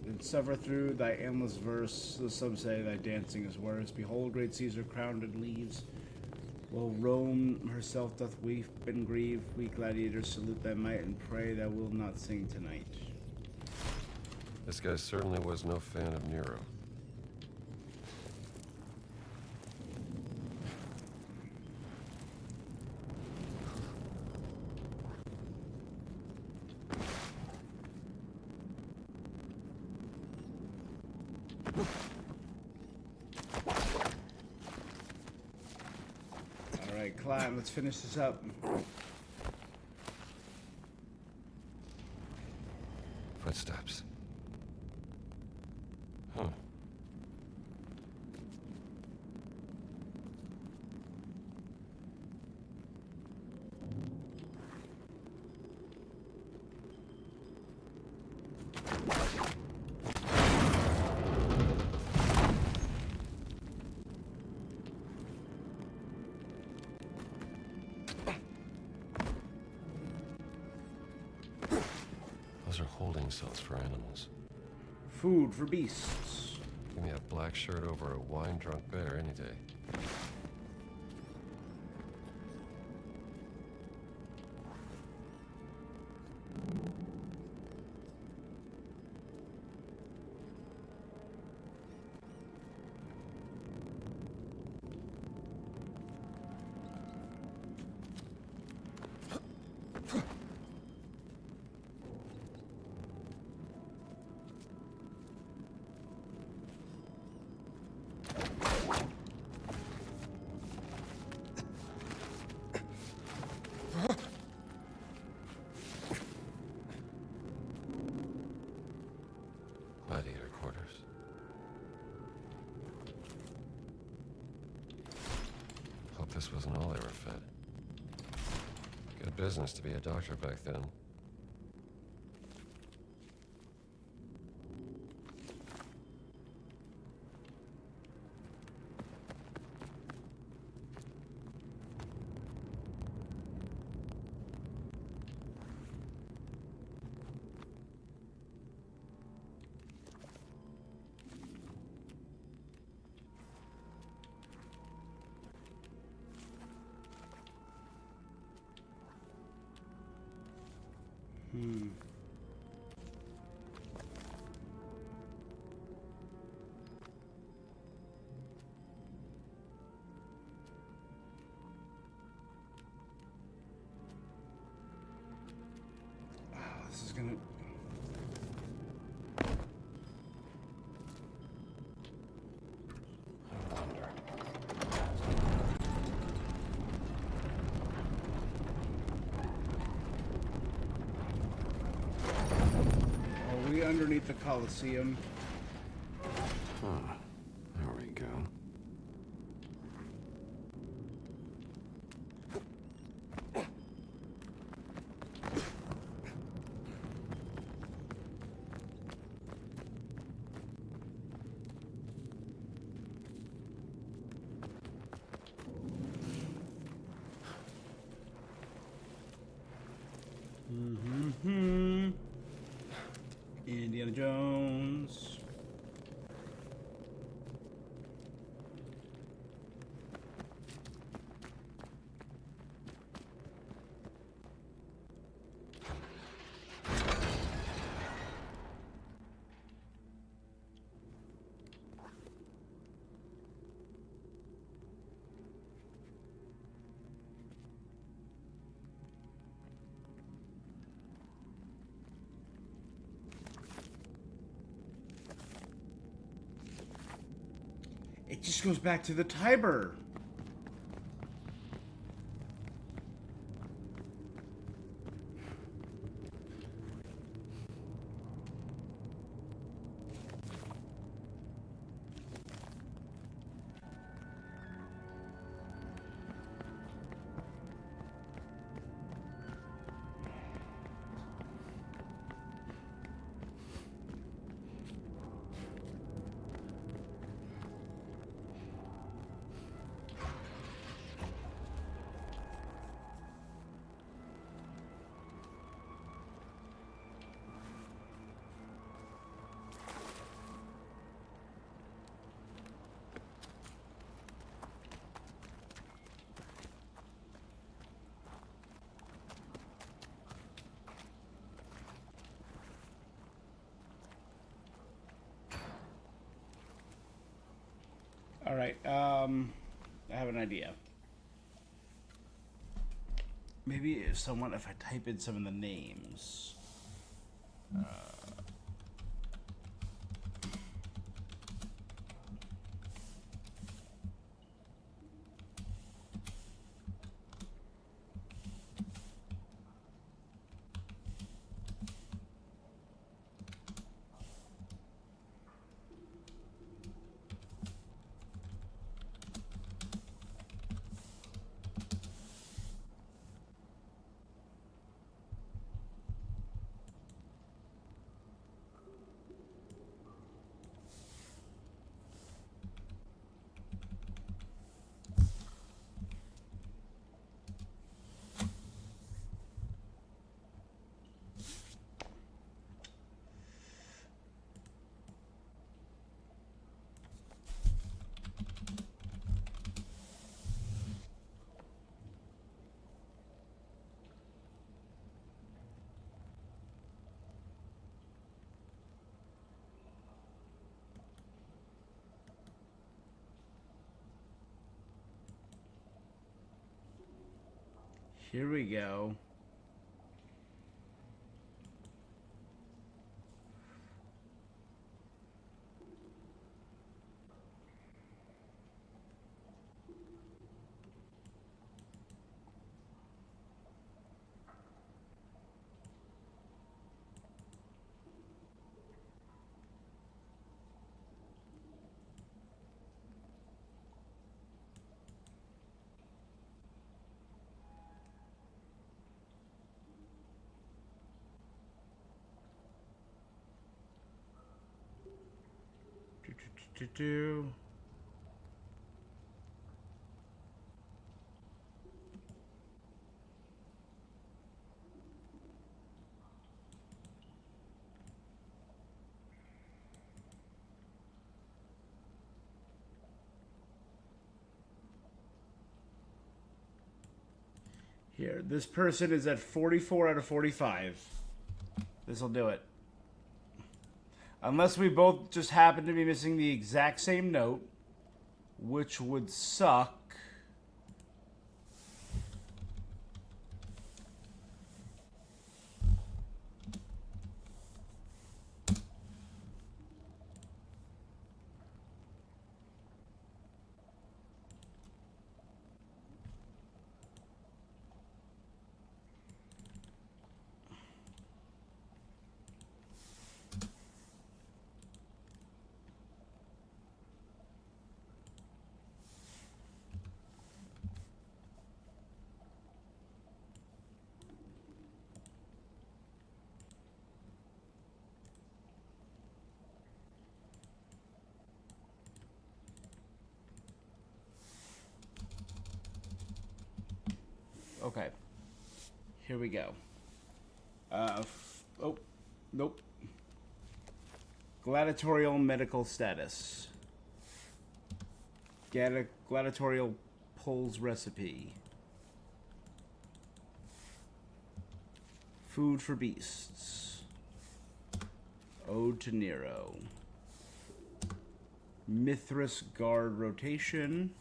and suffer through thy endless verse. So some say thy dancing is worse. Behold, great Caesar crowned in leaves. While Rome herself doth weep and grieve, we gladiators salute thy might and pray thou wilt not sing tonight. This guy certainly was no fan of Nero. Alright, climb, let's finish this up. Footsteps. Huh. Those are holding cells for animals. Food for beasts. Give me a black shirt over a wine-drunk bear any day. Gladiator quarters. Hope this wasn't all they were fed. Good business to be a doctor back then. This is gonna... Are we underneath the Colosseum? Huh. There we go. Indiana Jones. It just goes back to the Tiber. All right. I have an idea. Maybe if I type in some of the names. Here we go. Do. Here, this person is at 44 out of 45. This'll do it. Unless we both just happen to be missing the exact same note, which would suck. Okay. Here we go. Oh, nope. Gladiatorial medical status. Gladiatorial pulls recipe. Food for beasts. Ode to Nero. Mithras guard rotation.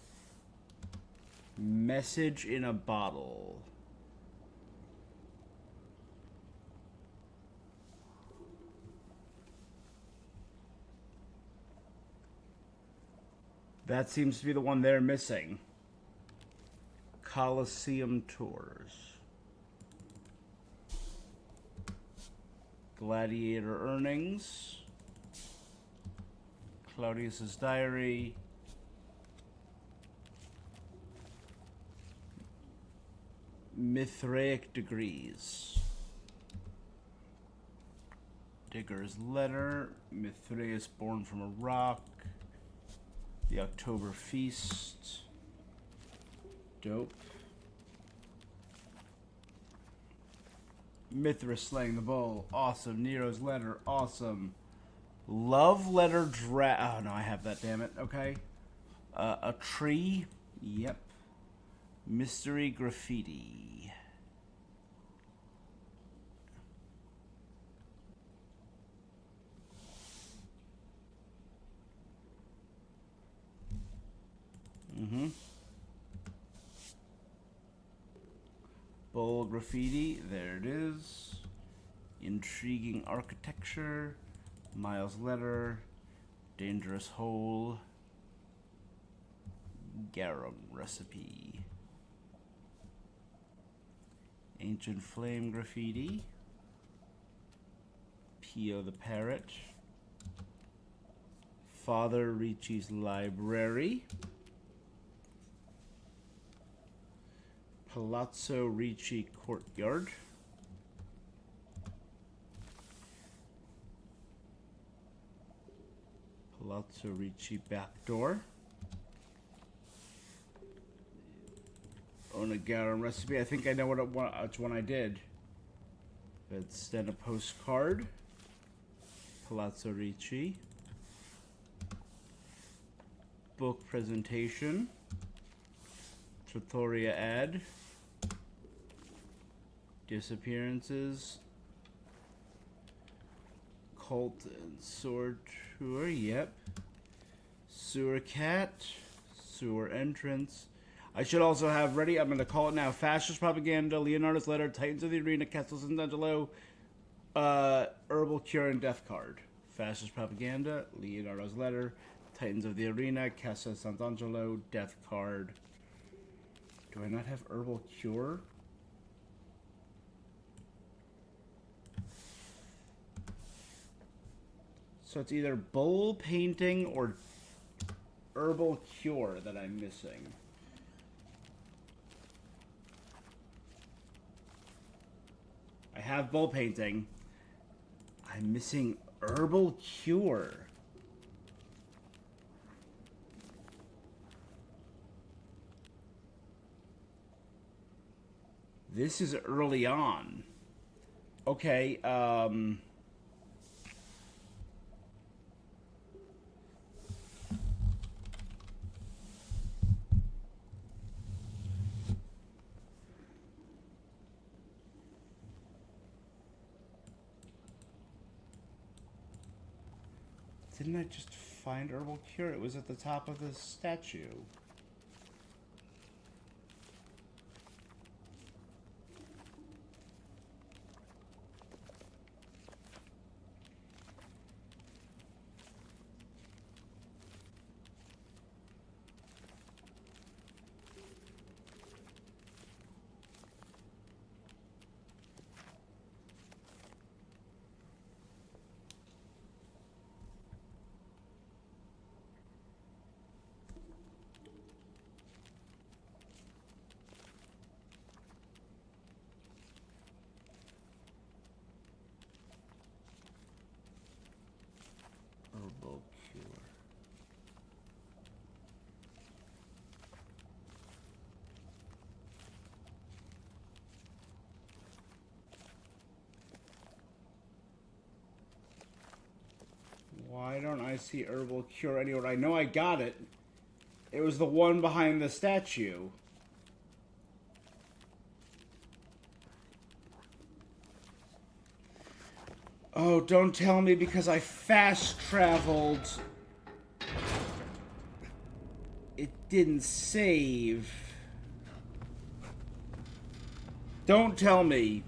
Message in a bottle. That seems to be the one they're missing. Colosseum tours. Gladiator earnings. Claudius's diary. Mithraic degrees. Digger's letter. Mithraeus born from a rock. The October feast. Dope. Mithras slaying the bull. Awesome. Nero's letter. Awesome. Love letter oh no, I have that, damn it. Okay. A tree. Yep. Mystery graffiti. Bowl graffiti, there it is. Intriguing architecture. Miles letter. Dangerous hole. Garum recipe. Ancient flame graffiti. Pio the parrot. Father Ricci's library. Palazzo Ricci courtyard. Palazzo Ricci back door. Onagawa recipe. I think I know which one I did. It's then a postcard. Palazzo Ricci. Book presentation. Trattoria ad. Disappearances. Cult and sword tour. Yep. Sewer cat. Sewer entrance. I should also have ready, I'm going to call it now, Fascist Propaganda, Leonardo's Letter, Titans of the Arena, Castle Sant'Angelo, Herbal Cure, and Death Card. Fascist Propaganda, Leonardo's Letter, Titans of the Arena, Castle Sant'Angelo, Death Card. Do I not have Herbal Cure? So it's either bowl painting or Herbal Cure that I'm missing. I have bowl painting. I'm missing Herbal Cure. This is early on. Okay, didn't I just find Herbal Cure? It was at the top of the statue. Herbal Cure. Why don't I see Herbal Cure anywhere? I know I got it. It was the one behind the statue. Oh, don't tell me because I fast traveled. It didn't save. Don't tell me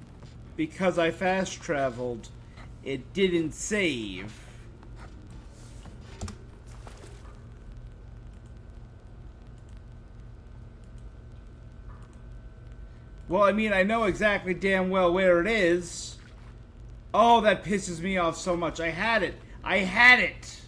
because I fast traveled. It didn't save. Well, I mean, I know exactly damn well where it is. Oh, that pisses me off so much. I had it. I had it.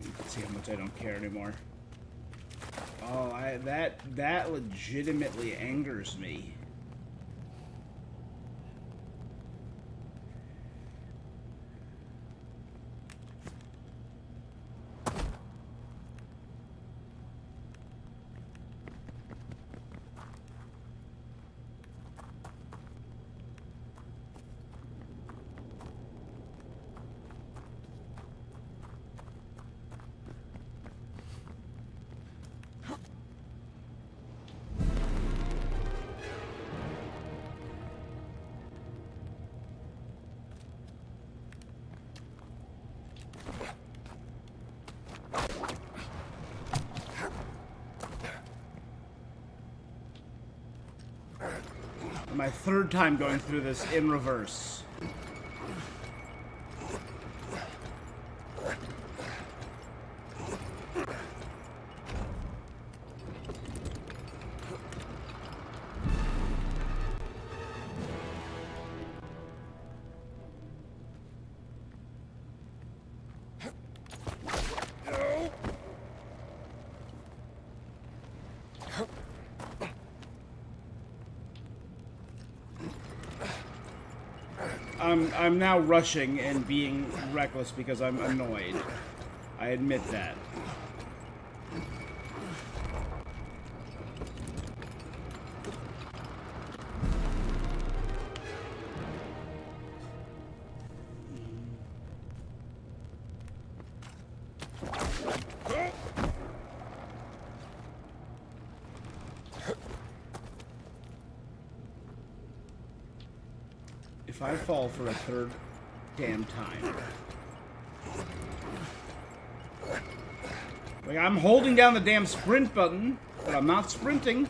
You can see how much I don't care anymore. Oh, that legitimately angers me. My third time going through this in reverse. I'm now rushing and being reckless because I'm annoyed. I admit that. If I fall for a third damn time. Like, I'm holding down the damn sprint button, but I'm not sprinting.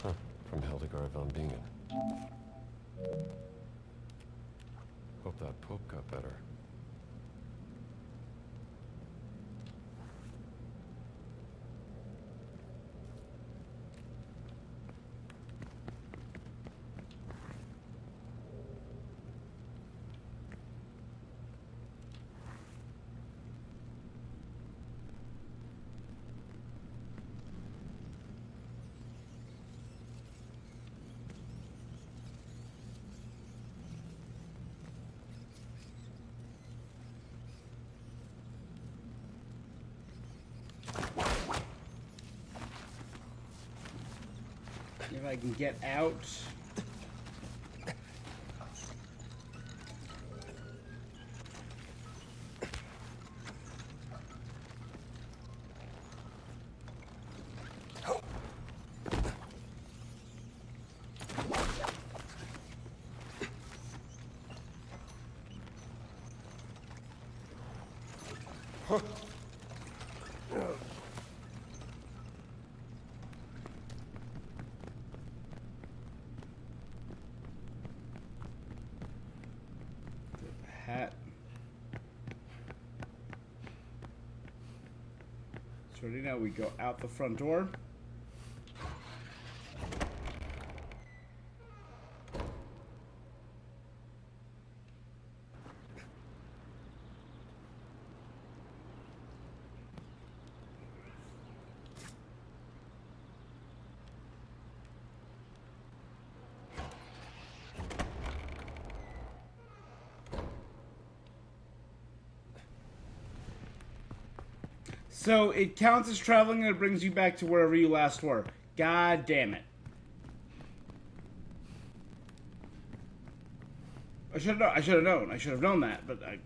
Huh. From Hildegard von Bingen. Hope that Pope got better. If I can get out. Hat. So ready now, we go out the front door. So it counts as traveling and it brings you back to wherever you last were. God damn it. I should have known. I should have known that, but I...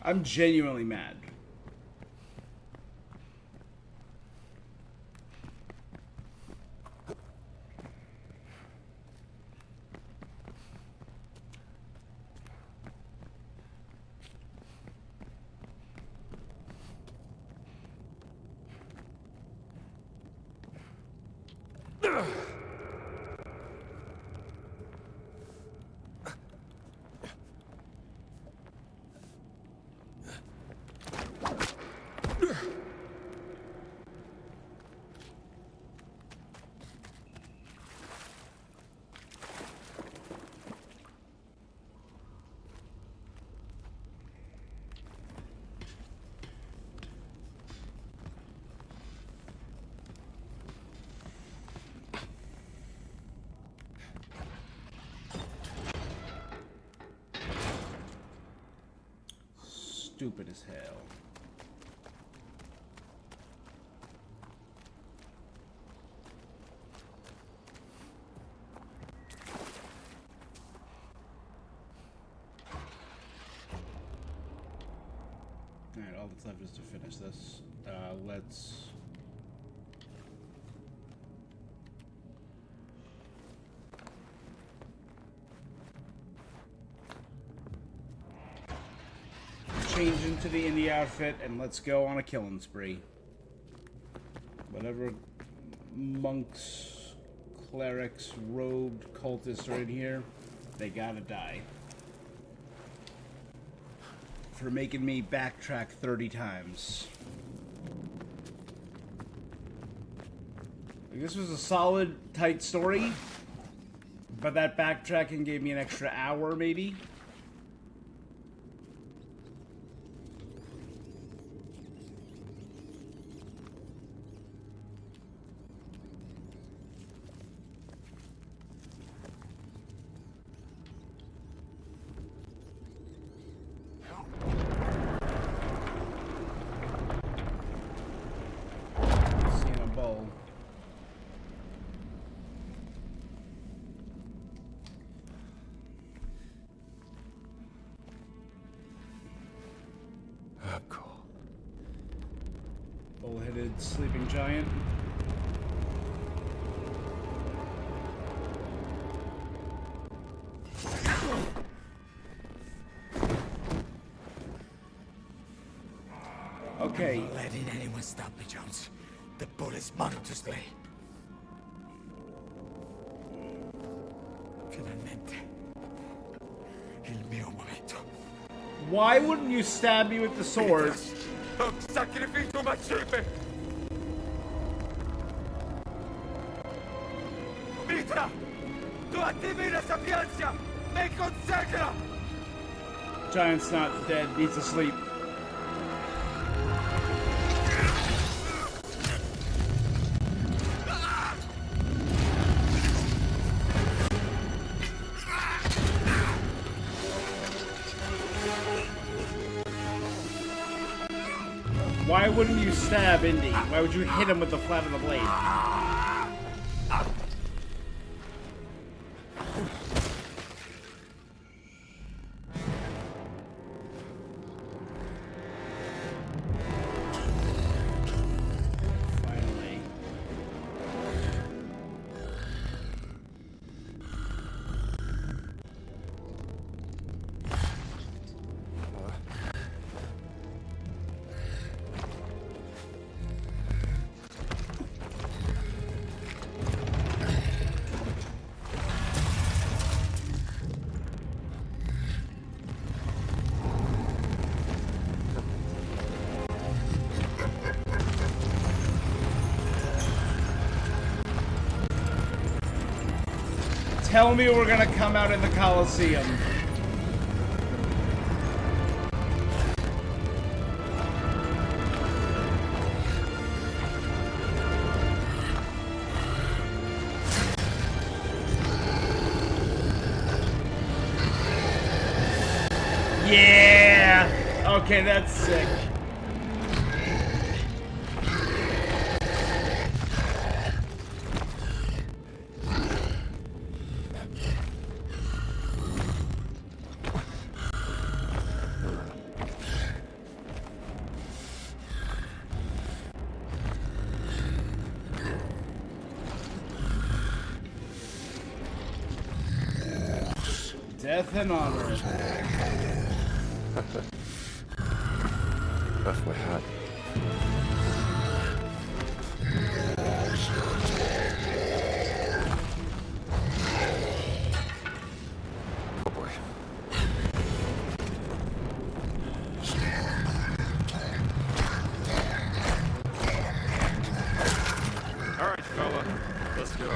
I'm genuinely mad. Stupid as hell. Alright, all that's left is to finish this. Let's... change into the indie outfit and let's go on a killing spree. Whatever monks, clerics, robed cultists are in here, they gotta die. For making me backtrack 30 times. This was a solid, tight story, but that backtracking gave me an extra hour, maybe. Bull-headed sleeping giant. Okay. I'm not letting anyone stop me, Jones. The bull is mine to slay. Finalmente. Il mio momento. Why wouldn't you stab me with the sword? Sacrificio macipe! Mitra! Tua divina sapienza! Me consagra! Giant's not dead, needs to sleep. Why wouldn't you stab Indy? Why would you hit him with the flat of the blade? Finally. Tell me we're gonna come out in the Coliseum. Yeah! Okay, that's sick. Death and honor. Left my hat. Oh boy. All right, fella. Let's go.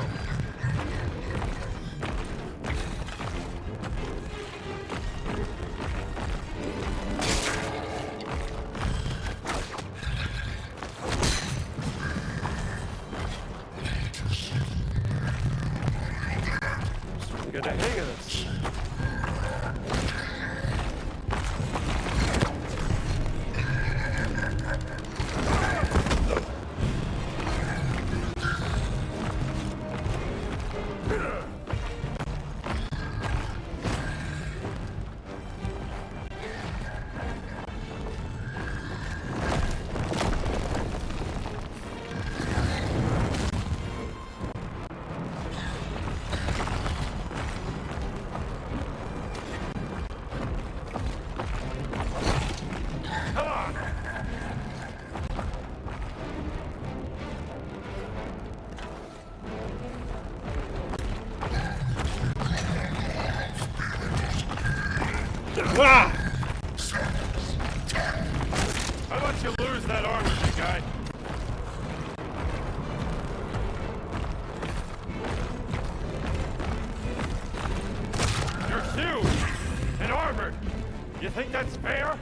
Get the hang of this. Ah! How about you lose that armor, big guy? You're huge and armored. You think that's fair?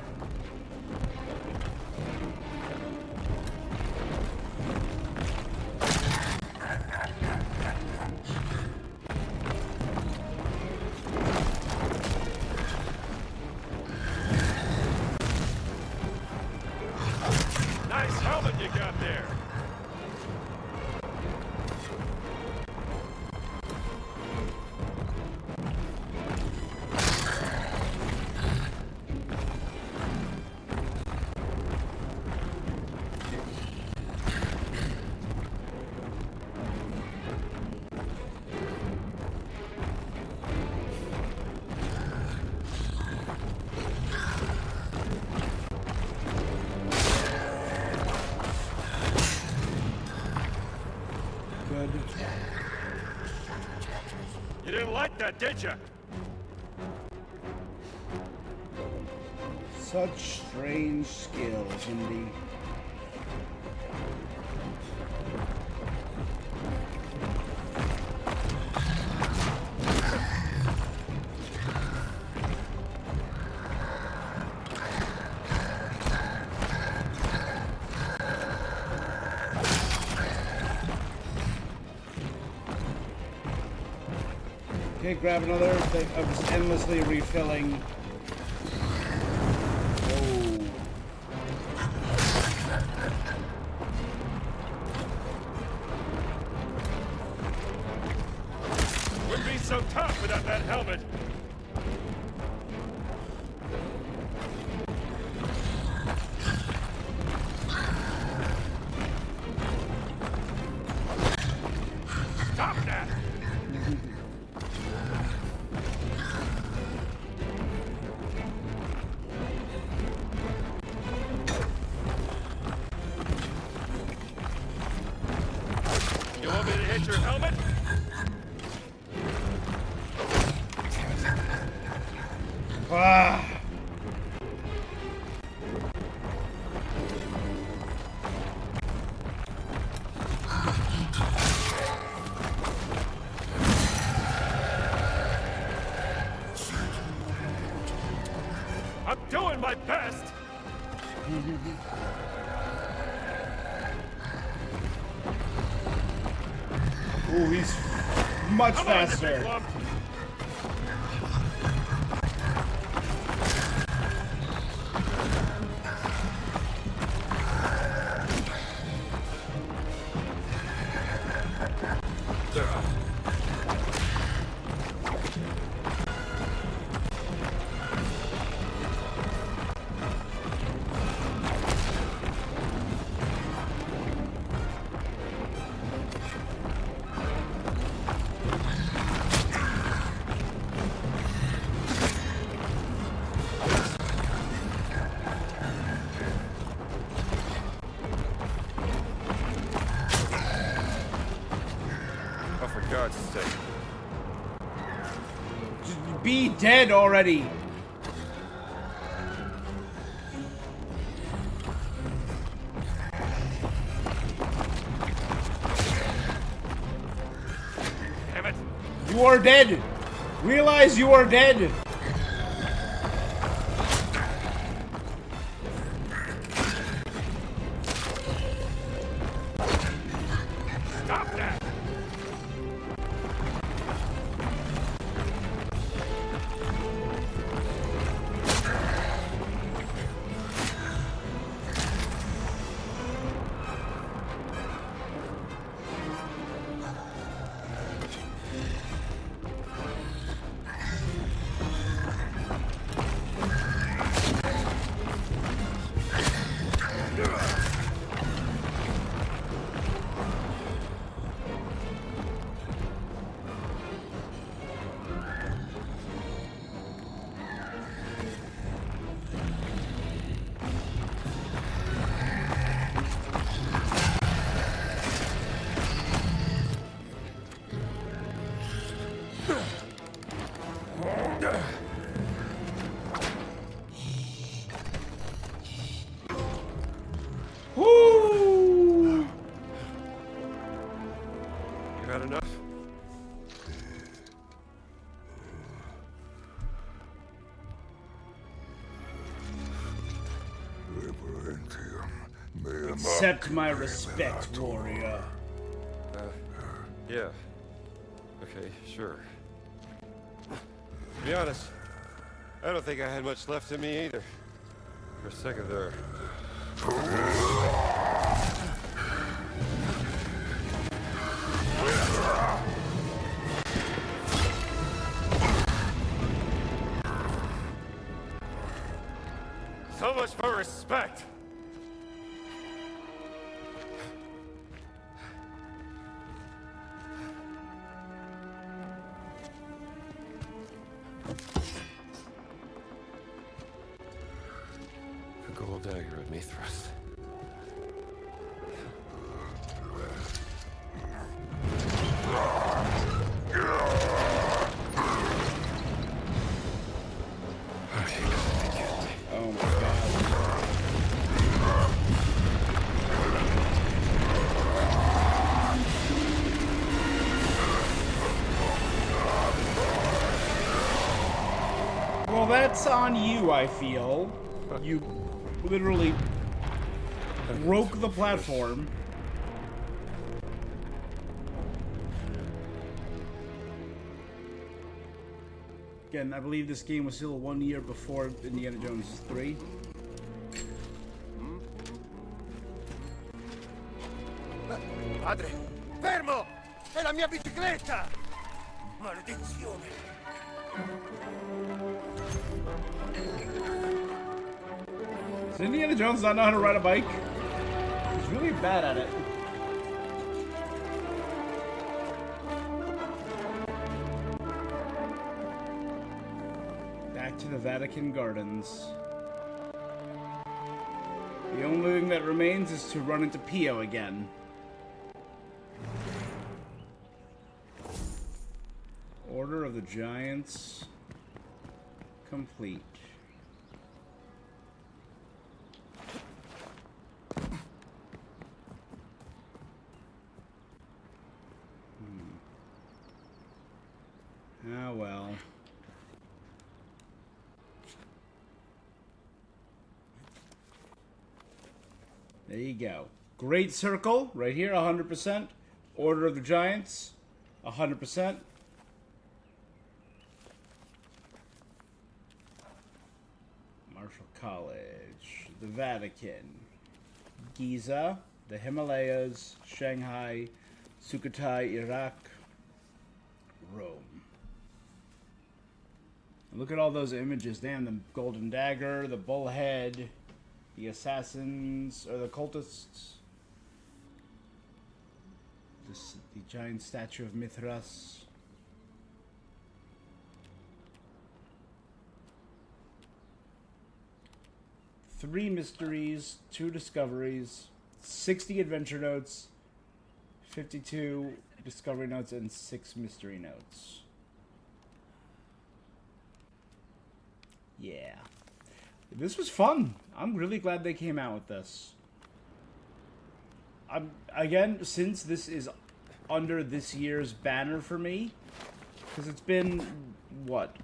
Nice helmet you got there. Good. You didn't like that, did you? Such strange skills, Indy. Okay, grab another thing. I was endlessly refilling. Oh. Wouldn't be so tough without that helmet. Stop that! You want me to hit your helmet? Ah. I'm doing my best! Ooh, he's much Come on, you big faster. lump! Be dead already! Damn it! You are dead! Realize you are dead! Stop that! Woo! You had enough? Accept my respect, warrior. Yeah. Okay, sure. To be honest, I don't think I had much left in me either. For a second there. So much for respect! A gold dagger at Mithras. Oh my god. Well, that's on you, I feel. You literally broke the platform. Again, I believe this game was still 1 year before Indiana Jones 3. Padre! Fermo! È la mia bicicletta! Maledizione! Does Indiana Jones not know how to ride a bike? He's really bad at it. Back to the Vatican Gardens. The only thing that remains is to run into Pio again. Order of the Giants complete. Ah, well. There you go. Great Circle, right here, 100%. Order of the Giants, 100%. Marshall College, the Vatican, Giza, the Himalayas, Shanghai, Sukhothai, Iraq, Rome. Look at all those images. Damn, the golden dagger, the bullhead, the assassins, or the cultists. The giant statue of Mithras. Three mysteries, 2 discoveries, 60 adventure notes, 52 discovery notes, and 6 mystery notes. Yeah. This was fun. I'm really glad they came out with this. Again, since this is under this year's banner for me, because it's been, what?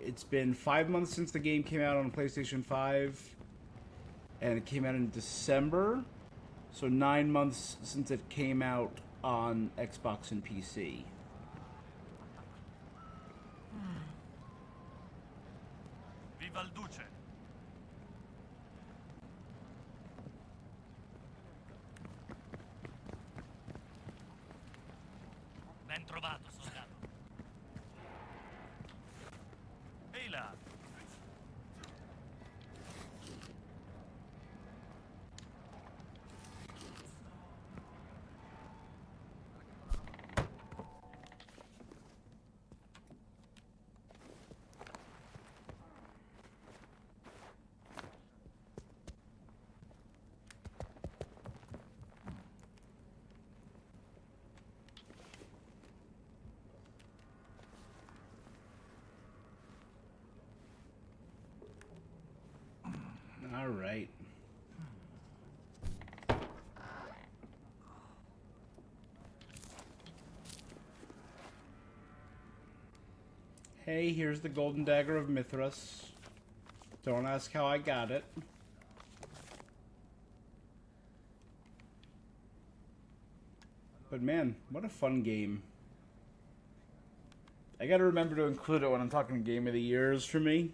It's been 5 months since the game came out on PlayStation 5, and it came out in December, so 9 months since it came out on Xbox and PC. Viva il Duce! Ben trovato, soldato. Ehi là! All right. Hey, here's the Golden Dagger of Mithras. Don't ask how I got it. But man, what a fun game. I gotta remember to include it when I'm talking Game of the Years for me.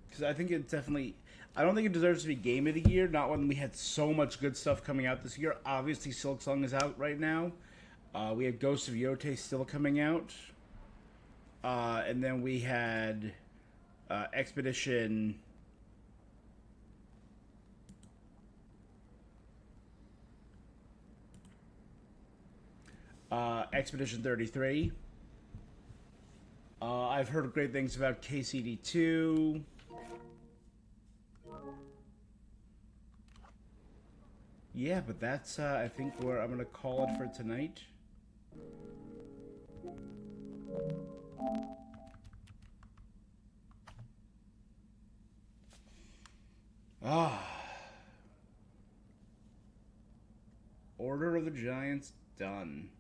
Because I think it definitely... I don't think it deserves to be Game of the Year, not when we had so much good stuff coming out this year. Obviously, Silksong is out right now. We had Ghost of Yote still coming out. And then we had Expedition... Expedition 33. I've heard great things about KCD2. Yeah, but that's, I think, where I'm going to call it for tonight. Order of the Giants done.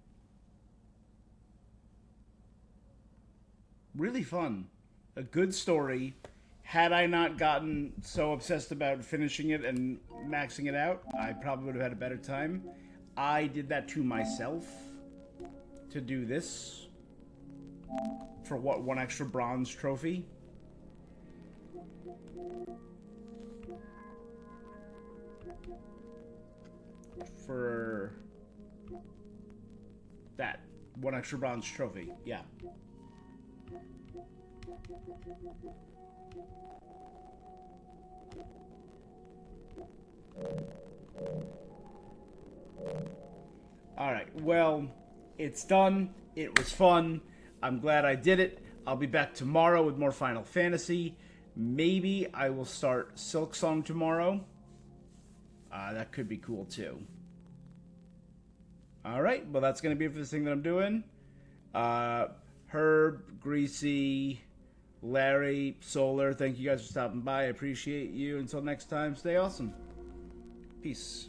Really fun. A good story. Had I not gotten so obsessed about finishing it and maxing it out, I probably would have had a better time. I did that to myself to do this. For what, one extra bronze trophy? For that. One extra bronze trophy, yeah. Alright, well, it's done. It was fun. I'm glad I did it. I'll be back tomorrow with more Final Fantasy. Maybe I will start Silksong tomorrow. That could be cool too. Alright, well that's going to be it for this thing that I'm doing. Herb, Greasy, Larry, Solar, thank you guys for stopping by. I appreciate you. Until next time, stay awesome. Peace.